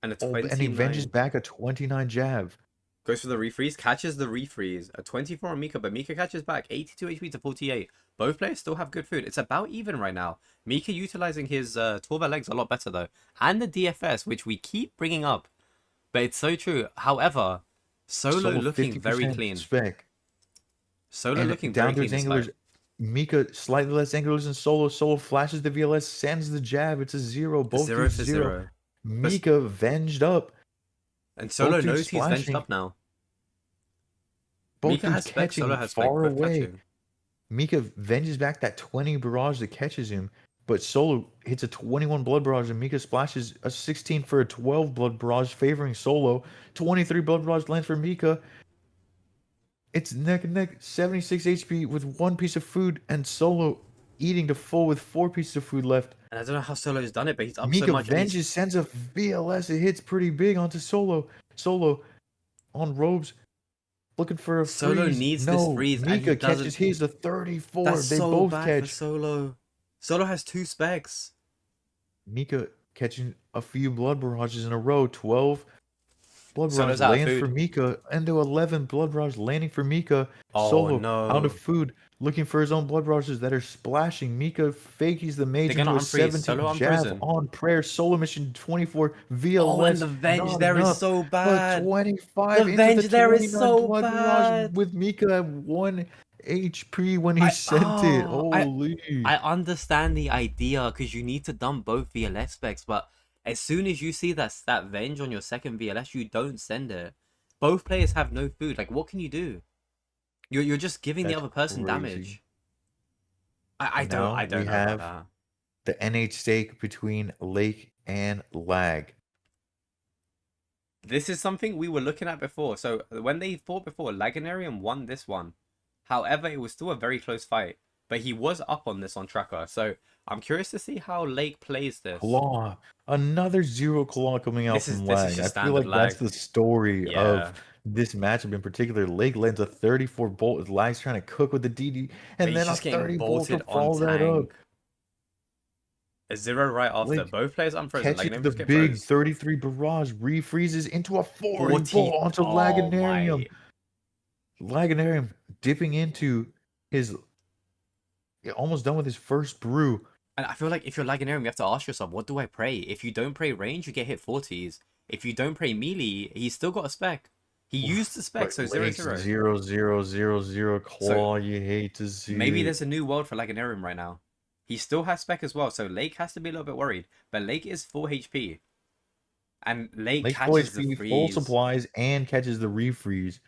And a Oh, 29. and he venges back a 29 jab. Goes for the refreeze, catches the refreeze. A 24 on Mika, but Mika catches back. 82 HP to 48. Both players still have good food. It's about even right now. Mika utilizing his Torva legs a lot better, though. And the DFS, which we keep bringing up. But it's so true. However, Solo looking very clean. Spec. Solo And looking down very to his clean. anglers. Mika slightly less anglers than Solo. Solo flashes the VLS, sends the jab. It's a 0. Both 0 dudes for 0. 0. Mika venged up. And Solo Both dudes knows he's venged splashing. up now. Both Mika dudes has spec, catching Solo has spec, far both away. catching. Mika venges back that 20 barrage that catches him, but Solo hits a 21 blood barrage, and Mika splashes a 16 for a 12 blood barrage, favoring Solo. 23 blood barrage lands for Mika. It's neck and neck, 76 HP with 1 piece of food, and Solo eating to full with 4 pieces of food left. And I don't know how Solo's done it, but he's up Mika so much. venges, sends a VLS. It hits pretty big onto Solo. Solo on robes, looking for a Solo freeze. needs no, this freeze, and he Mika doesn't- catches his a 34. That's They so both bad catch. for Solo. Solo has 2 specs. Mika catching a few blood barrages in a row. 12 blood Solo's barrages out of lands food. for Mika. Into 11 blood barrages landing for Mika. Oh, Solo no. out of food, looking for his own blood barrages that are splashing. Mika fakies the mage They're into gonna a unfreeze. 17 Solo jab unfrozen. on prayer. Solomission 24 VLS. Oh, and the venge not there is enough, so but bad. 25 The into venge the there is 29 so blood bad. barrage with Mika at 1 HP when he sent it. Holy. I understand the idea because you need to dump both VLS specs, but as soon as you see that venge on your second VLS, you don't send it. Both players have no food. Like, what can you do? You're just giving the That's other person crazy. damage. I Now don't we know have about the NH stake between Lake and Lag. that. This is something we were looking at before. So when they fought before, Laganarian won this one. However, it was still a very close fight. But he was up on this on tracker. So I'm curious to see how Lake plays this. Claw. Another 0 claw coming out This is- from this is Lag. just I feel like standard that's Lag. the story Yeah. of this matchup in particular. Lake lands a 34 bolt with Lag's trying to cook with the DD, But and he's then a just getting 30 bolt to bolted follow on that up. tank. A 0 right after. Lake Both players unfrozen. Catches Laganarian the just get big froze. 33 barrage, refreezes into a 40 40 bolt onto oh Laganarium. my. Laganarium dipping into his almost done with his first brew. And I feel like if you're Laganarian, you have to ask yourself, what do I pray? If you don't pray range, you get hit 40s. If you don't pray melee, he's still got a spec. He used the spec, so 0 Lake's 0. 0 0 0 0 claw. You hate to see. Maybe it. there's a new world for Laganarian right now. He still has spec as well, so Lake has to be a little bit worried. But Lake is full HP. And Lake Lake catches the full freeze. supplies and catches the refreeze.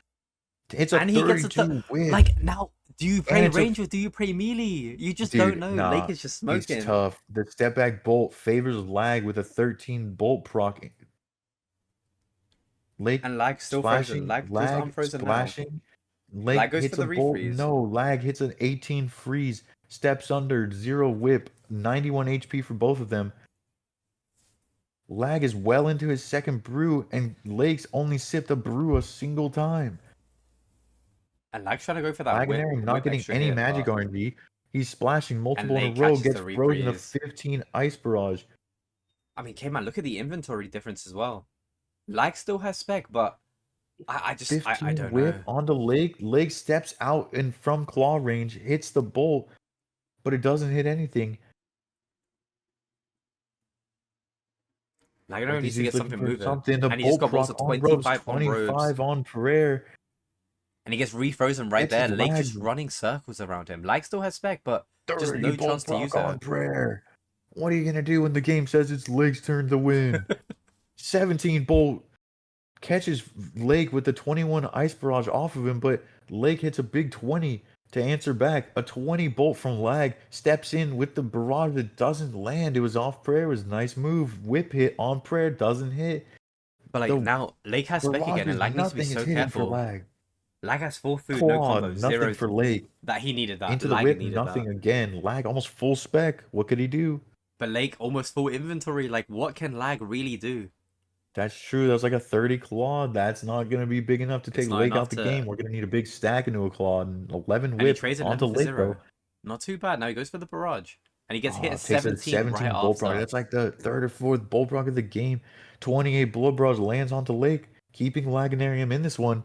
It's a And he gets 32 whip. Like, now, do you pray it's a- range or do you pray melee? You just Dude, don't know. nah, Lake is just smoking. It's tough. The step back bolt favors Lag with a 13 bolt proc. Lake And Lag still splashing, frozen. Lag goes Lag unfrozen now. splashing. Lake Lag goes hits for a the bolt. refreeze. No, Lag hits an 18 freeze. Steps under 0 whip. 91 HP for both of them. Lag is well into his second brew, and Lake's only sipped a brew a single time. And Lag's trying to go for that whip. Laganarian not whip getting extra any hit, magic but- RNG. He's splashing multiple in Lake a row, catches gets the frozen a refreeze. 15 ice barrage. I mean, K-Man, look at the inventory difference as well. Lag still has spec, but I just, 15 I don't whip know. onto Lake. Lake steps out and from claw range, hits the bolt, but it doesn't hit anything. Laganarian needs to He's get looking something for moving. something. The And he just bolt got bolts proc of on ropes, 25 on robes. 25 on prayer. And he gets refrozen right Gets there. his Lake lag. just running circles around him. Lag still has spec, but just 30 no bolt chance to proc use on it. prayer. What are you gonna do when the game says it's Lake's turn to win? 17 bolt catches Lake with the 21 ice barrage off of him, but Lake hits a big 20 to answer back. A 20 bolt from Lag steps in with the barrage that doesn't land. It was off prayer. It was a nice move. Whip hit on prayer doesn't hit. But like The now, Lake has spec Barrage again, is and Lag needs to be nothing. so It's hitting for careful. Lag. Lag has full food, no Claw, combos, nothing 0 for Lake. that he needed that. Into the Lag whip, needed nothing that. again. Lag almost full spec. What could he do? But Lake almost full inventory. Like, what can lag really do? That's true. That was like a 30 claw. That's not going to be big enough to It's take not Lake enough out the game. to. We're going to need a big stack into a claw and 11 And he whip trades onto 11 for Lake, though. 0. Not too bad. Now he goes for the barrage. And he gets hit Oh, at takes a 17 right 17 Bull after Prog. that. That's like the third or fourth Bull Prog of the game. 28 Blood Barrage lands onto Lake, keeping Laganarium in this one.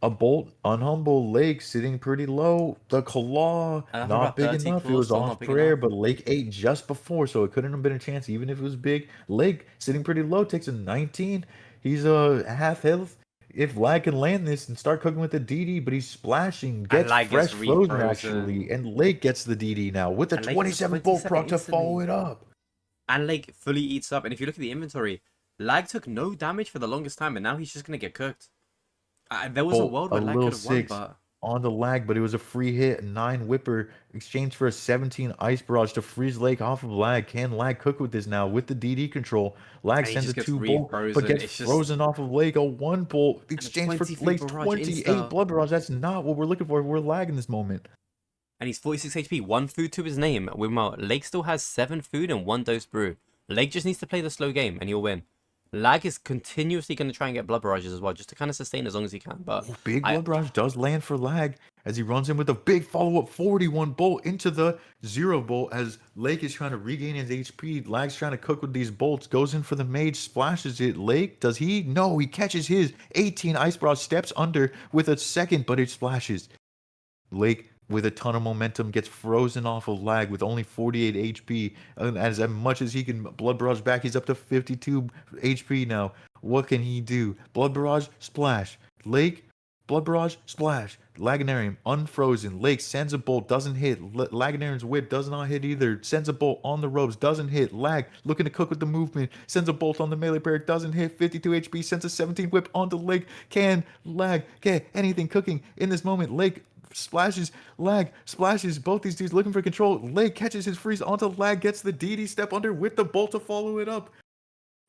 A Bolt, Unhumble, Lake sitting pretty low. The Claw, And after not about big 30 enough. It claws, was still off not big prayer, enough. but Lake ate just before, so it couldn't have been a chance, even if it was big. Lake sitting pretty low, takes a 19. He's a half health. If Lag can land this and start cooking with the DD, but he's splashing, And gets Lag fresh gets frozen refrozen. actually, and Lake gets the DD now with the And Lake gets a 27 Bolt 27 proc to follow instantly. it up. And Lake fully eats up. And if you look at the inventory, Lag took no damage for the longest time, and now he's just going to get cooked. There was a Bolt, world a where Lag little could have won, 6 but on the Lag, but it was a free hit, 9 Whipper, exchanged for a 17 Ice Barrage to freeze Lake off of Lag. Can Lag cook with this now with the DD control? Lag and he sends a just gets 2 Bolt, but refrozen. gets It's just frozen off of Lake. A 1 Bolt, and a exchange for 23 Lake's barrage 28 insta. Blood Barrage. That's not what we're looking for. We're Lag in this moment. And he's 46 HP, 1 food to his name. Meanwhile, Lake still has 7 food and 1 dose brew. Lake just needs to play the slow game and he'll win. Lag is continuously going to try and get blood barrages as well, just to kind of sustain as long as he can. But Big Blood Barrage does land for Lag as he runs in with a big follow-up 41 Bolt into the 0 Bolt as Lake is trying to regain his HP. Lag's trying to cook with these bolts, goes in for the mage, splashes it. Lake, does he? No, he catches his 18 Ice Barrage, steps under with a second, but it splashes. Lake, with a ton of momentum, gets frozen off of Lag with only 48 HP. And as much as he can Blood Barrage back, he's up to 52 HP now. What can he do? Blood Barrage, splash. Lake, Blood Barrage, splash. Laganarium, unfrozen. Lake sends a bolt, doesn't hit. Laganarium's whip does not hit either. Sends a bolt on the ropes, doesn't hit. Lag, looking to cook with the movement. Sends a bolt on the melee prayer, doesn't hit. 52 HP, sends a 17 whip onto Lake. Can Lag get anything cooking in this moment? Lake splashes, Lag splashes. Both these dudes looking for control. Lake catches his freeze onto Lag, gets the DD step under with the bolt to follow it up.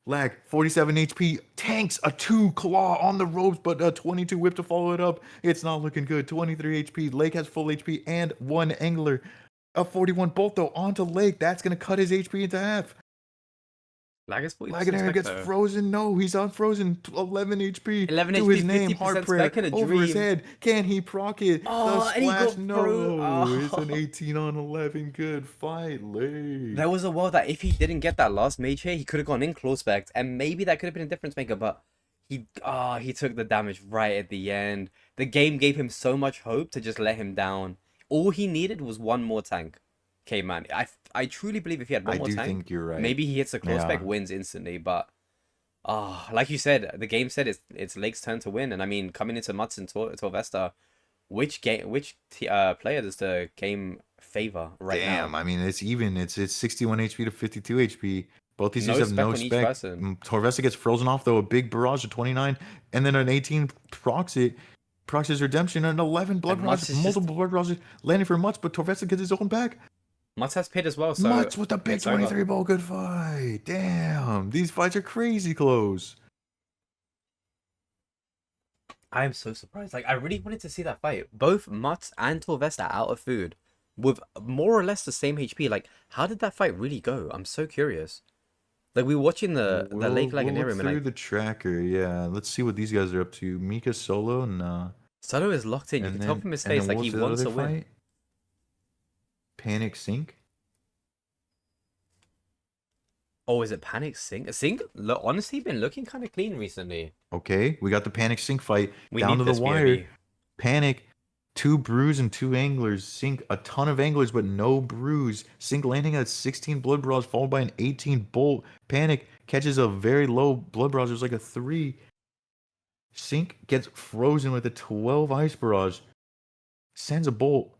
Lag, 47 HP, tanks a 2 claw on the ropes, but a 22 whip to follow it up. It's not looking good. 23 HP. Lake has full HP and 1 angler. A 41 bolt though onto Lake. That's gonna cut his HP into half. Lag is 40% Laganarium spec gets though. frozen. No, he's unfrozen. 11 HP. 11 to HP, his name. 50% Heart prayer spec and a over his dream. head. Can he proc it? Oh, the and he splash. got through. No, it's an Oh. 18 on 11. Good fight, Lake. There was a world that if he didn't get that last mage hit, he could have gone in claw spec, and maybe that could have been a difference maker, but he took the damage right at the end. The game gave him so much hope to just let him down. All he needed was one more tank. Okay, man. I truly believe if he had one I more do tank, think you're right. maybe he hits the claw spec, Yeah. wins instantly, but like you said, the game said it's Lake's turn to win, and I mean, coming into Mutts and Torvesta, which player does the game favor right now? Damn, I mean it's even. It's 61 HP to 52 HP. Both these No dudes have spec no on each spec. person. Torvesta gets frozen off though. A big barrage of 29, and then an 18 procs it. Procs his redemption and 11 blood And Mutts barrages, is just- multiple blood barrages landing for Mutts, but Torvesta gets his own back. Mutts has pit as well, so Mutts with a big it's over. 23 ball. Good fight. Damn, these fights are crazy close. I am so surprised. Like, I really wanted to see that fight. Both Mutts and Torvesta out of food with more or less the same HP. Like, how did that fight really go? I'm so curious. Like, we were watching the Lake We'll look Laganarium and through like the tracker. Yeah, let's see what these guys are up to. Mika solo, nah. Solo is locked in. You can tell from his face like he wants to win. Panic Sync. Oh, is it Panic Sync? Sync, honestly, been looking kind of clean recently. Okay, we got the Panic Sync fight We down need to the this, wire. BRB. Panic, 2 brews and 2 anglers. Sync, a ton of anglers, but no brews. Sync landing at 16 blood barrage, followed by an 18 bolt. Panic catches a very low blood barrage. It was like a 3. Sync gets frozen with a 12 ice barrage. Sends a bolt.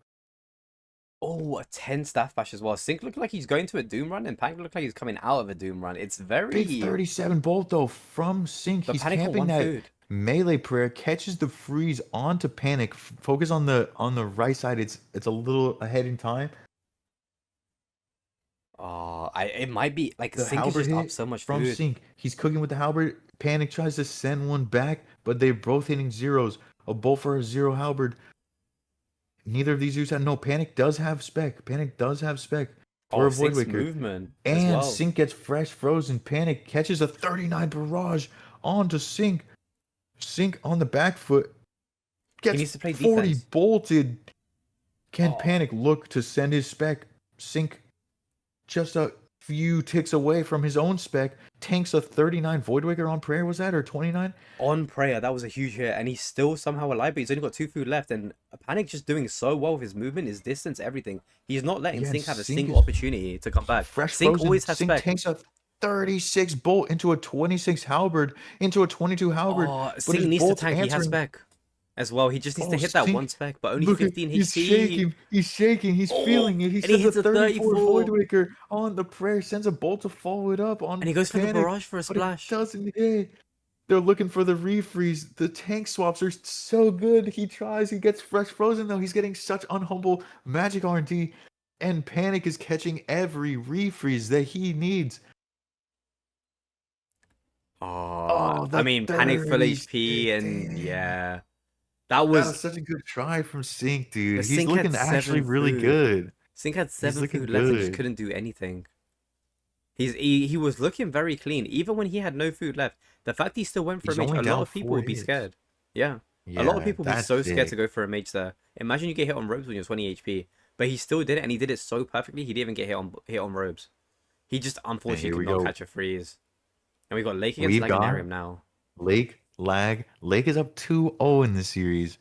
Oh, a 10 staff bash as well. Sync looked like he's going to a Doom run, and Panic looked like he's coming out of a Doom run. It's very... Big 37 bolt though from Sync. But He's Panic got camping one that food. melee prayer, catches the freeze onto Panic. Focus on the right side. It's a little ahead in time. Oh, it might be like The Sync is halberd just up hit so much from food. Sync. He's cooking with the halberd. Panic tries to send one back, but they're both hitting zeros. A bolt for a 0 halberd. Neither of these dudes have no. Panic does have spec. Panic does have spec. for Oh, a Void Sync's Waker. movement as And well. Sync gets fresh frozen. Panic catches a 39 barrage onto Sync. Sync on the back foot He gets needs to play 40 defense. bolted. Can Oh. Panic look to send his spec? Sync just a few ticks away from his own spec. Tanks a 39 Void Waker on prayer, was that? Or 29? On prayer, that was a huge hit, and he's still somehow alive, but he's only got 2 food left, and Panic just doing so well with his movement, his distance, everything. He's not letting Yeah, Sync have a Sync single is opportunity to come back. fresh Sync frozen. always has Sync spec. tanks a 36 bolt into a 26 halberd, into a 22 halberd. Oh, but Sync his needs to bolt's tank. He has answering. spec as well. He just needs to Oh, hit that Sync, one spec, but only look at 15 he's HP. shaking. He's shaking. He's Oh, feeling it. He and he sends hits a a 34 Void 34. Waker on the prayer, sends a bolt to follow it up on And he goes for the Panic, barrage for a but it splash. doesn't hit. They're looking for the refreeze. The tank swaps are so good. He tries. He gets fresh frozen though. He's getting such unhumble magic R&D, and Panic is catching every refreeze that he needs. Oh, the I mean, Panic full 36, HP, and damn. yeah, that That was. was such a good try from Sync, dude. But He's Sync had looking actually 7 really food. good. Sync had He's 7 looking food left and just good. couldn't do anything. He was looking very clean, even when he had no food left. The fact he still went for He's a mage, only a lot down of people 4 would be hits. scared. Yeah. Yeah, A lot of people would be that's so scared to sick. go for a mage there. Imagine you get hit on robes when you're 20 HP, but he still did it, and he did it so perfectly. He didn't even get hit on robes. He just unfortunately here we could not go. catch a freeze. And we got Lake against We've got Laganarium now. Lake, Lag. Lake is up 2-0 in the series.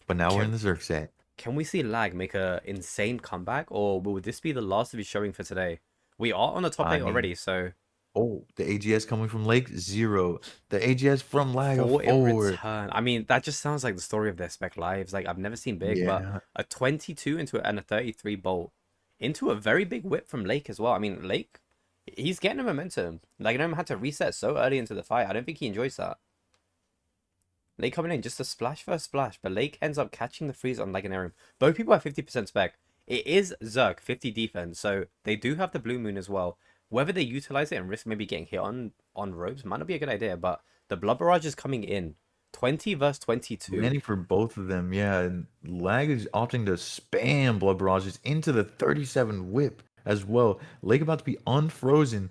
But now we're Can- in the Zerg set. Can we see Lag make a insane comeback, or will this be the last of his showing for today? We are on the top I 8 already, so Oh, the AGS coming from Lake, 0. The AGS from Lag, a 4 in 4. return. I mean, that just sounds like the story of their spec lives. Like, I've never seen big, but Yeah. a 22 and a 33 bolt into a very big whip from Lake as well. I mean, Lake, he's getting a momentum. Like, I had to reset so early into the fight. I don't think he enjoys that. Lake coming in, just a splash for a splash, but Lake ends up catching the freeze on Laganarium. Both people have 50% spec. It is Zerg, 50 defense, so they do have the Blue Moon as well. Whether they utilize it and risk maybe getting hit on robes might not be a good idea, but the Blood Barrage is coming in. 20 versus 22. Many for both of them, yeah. And Lag is opting to spam Blood Barrages into the 37 whip as well. Lake about to be unfrozen.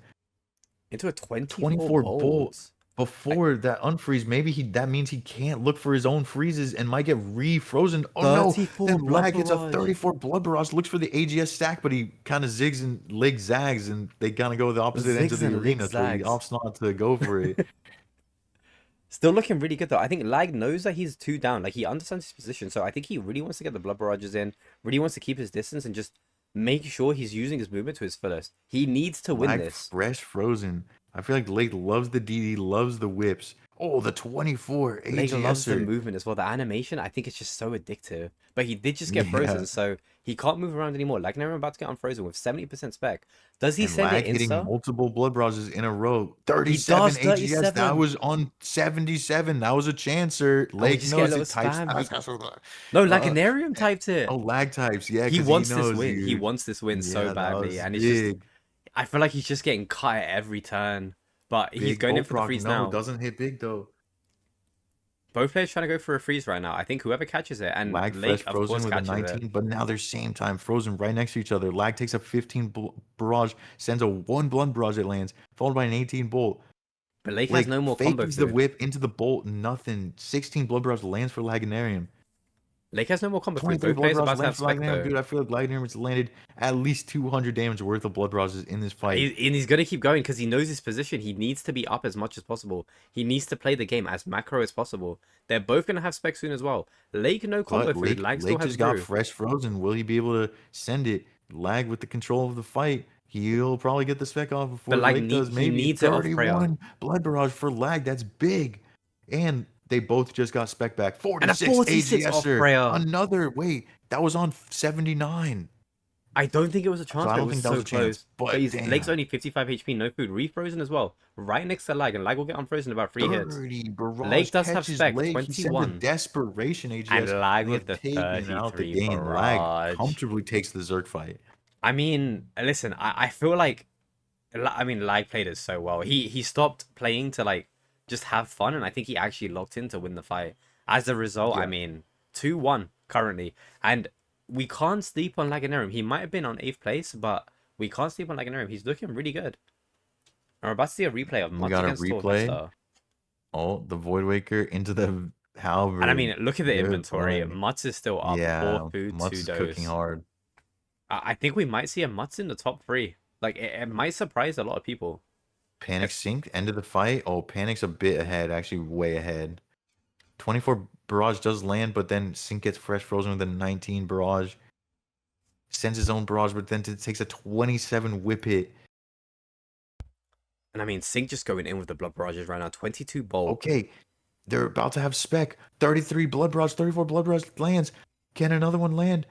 Into a 24 24 bolt. bolt. Before that unfreeze, maybe that means he can't look for his own freezes and might get refrozen. Oh no! 34 Then Blood Lag hits a Barrage. 34 Blood Barrage, looks for the AGS stack, but he kind of zigs and leg zags, and they kind of go the opposite ends of Zigs the and arena, so he lig-zags. opts not to go for it. Still looking really good though. I think Lag knows that he's 2 down. Like, he understands his position, so I think he really wants to get the Blood Barrages in, really wants to keep his distance and just make sure he's using his movement to his fullest. He needs to win Lag this. fresh frozen. I feel like Lake loves the DD, loves the whips. Oh, the 24 Lake loves the AGSer. movement as well. The animation, I think it's just so addictive. But he did just get frozen, Yeah. so he can't move around anymore. Laganarium about to get unfrozen with 70% spec. Does he And send Lag it hitting insta? multiple Blood Barrages in a row. 37 does, AGS. That 37. was on 77. That was a chancer. Lake just get a knows little it types. spam. No, Laganarium typed it. Oh, Lag types. Yeah, He 'cause wants knows this win. He you. wants this win Yeah, so that badly. was And it's just, big. I feel like he's just getting cut at every turn. But he's Big going in bolt for the proc. freeze No, now. doesn't hit big though. Both players trying to go for a freeze right now. I think whoever catches it, and Lag Lake, fresh of frozen course, with a catches 19, it. but now they're same time frozen right next to each other. Lag takes a 15 barrage, sends a 1 blunt barrage that lands, followed by an 18 bolt. But Lake Like has no more combo fakes the food. whip into the bolt, nothing. 16 blood barrage lands for Laganarium. Lake has no more combo food. 23 Both blood players are barrage about to have lands for spec Laganarium. though. Dude, I feel like Laganarium has landed at least 200 damage worth of blood barrages in this fight. And he's going to keep going because he knows his position. He needs to be up as much as possible. He needs to play the game as macro as possible. They're both going to have spec soon as well. Lake, no combo But food. Lake, Lag still Lake has just got brew. fresh frozen. Will he be able to send it? Lag with the control of the fight. He'll probably get the spec off before But Lag Lake does. he Maybe needs it off 31 blood barrage for Lag. That's big. And they both just got spec back. And a 46 46 off AGSer. Freya. Another. Wait, that was on 79. I don't think it was a chance. So I But it don't was think that so was a chance, close. but Lake's damn. only 55 HP, no food, refrozen as well, right next to Lag, and Lag will get unfrozen in about 3 hits. 30 barrage Lake does have catches spec, Lake. He sends a 21. desperation AGS. And Lag they with have the taken out the 33 game. barrage. Lag comfortably takes the Zerg fight. I mean, listen, I feel like, Lag played it so well. He stopped playing to like just have fun, and I think he actually locked in to win the fight. As a result, Yeah. I mean, 2-1 currently, and we can't sleep on Laganarium. He might have been on 8th place, but We can't sleep on Laganarium. He's looking really good. I'm about to see a replay of We Mutts got a against replay. Torvesta. Oh, the Void Waker into the halberd. And I mean, look at the Good inventory. play. Mutts is still up. Yeah, 4 food, Mutts 2 is dose. cooking hard. I think we might see a Mutts in the top 3. Like, it might surprise a lot of people. Panic synced, end of the fight. Oh, Panic's a bit ahead, actually way ahead. 24 barrage does land, but then Sync gets fresh frozen with a 19 barrage. Sends his own barrage, but then takes a 27 whip hit. And I mean, Sync just going in with the blood barrages right now. 22 bolt. Okay, they're about to have spec. 33 blood barrage, 34 blood barrage lands. Can another one land?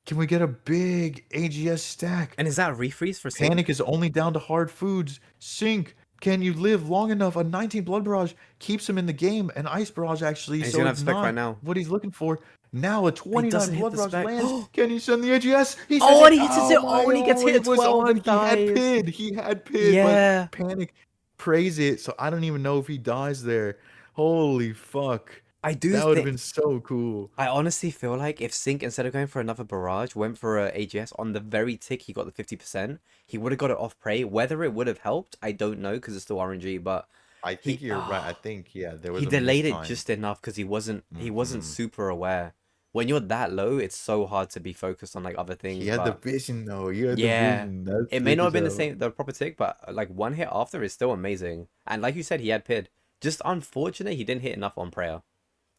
Can we get a big AGS stack? And is that a refreeze for Sync? Panic is only down to hard foods. Sync, can you live long enough? A 19 blood barrage keeps him in the game. An ice barrage actually. And he's so gonna it's have spec not right now. what he's looking for. Now a 29 doesn't hit blood the barrage spec. lands. Can he send the AGS? He Oh, sends and he hits it. my And he gets hit it was 12 on. and He had dies. PID. He had PID. Yeah. But Panic prays it. So I don't even know if he dies there. Holy fuck. I do That would have think... been so cool. I honestly feel like if Sync, instead of going for another barrage, went for a AGS on the very tick he got the 50%, he would have got it off prey. Whether it would have helped, I don't know because it's still RNG, but I think you're right. I think, yeah, there was he a delayed it mistime. just enough because he wasn't Mhm. super aware. When you're that low, it's so hard to be focused on like other things. He had the but vision though. He had yeah, the vision. That's it may sick not have as been hell. the proper tick, but like one hit after is still amazing. And like you said, he had PID. Just unfortunate he didn't hit enough on prayer.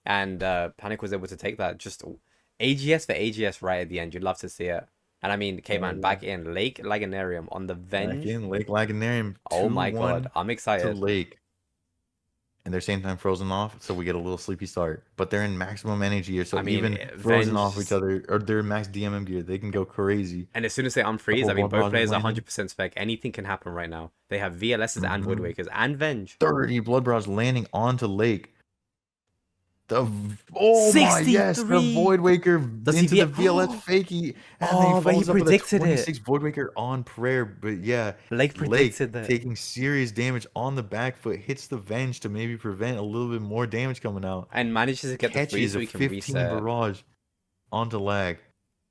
And Panic was able to take that. Just AGS for AGS right at the end. You'd love to see it. And I mean, K-Man, back in Lake Laganarium on the Back Venge. in Lake Laganarium. Oh my 2-1 god, I'm to excited. Lake. And they're same time frozen off, so we get a little sleepy start. But they're in maximum energy gear, so I mean, even frozen off Venge- each other, or they're in max DMM gear, they can go crazy. And as soon as they unfreeze, I mean, Double both blood players are landing. 100% spec. Anything can happen right now. They have VLSs and Void Mhm. Wakers and Venge. 30 blood barrage landing onto Lake. Oh my yes, the 63. Void Waker Does he into the be- VLS fakie, and then Oh, he but he follows up with a predicted it. 26 Void Waker on prayer. But yeah, Lake predicted that. taking serious damage on the back foot, hits the Venge to maybe prevent a little bit more damage coming out. And manages to get the freeze Catches so a he can 15 reset. barrage onto Lag.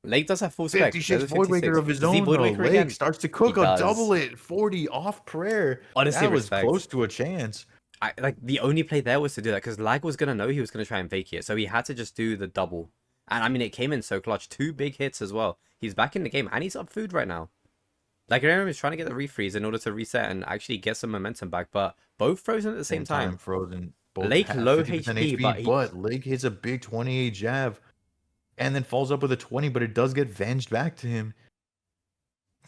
Lake does have full spec. 56 There's a Void Waker 56. of his Does he own Void though. Waker Lake again? starts to cook He a does. double it, 40 off prayer. Honestly, That was respect. close to a chance. Like the only play there was to do that because Lag was gonna know he was gonna try and fake it, so he had to just do the double. And I mean, it came in so clutch. 2 big hits as well. He's back in the game and he's up food right now. Like Aaron is trying to get the refreeze in order to reset and actually get some momentum back, but both frozen at the same time. Frozen. Both Lake have low 50% HP, but Lake hits a big 28 jab, and then falls up with a 20, but it does get venged back to him.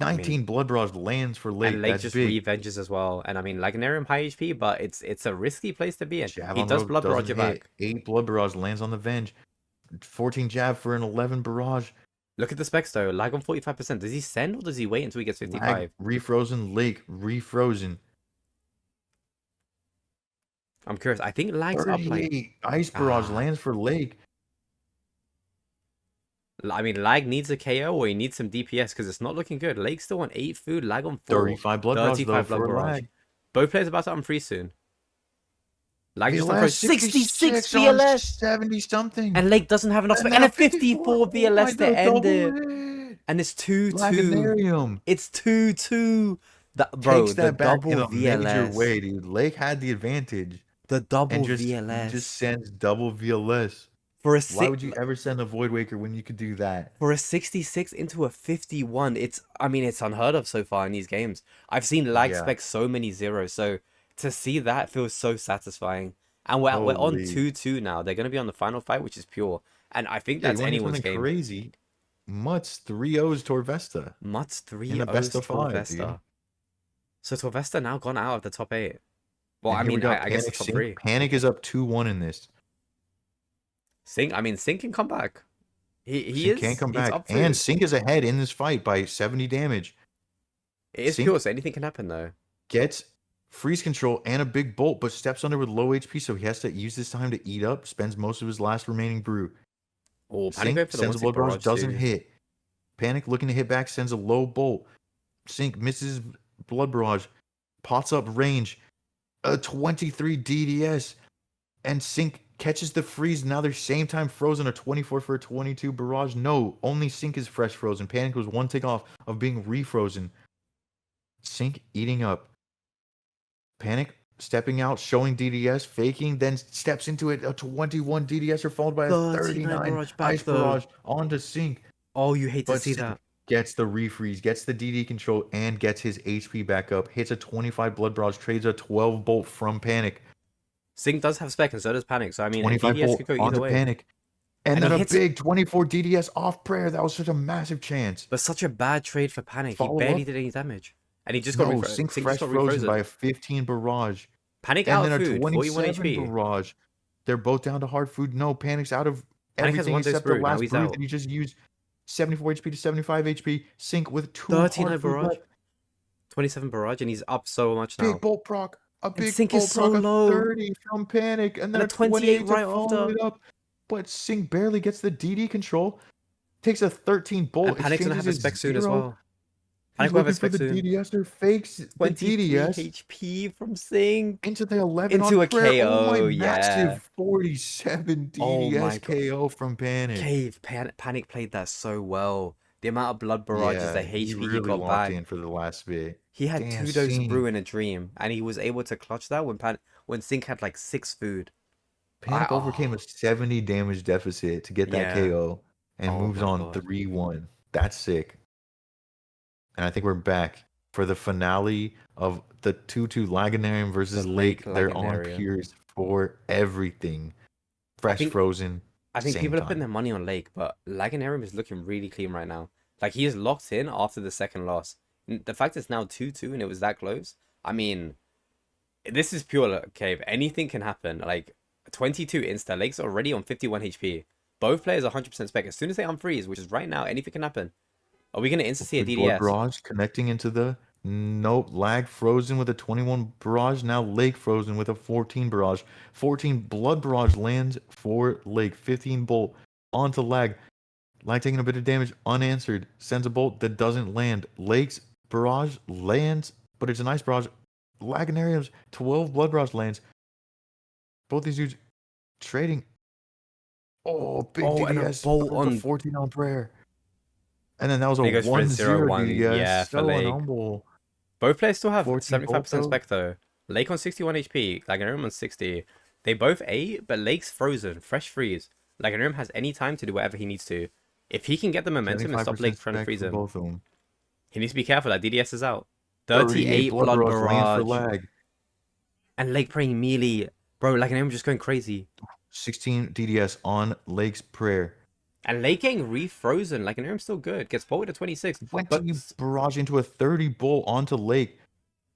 19 blood barrage lands for Lake. and Lake That's just big. revenges as well. And I mean, Laganarium high HP, but it's a risky place to be in. Jab He on does rope blood barrage doesn't it hit. back. 8 blood barrage lands on the venge. 14 jab for an 11 barrage. Look at the specs though. Lag on 45%. Does he send or does he wait until he gets 55? Lag, refrozen. Lake refrozen. I'm curious. I think Lag's up like 38 ice barrage lands for Lake. I mean, Lag needs a KO or he needs some DPS because it's not looking good. Lake's still on 8 food, Lag on 4. 35 blood barrage though 35 blood for barrage. Lag. Both players about to unfreeze soon. Lag just VLS, unfroze 66 on VLS! 70 something. And Lake doesn't have enough spec. now And a 54 VLS to end it. it. And it's 2-2. Laganarium. It's 2-2. Bro, Takes the that back double in a major VLS. way, dude. Lake had the advantage. The double And VLS. just sends double VLS. For a Why would you ever send a Void Waker when you could do that? For a 66 into a 51, it's unheard of so far in these games. I've seen Lag Yeah. spec so many zeros, so to see that feels so satisfying. And we're on Holy. 2-2 now. They're going to be on the final fight, which is pure. And I think Yeah, that's you wanna do anyone's something game. crazy. Mutts 3-0s Torvesta. Mutts 3 in the best of 5, Torvesta. dude. So Torvesta now gone out of the top 8. Well, And I here we mean, got I guess the Panic top Sync. 3. Panic is up 2-1 in this. Sync can come back. He Sync is. can't come he's back. up And food. Sync is ahead in this fight by 70 damage. It is Sync- pure, so anything can happen though. Gets freeze control and a big bolt, but steps under with low HP, so he has to use this time to eat up. Spends most of his last remaining brew. Oh, Panic Sync going for the sends a blood one-tick barrage, doesn't too. hit. Panic looking to hit back, sends a low bolt. Sync misses blood barrage, pots up range, a 23 DDS, and Sync catches the freeze. Now they're same time frozen. A 24 for a 22 barrage. No, only Sync is fresh frozen. Panic was one tick off of being refrozen. Sync eating up. Panic stepping out, showing DDS, faking, then steps into it. A 21 DDS are followed by a 39 barrage back, ice though. barrage onto Sync. Oh, you hate to But see Sync that. gets the refreeze, gets the DD control, and gets his HP back up. Hits a 25 blood barrage, trades a 12 bolt from Panic. Sync does have spec, and so does Panic. So I mean, 25 DDS bolt could go either onto way. Panic. And And then he a hits- big 24 DDS off prayer. That was such a massive chance. But such a bad trade for Panic. Follow He barely up? did any damage, and he just got No, refrozen. Sync Sync fresh just got frozen by refrozen. a 15 barrage. Panic And out then of a food, 41 27 HP. barrage. They're both down to hard food. No, Panic's out of Panic has everything one dose except the brew. Now last he's brew out. that he just used. 74 HP to 75 HP. Sync with 2 39 hard food barrage. left. 27 barrage, and he's up so much now. Big bolt proc. A big Sync bolt is so proc. low. A 30 from Panic. And then a a 28 28 to right follow after. it up. But Sync barely gets the DD control. Takes a 13 bolt. And Panic's gonna have a exchanges spec soon as 0. well. He's Panic will have a looking for spec the soon. DDS. Fakes the 23 DDS. HP from Sync. Into the 11 Into on a prayer. Oh my KO, yeah. massive 47 Oh DDS my God. KO from Panic. Cave, Panic played that so well. The amount of blood barrages, the HP he really got locked back. in for the last bit. He had Damn, 2 doses Sync. brew in a dream, and he was able to clutch that when Sync had like 6 food. Panic overcame a 70 damage deficit to get that Yeah. KO and Oh moves my on God. 3-1. That's sick. And I think we're back for the finale of the 2-2 Laganarian versus The Lake. Lake They're on Laganarian. Piers for everything. Fresh think- frozen. I think Same people are time. putting their money on Lake, but Laganarian is looking really clean right now. Like, he is locked in after the second loss. The fact it's now 2-2 and it was that close, I mean, this is pure cave. Anything can happen. Like, 22 insta. Lake's already on 51 HP. Both players are 100% spec. As soon as they unfreeze, which is right now, anything can happen. Are we going to insta see a Big blood DDS? barrage connecting into the nope. Lag frozen with a 21 barrage. Now Lake frozen with a 14 barrage. 14 blood barrage lands for Lake. 15 bolt onto Lag. Lag taking a bit of damage unanswered. Sends a bolt that doesn't land. Lake's barrage lands, but it's a nice barrage. Laganarium's 12 blood barrage lands. Both these dudes trading. Oh, big Oh, and a DDS. bolt with a on- 14 on prayer. And then that was a There goes for a 1-0 0-1, DDS. yeah, for so Lake. humble. Both players still have 14 75% bolt, spec though. Lake on 61 HP, Laganarium on 60. They both 8, but Lake's frozen, fresh freeze. Laganarium has any time to do whatever he needs to. If he can get the momentum and stop 75% Lake trying to spec freeze for him, both of them. he needs to be careful. That DDS is out. 38 blood land for barrage. Lag. And Lake praying melee. Bro, Laganarium just going crazy. 16 DDS on Lake's prayer. And Lake getting refrozen. Laganarium's still good. Gets bolted to 26. Went But to barrage into a 30 bolt onto Lake.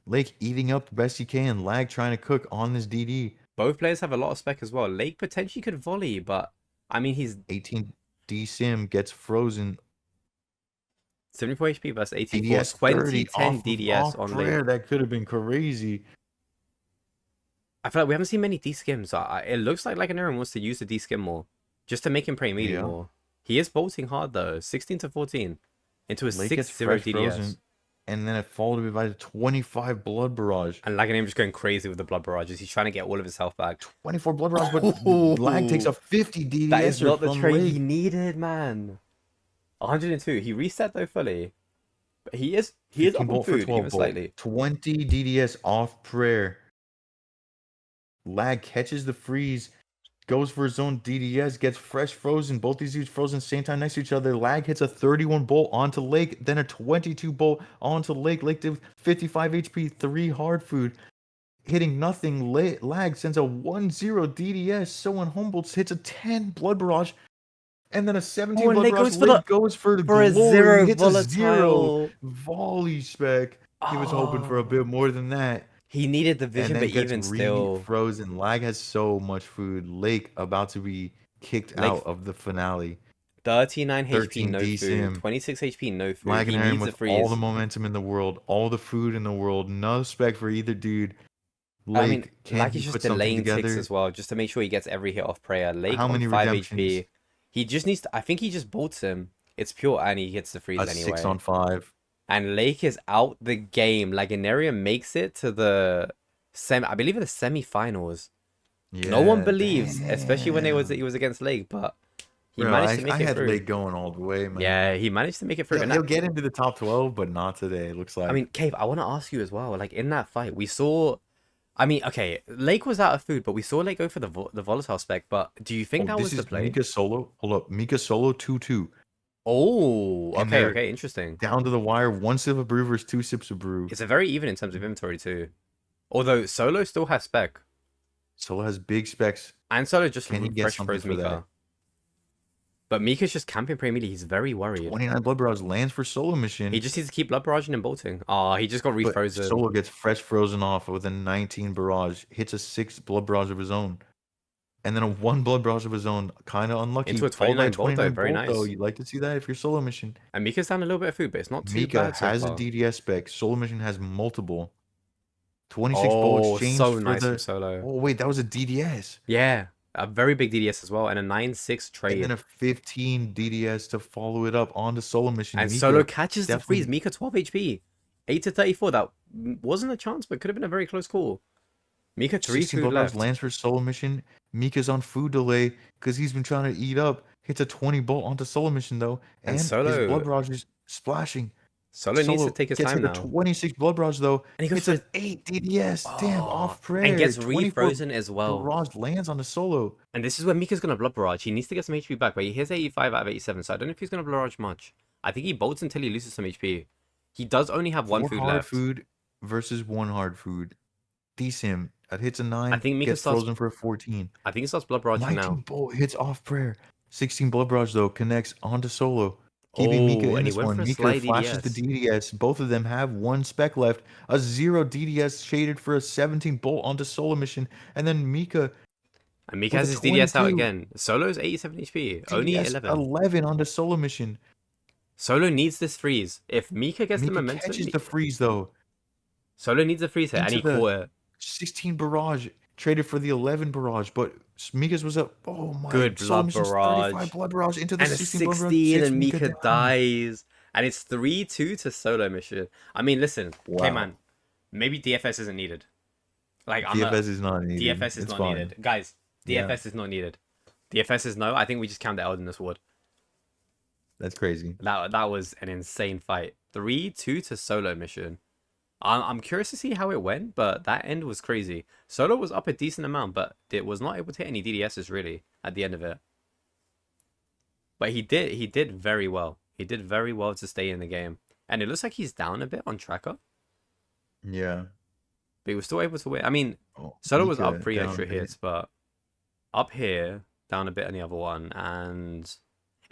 Lake eating up the best he can. Lag trying to cook on this DD. both players have a lot of spec as well. Lake potentially could volley, but I mean, he's 18 D Sim gets frozen. 74 HP versus 84. DDS 30 2010 off, DDS off on prayer. Lake. That could have been crazy. I feel like we haven't seen many D-skims. It looks like Laganarian wants to use the D-skim more. Just to make him pray melee Yeah. more. He is bolting hard though. 16 to 14. Into a Lake gets 6-0 fresh DDS. frozen. And then it followed by a 25 blood barrage. And Laganarian just going crazy with the blood barrages. He's trying to get all of his health back. 24 blood barrage, but Lag takes a 50 DDS. That is not the from trade Lake. he needed, man. 102. He reset though fully. But he is 15 up on bolt for food, 12 even bolt. slightly. 20 DDS off prayer. Lag catches the freeze, goes for his own DDS, gets fresh frozen. Both these dudes frozen same time next to each other. Lag hits a 31 bolt onto Lake, then a 22 bolt onto Lake. Lake did 55 HP, 3 hard food. Hitting nothing. Lag sends a 1-0 DDS. So unhumbled hits a 10 blood barrage. And then a 17 and blood Lake barrage. goes for Lake goes for the For a glory. 0 Hits a 0 volatile. volley spec. He was hoping for a bit more than that. He needed the And vision, then but gets even still. frozen. Lag has so much food. Lake about to be kicked Lake- out of the finale. 39 HP, 13 no DCM. food. 26 HP, no food. Lag He and Aaron needs a with freeze. all the momentum in the world, all the food in the world, no spec for either dude. Lake, I mean, can Lag he is just put something delaying ticks together? as well, just to make sure he gets every hit off prayer. Lake How on many 5 redemptions? HP. He just needs to, I think he just bolts him. It's pure and he hits the freeze A anyway. 6 on 5. And Lake is out the game. Laganarian makes it to the I believe the semi-finals. No one Yeah, believes, especially when damn. he was against Lake, but he Bro, managed to make I it had through. Lake going all the way, man. Yeah, he managed to make it through. And He'll get into the top 12, but not today. Looks I like. mean, Cave, I want to ask you as well. Like in that fight, we saw. I mean, okay, Lake was out of food, but we saw Lake go for the volatile spec. But do you think Oh, that this was the is play? Mika solo. Hold up, Mika solo 2-2, Oh, and okay, they're okay, interesting. down to the wire. 1 sip of brew versus 2 sips of brew. It's a very even in terms of inventory too. Although Solo still has spec, Solo has big specs. and Solo just Can he get fresh something froze for that? Mika. But Mika's just camping pretty immediately. He's very worried. 29 blood barrage lands for solo mission. He just needs to keep blood barraging and bolting. Oh, he just got But refrozen. Solo gets fresh frozen off with a 19 barrage, hits a 6 blood barrage of his own, and then a 1 blood barrage of his own. Kind of unlucky. Into a Followed by 29 bolt though, very though. nice. You'd like to see that if you're solo mission. And Mika's down a little bit of food, but it's not too Mika bad so has far. a DDS spec. Solo mission has multiple. 26 Oh, bolt exchange so for nice the. from Solo. Oh wait, that was a DDS. Yeah, a very big DDS as well, and a 9-6 And then trade. a 15 DDS to follow it up on the solo mission. And Mika Solo catches the definitely- freeze. Mika 12 HP. 8 to 34. That wasn't a chance, but could have been a very close call. Mika 3 16 food blood barrage left. lands for solo mission. Mika's on food delay because he's been trying to eat up. Hits a 20 bolt onto solo mission though, And and Solo- his blood barrage is splashing. Solo needs to take his gets time hit now. with 26 blood barrage though. And he goes Hits for an 8 DDS. Damn, Oh, off prayer. and gets 24 refrozen as well. barrage lands on the solo. And this is where Mika's gonna blood barrage. He needs to get some HP back, but he has 85 out of 87, so I don't know if he's gonna blood barrage much. I think he bolts until he loses some HP. He does only have 1 4 food hard left. food versus 1 hard food. Decent. That hits a 9. I think Mika gets starts- frozen for a 14. I think he starts blood barraging 19 now. bolt hits off prayer. 16 blood barrage though connects onto solo. Keeping Mika Oh, in and he this went one. for a Mika slight flashes the DDS. Both of them have 1 spec left. A 0 DDS shaded for a 17 bolt onto solo mission. And then Mika And Mika with has a his DDS out 22. again. Solo's 87 HP. Only DDS 11. 11 onto solo mission. Solo needs this freeze. If Mika gets the Mika momentum, catches the freeze though. Solo needs a freeze here, and he into the- caught it. 16 barrage traded for the 11 barrage, but Mika's was up. Oh my! Good solo blood mission's barrage. 35 blood barrage into the And a 16 blood barrage. 16, sits and Mika down. dies. And it's 3-2 to Solo mission. I mean, listen, okay, Wow. man, maybe DFS isn't needed. Like, I'm DFS is not needed. DFS is It's not fine. needed. Guys, Yeah. DFS is not needed. DFS is no. I think we just count the Elden Sword. That's crazy. That was an insane fight. 3-2 to Solo mission. I'm curious to see how it went, but that end was crazy. Solo was up a decent amount, but it was not able to hit any DDSs really at the end of it. But he did very well. He did very well to stay in the game. And it looks like he's down a bit on tracker, Yeah. but he was still able to win. I mean, Oh, Solo was Mika up 3 down extra a bit. hits, but up here, down a bit on the other one. And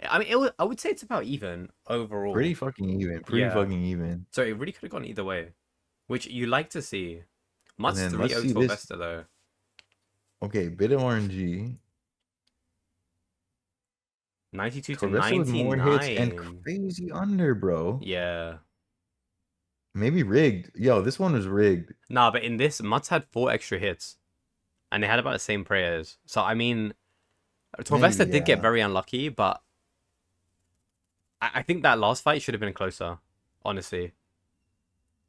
I mean, I would say it's about even overall. Pretty fucking even. Pretty Yeah. fucking even. So it really could have gone either way, which you like to see. Mutt's then 3-0 let's see this. Torvesta though. Okay, bit of RNG. 92 to Torvesta with 99. more hits and crazy under, bro. Yeah. Maybe rigged. Yo, this one was rigged. Nah, but in this, Mutt's had 4 extra hits. And they had about the same prayers. So, I mean, Torvesta Maybe, did get yeah. very unlucky, but I think that last fight should have been closer, honestly.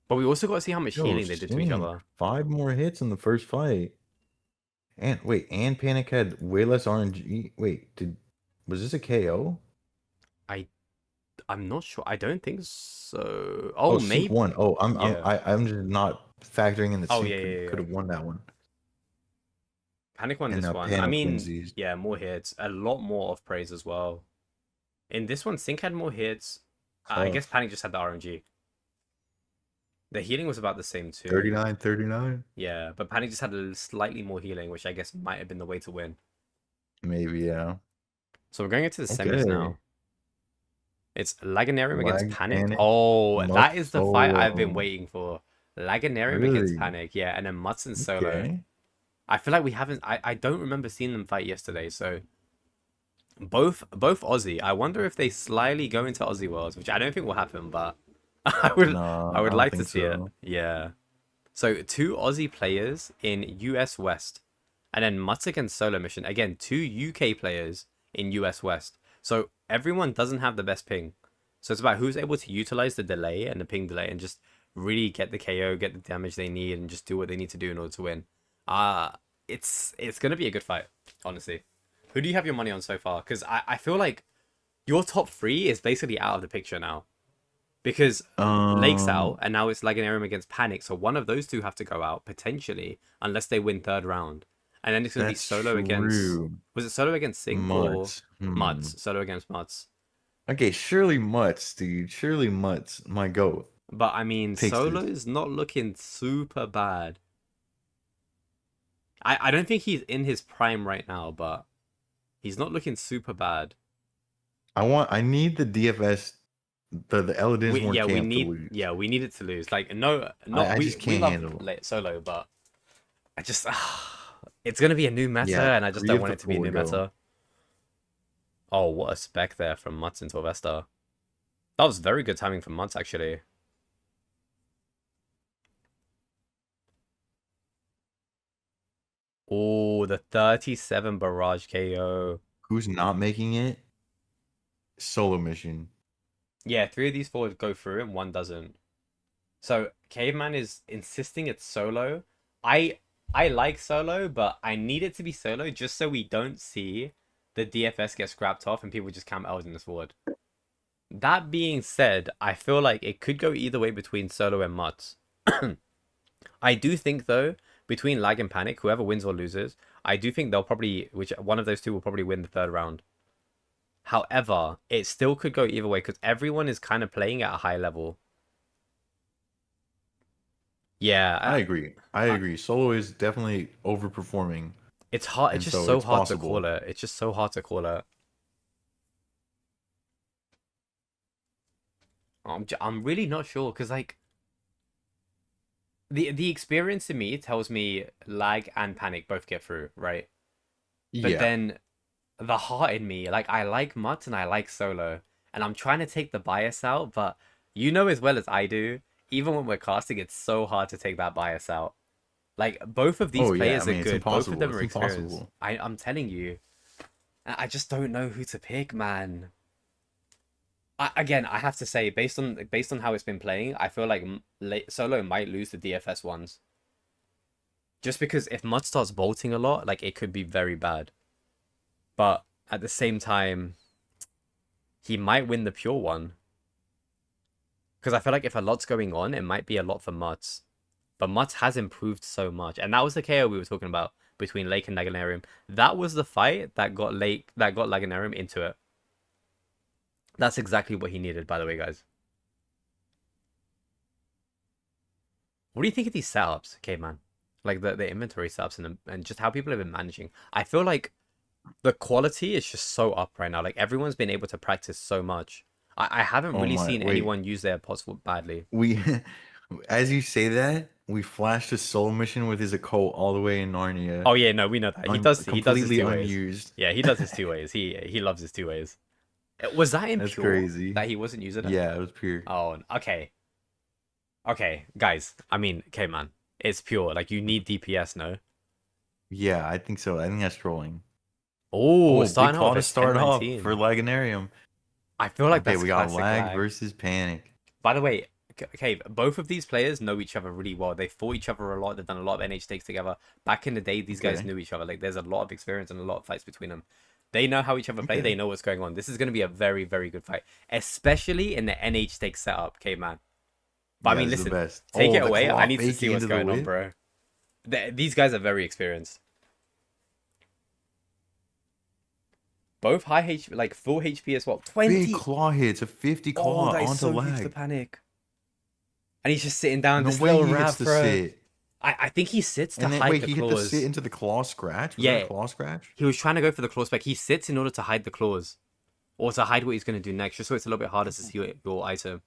But we also got to see how much Yo, healing they did to each Sting, other. 5 more hits in the first fight. And wait, and Panic had way less RNG. Wait, was this a KO? I'm not sure. I don't think so. Oh, Sync maybe. won. Oh, Yeah. I'm just not factoring in the Oh, Sync yeah. could have won that one. Panic won And this now one. I Panic mean, wins these. yeah, more hits. A lot more off praise as well. In this one, Sync had more hits. I guess Tough. Panic just had the RNG. The healing was about the same too. 39. Yeah, but Panic just had a slightly more healing, which I guess might have been the way to win. Maybe, yeah. So we're going into the semis Okay. now. It's Laganarium against Lag, Panic. Panic, Oh, that is the fight I've been Solo. waiting for. Laganarium against Really? Panic, yeah, and then Mutts and Solo. Okay. I feel like we haven't. I don't remember seeing them fight yesterday. So both Aussie. I wonder if they slyly go into Aussie Worlds, which I don't think will happen, but I would No, I would don't like to think see it. so. Yeah. So 2 Aussie players in US West, and then Mutts against Solo Mission. Again, 2 UK players in US West. So everyone doesn't have the best ping. So it's about who's able to utilize the delay and the ping delay and just really get the KO, get the damage they need, and just do what they need to do in order to win. it's gonna be a good fight, honestly. Who do you have your money on so far? Because I feel like your top three is basically out of the picture now. Because Lake's out, and now it's Laganarium against Panic, so one of those two have to go out, potentially, unless they win third round. And then it's going to be That's Solo against... true. Was it Solo against Sync Mutts. or... Mutts. Solo against Mutts. Okay, surely Mutts, dude. Surely Mutts, my goat. But, I mean, Takes Solo's not looking super bad. I don't think he's in his prime right now, but he's not looking super bad. I need the DFS, the Eldins We camp need to lose. we need it to lose. Like no, I we just can't love handle Solo, but I just it's gonna be a new meta, Yeah, and I just 3 don't of want the it to be a 4 new go. meta. Oh, what a spec there from Mutts and Torvesta. That was very good timing from Mutts, actually. Oh, the 37 barrage KO. Who's not making it? Solomission. Yeah, 3 of these 4 go through and 1 doesn't. So Caveman is insisting it's Solo. I like Solo, but I need it to be Solo just so we don't see the DFS get scrapped off and people just camp Eldin's forward. That being said, I feel like it could go either way between Solo and Mutts. I do think though, between Lag and Panic, whoever wins or loses, I do think they'll probably, which one of those two will probably win the third round. However, it still could go either way because everyone is kind of playing at a high level. Yeah, I agree. I agree. Solo is definitely overperforming. it's hard. It's And just so so it's hard possible. to call it. It's just so hard to call it. I'm really not sure because like the experience in me tells me Lag and Panic both get through, right? But Yeah. then the heart in me, like I like Mutt and I like Solo, and I'm trying to take the bias out, but you know as well as I do, even when we're casting, it's so hard to take that bias out. Like both of these Oh, yeah, players I mean, are it's good. Both of impossible. them It's are experienced. impossible. I'm telling you, I just don't know who to pick, man. Again, I have to say, based on how it's been playing, I feel like Solo might lose the DFS ones. Just because if Mud starts bolting a lot, like it could be very bad. But at the same time, he might win the pure one. Because I feel like if a lot's going on, it might be a lot for Mutts. But Mutts has improved so much. And that was the KO we were talking about between Lake and Laganarium. That was the fight that got Laganarium into it. That's exactly what he needed, by the way, guys. What do you think of these setups, Caveman? Like the inventory setups and just how people have been managing. I feel like the quality is just so up right now. Like everyone's been able to practice so much. I haven't Oh really my- seen wait. anyone use their pods badly. We, as you say that, we flashed a solo mission with his occult all the way in Narnia. Oh yeah, no, we know that. He does his completely two ways. unused. Yeah, he does his two ways. He loves his two ways. Was that in That's pure crazy. that he wasn't using it? Yeah, it was pure. Oh, okay. Okay, guys. I mean, okay, man. It's pure. Like you need DPS, no? Yeah, I think so. I think that's trolling. Oh, big starting call off to at start off 10-19. for Laganarium. I feel like Okay, that's we got classic lag lag. versus panic. By the way, okay, both of these players know each other really well. They fought each other a lot. They've done a lot of NH takes together. Back in the day, these guys Okay. knew each other. Like, there's a lot of experience and a lot of fights between them. They know how each other play. Okay. They know what's going on. This is going to be a very, very good fight, especially in the NH stakes setup, Caveman. But I Yeah, mean, this is the listen, best. take Oh, it the away. claw I need to faking see what's into the going on, whip. bro. These guys are very experienced. Both high HP, like full HP as well. 20. Big claw hits, a 50 claw Oh, that is onto so huge lag. for Panic. And he's just sitting down. No This way little he rat gets to throw. sit. I think he sits to And then hide wait, the he hit the claws. sit into the claw scratch? Was Yeah. that a claw scratch? He was trying to go for the claw spec. He sits in order to hide the claws. Or to hide what he's going to do next, just so it's a little bit harder to see your item.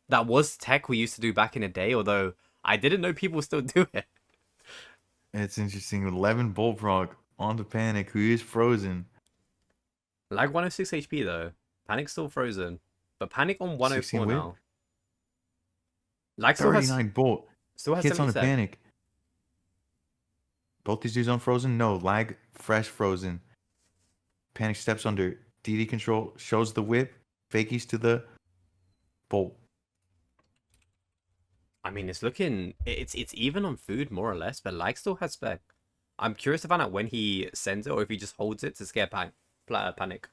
That was tech we used to do back in the day, although I didn't know people still do it. It's interesting. 11 Bullfrog onto Panic, who is frozen. Lag 106 HP though. Panic's still frozen. But Panic on 16 104 whip? now. Lag still has 39 Bolt. Still Hits on the 70 sec. Panic. Both these dudes unfrozen? No, lag fresh frozen. Panic steps under. DD control shows the whip. Fakies to the Bolt. I mean, it's looking... It's even on food, more or less, but Lag still has spec. I'm curious to find out when he sends it or if he just holds it to scare Panic.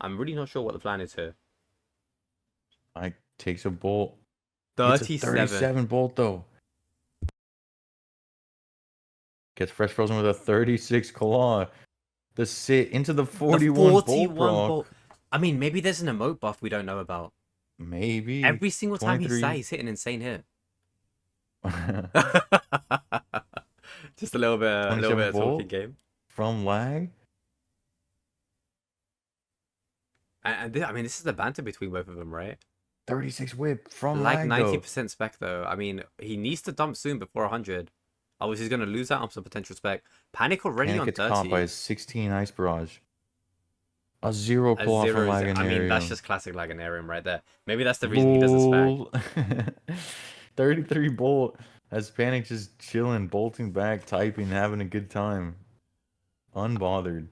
I'm really not sure what the plan is here. I takes a bolt. It's a 37. 37 bolt though. Gets fresh frozen with a 36 claw. The sit into the 41, The 41 bolt proc. bolt. I mean, maybe there's an emote buff we don't know about. Maybe. Every single time 23. he's hitting an insane hit. Just a little bit of 27 talking bolt game. from lag. And I mean, this is the banter between both of them, right? 36 whip from Like lag 90% spec though. I mean, he needs to dump soon before 100. Otherwise, he's gonna lose out on some potential spec. Panic already Panic on gets 30. caught by a 16 ice barrage. A 0 claw from Laganarium. I mean, that's just classic Laganarium right there. Maybe that's the reason he doesn't spec. 33 bolt as Panic just chilling, bolting back, typing, having a good time. Unbothered.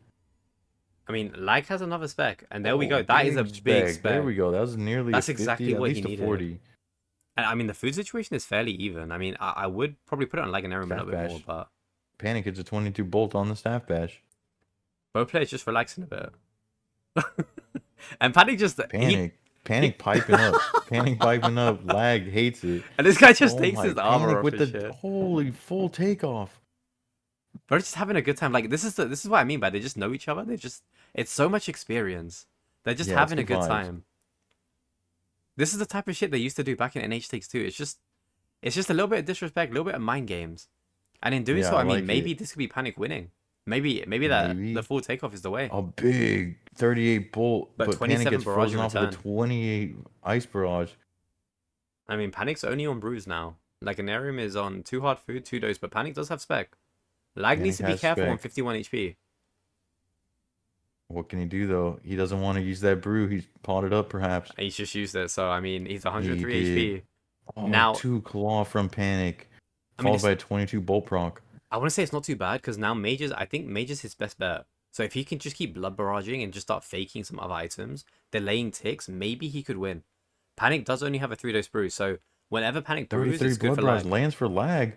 I mean, Lag has another spec, and there we go. That is a big spec. There we go. That was nearly That's a 50, exactly at what least he a needed. 40. And I mean, the food situation is fairly even. I mean, I would probably put it on Laganarium a little bit more, but Panic gets a 22 bolt on the staff bash. both players just relaxing a bit. And Panic just Panic piping up. Panic piping up. Lag hates it. And this guy just Oh takes my, his armor Panic off with and the shit. holy full takeoff. They're just having a good time. Like this is what I mean by they just know each other. It's so much experience. They're just Yeah, having a it's good good vibes. time. This is the type of shit they used to do back in NH Takes 2. It's just a little bit of disrespect, a little bit of mind games. And in doing Yeah, so, I I mean, like maybe it. this could be Panic winning. Maybe Maybe. the full takeoff is the way. A big 38 bolt, But but Panic 27 gets barrage frozen in off with a return. 28 ice barrage. I mean, Panic's only on Bruise now. Laganarium is on 2 hard food, 2 dose, but Panic does have spec. Lag Panic needs to be has careful on spec. 51 HP. What can he do though? He doesn't want to use that brew. He's potted up perhaps. He's just used it, so I mean, he's 103 He HP. Oh, Now- 2 claw from Panic, I mean, followed by a 22 bolt proc. I want to say it's not too bad because now I think Mage's his best bet. So if he can just keep blood barraging and just start faking some other items, delaying ticks, maybe he could win. Panic does only have a 3-dose brew, so whenever Panic brews, 33 it's good blood for barrage lag. lands for lag.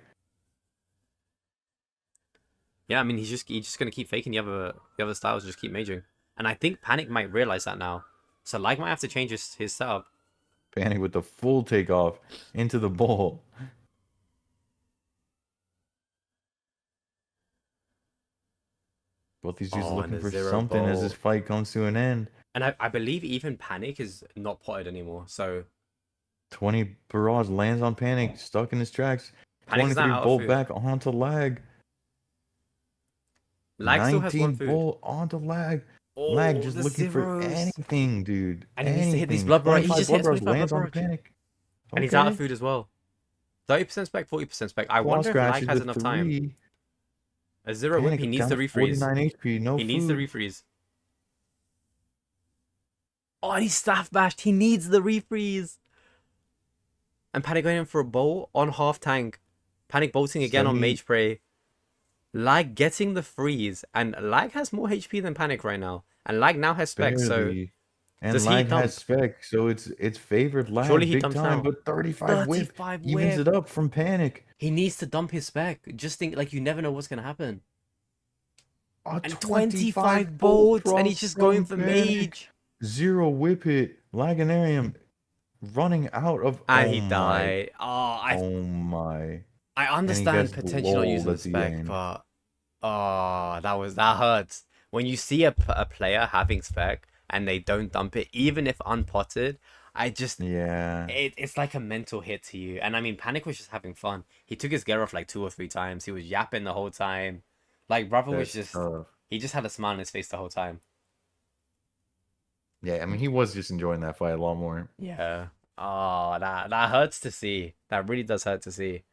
Yeah, I mean he's just gonna keep faking the other styles, just keep maging. And I think Panic might realize that now. So Lag might have to change his setup. Panic with the full takeoff into the bolt. Both these dudes Oh, looking and a for 0 something as bolt. this fight comes to an end. And I believe even Panic is not potted anymore. So 20 barrage lands on Panic, stuck in his tracks. Panic is now 23 out of bolt food. back onto lag. Lag still has 19 1 food. bolt onto lag. Oh, Lag just the looking for zeros. anything, dude. And he needs to hit these Anything. blood barrage. He 25 just blood hit barrage 25 lands blood on barrage. Panic. And he's out of Okay. food as well. 30% spec, 40% spec. I Claw wonder if Lag scratches has with enough time. 3. A 0 whip, Panic he needs down the to refreeze. 49 HP, no He needs the food. refreeze. Oh, and he's staff bashed. He needs the refreeze. And Panic going in for a bolt on half tank. Panic bolting again on 70. Mage Prey. Lag getting the freeze. And Lag has more HP than Panic right now. And Lag now has spec, so Barely. And does he lag dump? has spec, so it's favored lag Surely he big dumps time, now. but 35 whip 35 evens whip. it up from Panic. He needs to dump his spec. Just think, like, you never know what's going to happen. A And 25 25 bolts, and drop he's just going for from Panic. Mage. 0 whip hit. Laganarium running out of. And oh he my. died. Oh my. I understand gets potentially not lulled using the at the spec, end. but that hurts. When you see a player having spec and they don't dump it, even if unpotted, Yeah. it's like a mental hit to you. And I mean, Panic was just having fun. He took his gear off like 2 or 3 times. He was yapping the whole time. Like brother was That's just tough. he just had a smile on his face the whole time. Yeah, I mean, he was just enjoying that fight a lot more. Yeah. Oh, that hurts to see. That really does hurt to see.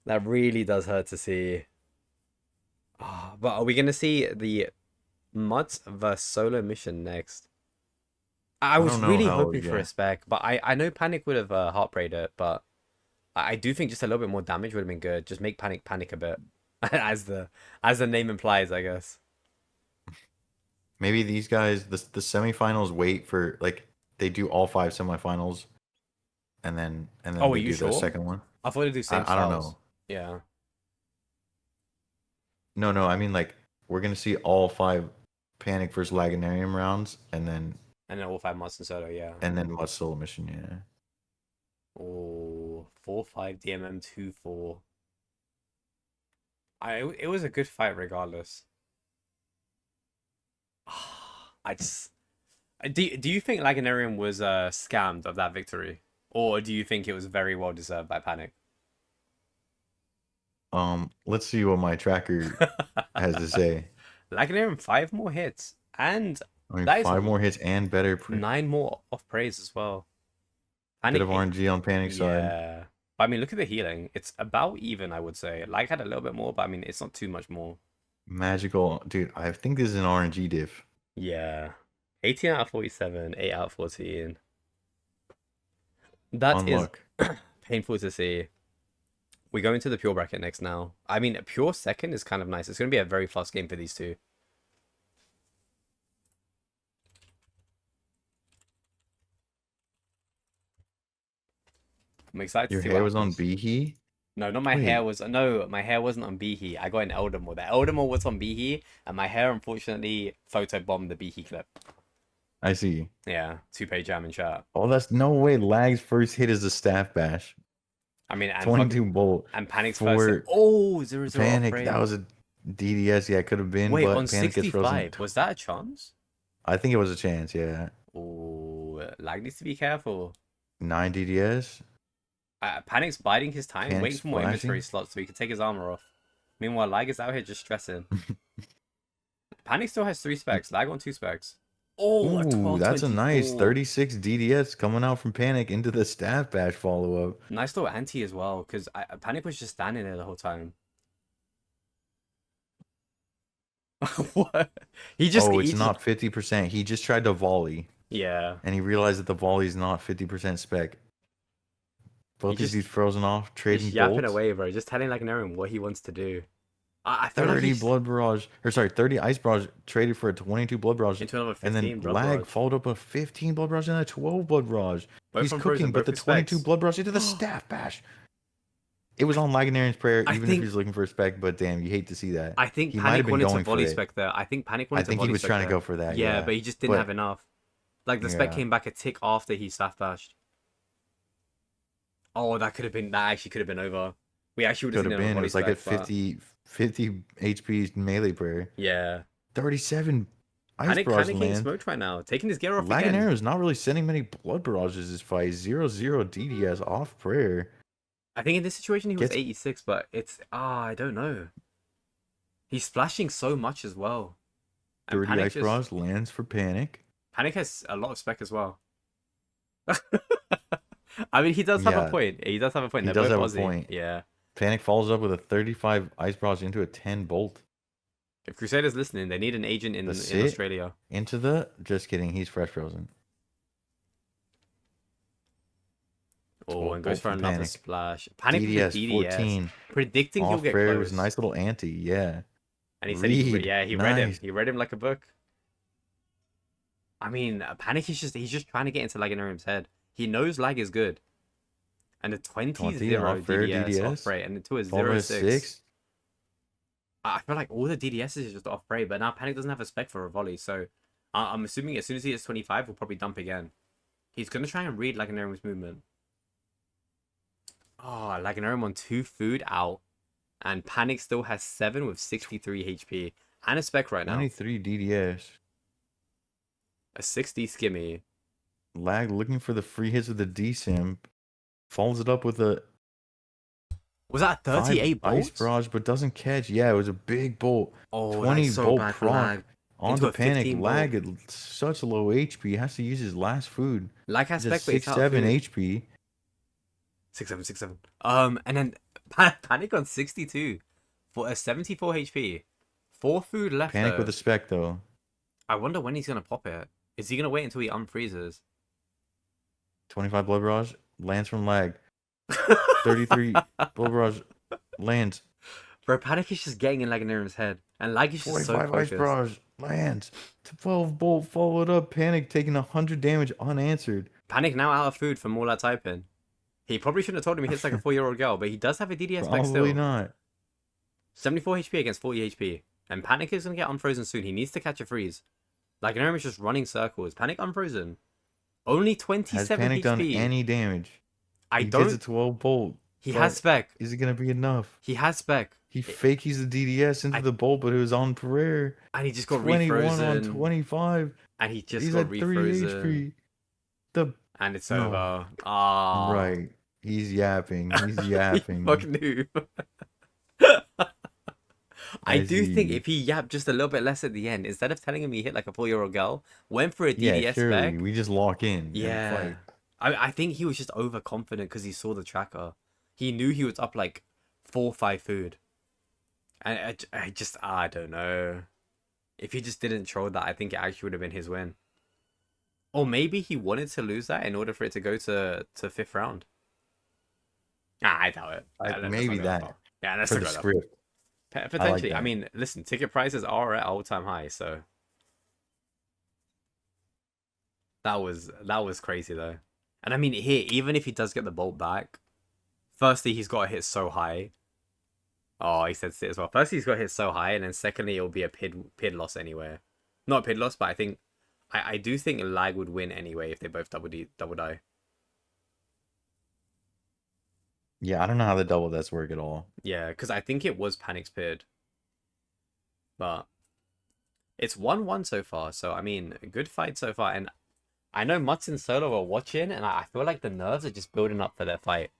That really does hurt to see. Oh, but are we gonna see the Muds vs Solomission next? I was don't know really how- hoping for yeah. a spec, but I know Panic would have heartprayed it, but I do think just a little bit more damage would have been good. Just make Panic a bit, as the name implies, I guess. Maybe these guys, the semifinals wait for, like, they do all 5 semifinals, and then Oh, are they you do the sure? second one. I thought it'd do same I don't styles. know. Yeah. No, I mean like we're gonna see all 5 Panic versus Laganarium rounds, and then all 5 mods in solo, yeah. Mud Solomission, yeah. Oh, 4-5 DMM 2-4. It was a good fight regardless. I just do you think Laganarium was scammed of that victory? Or do you think it was very well deserved by Panic? Let's see what my tracker has to say. Laganarium 5 more hits. And I mean, that is 5 more hits and better 9 more off praise as well. bit of RNG on Panic's side. Yeah. But I mean, look at the healing. It's about even, I would say. Lag had a little bit more, but I mean, it's not too much more. Magical. Dude, I think this is an RNG diff. Yeah. 18 out of 47, 8 out of 14. That Unluck. is painful to see. We go into the pure bracket next now. I mean, pure second is kind of nice. It's going to be a very fast game for these two. I'm excited Your to see hair what was on happens. Behe? No, not my Wait. hair was. No, my hair wasn't on Behe. I got an Eldermore. The Eldermore was on Behe, and my hair unfortunately photobombed the Behe clip. I see. Yeah, 2-page jam and chat. Oh, that's no way. Lag's first hit is a staff bash. I mean, and 22 bolt. and Panic's for first hit. Oh, 0-0 Panic. off-frame. That was a DDS. Yeah, it could have been. Wait, but on Panic gets frozen. 65. Was that a chance? I think it was a chance. Yeah. Oh, Lag needs to be careful. 9 DDS. Panic's biding his time, Panic's waiting for more inventory flashing. slots so he can take his armor off. Meanwhile, Lag is out here just stressing. Panic still has 3 specs. Lag on 2 specs. Oh, a Ooh, that's a nice 12-24. 36 DDS coming out from Panic into the staff bash follow up. Nice little anti as well, because Panic was just standing there the whole time. What? He just. Oh, it's not 50%. He just tried to volley, Yeah. and he realized that the volley is not 50% spec. Both just- these frozen off, trading Just yapping bolts. away, bro. Just telling like Aaron what he wants to do. I feel like 30 he's blood barrage, or sorry, 30 ice barrage traded for a 22 blood barrage, into another and 15 then blood Lag barrage. followed up a 15 blood barrage and a 12 blood barrage. Both He's from cooking, Frozen, but the both with 22 specs. blood barrage into the staff bash. It was on Laganarian's prayer, I even think- if he's looking for a spec. But damn, you hate to see that. I think He might have Panic been wanted to going for volley it. spec there. I think Panic wanted I think to volley he was spec trying to there. go for that. Yeah, Yeah, but he just didn't But- have enough. Like the spec Yeah. came back a tick after he staff bashed. Oh, that actually could have been over. We actually would have could seen have it on been. It volley was like at spec, but- 50 HP melee prayer. Yeah. 37 ice Panic barrage getting land. smoked right now. Taking his gear off again. Laganaro is not really sending many blood barrages this fight. 0-0 DDS off prayer. I think in this situation he was Gets- 86, but it's I don't know. He's splashing so much as well. And 30 Panic ice barrage lands for Panic. Panic has a lot of spec as well. I mean, he does have a Yeah. point. He does have a point. He They're does both have a Aussie. point. Yeah. Panic follows up with a 35 ice barrage into a 10 bolt. If Crusader's listening, they need an agent in That's it. Australia. Into the... Just kidding. He's fresh frozen. Oh, and goes bolt for from another Panic. splash. Panic with the DDS DDS. 14. Predicting he'll Off get prayer close. was a nice little anti. Yeah. And he said, Read. he read him. Nice. He read him like a book. I mean, Panic is he's just trying to get into Laganarium's head. He knows Lag is good. And the 20-0 off prayer DDS off DDS. spray and into a Followed by 0-6. 6. I feel like all the DDS is just off spray, but now Panic doesn't have a spec for a volley, so I'm assuming as soon as he hits 25, he'll probably dump again. He's going to try and read Laganarium's movement. Oh, Laganarium on 2 food out. And Panic still has 7 with 63 HP. And a spec right now. 23 DDS. A 60 skimmy. Lag looking for the free hits with the D-Sim. Follows it up with a Was that 38 5 ice bolts? barrage, but doesn't catch. Yeah, it was a big bolt. Oh, 20 that's so bolt bad for proc. Lag. On Into the a Panic, 15 Lag at such low HP. Has to use his last food. Lag has Just spec, but it's out 6-7 of food. HP. 6-7. And then Panic on 62 for a 74 HP. 4 food left. Panic though. with a spec though. I wonder when he's gonna pop it. Is he gonna wait until he unfreezes? 25 blood barrage lands from Lag. 33 blood barrage lands. Bro, Panic is just getting in Laganarium's head, and Lag is just so 45 ice focused. barrage lands. 12 bolt followed up. Panic taking 100 damage unanswered. Panic now out of food from all that typing. He probably shouldn't have told him he hits like a 4-year-old girl, but he does have a DDS spec Probably still. not. 74 HP against 40 HP. And Panic is going to get unfrozen soon. He needs to catch a freeze. Like, Gnome is just running circles. Panic unfrozen. Only 27 Has Panic HP. done any damage? I He don't... gets a 12 bolt. He has spec. Is it going to be enough? He has spec. He fakies the DDS into the bolt, but it was on Pereira. And he just got 21 refrozen. on 25. And he just He's got at 3 refrozen. HP. And it's No. over. Ah. Right. He's yapping. He's yapping. Fuck noob. I do think if he yapped just a little bit less at the end, instead of telling him he hit like a 4-year-old girl, went for a DDS yeah, surely. spec. We just lock in. Yeah. I think he was just overconfident because he saw the tracker. He knew he was up like 4 or 5 food. And I don't know. If he just didn't troll that, I think it actually would have been his win. Or maybe he wanted to lose that in order for it to go to 5th round. I doubt it. Maybe that. Yeah, that's for the script. Potentially. that. I mean, listen, ticket prices are at all-time high, so that was crazy though. And I mean, here, even if he does get the bolt back, firstly, he's got to hit so high. Oh, he said sit as well. Firstly, he's got to hit so high, and then secondly, it'll be a pid loss anyway. Not a pid loss, but I do think lag would win anyway if they both double die. Yeah, I don't know how the double deaths work at all. Yeah, because I think it was Panic's pid. But it's 1-1 so far, so I mean, a good fight so far. And I know Mutts and Solo are watching, and I feel like the nerves are just building up for their fight.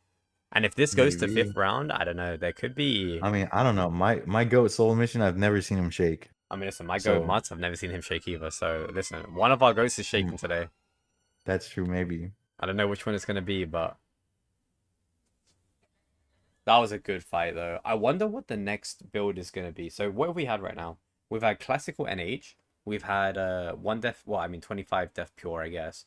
And if this goes to 5th round, I don't know, there could be... I mean, I don't know. My GOAT Solomission, I've never seen him shake. I mean, listen, my GOAT Mutts, I've never seen him shake either. So, listen, one of our GOATs is shaking today. That's true, maybe. I don't know which one it's going to be, but... That was a good fight, though. I wonder what the next build is going to be. So, what have we had right now? We've had Classical NH. We've had 1 Death... Well, I mean, 25 Death Pure, I guess.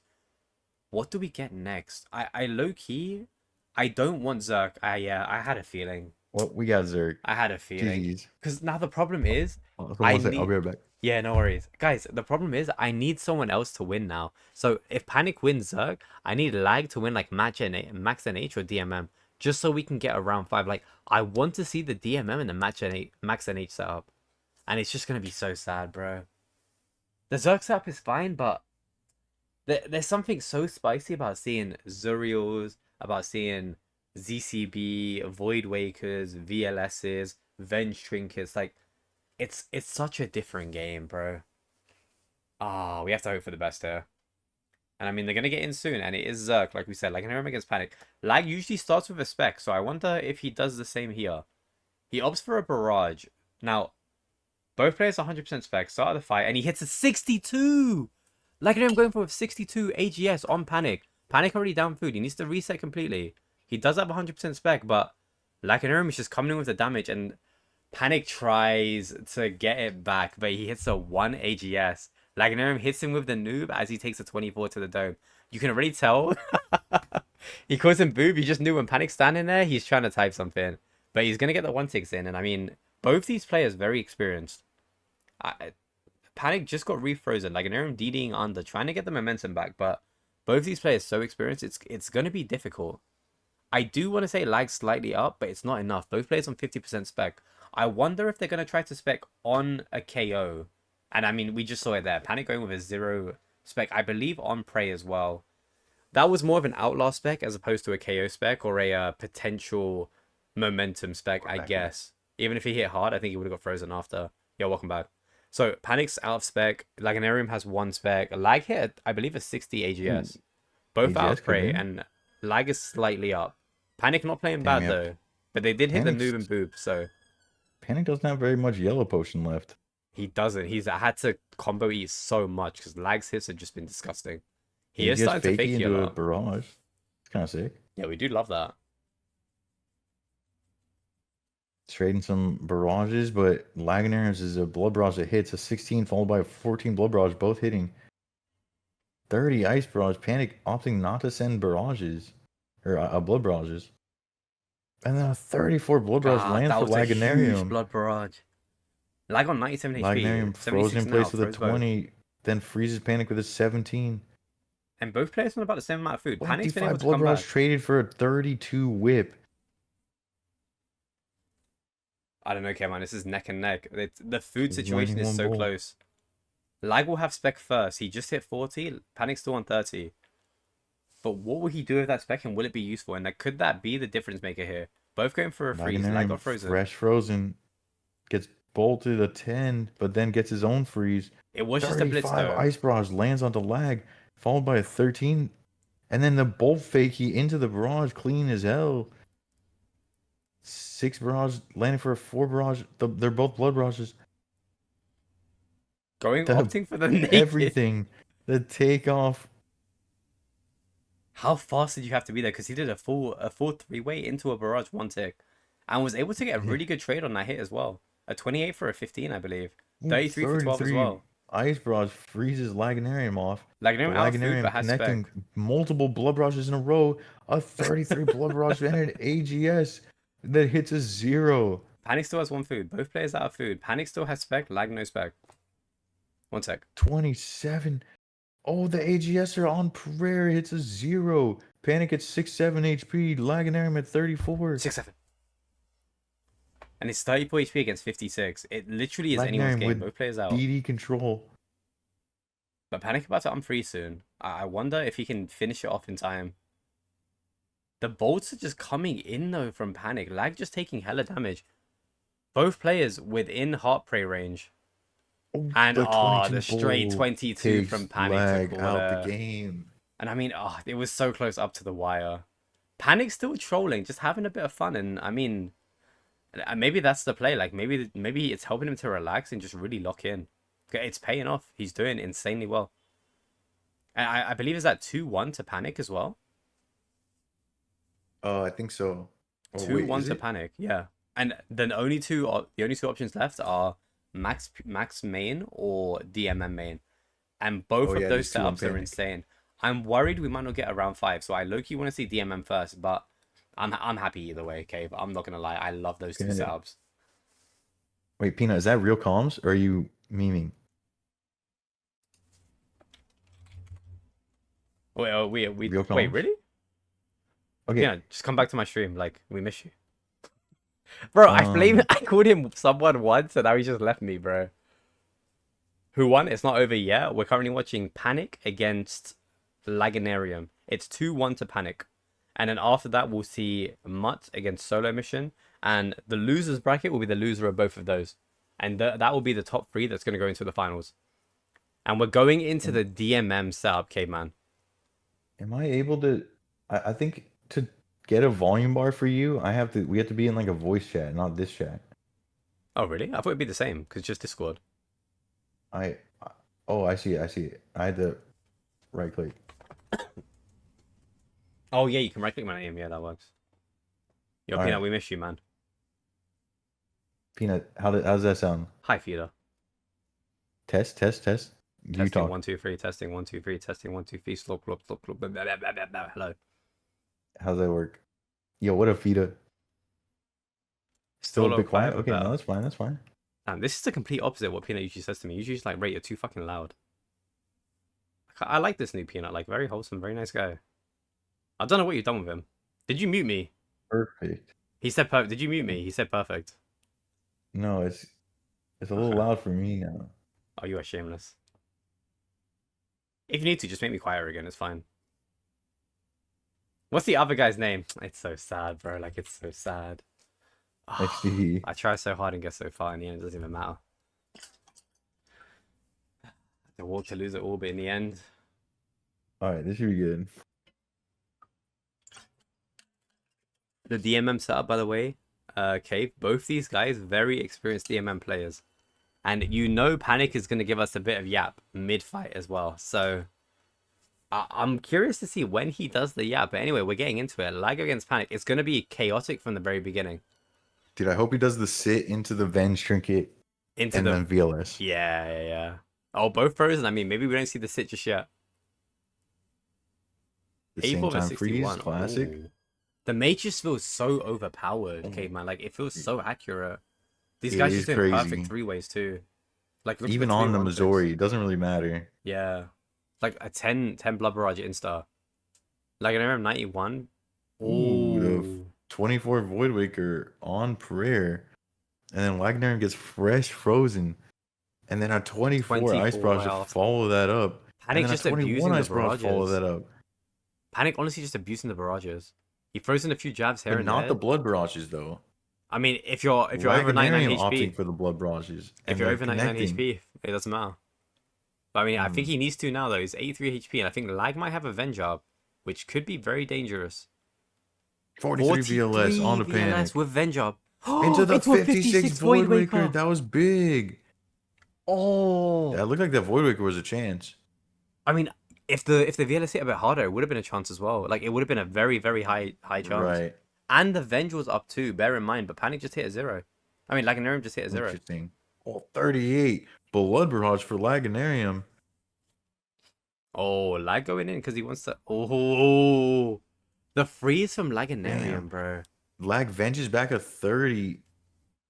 What do we get next? I low-key... I don't want Zerk. I had a feeling. Well, we got Zerk. I had a feeling. GG's. Because now the problem is... I'll be right back. Yeah, no worries. Guys, the problem is I need someone else to win now. So if Panic wins Zerk, I need Lag to win like Max NH or DMM. Just so we can get a round 5. Like, I want to see the DMM and the Max NH setup. And it's just going to be so sad, bro. The Zerk setup is fine, but... There's something so spicy about seeing Zuriels, about seeing ZCB, Void Wakers, VLSs, Venge Trinkets. Like, it's such a different game, bro. We have to hope for the best here. And I mean, they're going to get in soon, and it is Zerk, like we said, like an Aram against Panic. Lag usually starts with a spec, so I wonder if he does the same here. He opts for a barrage. Now, both players are 100% spec, start of the fight, and he hits a 62! Like I'm going for a 62 AGS on Panic. Panic already down food. He needs to reset completely. He does have 100% spec, but Lacanarum is just coming in with the damage, and Panic tries to get it back, but he hits a 1 AGS. Lacanarum hits him with the noob as he takes a 24 to the dome. You can already tell. He calls him boob. You just knew when Panic's standing there, he's trying to type something. But he's going to get the 1-6 in, and I mean, both these players very experienced. Panic just got refrozen. Lacanarum DDing under, trying to get the momentum back, but both these players so experienced, it's going to be difficult. I do want to say lag slightly up, but it's not enough. Both players on 50% spec. I wonder if they're going to try to spec on a KO. And I mean, we just saw it there. Panic going with a 0 spec. I believe on Prey as well. That was more of an Outlaw spec as opposed to a KO spec or a potential momentum spec, I guess. Even if he hit hard, I think he would have got frozen after. Yo, welcome back. So, Panic's out of spec. Laganarium has 1 spec. Lag hit, I believe, a 60 AGS. Both out of Prey, and Lag is slightly up. Panic not playing bad, though. But they did hit the noob and boob, so... Panic doesn't have very much yellow potion left. He doesn't. He's had to combo eat so much, because Lag's hits have just been disgusting. He is starting to fake you a lot. Barrage. It's kind of sick. Yeah, we do love that. Trading some barrages, but Laganarium's is a blood barrage that hits a 16 followed by a 14 blood barrage, both hitting. 30 ice barrage. Panic opting not to send barrages or blood barrages, and then a 34 blood barrage lands for Laganarium. Huge blood barrage. Lag on 97 HP. Laganarium frozen in place with a 20, then freezes Panic with a 17. And both players on about the same amount of food. Panic's been able to blood come barrage back. traded for a 32 whip. I don't know, okay, man. This is neck and neck. The food He's situation winning is one so bowl. close. Lag will have spec first. He just hit 40. Panic's still on 30. But what will he do with that spec, and will it be useful? And like, could that be the difference maker here? Both going for a freeze. Lag got frozen. Fresh frozen. Gets bolted a 10, but then gets his own freeze. It was just a blitz 35 though. Ice Barrage lands onto Lag, followed by a 13. And then the bolt fake, he into the barrage, clean as hell. 6 barrage, landing for a 4 barrage. They're both blood barrages. Opting for the naked. Everything. The takeoff. How fast did you have to be there? Because he did a full 3-way into a barrage 1 tick. And was able to get a really good trade on that hit as well. A 28 for a 15, I believe. 33 for 12 as well. Ice Barrage freezes Laganarium off. Laganarium out of food, but has connecting spec. multiple blood barrages in a row. A 33 blood barrage and an AGS that hits a 0. Panic still has 1 food. Both players out of food. Panic still has spec. Lag no spec. 1 sec. 27. Oh, the AGS are on prayer. Hits a 0. Panic at 6-7 HP. Laganarium at 34. 6-7. And it's 34 HP against 56. It literally is anyone's game. Both players out. DD control. But Panic about to unfreeze soon. I wonder if he can finish it off in time. The bolts are just coming in though from Panic. Lag just taking hella damage. Both players within Heart Prey range. Oh, And the 22 straight ball 22 from Panic Lag to out the game. And I mean, it was so close up to the wire. Panic still trolling, just having a bit of fun. And I mean, maybe that's the play. Like maybe it's helping him to relax and just really lock in. It's paying off. He's doing insanely well. And I believe is that 2-1 to Panic as well. Oh, I think so. 2-1 to Panic, yeah. And then the only two options left are Max main or DMM main, and both of those setups are insane. I'm worried we might not get around 5, so I low-key want to see DMM first, but I'm happy either way. Okay, but I'm not gonna lie, I love those two setups. Wait, Peanut, is that real comms or are you memeing? Wait, real comms? Wait, really? Okay, Yeah, just come back to my stream. Like, we miss you. Bro, I called him someone once and now he just left me, bro. Who won? It's not over yet. We're currently watching Panic against Laganarium. It's 2-1 to Panic. And then after that, we'll see Mutt against Solomission. And the loser's bracket will be the loser of both of those. And that will be the top 3 that's going to go into the finals. And we're going into the DMM setup, Caveman. Am I able to... I think to get a volume bar for you, we have to be in like a voice chat, not this chat. Oh, really? I thought it'd be the same, because it's just Discord. I see it. I had to right click. Oh, yeah, you can right click my name. Yeah, that works. Yo, Peanut, we miss you, man. Peanut, how does that sound? Hi, Feeder. Test. Testing 1 2 3. Testing 1 2 3. Testing 1 2 3. Slop. Hello. How's that work? Yo, what a Feeder. Still a bit quiet. Okay, no, that's fine. This is the complete opposite of what Peanut usually says to me. Usually, just like, Ray, you're too fucking loud. I like this new Peanut. Like, very wholesome, very nice guy. I don't know what you've done with him. Did you mute me? Perfect. He said perfect. Did you mute me? He said perfect. No, it's a little loud for me now. Oh, you are shameless. If you need to, just make me quieter again. It's fine. What's the other guy's name? It's so sad, bro. Like, it's so sad. XD. I try so hard and get so far in the end, it doesn't even matter. The walk to lose it all, but in the end. Alright, this should be good. The DMM setup, by the way, Cave, both these guys, very experienced DMM players. And you know Panic is going to give us a bit of yap mid-fight as well. So I'm curious to see when he does the yap. But anyway, we're getting into it. Lag against Panic. It's going to be chaotic from the very beginning. Dude, I hope he does the sit into the Venge trinket and then VLS. Yeah. Oh, both frozen. I mean, maybe we don't see the sit just yet. The same time freeze, classic. Ooh. The mage just feels so overpowered, Caveman. Like, it feels so accurate. These guys just doing perfect 3-ways too. Like, even on the Missouri, it doesn't really matter. Yeah. Like a 10 Blood Barrage insta. Like, I remember 91. Ooh, the 24 Voidwaker on prayer. and then Lagnarium gets fresh frozen, and then a 24 Ice 24 Barrage to health. follow that up, and Panic's then a just 21 abusing the Ice Barrage to follow barrages. that up. Panic honestly just abusing the barrages. He throws in a few jabs here But and not there. the Blood Barrages, though. I mean, if you're over 99 Lagnarium opting HP, for the Blood Barrages, if and you're then over 99 connecting. HP, it doesn't matter. But I mean, I think he needs to now though. He's 83 HP, and I think Lag might have a Venge up, which could be very dangerous. 43 VLS on the Panic. with Venge up. Into the 56 Void Waker. That was big. Oh, That looked like that Void Waker was a chance. I mean, if the VLS hit a bit harder, it would have been a chance as well. Like it would have been a very high chance. Right. And the Venge was up too. Bear in mind, but Panic just hit a 0. I mean, Laganarium just hit a 0. Interesting. Oh, 38 Blood Barrage for Lagnarium. Oh, Lag going in because he wants to. Oh, the freeze from Laganarium, bro. Lag venges back a 30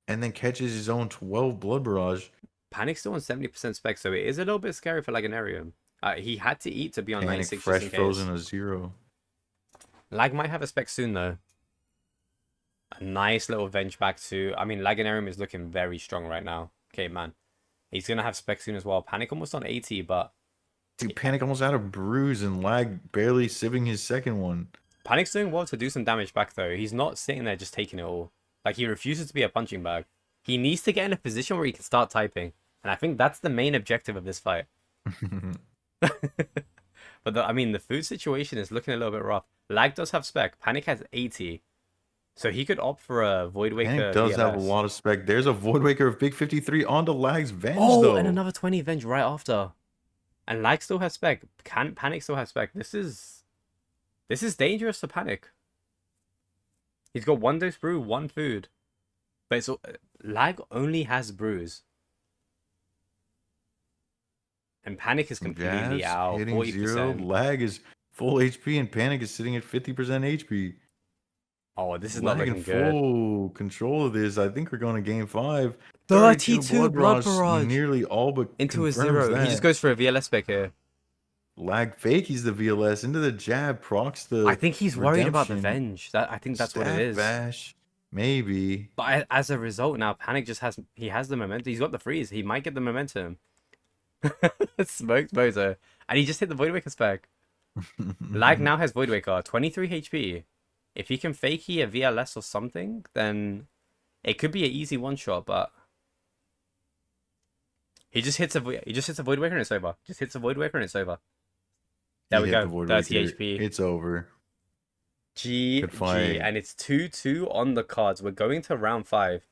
and then catches his own 12 Blood Barrage. Panic's still on 70% spec, so it is a little bit scary for Laganarium. He had to eat to be on Panic 96 fresh just in frozen case. a 0. Lag might have a spec soon though. A nice little Venge back to. I mean, Laganarium is looking very strong right now. Okay, man. He's gonna have spec soon as well. Panic almost on 80, but Dude, Panic almost out of bruise and Lag barely sieving his second one. Panic's doing well to do some damage back though. He's not sitting there just taking it all. Like he refuses to be a punching bag. He needs to get in a position where he can start typing. And I think that's the main objective of this fight. But I mean, the food situation is looking a little bit rough. Lag does have spec. Panic has 80. So he could opt for a Void Waker. Panic does have a VLS. lot of spec. There's a Void Waker of Big 53 onto Lag's Venge, Oh, though. and another 20 Venge right after. And Lag still has spec. Panic still has spec. This is dangerous for Panic. He's got 1 dose brew, 1 food. But it's Lag only has brews. And Panic is completely Jazz out. hitting 40%. 0. Lag is full HP and Panic is sitting at 50% HP. Oh, this is not Lag in looking good. full control of this. I think we're going to game 5. 32 Blood Barrage. Nearly all but Into a confirms 0. He just that. goes for a VLS spec here. Lag fake, he's the VLS. Into the jab, procs the I think he's worried about the redemption. Venge. I think that's what it Stat is. Bash, maybe. But as a result, now Panic just has the momentum. He's got the freeze. He might get the momentum. Smoked Bozo. And he just hit the Void Waker spec. Lag now has Void Waker, 23 HP. If he can fake a VLS or something, then it could be an easy one shot, but he just hits a Void Waker and it's over. Just hits a Void Waker and it's over. There He we hit the go. Void 30 Waker. HP. It's over. GG. fight. And it's 2-2 on the cards. We're going to round 5.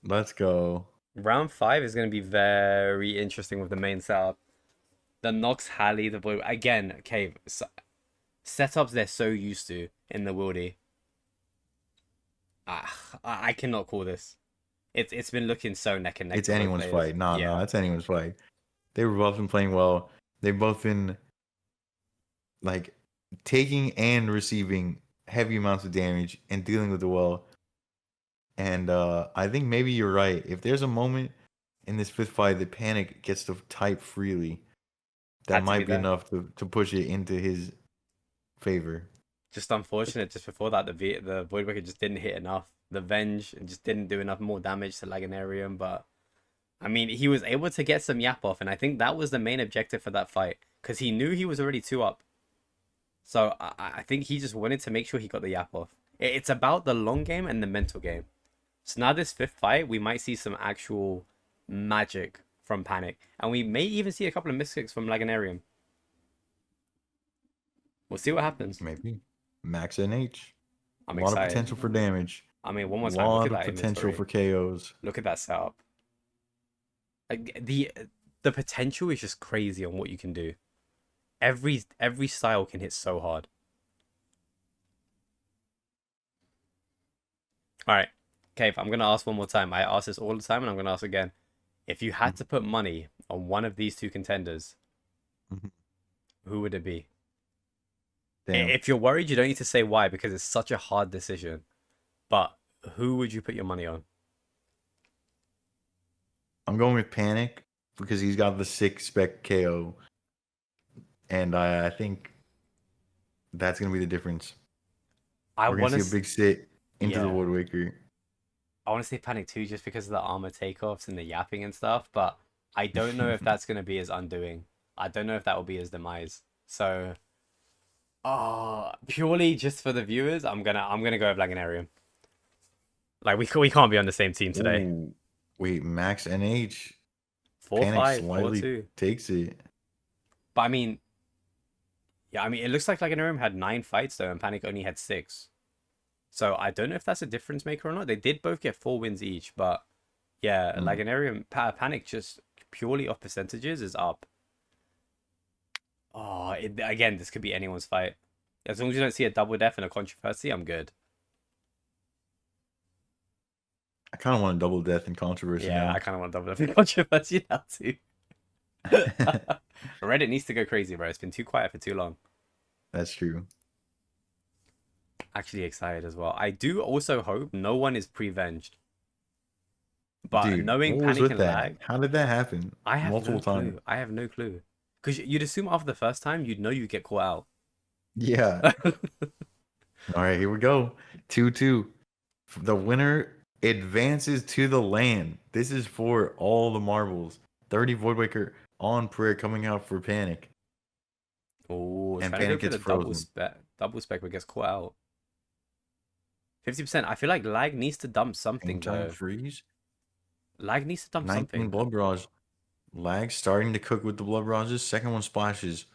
Let's go. Round 5 is going to be very interesting with the main setup. The Nox Halley, the Void. Again, okay, setups they're so used to in the Wildy. I cannot call this. It's been looking so neck and neck. It's for both anyone's players. fight. No, Yeah. it's anyone's fight. They were both been playing well. They've both been like taking and receiving heavy amounts of damage and dealing with it well. And I think maybe you're right. If there's a moment in this fifth fight that Panic gets to type freely, that Had to might be be there. enough to push it into his favor. Just unfortunate. Just before that, the Void Waker just didn't hit enough. The Venge just didn't do enough more damage to Laganarium. But I mean, he was able to get some yap off, and I think that was the main objective for that fight because he knew he was already 2 up. So I think he just wanted to make sure he got the yap off. It's about the long game and the mental game. So now this 5th fight, we might see some actual magic from Panic, and we may even see a couple of misclicks from Laganarium. We'll see what happens. Maybe. Max NH. I'm a lot excited. of potential for damage. I mean, one more A time, lot look of at that potential inventory. for KOs. Look at that setup. Like the potential is just crazy on what you can do. Every style can hit so hard. All right, Cave, I'm gonna ask one more time. I ask this all the time, and I'm gonna ask again. If you had to put money on one of these 2 contenders, Mhm. who would it be? Damn. If you're worried, you don't need to say why because it's such a hard decision. But who would you put your money on? I'm going with Panic because he's got the 6 spec KO. And I think that's going to be the difference. I We're going want to to see a big sit into the Yeah. Void Waker. I want to say Panic 2 just because of the armor takeoffs and the yapping and stuff, but I don't know if that's going to be his undoing. I don't know if that will be his demise. So, purely just for the viewers, I'm gonna go with Laganarium. Like we can't be on the same team today. Ooh, wait, Max NH 4-5, Panic 4-2. slightly takes it. But I mean, yeah, I mean it looks like Laganarium had 9 fights though, and Panic only had 6. So I don't know if that's a difference maker or not. They did both get 4 wins each, but yeah, Laganarium Panic just purely off percentages is up. Again, this could be anyone's fight. As long as you don't see a double death and a controversy, I'm good. I kind of want a double death and controversy Yeah, now. I kind of want double death and controversy now too. Reddit needs to go crazy, bro. It's been too quiet for too long. That's true. Actually excited as well. I do also hope no one is pre-venged. But Dude, knowing what was Panic with and that? Lag, How did that happen? I have Multiple no clue. times. I have no clue. Because you'd assume after the first time, you'd know you'd get caught out. Yeah. All right, here we go. 2-2. The winner advances to the land. This is for all the marbles. 30 Voidwaker on prayer coming out for Panic. Oh, And trying to go Panic for gets the double frozen. spec but gets caught out. 50%. I feel like Lag needs to dump something Same time though. freeze. Lag needs to dump 19 something. Blood Barrage. Lag starting to cook with the Blood Barrages. Second one splashes.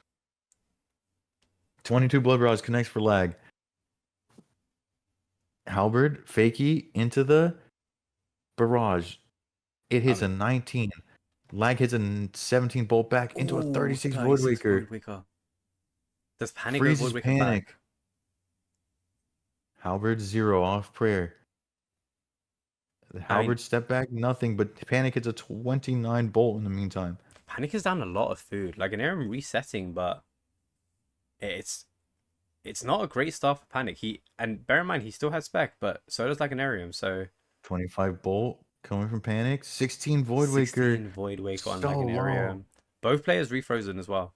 22 Blood Barrage connects for Lag. Halberd, Fakey into the barrage. It hits a 19. Lag hits a 17 bolt back into a 36 Voidwaker. Voidwaker. Does Panic go Freezes Voidwaker Panic. back? Halberd 0 off prayer. The Halberd step back, nothing, but Panic hits a 29 bolt in the meantime. Panic is down a lot of food. Like an Aaron resetting, but it's not a great start for Panic. And bear in mind he still has spec, but so does like an Arium, so 25 bolt coming from Panic. 16 Voidwaker. 16 Voidwaker on So Laganarium. Both players refrozen as well.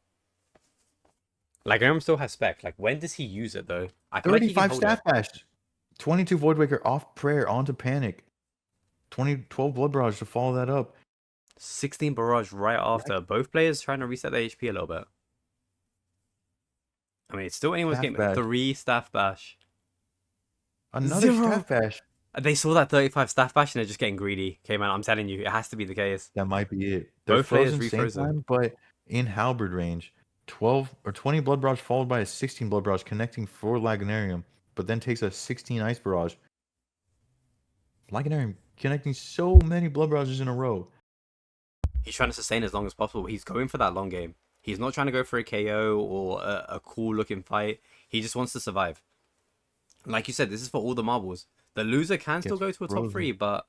Laganarium still has spec. Like when does he use it though? I feel like he can 35 hold Staff it. Bash. 22 Voidwaker off prayer onto Panic. 12 Blood Barrage to follow that up. 16 barrage right after. Both players trying to reset their HP a little bit. I mean, it's still anyone's Staff game. Bash. 3 Staff Bash. Another 0. Staff Bash. They saw that 35 Staff Bash and they're just getting greedy. Okay, man, I'm telling you, it has to be the case. That might be it. They're Both players frozen same refrozen. time, but in Halberd range. 12 or 20 Blood Barrage followed by a 16 Blood Barrage connecting for Laganarium, but then takes a 16 Ice Barrage. Laganarium connecting so many Blood Barrages in a row. He's trying to sustain as long as possible. He's going for that long game. He's not trying to go for a KO or a cool looking fight. He just wants to survive. Like you said, this is for all the marbles. The loser can still go to a top 3, but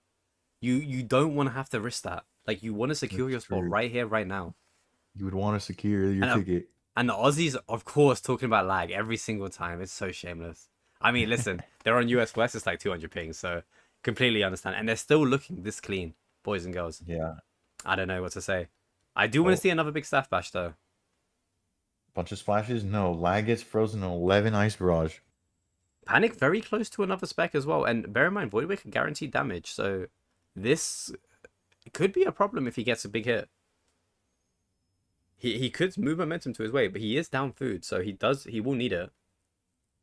you don't want to have to risk that. Like you want to secure your spot right here, right now. You would want to secure your ticket. And the Aussies, of course, talking about lag every single time. It's so shameless. I mean, listen, they're on US West. It's like 200 pings, so completely understand. And they're still looking this clean, boys and girls. Yeah. I don't know what to say. I do want to see another big Staff Bash, though. Bunch of splashes? No. Lag gets frozen on 11 Ice Barrage. Panic very close to another spec as well. And bear in mind, Voidwaker guaranteed damage. So this could be a problem if he gets a big hit. He could move momentum to his way, but he is down food. So he will need it.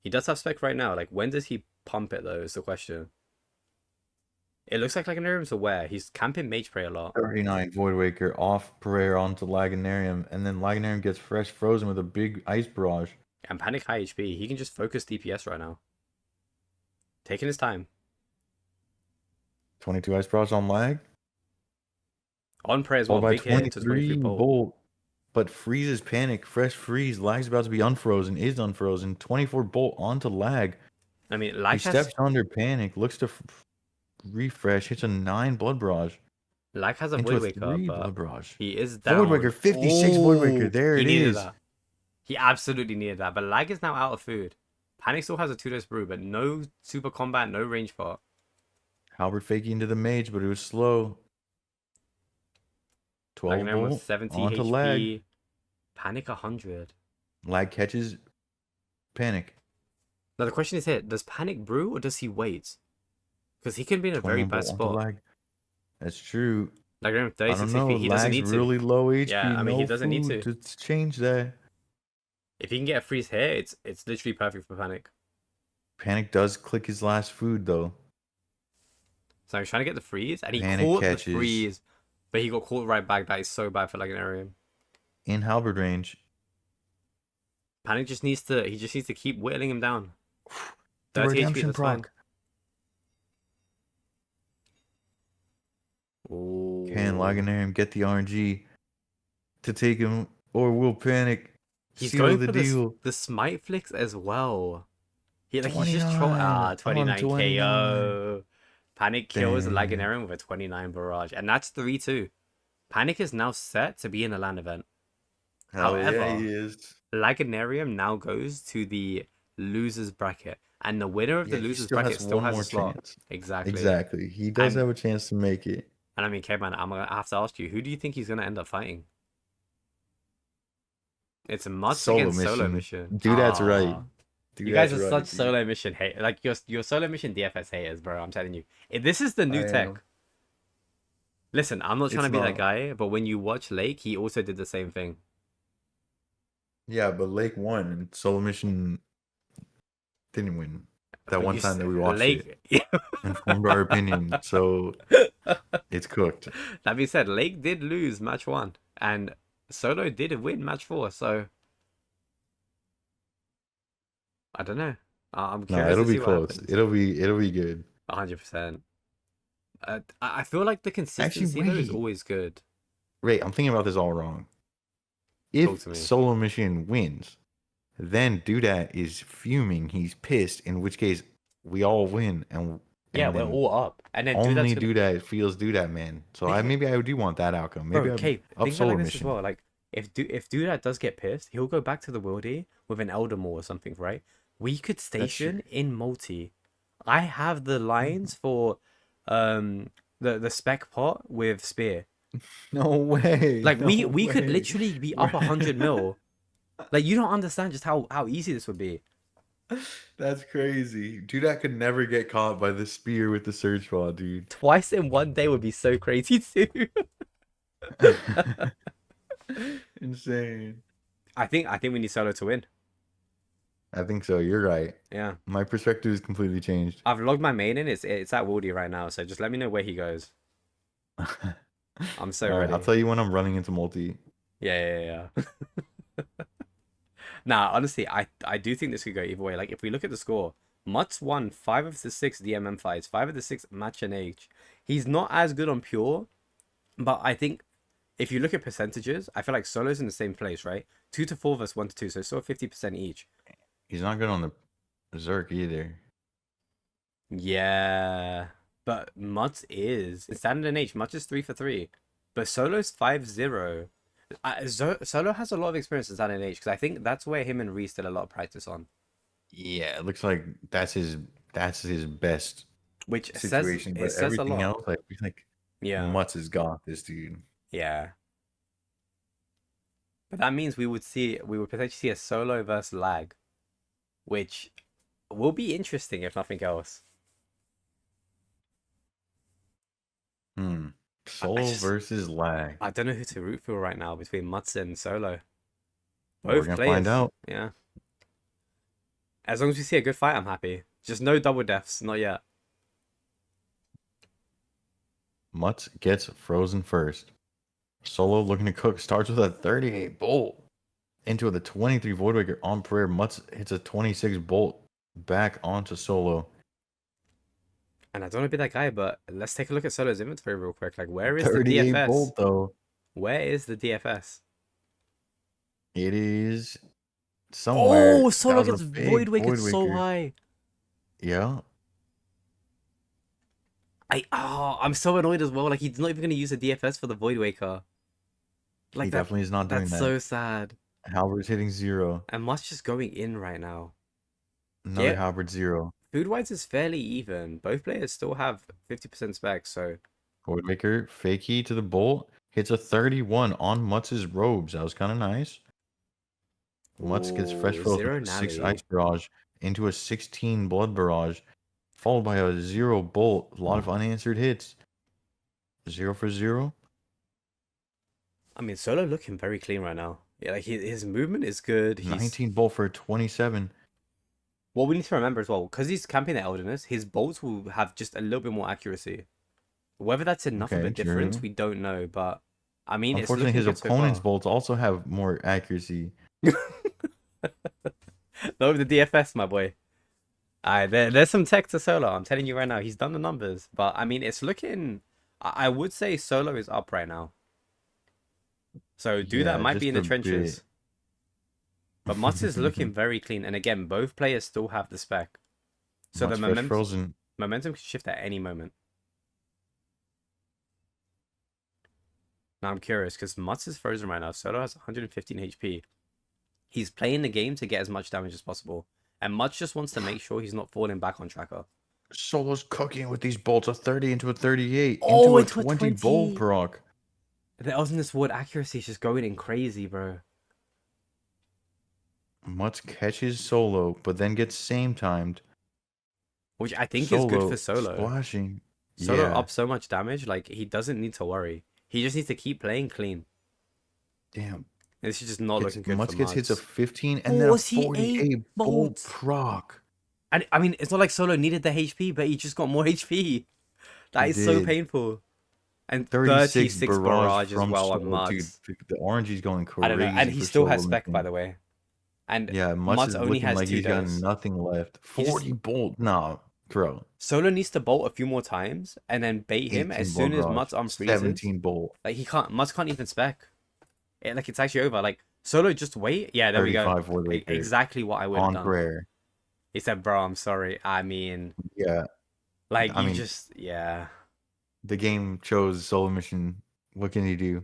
He does have spec right now. Like, when does he pump it, though, is the question. It looks like Laganarium's aware. He's camping Mage Prey a lot. 39 Voidwaker off prayer onto Laganarium, and then Laganarium gets fresh frozen with a big Ice Barrage. And Panic high HP. He can just focus DPS right now. Taking his time. 22 Ice Barrage on Lag. On Prey as well. By Big hit to 23 bolt. But freezes Panic. Fresh freeze. Lag's about to be unfrozen. Is unfrozen. 24 bolt onto Lag. I mean, Lag he steps under Panic. Looks to refresh. Hits a 9 Blood Barrage. Lag has a Voidwaker, but he is down. Voidwaker, 56 Voidwaker. There it is. That. He absolutely needed that. But Lag is now out of food. Panic still has a 2-dose brew, but no super combat, no range part. Halberd faking into the mage, but it was slow. 12 bolt 70 onto HP. Lag. Panic 100. Lag catches Panic. Now the question is here, does Panic brew or does he wait? Because he can be in a very 21 bad bolt onto spot. lag. That's true. Like around I 36 don't know. HP, he doesn't Lag's need to. really low HP. Yeah, I mean, he No doesn't need food to. to change that. If he can get a freeze here, it's literally perfect for Panic. Panic does click his last food though. So he's trying to get the freeze, and he Panic caught catches. the freeze, but he got caught right back. That is so bad for Laganarium. In halberd range. Panic just needs to. He just needs to keep whittling him down. The 30 HP, redemption that's fine. proc. Can Ooh. Laganarium get the RNG to take him, or will Panic He's seal going the for deal? the smite flicks as well. He's just 29 29 on 29. KO. Panic kills Damn. Laganarium with a 29 barrage, and that's 3-2. Panic is now set to be in a LAN event. Hell However, yeah, he is. Laganarium now goes to the losers bracket, and the winner of the Yeah, he losers still bracket has still one has more a slot. chance. Exactly. Exactly. He does And- have a chance to make it. And I mean, K-Man, I'm gonna have to ask you, who do you think he's gonna end up fighting? It's a Mutts against Solo Mission. Dude, that's right. Ah. Dude, You guys that's are right, such dude. Solo Mission hate, like your Solo Mission DFS haters, bro. I'm telling you, this is the new I tech. am. Listen, I'm not trying It's to be that not. guy, but when you watch Lake, he also did the same thing. Yeah, but Lake won and Solo Mission didn't win. That But one you time s- that we watched Lake, it and formed our opinion. So it's cooked. That being said, Lake did lose match 1, and Solo did win match 4. So I don't know. I'm No, curious it'll to be see what close. happens. It'll be good. 100%. I feel like the consistency though is wait. always good. Wait, I'm thinking about this all wrong. Talk If to me. Solo Mission wins, then Dudat is fuming. He's pissed. In which case, we all win, and Yeah, we're then all up, and then only Dudat's gonna... Dudat feels Dudat, man. So Think- I do want that outcome. Maybe Bro, I'm Kate, up think of it Solo like this as Mission. well. Like if Dudat does get pissed, he'll go back to the worldy with an Elder Maw or something, right? We could station in multi. I have the lines for the spec pot with spear. No way. Like no we could way. literally be up 100 mil. Like you don't understand just how easy this would be. That's crazy. Dudat could never get caught by the spear with the surge ball, dude. Twice in one day would be so crazy too. Insane. I think we need Solo to win. I think so. You're right. Yeah. My perspective is completely changed. I've logged my main in. It's at Wildy right now, so just let me know where he goes. I'm so All right, ready. I'll tell you when I'm running into multi. Yeah. Nah, honestly, I do think this could go either way. Like if we look at the score, Mutts won 5 of the 6 DMM fights, 5 of the 6 match and age. He's not as good on pure, but I think if you look at percentages, I feel like Solo's in the same place, right? 2 to 4 versus 1 to 2, so still 50% each. He's not good on the Zerk either. Yeah, but Mutts is in standard and H. Mutts is 3 for 3, but Solo's 5-0. Solo has a lot of experience in standard and H because I think that's where him and Reese did a lot of practice on. Yeah, it looks like that's his best Which situation. it But says a everything lot. else, like we think, Yeah, Mutts has got this dude. yeah. But that means we would potentially see a Solo versus Lag, which will be interesting if nothing else. Solo versus Lag. I don't know who to root for right now between Mutts and Solo. We're Both gonna players. find out. Yeah. As long as we see a good fight, I'm happy. Just no double deaths, not yet. Mutts gets frozen first. Solo looking to cook. Starts with a 38 bolt into the 23 Voidwaker on prayer. Mutts hits a 26 bolt back onto Solo. And I don't want to be that guy, but let's take a look at Solo's inventory real quick. Like, where is the 38 DFS? bolt though. Where is the DFS? It is somewhere. Oh, That Solo was a gets big Voidwaker so Voidwaker. high. Yeah. I'm so annoyed as well. Like, he's not even going to use a DFS for the Voidwaker. Like, He definitely is not doing that's that. so sad. Halberd's hitting 0. And Much just going in right now. Another Yeah. Halberd 0. Food-wise is fairly even. Both players still have 50% specs, so... Voidwaker, fakey to the bolt. Hits a 31 on Mutts' robes. That was kind of nice. Mutts gets fresh Ooh, frozen zero with a 6 Nally. ice barrage into a 16 blood barrage. followed by a 0 bolt. A lot of unanswered hits. 0 for 0. I mean, Solo looking very clean right now. Yeah, like his movement is good. He's 19 bolt for 27. what we need to remember as well, because he's camping the Elderness, his bolts will have just a little bit more accuracy. Whether that's enough of a Okay, difference, true. we don't know. But I mean, it's Unfortunately, looking his good so opponent's far. bolts also have more accuracy. No, the DFS, my boy. There's some tech to Solo. I'm telling you right now, he's done the numbers. But I mean, it's looking. I would say Solo is up right now. So do that Yeah, might be in the just a trenches. bit. But Mutz is looking very clean. And again, both players still have the spec. So the Mutz fresh frozen. momentum can shift at any moment. Now I'm curious because Mutz is frozen right now. Solo has 115 HP. He's playing the game to get as much damage as possible. And Mutz just wants to make sure he's not falling back on tracker. Solo's cooking with these bolts. A 30 into a 38. Oh, into a into a 20 bolt 20. proc. The Elderness Ward accuracy is just going in crazy, bro. Mutz catches Solo, but then gets same timed. Which I think is good for Solo. Splashing. Solo Yeah. up so much damage, like he doesn't need to worry. He just needs to keep playing clean. Damn. This is just not looking good Mutz for gets Mutz. hits a 15 and then a 48 48 bolt bolts. proc. And I mean, it's not like Solo needed the HP, but he just got more HP. That He is so did. painful. And 36 36 barrage as from well on Solo. Dude, Mutz. the orange's going crazy. I don't know. And he for still has Solo, spec, man. by the way. And Yeah, Mutz Mutz is only looking has like 2 he's got days. nothing left. He just- 40 bolt. Nah, bro. Solo needs to bolt a few more times and then bait him 18 as soon as bolt Mutz barrage, unfreezes. 17 bolt. Like Mutz can't even spec. Like it's actually over. Like Solo, just wait. Yeah, there we go. 35 were later. Exactly what I would have On done. prayer. He said, "Bro, I'm sorry. I mean, Yeah, like I you mean- just, yeah. the game chose Solomission. What can he do?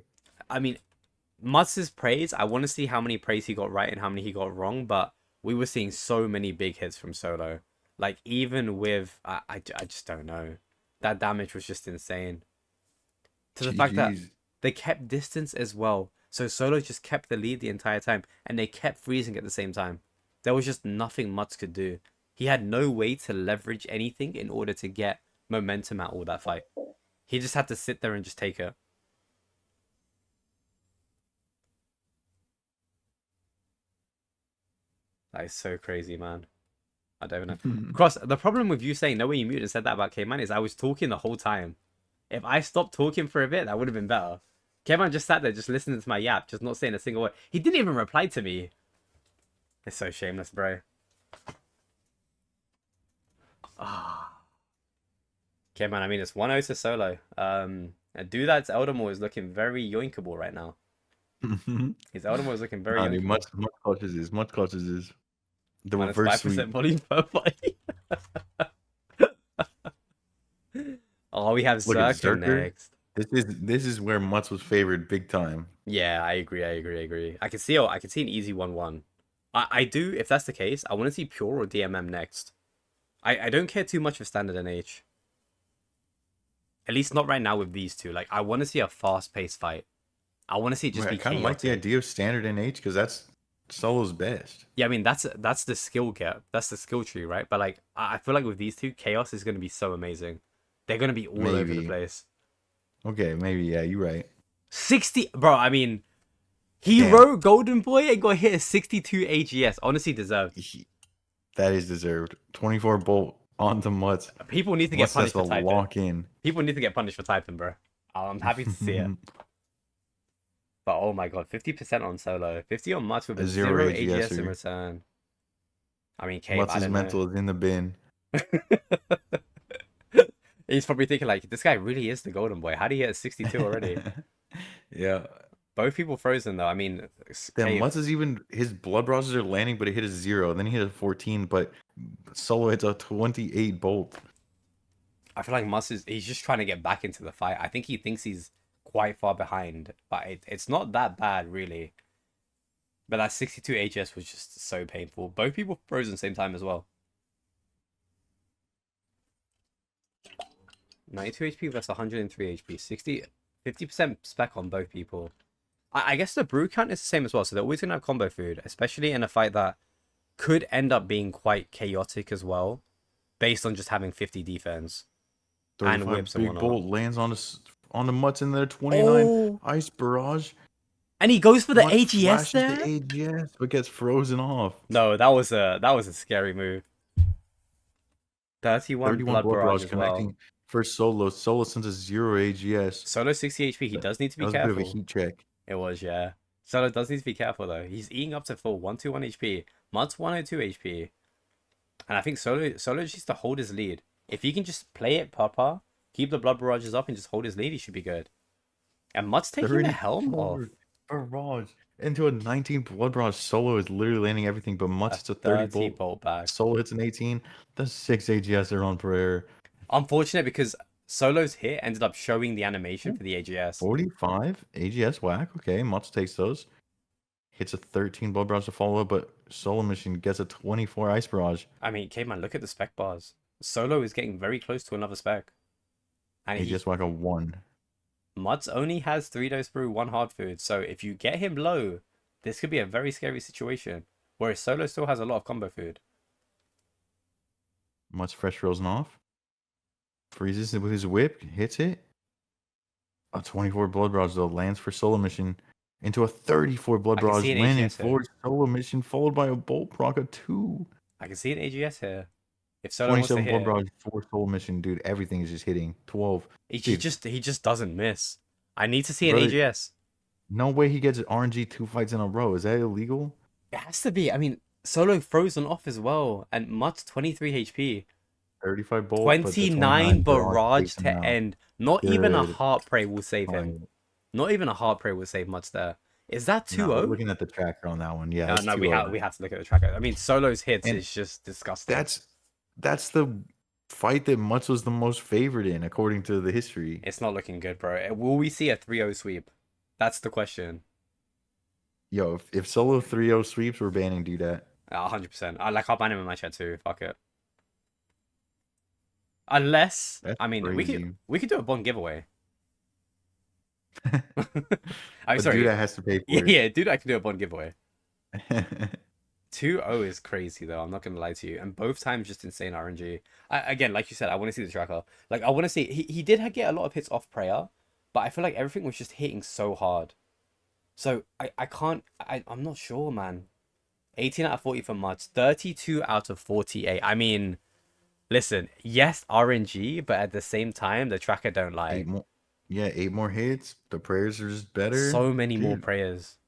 I mean, Mutz's praise. I want to see how many praise he got right and how many he got wrong. But we were seeing so many big hits from Solo. Like even with, I just don't know. That damage was just insane. To the fact that GGs. they kept distance as well. So Solo just kept the lead the entire time. And they kept freezing at the same time. There was just nothing Mutz could do. He had no way to leverage anything in order to get momentum out of that fight. He just had to sit there and just take it. That is so crazy, man. I don't even know. Cross, the problem with you saying no way you muted and said that about K-Man is I was talking the whole time. If I stopped talking for a bit, that would have been better. K-Man just sat there just listening to my yap, just not saying a single word. He didn't even reply to me. It's so shameless, bro. Ah. K-Man, I mean, it's 1-0 to Solo. A dude that's Eldamore is looking very yoinkable right now. His Eldamore is looking very yoinkable. Much clutches is. Much clutches is. The Minus reverse 5% sweep. volume per fight. Oh, we have Look at Zerker Zerker. next. This is where Mutz was favored big time. Yeah, I agree. I can see an easy 1-1. I do, if that's the case, I want to see Pure or DMM next. I don't care too much for Standard NH. At least not right now with these two. Like, I want to see a fast-paced fight. I want to see it just Right, be I kind of like the chaotic. idea of standard NH because that's Solo's best. Yeah, I mean, that's the skill gap. That's the skill tree, right? But, like, I feel like with these two, Chaos is going to be so amazing. They're going to be all over the Maybe. place. Okay, maybe, yeah, you're right. 60... Bro, I mean... Hero Golden Boy and got hit a 62 AGS. Honestly deserved. That is deserved. 24 bolt onto Mutz. People need to get Mutz has punished to for typing. lock in. People need to get punished for typing, bro. I'm happy to see it. But oh my god, 50% on Solo. 50 on Mutz with a 0 AGS in AGS-er. return. I mean, Cave, I Mutz's don't mental is in the bin. know. He's probably thinking like, this guy really is the Golden Boy. How do you get a 62 already? Yeah. Both people frozen though. I mean, Damn, Cave, Mutz is even his blood browsers are landing, but it hit a 0. Then he hit a 14, but Solo hits a 28 bolt. I feel like he's just trying to get back into the fight. I think he thinks he's quite far behind, but it's not that bad really. But that 62 HS was just so painful. Both people frozen same time as well. 92 HP versus 103 HP. 50% spec on both people. I guess the brew count is the same as well, so they're always going to have combo food, especially in a fight that could end up being quite chaotic as well. based on just having 50 defense and 35 whips and big whatnot. bolt lands on the Mutts in there. 29 Oh, ice barrage. and he goes for the Mutt AGS flashes there. the AGS, but gets frozen off. No, that was a scary move. 31 31 blood blood barrage barrage as well. connecting for Solo. Solo sends a 0 AGS. Solo 60 HP. He does need to That be was a bit of a careful. heat check. It was, yeah. Solo does need to be careful though. He's eating up to full 121 HP. Mutt's 102 HP. And I think Solo just needs to hold his lead. If he can just play it proper, keep the blood barrages up and just hold his lead, he should be good. And Mutt's taking the helm off. Barrage into a 19 blood barrage. Solo is literally landing everything, but Mutt hits a 30 bolt. bolt back. Solo hits an 18. The 6 AGS are on prayer. Unfortunate because Solo's hit ended up showing the animation for the AGS. 45 AGS whack. Okay, Mutt takes those. Hits a 13 blood barrage to follow up, but Solomission gets a 24 ice barrage. I mean, K-Man, look at the spec bars. Solo is getting very close to another spec. And AGS whack a 1. Muds only has 3 dose brew, 1 hard food. So if you get him low, this could be a very scary situation. Whereas Solo still has a lot of combo food. Mutt's fresh frozen off. Freezes it with his whip. Hits it. A 24 blood barrage though lands for Solomission. Into a 34 blood I can barrage see an landing AGS for Solomission, followed by a bolt proc of 2. I can see an AGS here. If Solo wants to 27 blood hit, barrage for Solomission, dude. Everything is just hitting. 12. he Dude. just doesn't miss. I need to see an Brother- AGS. No way he gets RNG 2 fights in a row. Is that illegal? It has to be. I mean, Solo frozen off as well. And Mutt's 23 HP. 35 bolt. but the 29 barrage takes him to out. end. Not even a Good. heart prey will save him. Fine. Not even a heart prey will save Mutt's there. Is that 2-0? No, we're looking at the tracker on that one. Yeah. it's No, we 2-0. have to look at the tracker. I mean, Solo's hits And is just disgusting. That's the fight that Mutz was the most favored in, according to the history. It's not looking good, bro. Will we see a 3-0 sweep? That's the question. Yo, if Solo 3-0 sweeps, we're banning do that. 100%. I'll ban him in my chat too. Fuck it. Unless, That's I mean, crazy. we could do a bond giveaway. I'm But sorry. Duda has to pay for it. Yeah, dude, I can do a bond giveaway. 2-0 is crazy though. I'm not gonna lie to you. And both times just insane RNG. Again, like you said, I want to see the tracker. Like I want to see. He did get a lot of hits off prayer, but I feel like everything was just hitting so hard. So I can't. I'm not sure, man. 18 out of 40 for Muds. 32 out of 48. I mean, listen. Yes, RNG, but at the same time, the tracker don't lie. 8 more. Yeah, 8 more hits. The prayers are just better. So many more Dude. prayers.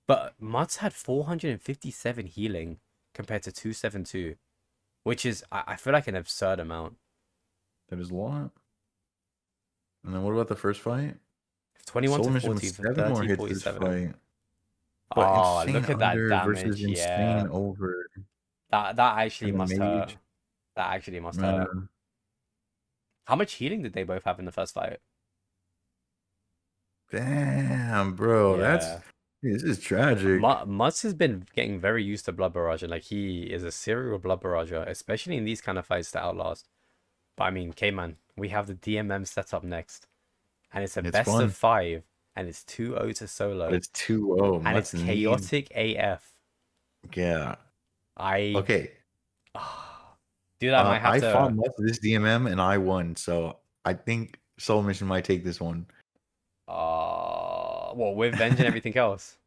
But Muds had 457 healing compared to 272, which is, I feel like, an absurd amount. That is a lot. And then what about the first fight? 21 to Solomission 40, with 7 more 30, hits this 47. fight. But Oh, insane look at that under damage. versus Yeah. insane over. That actually And the must hurt. mage. That actually must hurt. Man, How much healing did they both have in the first fight? damn, bro. Yeah. This is tragic. Muds has been getting very used to blood barrage, and like he is a serial blood barrager, especially in these kind of fights to outlast. But I mean, K-Man, we have the DMM set up next, and it's a It's best fun. of 5, and it's 2-0 to Solo, But it's 2-0. and it's Mutz need- chaotic AF. Yeah. I Okay. dude, I might have I to. fought Mutz this DMM and I won, so I think Solomission might take this one. Well, with Venge and everything else.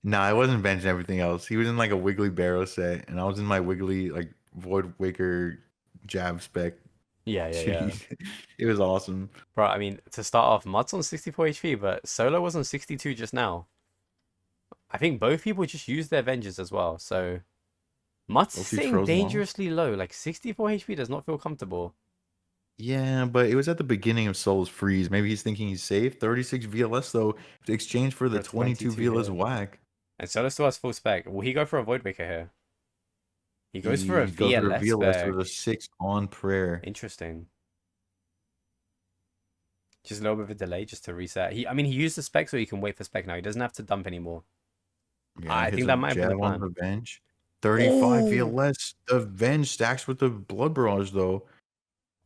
No, I wasn't benching everything else. He was in like a Wiggly Barrow set, and I was in my Wiggly like Void Waker jab spec. Yeah. It was awesome. Bro, I mean, to start off, Mud's on 64 HP, but Solo was on 62 just now. I think both people just used their Venges as well, so... Mud's Both he's sitting frozen off. dangerously low, like 64 HP does not feel comfortable. Yeah, but it was at the beginning of Soul's freeze. Maybe he's thinking he's safe. 36 VLS though, to exchange for the For 22 VLS VLS. whack. And Solo still has full spec. Will he go for a Void Waker here? He goes for a He goes for a VLS spec. with a 6 on prayer. Interesting. Just a little bit of a delay just to reset. I mean, he used the spec so he can wait for spec now. He doesn't have to dump anymore. Yeah, I hits think a that might be the jab on plan. the bench. 35 Oh! VLS. The Venge stacks with the Blood Barrage though.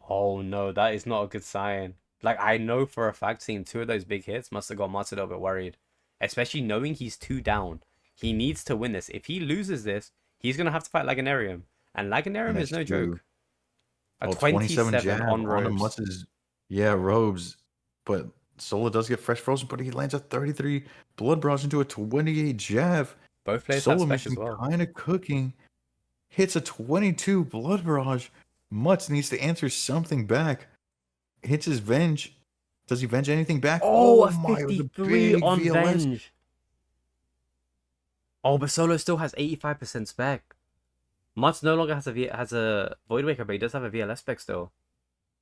Oh no, that is not a good sign. Like, I know for a fact seeing 2 of those big hits must have got Mats a little bit worried. Especially knowing he's 2 down. He needs to win this. If he loses this, he's going to have to fight Laganarium. And Laganarium is That's no true. joke. A 27 27 jab on onto robes. Mutz's, yeah, robes. But Solo does get fresh frozen, but he lands a 33 blood barrage into a 28 jab. Both players have Solo spec as mission well. kind of cooking. Hits a 22 blood barrage. Mutz needs to answer something back. Hits his venge. Does he venge anything back? Oh, a My, it was a 53 big on VLS. Venge. Oh, but Solo still has 85% spec. Mutz no longer has a Void Waker, but he does have a VLS spec still.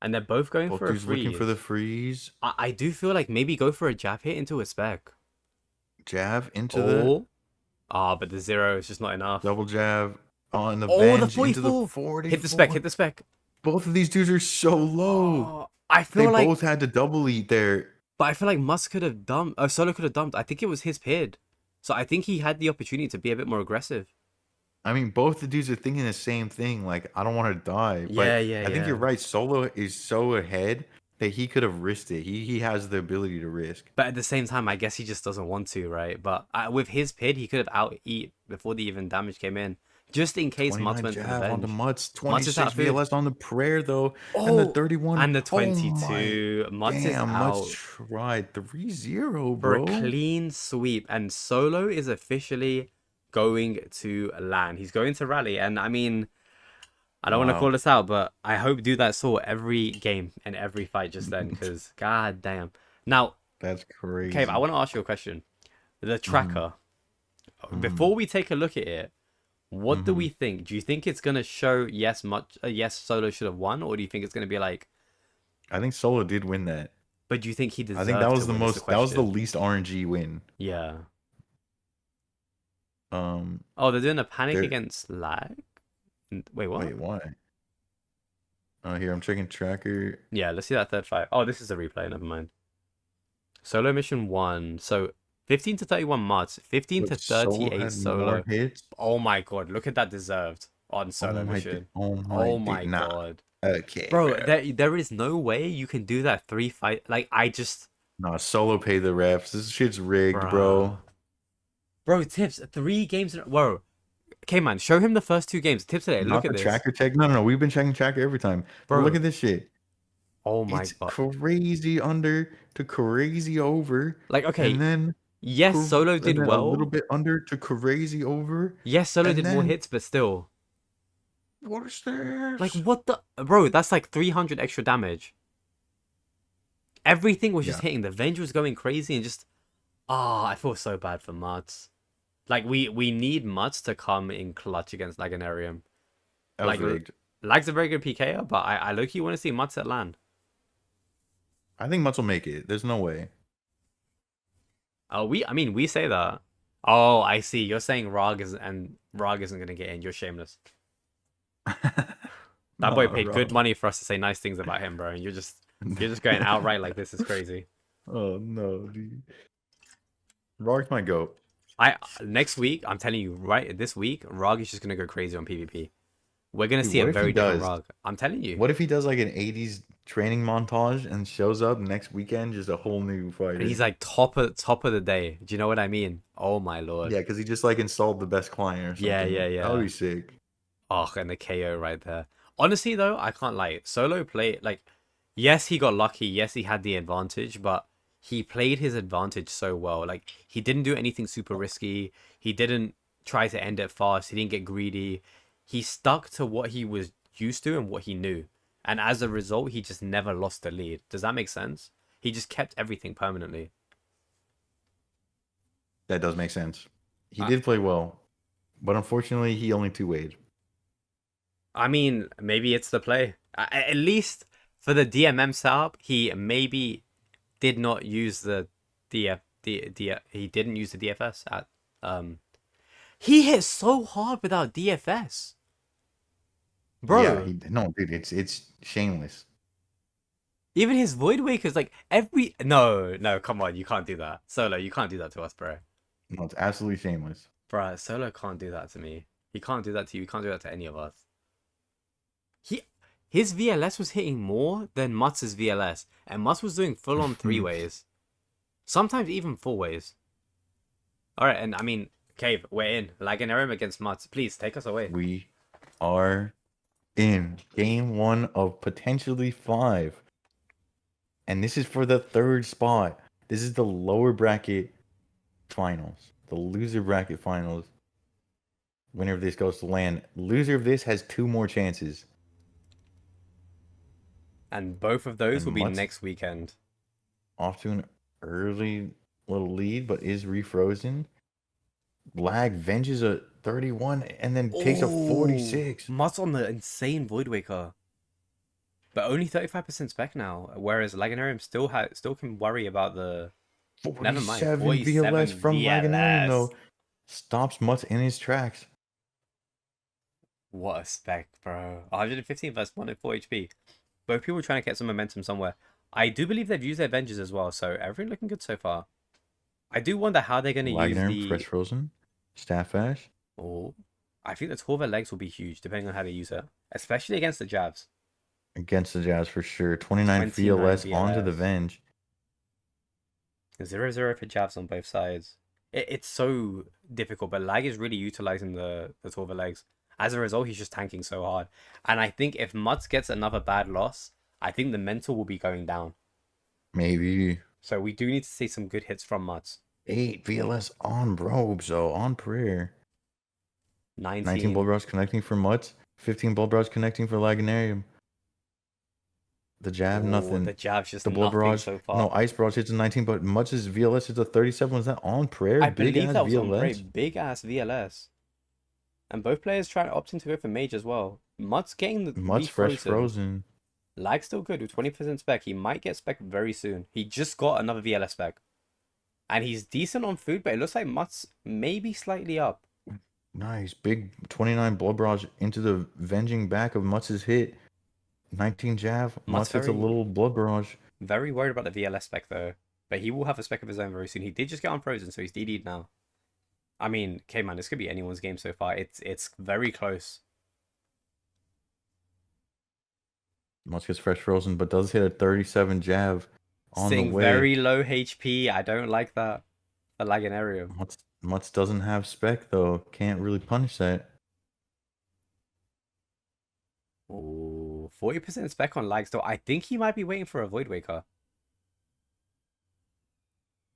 And they're both going Both for a dudes freeze. looking for the freeze. I do feel like maybe go for a jab hit into a spec. Jab into the Oh. Ah, but the 0 is just not enough. double jab on the Oh, the venge into the 44. 44. Hit the spec, hit the spec. Both of these dudes are so low. Oh, I They feel like, both had to double eat there. but I feel like Mutz could have dumped, Solo could have dumped. I think it was his pid. So I think he had the opportunity to be a bit more aggressive. I mean, both the dudes are thinking the same thing. Like, I don't want to die. But Yeah, I think you're yeah. right. Solo is so ahead that he could have risked it. He has the ability to risk. But at the same time, I guess he just doesn't want to, right? But with his pid, he could have out-eat before the even damage came in. Just in case Mutz 29 went for the jab on the venge. Mutz. Mutz is 26 out food. VLS on the prayer, though. And the 31. And the Oh 22. my, Mutz is damn, out Mutz tried 3-0, for bro. a clean sweep. And Solo is officially going to land. He's going to rally. And I mean, I don't want to Wow. call this out, but I hope do that saw every game and every fight just then. Because, god damn. Now, That's crazy. Cave, I want to ask you a question. The tracker. Before we take a look at it, what do we think? Do you think it's gonna show yes Solo should have won, or do you think it's gonna be like? I think Solo did win that. But do you think he deserved? I think that was to the win, is most. That was the question. least RNG win. Yeah. Oh, they're doing a panic They're- against lag. Wait, what? Wait, why? Oh, here I'm checking tracker. Yeah, let's see that third fight. Oh, this is a replay. Never mind. Solo mission 1. So 15 to 31 Mutz, 15 to Look, Solo 38 had Solo. more hits. Oh my god, look at that deserved on Solo mission. Oh my nah. god. Okay, Bro, there is no way you can do that 3 fight. Like, I just... Nah, Solo pay the refs. This shit's rigged, bro. Bro, Tips, 3 games in... Whoa. Okay, man, show him the first 2 games. Tips today, Not look at the this. tracker check. No. We've been checking tracker every time. Bro, Bro. look at this shit. Oh my It's god. crazy under to crazy over. Like, okay, And then yes, Solo and did then well. a little bit under to crazy over. Yes, Solo and did more then- hits, but still. What is this? Like, what the... Bro, that's like 300 extra damage. Everything was just Yeah. hitting. The Venge was going crazy and just... I feel so bad for Mutz. Like, we need Mutz to come in clutch against Laganarium. That was like, rigged. Lag's a very good PKer, but I low-key want to see Mutz at land. I think Mutz will make it. There's no way. We say that. Oh, I see. You're saying Rog isn't going to get in. You're shameless. That boy paid good money for us to say nice things about him, bro. And you're just going outright like this is crazy. Oh no, dude. Rog's my goat. Next week, I'm telling you, right, this week, Rog is just gonna go crazy on PvP. We're gonna Dude, see what a if he very different does? Rog. I'm telling you. What if he does like an 80s training montage and shows up next weekend just a whole new fighter? And he's like top of the day. Do you know what I mean? Oh my lord. Yeah, because he just like installed the best client or something. Yeah. That would be sick. Oh, and the KO right there. Honestly though, I can't lie. Solo play like, yes, he got lucky. Yes, he had the advantage, but he played his advantage so well. Like, he didn't do anything super risky. He didn't try to end it fast. He didn't get greedy. He stuck to what he was used to and what he knew. And as a result, he just never lost the lead. Does that make sense? He just kept everything permanently. That does make sense. He did play well, but unfortunately, he only two-wayed. I mean, maybe it's the play. At least for the DMM setup, he maybe did not use the he didn't use the DFS at he hit so hard without DFS. Bro, Yeah, no, dude, it's shameless. even his Void Waker's like every no, come on, you can't do that. Solo, you can't do that to us, bro. No, it's absolutely shameless. Bro, Solo can't do that to me. He can't do that to you. He can't do that to any of us. His VLS was hitting more than Mutz's VLS, and Mutz was doing full on 3-ways, sometimes even 4-ways. All right, and I mean, Cave, we're in Laganarium against Mutz. Please take us away. We are in game 1 of potentially 5. And this is for the 3rd spot. This is the lower bracket finals. The loser bracket finals. Winner of this goes to land. Loser of this has 2 more chances. And both of those And will be Mutt's next weekend. off to an early little lead, but is refrozen. Lag venges a 31 and then takes a 46. Mutt's on the insane Void Waker. But only 35% spec now, whereas Laganarium still can worry about the 47 47 VLS from Laganarium, though. VLS. Stops Mutt in his tracks. What a spec, bro. 115 versus 104 HP. Both people trying to get some momentum somewhere. I do believe they've used their Avengers as well, so everything looking good so far. I do wonder how they're going to use Laganarium, the... fresh frozen. Staff Ash. Oh, I think the Torva legs will be huge, depending on how they use it. Especially against the Javs. Against the Jazz for sure. 29 29 VLS onto the VLS. Venge. 0-0 for Javs on both sides. It's so difficult, but Lag is really utilizing the Torva legs. As a result, he's just tanking so hard. And I think if Mutz gets another bad loss, I think the mental will be going down. Maybe. So we do need to see some good hits from Mutz. 8 VLS on Robes, though. On Prayer. 19 Blood Rush connecting for Mutz. 15 Blood Rush connecting for Laganarium. The jab, nothing. The jab's just The Blood nothing Barrage, so far. no, Ice Barrage hits a 19, but Mutz's VLS hits a 37. Was that on Prayer? I Big believe ass that was on VLS? Prey. Big ass VLS. And both players opting to go for Mage as well. Mutt's getting the Mutt's fresh frozen. Lag still good with 20% spec. He might get spec very soon. He just got another VLS spec. And he's decent on food, but it looks like Mutt's maybe slightly up. Nice. Big 29 Blood Barrage into the venging back of Mutz's hit. 19 jab. Mutz hits a little Blood Barrage. Very worried about the VLS spec though. But he will have a spec of his own very soon. He did just get unfrozen, so he's DD'd now. I mean, K-Man, this could be anyone's game so far. It's very close. Mutz gets fresh frozen, but does hit a 37 jab on the way. Very low HP. I don't like that. The Laganarium. Mutz doesn't have spec though. Can't really punish that. Oh, 40% spec on lag still. I think he might be waiting for a Void Waker.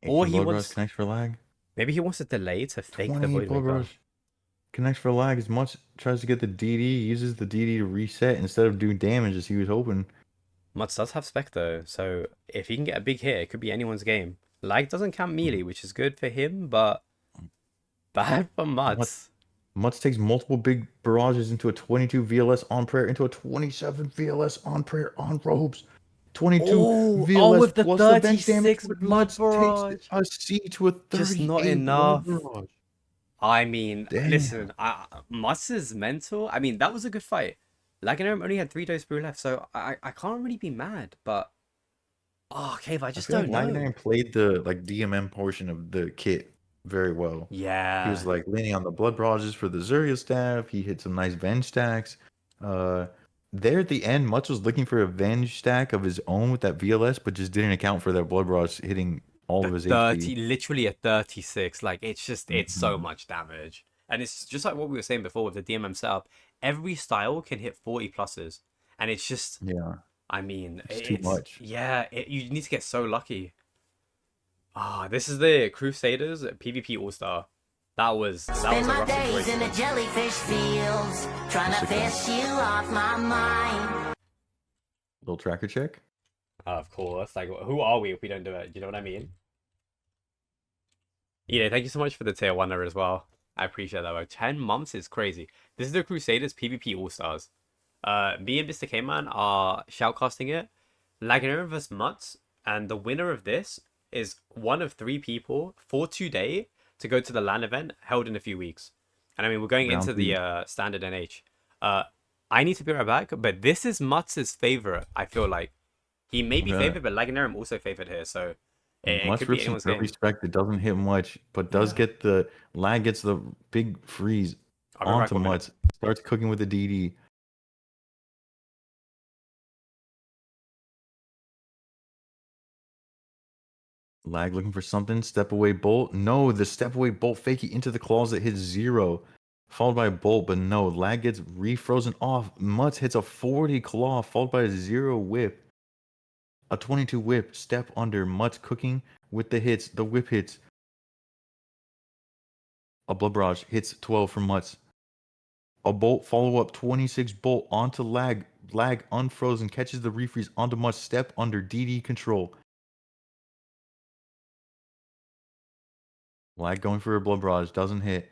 Or he wants... connects for lag. Maybe he wants to delay to fake the 28 Void Blood Waker. Rush connects for lag as much. Tries to get the DD. Uses the DD to reset instead of doing damage as he was hoping. Mutz does have spec though, so if he can get a big hit, it could be anyone's game. Lag doesn't count melee, which is good for him, but bad for Mutz. Mutz takes multiple big barrages into a 22 VLS on Prayer, into a 27 VLS on Prayer on Robes. 22 VLS with the plus 36 the bench damage. Blood Barrage. Takes a C to a 38 Just not enough. Blood Barrage. I mean, Damn. listen, Mutz's mental, I mean, that was a good fight. Laganarium only had 3 dose brew left, so I can't really be mad, but... Oh, Cave, I just don't know. Laganarium played the DMM portion of the kit very well. Yeah. He was like leaning on the Blood Barrages for the Zuria staff. He hit some nice Venge stacks. There at the end, Mutz was looking for a Venge stack of his own with that VLS, but just didn't account for that Blood Barrage hitting all of his 30, HP. literally a 36. Like, it's just, it's so much damage. And it's just like what we were saying before with the DMM setup. Every style can hit 40 pluses. And it's just, Yeah. I mean, It's too much. Yeah, you need to get so lucky. This is the Crusaders PvP All-Star. That was a Spend my rough days situation. in the jellyfish fields, trying to fish you off my mind. Little tracker check. Of course. Like, who are we if we don't do it? You know what I mean? Yeah, thank you so much for the tier 1er as well. I appreciate that, bro. 10 months is crazy. This is the Crusaders PvP All-Stars. Me and Mr. K-Man are shoutcasting it. Laganarium vs Mutz. And the winner of this is one of 3 people for today to go to the LAN event held in a few weeks. And I mean, we're going into the standard NH. I need to be right back, but this is Mutz's favorite, I feel like. He may be favored, but Laganarium also favored here, so it could be anyone's game. Respect, it doesn't hit much, but does get the lag, gets the big freeze onto Mutz. Starts cooking with the DD. Lag looking for something. Step away bolt. No, the step away bolt fakey into the claws that hits 0. followed by a bolt, but no, lag gets refrozen off. Mutts hits a 40 claw, followed by a 0 whip. A 22 whip, step under, Mutts cooking with the hits, the whip hits. A blood barrage hits 12 from Mutts. A bolt follow up, 26 bolt onto lag. Lag unfrozen, catches the refreeze onto Mutts, step under, DD control. Lag going for a blood barrage, doesn't hit.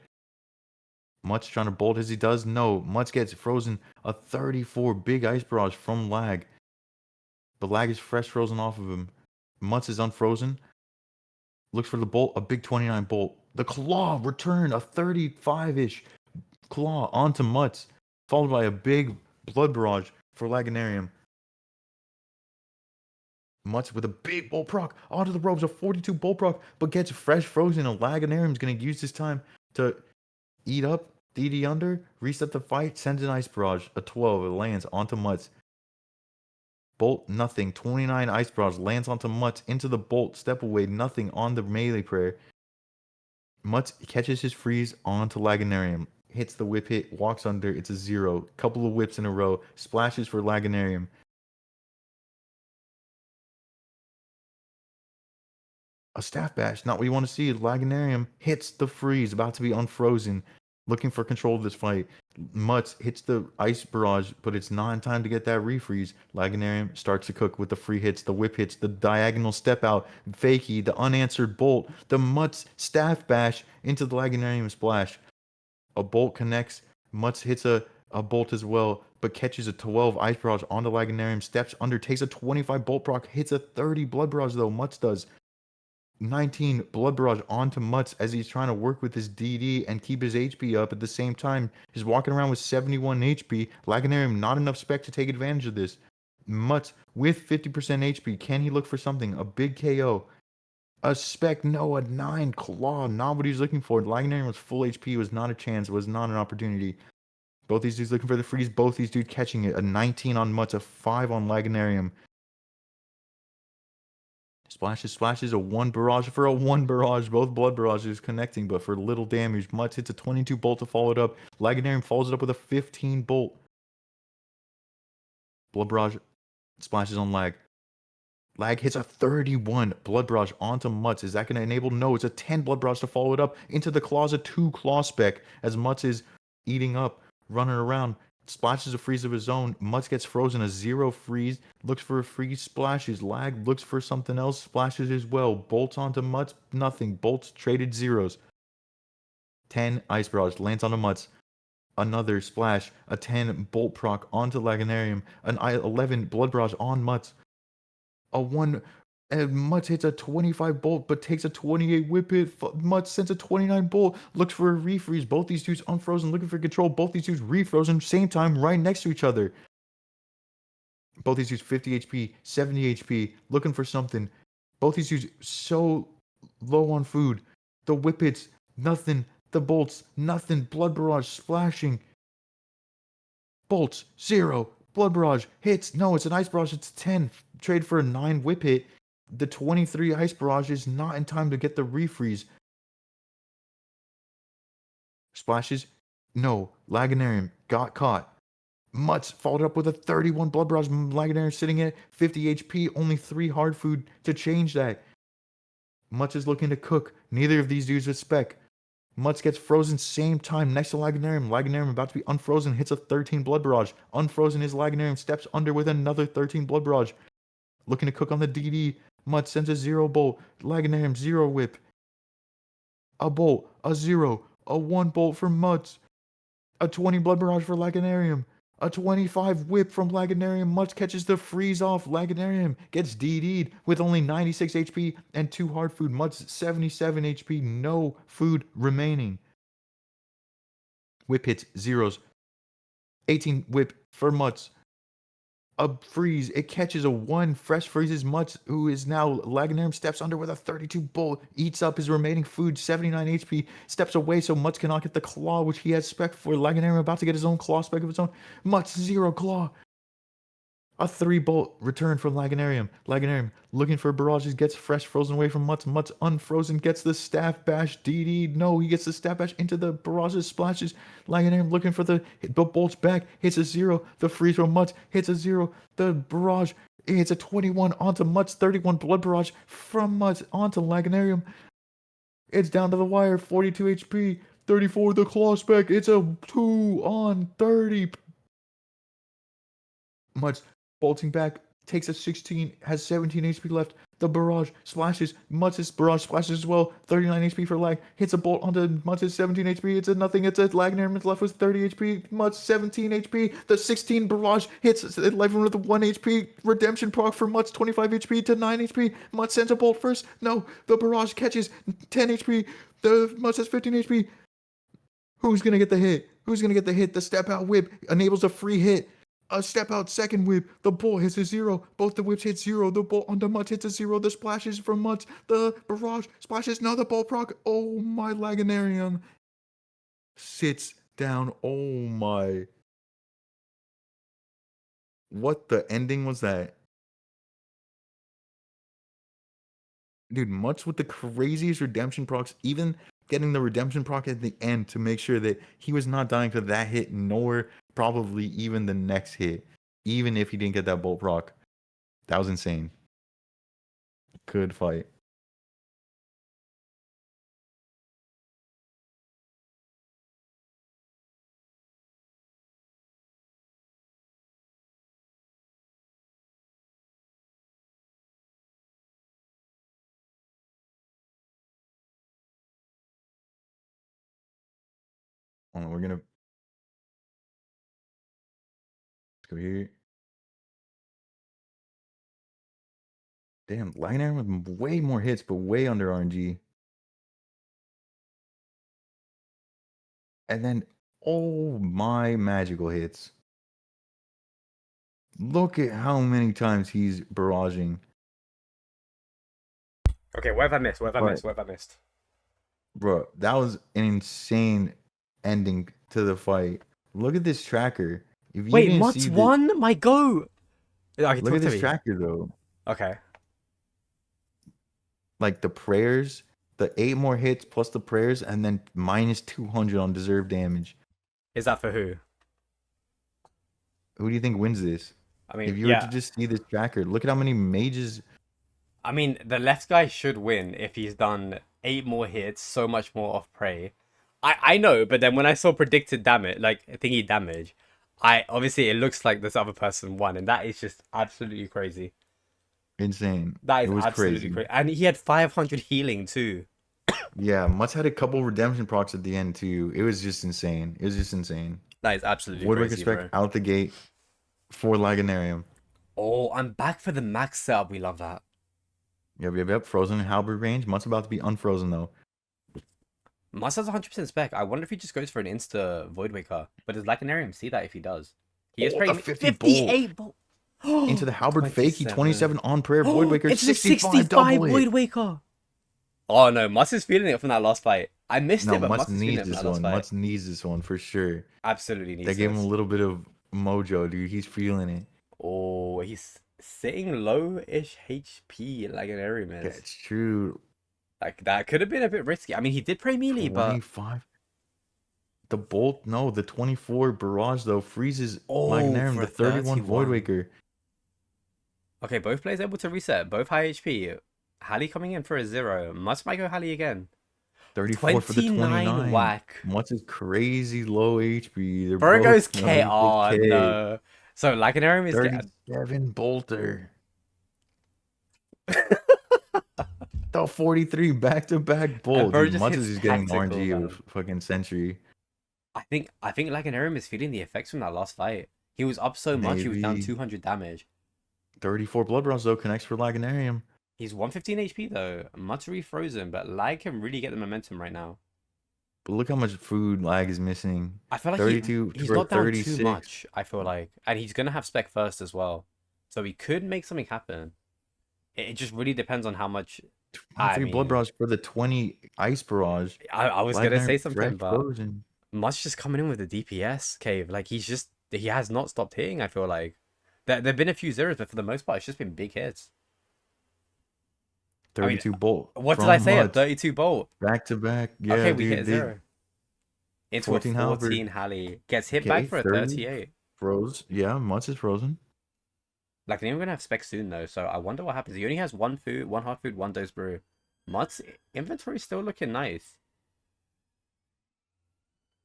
Mutts trying to bolt as he does. No, Mutts gets frozen. A 34 big ice barrage from lag. The lag is fresh frozen off of him. Mutts is unfrozen. Looks for the bolt. A big 29 bolt. The claw return. A 35-ish claw onto Mutts. Followed by a big blood barrage for Laganarium. Mutts with a big bolt proc onto the ropes. A 42 bolt proc, but gets fresh frozen. And Laganarium's going to use this time to eat up, DD under, reset the fight, sends an ice barrage. A 12, it lands onto Mutts. Bolt, nothing. 29 ice barrage lands onto Mutts into the bolt. Step away, nothing on the melee prayer. Mutts catches his freeze onto Laganarium. Hits the whip hit, walks under. It's a 0. Couple of whips in a row. Splashes for Laganarium. A staff bash, not what you want to see. Laganarium hits the freeze, about to be unfrozen. Looking for control of this fight. Mutts hits the ice barrage, but it's not in time to get that refreeze. Laganarium starts to cook with the free hits, the whip hits, the diagonal step out, fakie, the unanswered bolt, the Mutts staff bash into the Laganarium splash. A bolt connects. Mutts hits a bolt as well, but catches a 12 ice barrage onto Laganarium, steps under, takes a 25 bolt proc, hits a 30 blood barrage though. Mutts does. 19 blood barrage onto Mutts as he's trying to work with his DD and keep his HP up at the same time. He's walking around with 71 HP. Laganarium not enough spec to take advantage of this. Mutts with 50% HP. Can he look for something? A big KO. A spec, no, a 9 claw. Not what he was looking for. Laganarium was full HP. Was not a chance. Was not an opportunity. Both these dudes looking for the freeze. Both these dudes catching it. A 19 on Mutts. A 5 on Laganarium. Splashes, a 1 barrage for a 1 barrage. Both blood barrages connecting, but for little damage. Mutts hits a 22 bolt to follow it up. Laganarium follows it up with a 15 bolt. Blood barrage splashes on lag. Lag hits a 31 blood barrage onto Mutts. Is that going to enable? No, it's a 10 blood barrage to follow it up. Into the claws, a 2 claw spec as Mutts is eating up, running around. Splashes a freeze of his own. Mutts gets frozen, a 0 freeze. Looks for a freeze, splashes. Lag looks for something else, splashes as well. Bolts onto Mutts, nothing. Bolts traded 0s. 10 ice barrage lands onto Mutts. Another splash. A 10 bolt proc onto Laganarium. An 11 blood barrage on Mutts. A 1. Mutts hits a 25 bolt, but takes a 28 whip hit. Mutts sends a 29 bolt. Looks for a refreeze. Both these dudes unfrozen, looking for control. Both these dudes refrozen, same time, right next to each other. Both these dudes 50 HP, 70 HP, looking for something. Both these dudes so low on food. The whip hits, nothing. The bolts, nothing. Blood barrage splashing. Bolts, 0. Blood barrage hits. No, it's an ice barrage. It's 10. Trade for a 9 whip hit. The 23 ice barrage is not in time to get the refreeze. Splashes. No. Laganarium got caught. Mutts followed up with a 31 blood barrage. Laganarium sitting at 50 HP. Only 3 hard food to change that. Mutts is looking to cook. Neither of these dudes with spec. Mutts gets frozen same time next to Laganarium. Laganarium about to be unfrozen. Hits a 13 blood barrage. Unfrozen is Laganarium. Steps under with another 13 blood barrage. Looking to cook on the DD. Mutts sends a 0 bolt. Laganarium 0 whip. A bolt. A 0. A 1 bolt for Mutts. A 20 blood barrage for Laganarium. A 25 whip from Laganarium. Mutts catches the freeze off. Laganarium gets DD'd with only 96 HP and 2 hard food. Mutts 77 HP. No food remaining. Whip hits 0s. 18 whip for Mutts. A freeze. It catches a 1. Fresh freezes Mutts, who is now Laganarium steps under with a 32 bolt. Eats up his remaining food. 79 HP. Steps away so Mutts cannot get the claw, which he has spec for. Laganarium about to get his own claw spec of its own. Mutts 0 claw. A 3-bolt return from Laganarium. Laganarium looking for barrages, gets fresh frozen away from Mutts. Mutts unfrozen, gets the staff bash. DD, no, he gets the staff bash into the barrages, splashes. Laganarium looking for the bolts back, hits a 0. The freeze from Mutts hits a 0. The barrage hits a 21 onto Mutts. 31 blood barrage from Mutts onto Laganarium. It's down to the wire, 42 HP. 34 the claw spec. It's a 2 on 30. Mutts bolting back, takes a 16, has 17 HP left. The barrage splashes. Mutts' barrage splashes as well. 39 HP for Lag. Hits a bolt onto Mutts' 17 HP. It's a nothing. It's a Lagnarium left with 30 HP. Mutts 17 HP. The 16 barrage hits 11 with a 1 HP. Redemption proc for Mutts 25 HP to 9 HP. Mutts sends a bolt first. No, the barrage catches 10 HP. The Mutts has 15 HP. Who's gonna get the hit? Who's gonna get the hit? The step out whip enables a free hit. A step out second whip. The bolt hits a 0. Both the whips hit 0. The bolt on the Mutts hits a 0. The splashes from Mutts. The barrage splashes. Now the bolt proc. Oh my Laganarium. Sits down. Oh my. What the ending was that? Dude, Mutts with the craziest redemption procs. Even getting the redemption proc at the end to make sure that he was not dying to that hit, nor probably even the next hit, even if he didn't get that bolt proc. That was insane. Good fight. Hold on, we're gonna. Let's go here. Damn, Liner with way more hits, but way under RNG. And then, oh my magical hits. Look at how many times he's barraging. Okay, what have I missed? What have I missed? What have I missed? Bro, that was an insane ending to the fight. Look at this tracker. If you Wait, didn't Mutts see the- won? My go! Okay, Look at this tracker though. Okay. Like the prayers, the 8 more hits plus the prayers, and then minus 200 on deserved damage. Is that for who? Who do you think wins this? I mean, If you were to just see this tracker, look at how many mages. I mean, the left guy should win if he's done 8 more hits, so much more off prey. I know, but then when I saw predicted damage, like thingy damage, obviously it looks like this other person won, and that is just absolutely crazy. Insane. That is It was absolutely crazy. And he had 500 healing too. Yeah, Mutts had a couple redemption procs at the end too. It was just insane. It was just insane. That is absolutely Woodwick crazy, expect bro. out the gate for Laganarium. Oh, I'm back for the max setup. We love that. Yep. Frozen in halberd range. Mutts about to be unfrozen though. Must has 100% spec. I wonder if he just goes for an insta Void Waker. But does Lacanarium see that if he does? He is praying the 50 58 bolt. Into the halberd fakey, 27 on prayer Void Waker, It's a 65 double Void it. Waker. Oh no, Must is feeling it from that last fight. I missed No, it, but Mutts Must is feeling needs it from this that last one. fight. Mutts needs this one for sure. Absolutely needs They gave him this. a little bit of mojo, dude. He's feeling it. Oh, he's sitting low-ish HP Lacanarium is. Yeah, it's true. Like, that could have been a bit risky. I mean, he did pray melee, but... 25. The bolt, no, the 24 barrage though freezes Laganarium. for The 31 Void 31. Waker. Okay, both players able to reset. Both high HP. Hallie coming in for a 0. Must might go Hallie again. 34 for the 29. whack. Mutts is crazy low HP. They're Bro goes both K. equal Oh, K. no. So, Lacanarium is getting... 37 bolter. The 43 back-to-back bolts. bro just Mutts hits is just getting tactical, RNG man. with fucking Sentry. I think Lacanarium is feeling the effects from that last fight. He was up so much, he was down Maybe. 200 damage. 34 blood bronze though connects for Laganarium. He's 115 HP though. Much refrozen, but Lag can really get the momentum right now. But look how much food Lag is missing. I feel like 32 he's for not down 36. too much, I feel like. And he's going to have spec first as well. So he could make something happen. It just really depends on how much... 23 blood barrage for the 20 ice barrage. I was going to Laganarium say something, fresh but... frozen. Much just coming in with the DPS, Cave. Like, he has not stopped hitting, I feel like. There've been a few zeros, but for the most part, it's just been big hits. I mean, 32 bolt. what did from I say? A Mud. 32 bolt. Back to back. Yeah, Okay, we dude. hit a zero. Into 14 a halberd. 14 Halley. Gets hit back Okay, for a 30. 38. Froze. Yeah, Mutts is frozen. Like, they're even gonna have spec soon though, so I wonder what happens. He only has one food, one hard food, one dose brew. Mutt's inventory still looking nice.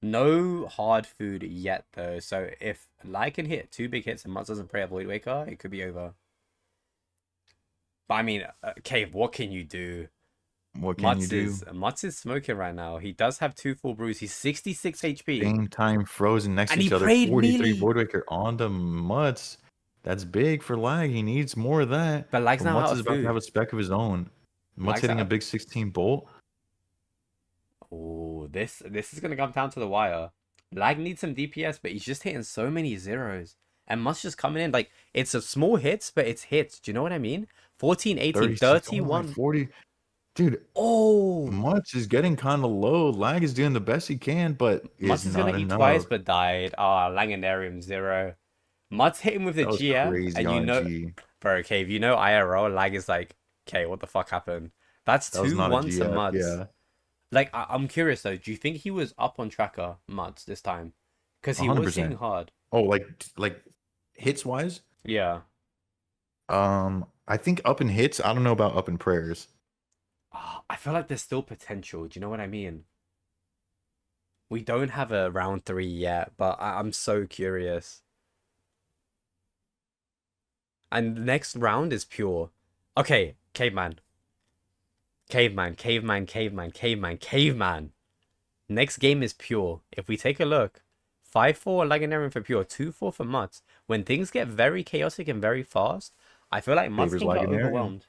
No hard food yet though, so if Lag can hit 2 big hits and Mutts doesn't pray a Void Waker, it could be over. But I mean, Cave, what can you do? What can you do? Mutts is smoking right now. He does have 2 full brews. He's 66 HP. Same time frozen next And to he each other. prayed 43 melee. Void Waker on the Mutts. That's big for Lag. He needs more of that. But Lag's now Mutts out is of about to food. have a spec of his own. Mutts Lag's hitting a out. big 16 bolt. Oh, this is gonna come down to the wire. Lag needs some DPS, but he's just hitting so many zeros. And Mutt's just coming in like it's a small hits, but it's hits. Do you know what I mean? 14, 18, 36, 31. 40. Dude, Oh, Mutts is getting kind of low. Lag is doing the best he can, but Mutts it's is not gonna eat enough. twice, but died. Ah, Langanarium 0. Mutt's hitting with the That was GF, crazy and you on know, G. bro, Cave, you know IRL, Lag is like, okay, what the fuck happened? That's That was 2 not a ones and GF, Mutts. yeah. Like, I'm curious though, do you think he was up on tracker Mutts this time? Because he was 100%. hitting hard. Oh, like hits wise? Yeah. I think up in hits. I don't know about up in prayers. Ah, I feel like there's still potential. Do you know what I mean? We don't have a round 3 yet, but I'm so curious. And the next round is pure. Okay, caveman. Caveman, caveman, caveman, caveman, caveman. Next game is pure. If we take a look, 5-4 Laganarian for pure, 2-4 for Mutts. When things get very chaotic and very fast, I feel like Mutts Favors can get Laganarian. overwhelmed.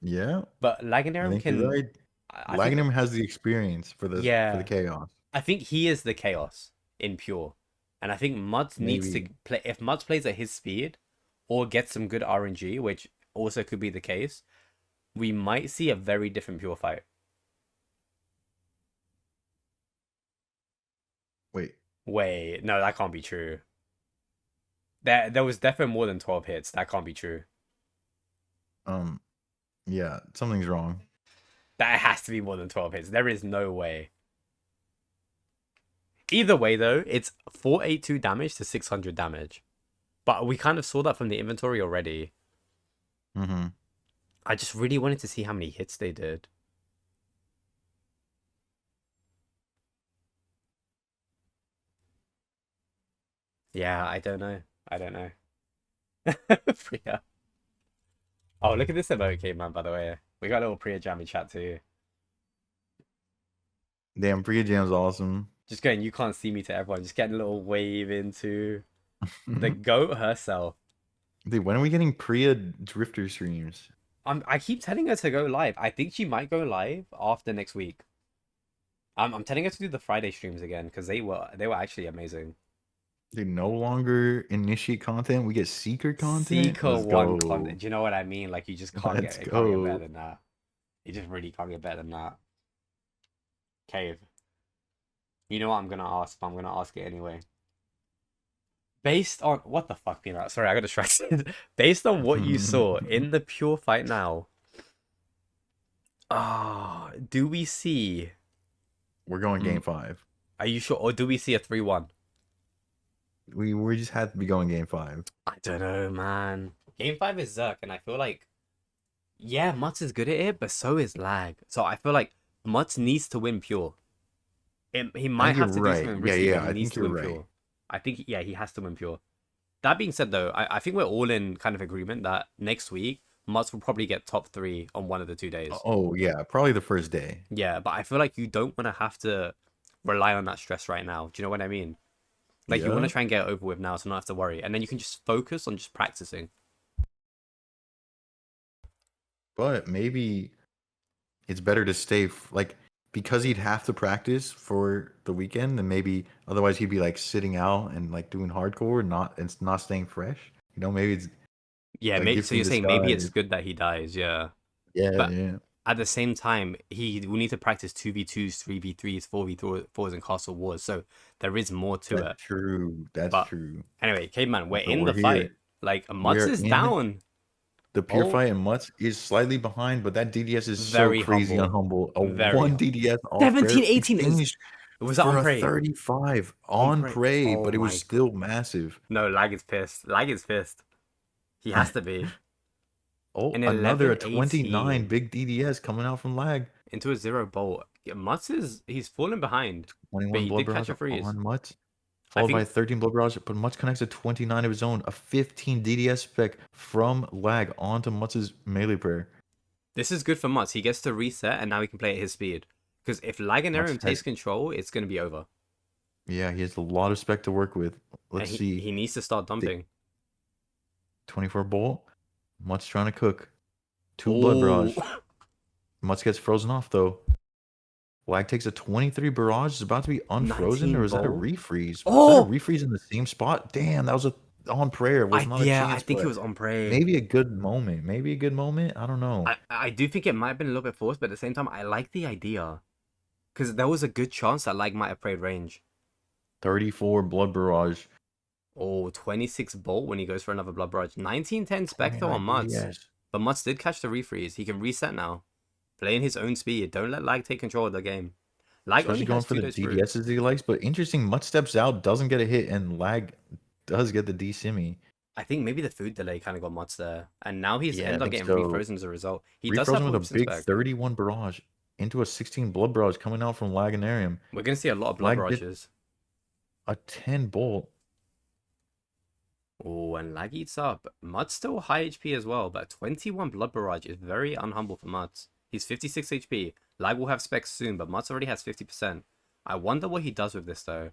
Yeah, But I Laganarian think can. you're right. I think, Laganum has the experience for the Yeah. chaos. I think he is the chaos in pure. And I think Mutts needs to Maybe. play. If Mutts plays at his speed or gets some good RNG, which also could be the case, we might see a very different pure fight. Wait, no, that can't be true. There was definitely more than 12 hits. That can't be true. Yeah, something's wrong. That has to be more than 12 hits. There is no way. Either way, though, it's 482 damage to 600 damage. But we kind of saw that from the inventory already. Mm-hmm. I just really wanted to see how many hits they did. Yeah, I don't know. Priya. Oh, look at this emote, Caveman, by the way. We got a little Priya Jammy chat too. Damn, Priya Jam's awesome. Just going, you can't see me to everyone. Just getting a little wave into the goat herself. Dude, when are we getting Priya Drifter streams? I keep telling her to go live. I think she might go live after next week. I'm telling her to do the Friday streams again because they were actually amazing. Dude, no longer initiate content. We get seeker content. Seeker Let's one go. content. Do you know what I mean? Like you just can't Let's get it can't get go. better than that. You just really can't get better than that. Cave. You know what I'm gonna ask, but I'm gonna ask it anyway. Based on what the fuck, Peanut? Sorry, I got distracted. Based on what you saw in the pure fight now, do we see? We're going game 5. Are you sure, or do we see a 3-1? We just had to be going game 5. I don't know, man. Game 5 is Zerk, and I feel like, yeah, Mutts is good at it, but so is Lag. So I feel like Mutts needs to win pure. He might have to do something risky, but he needs to win pure. I think, yeah, he has to win pure. That being said, though, I think we're all in kind of agreement that next week, Mutts will probably get top 3 on one of the 2 days. Oh, yeah, probably the first day. Yeah, but I feel like you don't want to have to rely on that stress right now. Do you know what I mean? Like, you want to try and get it over with now so not have to worry. And then you can just focus on just practicing. But maybe it's better to stay, like, because he'd have to practice for the weekend, and maybe otherwise he'd be, like, sitting out and, like, doing hardcore and not staying fresh. You know, maybe it's... Yeah, like, maybe, gift so in you're saying maybe it's disguise. good that he dies, yeah. Yeah, But yeah. at the same time, he will need to practice 2v2s, 3v3s, 4v4s, and Castle Wars. So there is more to it. That's true. That's But true. anyway, Caveman, we're But in we're the fight. here. Like Mutts We're is in down. The pure Oh. fight and Mutts is slightly behind, but that DDS is Very so crazy humble. unhumble. A Very one humble. DDS off 17, rare 18 is. exchange Was that for on a Prey? 35 On on Prey. Prey, Oh but it was my still massive. No, Lag is pissed. Lag is pissed. He has to be. Oh, An another 11, 29 18 big DDS coming out from Lag. into a 0 bolt. Yeah, Mutts is he's falling behind, but 21 he Blood did catch Barrage a freeze. on Mutts, I followed by think 13 Blood Barrage, but Mutts connects a 29 of his own, a 15 DDS spec from Lag onto Mutts' melee prayer. this is good for Mutts. He gets to reset, and now he can play at his speed. Because if Laganarium Mutts takes has- control, it's going to be over. Yeah, he has a lot of spec to work with. Let's And see. He needs to start dumping. 24 bolt. Mutts trying to cook. 2 Blood Barrage. Mutts gets frozen off though. Lag takes a 23 barrage. Is about to be unfrozen, 19 or is that a bolt? refreeze? Oh! Was that a refreeze in the same spot? Damn, that was a on prayer. It was not a chance. I think it but was on Prey. maybe a good moment. Maybe a good moment. I don't know. I do think it might have been a little bit forced, but at the same time, I like the idea. Because there was a good chance that Lag might have prayed range. 34 blood barrage. Oh, 26 bolt when he goes for another blood barrage. 1910 Spectre on 29 Mutts. DDS. But Mutts did catch the refreeze. He can reset now. Playing his own speed. Don't let Lag take control of the game. Lag Especially only going has for 2 the days through. DDSs he likes, but interesting. Mutt steps out, doesn't get a hit, and Lag does get the D-Simmy. I think maybe the food delay kind of got Mutts there. And now he's Yeah, I ended up think getting so. refrozen as a result. He does have Refrozen with whips a and big spec. 31 barrage into a 16 blood barrage coming out from Laganarium. We're going to see a lot of blood Lag did- barrages. A 10 bolt. Oh, and Lag eats up. Mutts still high HP as well, but 21 blood barrage is very unhumble for Mutts. He's 56 HP. Lag will have specs soon, but Mutts already has 50%. I wonder what he does with this though.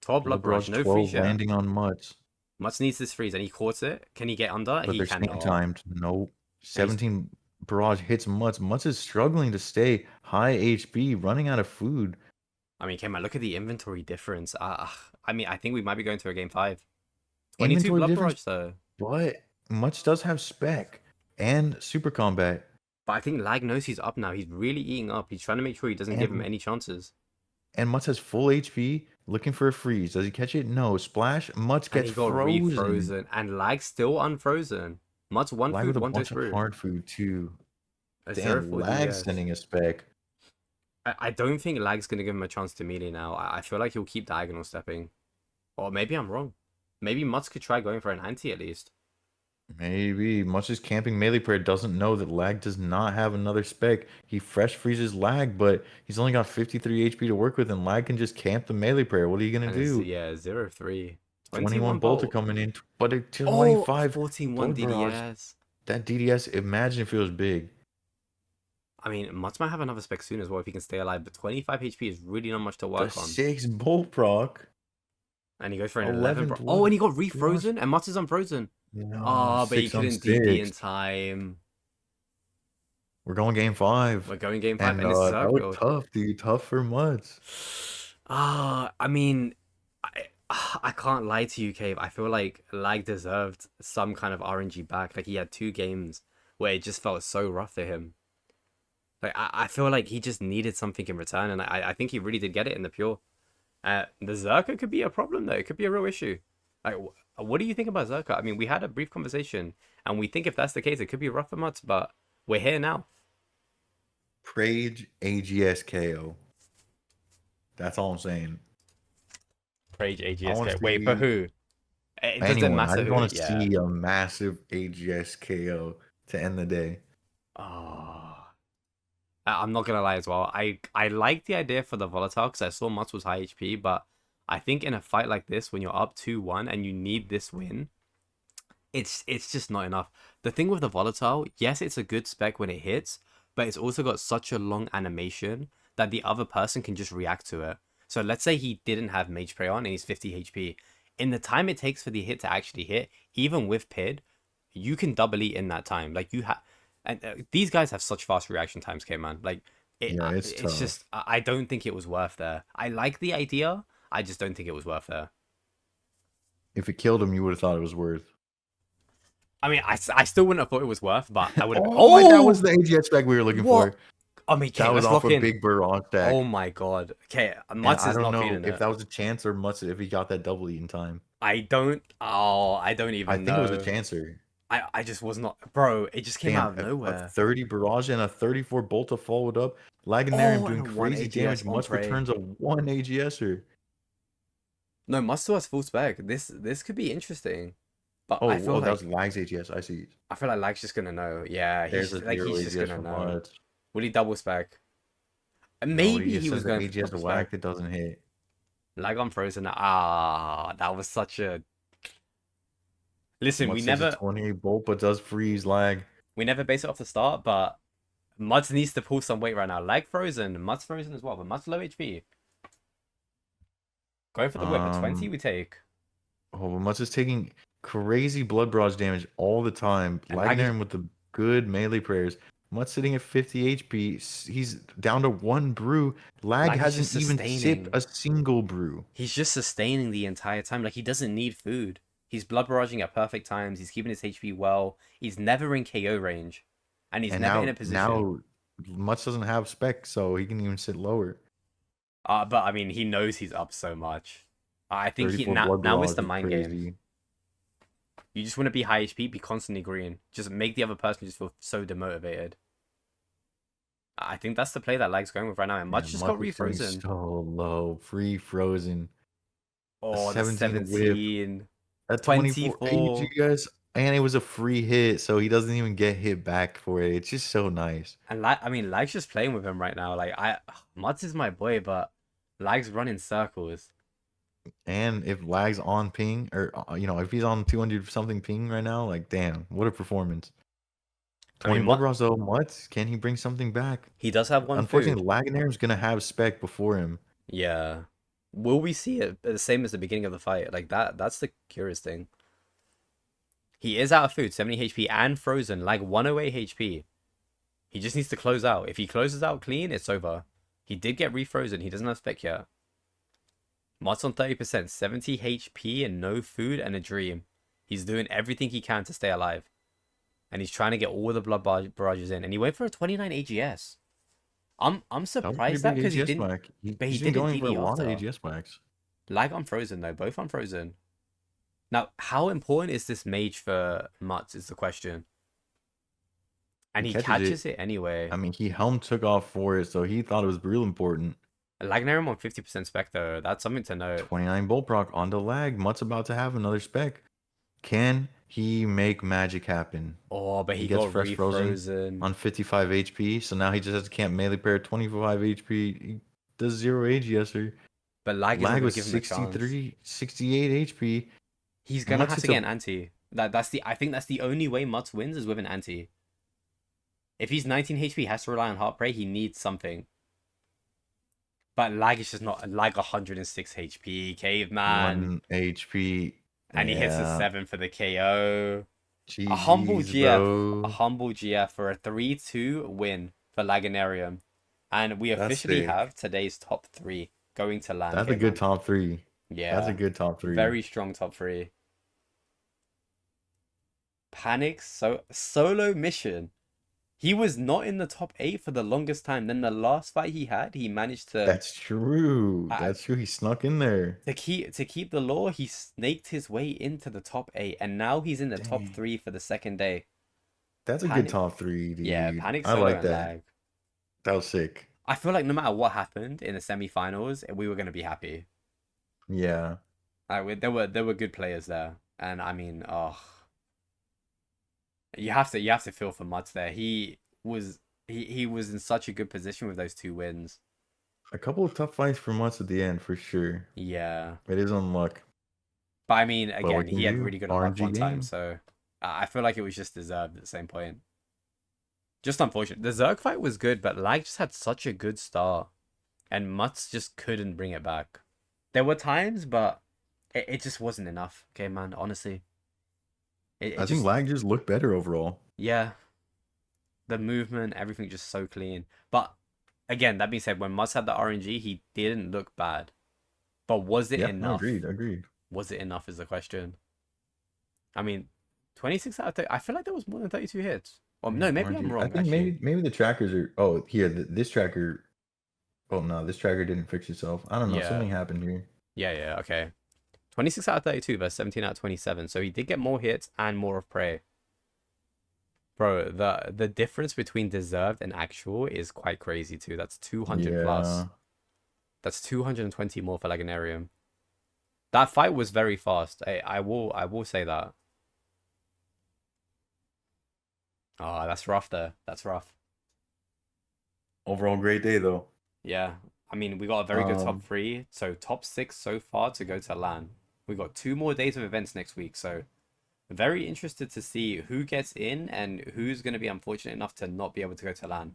12 blood barrage, no 12 freeze yet. landing on Mutts. Mutts needs this freeze, and he caught it. Can he get under? But He they're cannot. staying timed. No. 17 barrage hits Mutts. Mutts is struggling to stay high HP, running out of food. I mean, K-Man, look at the inventory difference. I mean, I think we might be going to a game 5. 22 Inventory blood difference? barrage though. But Mutts does have spec and super combat. But I think Lag knows he's up now. He's really eating up. He's trying to make sure he doesn't give him And- any chances. And Mutts has full HP, looking for a freeze. Does he catch it? No. Splash. Mutts And gets he got frozen. refrozen. And Lag still unfrozen. Mutts one Lag food, with a one bunch through. of hard food too. A Damn, 0-4 Lag DPS. sending a spec. I don't think Lag's going to give him a chance to melee now. I feel like he'll keep diagonal stepping. Or maybe I'm wrong. Maybe Mutts could try going for an anti at least. Maybe. Mutts' camping melee player doesn't know that Lag does not have another spec. He fresh freezes Lag, but he's only got 53 HP to work with, and Lag can just camp the melee player. What are you going to And it's, do? yeah, 0-3. 21 bolts are coming in, but a Oh, 25 14-1 blood barrage. DDS. That DDS, imagine if it was big. I mean, Mutts might have another spec soon as well if he can stay alive, but 25 HP is really not much to The work on. 6 bolt proc. And he goes for an 11 11. blood Oh, and he got refrozen, and Mutts is unfrozen. No, Oh, but he 6 on couldn't DD in 6. time. We're going game 5. We're going game 5, And and it's that was circle. tough, dude. Tough for Mutts. I mean, I can't lie to you, Cave. I feel like Lag deserved some kind of RNG back. Like, he had 2 games where it just felt so rough for him. Like, I feel like he just needed something in return, and I think he really did get it in the pure. The Zerka could be a problem, though. It could be a real issue. Like, what do you think about Zerka? I mean, we had a brief conversation, and we think if that's the case, it could be rough for Mutts, but we're here now. Prage AGS KO. That's all I'm saying. Prage wanna AGS. Wait, for see who? Does it Anyone. I matter just who? want to Yeah. see a massive AGS KO to end the day. Oh. I'm not gonna lie as well. I like the idea for the volatile because I saw Mutts was high HP, but I think in a fight like this, when you're up 2-1 and you need this win, it's just not enough. The thing with the volatile, yes, it's a good spec when it hits, but it's also got such a long animation that the other person can just react to it. So let's say he didn't have Mage Spray on and he's 50 HP. In the time it takes for the hit to actually hit, even with PID, you can double eat in that time. Like, you have, and these guys have such fast reaction times, K-Man. Like, Yeah, it's it's tough. just, I don't think it was worth there. I like the idea, I just don't think it was worth there. If it killed him, you would have thought it was worth. I mean, I still wouldn't have thought it was worth, but I would have. Oh, that was the AGS spec we were looking What? for. I mean, okay, That was let's off lock a in. big barrage stack. Oh my god. Okay, And Mutz I is don't not know feeling if it. that was a chance or Mutz if he got that double eat in time. I don't. Oh, I don't I even think it was a know. chancer. I just was not, bro. It just came Damn, out of a nowhere. 30 barrage and a 34 bolt to followed up. Laganarium Oh, doing and a 1 crazy AGS damage. on Mutz prey. returns a 1 AGSer. No, Mutz still has full spec. This could be interesting, but I feel Oh, that like was Lag's AGS. I see. Lag's just gonna know. Yeah, There's he's a like 0 he's just AGS gonna from know. Mutz. Will he double spec? No, he Maybe just he was says the going for AGS double whack spec. that doesn't hit. Lag on frozen. Ah, that was such a. Listen, Mutz takes a 28 bolt but does freeze lag. we never base it off the start, but Mudds needs to pull some weight right now. Lag frozen, Mud's frozen as well, but Mud's low HP. Going for the whip, a 20 we take. Oh, but Mutz is taking crazy blood barrage damage all the time. And Lag is- Laganarium with the good melee prayers. Mutz sitting at 50 HP. He's down to 1 brew. Lag Lag is hasn't just even sustaining. sipped a single brew. He's just sustaining the entire time. Like, he doesn't need food. He's blood barraging at perfect times. He's keeping his HP well. He's never in KO range. And he's never in a position. Now, Mutz doesn't have spec, so he can even sit lower. But I mean, he knows he's up so much. I think 34 now blood it's the barrage is mind game. crazy. You just want to be high HP, be constantly green. Just make the other person just feel so demotivated. I think that's the play that Lag's going with right now. And Mudge Yeah, just got Mutz is sitting refrozen. So low, free frozen. Oh, the 17 whip. 17. At 24 24. AGS, and it was a free hit, so he doesn't even get hit back for it. It's just so nice. And Lag's just playing with him right now. Like, Mudge is my boy, but Lag's running circles. And if Lag's on ping, or if he's on 200 something ping right now, like damn, what a performance. 20 mean, blood bars though. What can he bring something back? He does have one Unfortunately, food. Laganarium's gonna have spec before him. Yeah. Will we see it the same as the beginning of the fight? Like, that's the curious thing. He is out of food, 70 HP and frozen, like 108 HP. He just needs to close out. If he closes out clean, it's over. He did get refrozen. He doesn't have spec yet. Mott's on 30%, 70 HP and no food and a dream. He's doing everything he can to stay alive. And he's trying to get all the blood barrages in. And he went for a 29 AGS. I'm surprised that because he didn't. But he He's been didn't going for a DD lot of after. AGS whacks. Lag on frozen though, both on frozen. Now, how important is this mage for Mutz is the question. And he catches it anyway. I mean, he helm took off for it, so he thought it was real important. Lagnarium on 50% spec though. That's something to note. 29 bolt proc onto Lag. Mutt's about to have another spec. Can he make magic happen? Oh, but he gets got fresh frozen refrozen. on 55 HP, so now he just has to camp melee pair 25 HP. He does 0 AGSer. But Lag was give him a chance. 63, 68 HP. He's gonna Mutz have is to get an anti. I think that's the only way Mutz wins is with an anti. If he's 19 HP, he has to rely on Heart Prey. He needs something. But Lag is just not Lag 106 HP, caveman. 1 HP. And he hits a 7 for the KO. GG's, A humble GF. bro. A humble GF for a 3-2 win for Laganarium. And we officially sick. have today's top 3 going to land. That's a good top 3. Yeah. That's a good top 3. Very strong top 3. Panic solo mission. He was not in the top 8 for the longest time. Then the last fight he had, he managed to That's true. That's true. He snuck in there. to keep the law. He snaked his way into the top 8, and now he's in the top 3 for the second day. That's a Panic- good top 3, dude. Yeah, Panic I solo like and that. Lag. That was sick. I feel like no matter what happened in the semi-finals, we were gonna be happy. Yeah. There were good players there, and I mean, you have to feel for Mutz there. He was in such a good position with those 2 wins. A couple of tough fights for Mutz at the end, for sure. Yeah, It is on luck. but I mean, what again, can he had you do? really good luck RNG one time, game. so I feel like it was just deserved at the same point. Just unfortunate. The Zerg fight was good, but Lag just had such a good start, and Mutz just couldn't bring it back. There were times, but it just wasn't enough. Okay, man, honestly. I think Lag just looked better overall. Yeah. The movement, everything just so clean. But again, that being said, when Mutz had the RNG, he didn't look bad. But was it Yeah, enough? agreed. Was it enough is the question. I mean, 26 out of 30. I feel like there was more than 32 hits. Or no, maybe I'm RNG. I wrong. think Actually, maybe the trackers are. Oh, here this tracker. Oh no, this tracker didn't fix itself. I don't know. yeah, Something happened here. yeah. Okay, 26 out of 32 versus 17 out of 27. So he did get more hits and more of prey. Bro, the difference between deserved and actual is quite crazy too. That's 200 plus. Yeah. That's 220 more for Legendarium. That fight was very fast. I will say that. Oh, that's rough there. That's rough. Overall, great day though. Yeah. I mean, we got a very good top Um, 3. So top 6 so far to go to LAN. We got 2 more days of events next week. So very interested to see who gets in and who's going to be unfortunate enough to not be able to go to LAN.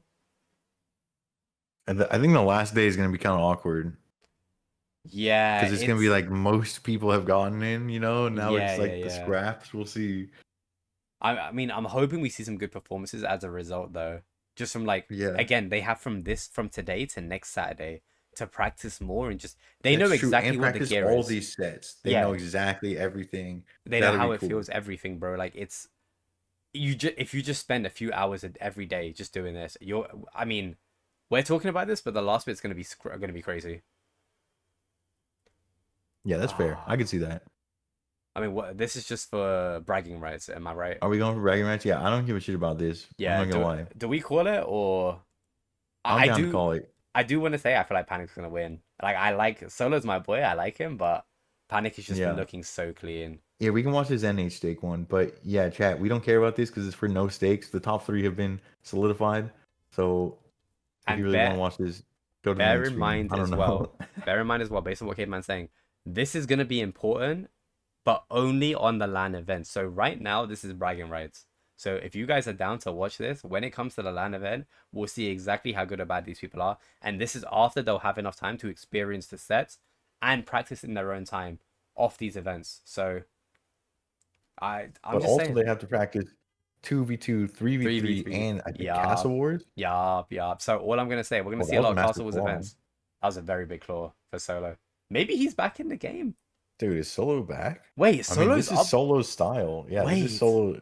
And I think the last day is gonna be kind of awkward Yeah, because it's gonna be like most people have gotten in. Now yeah, it's yeah, like the yeah. scraps. We'll see. I mean, I'm hoping we see some good performances as a result, though. Just from like, Yeah. again, they have from today to next Saturday to practice more and just they know That's true. exactly And what the practice gear all is. these sets. They Yeah. know exactly everything. They know That'll how be it cool. feels, everything, bro. Like it's if you just spend a few hours every day just doing this, I mean, we're talking about this, but the last bit's gonna be crazy. Yeah, that's fair. I could see that. I mean, what this is just for bragging rights, am I right? Are we going for bragging rights? Yeah, I don't give a shit about this. Yeah, I'm not gonna lie. do we call it or I'm I down to do call it. I do want to say I feel like Panic's gonna win. Like I like Solo's my boy, I like him, but Panic has just been Yeah. looking so clean. Yeah, we can watch this NH stake one, but yeah, chat. We don't care about this because it's for no stakes. The top 3 have been solidified. So if And you really want to watch this, go to the bear main in stream. mind I don't as know. well, bear in mind as well, based on what Caveman's saying, this is gonna be important, but only on the LAN event. So right now, this is bragging rights. So if you guys are down to watch this, when it comes to the LAN event, we'll see exactly how good or bad these people are. And this is after they'll have enough time to experience the sets and practice in their own time off these events. So I'm But just also saying. they have to practice 2v2, 3v3, 3v3. and I think Yeah. Castle Wars. Yup. So all I'm gonna say, we're gonna Oh, see that a was lot a of massive Castle Wars claw. events. That was a very big claw for Solo. Maybe he's back in the game. Dude, is Solo back? Wait, I mean, Solo's this is up. Solo's style. Yeah, this Wait. is Solo.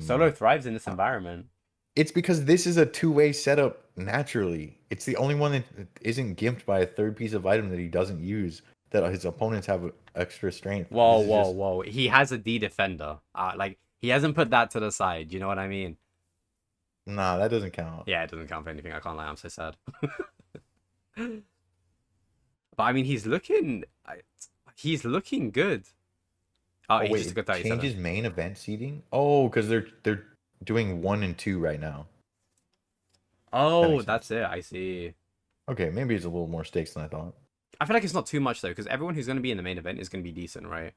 Solo thrives in this environment. It's because this is a two-way setup naturally. It's the only one that isn't gimped by a third piece of item that he doesn't use, that his opponents have extra strength. Whoa, This is just- whoa. He has a D defender. Like he hasn't put that to the side. You know what I mean? Nah, that doesn't count. Yeah, it doesn't count for anything. I can't lie. I'm so sad. But I mean, he's looking good. Oh, Oh, he wait, just took a it 37. changes main event seating? Oh, because they're doing 1 and 2 right now. Oh, makes that's it. I see. Okay, maybe it's a little more stakes than I thought. I feel like it's not too much though, because everyone who's going to be in the main event is going to be decent, right?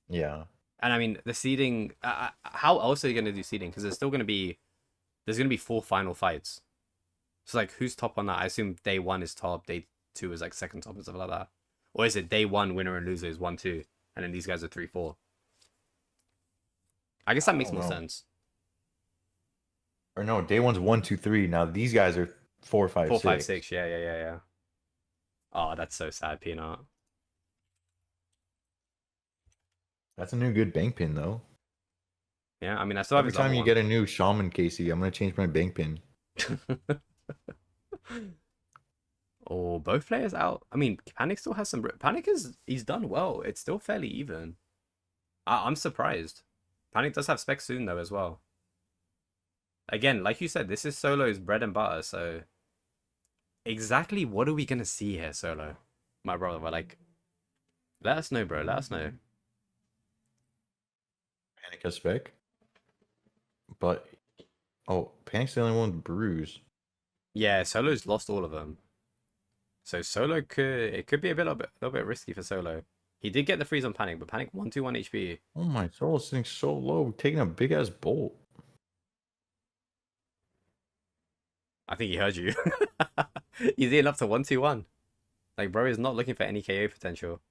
Yeah. And I mean, the seeding. How else are you going to do seeding? Because there's going to be 4 final fights. So like, who's top on that? I assume day 1 is top, day 2 is like second top and stuff like that. Or is it day 1 winner and loser is 1-2, and then these guys are 3-4? I guess that makes don't more know. sense. Or no, day 1's 1, 2, 3. Now these guys are 4, 5, 4, 6. 5, 6. Yeah. Oh, that's so sad, Peanut. That's a new good bank pin though. Yeah, I mean, I still have Every his other time you one. get a new shaman Casey, I'm gonna change my bank pin. Oh, both players out. I mean, Panic still has some. He's done well. It's still fairly even. I'm surprised. Panic does have spec soon though as well. Again, like you said, this is Solo's bread and butter. So, exactly what are we gonna see here, Solo, my brother? But like, let us know, bro. Let us know. Panic has spec. But Panic's the only one with bruise. Yeah, Solo's lost all of them. So Solo could be a little bit risky for Solo. He did get the freeze on Panic, but Panic 121 HP. Oh my, Solo's sitting so low, taking a big ass bolt. I think he heard you. He's eating up to 121. Like, bro is not looking for any KO potential.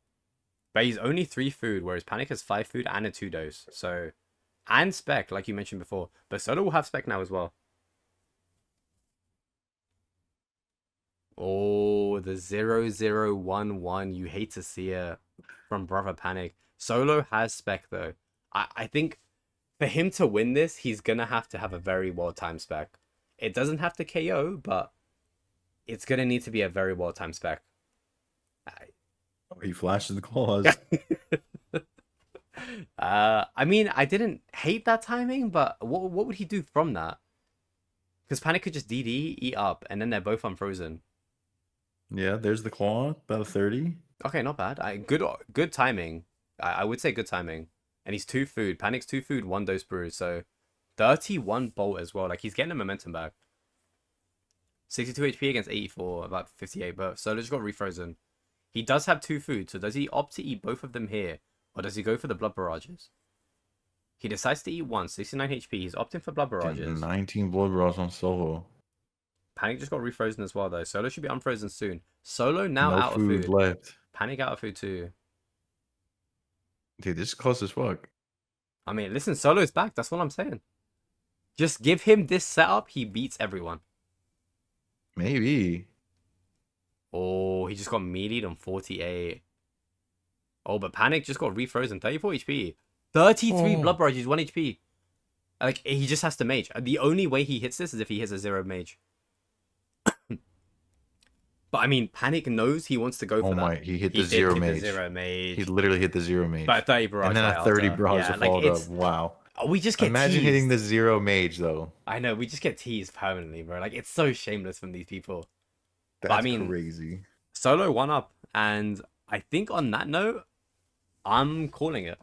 But he's only 3 food, whereas Panic has 5 food and a 2 dose. So, and spec, like you mentioned before. But Solo will have spec now as well. Oh, the 0011. You hate to see it from Brother Panic. Solo has spec though. I think for him to win this, he's gonna have to have a very well timed spec. It doesn't have to KO, but it's gonna need to be a very well timed spec. He flashes the claws. I mean, I didn't hate that timing, but what would he do from that? Because Panic could just DD, eat up, and then they're both unfrozen. Yeah, there's the claw. About a 30. Okay, not bad. Good timing. I would say good timing. And he's 2 food. Panic's 2 food, 1 dose brew. So 31 bolt as well. Like, he's getting the momentum back. 62 HP against 84, about 58. But Solo just got refrozen. He does have 2 food. So does he opt to eat both of them here? Or does he go for the blood barrages? He decides to eat 1, 69 HP. He's opting for blood barrages. 19 blood barrage on Solo. Panic just got refrozen as well, though. Solo should be unfrozen soon. Solo now No out of food. left. Panic out of food too. Dude, this is close as fuck. I mean, listen, Solo's back. That's what I'm saying. Just give him this setup. He beats everyone. Maybe. Oh, he just got meated on 48. Oh, but Panic just got refrozen. 34 HP. 33 blood barrages, 1 HP. Like, he just has to mage. The only way he hits this is if he hits a 0 mage. But I mean, Panic knows he wants to go for that. Oh my, he hit the 0 mage. The 0 mage. He literally hit the 0 mage. But 30 barrage. And then a 30 barrage yeah, followed like, up. Wow. We just get Imagine teased. hitting the 0 mage, though. I know, we just get teased permanently, bro. Like, it's so shameless from these people. That's But, I mean, crazy. Solo 1 up, and I think on that note, I'm calling it.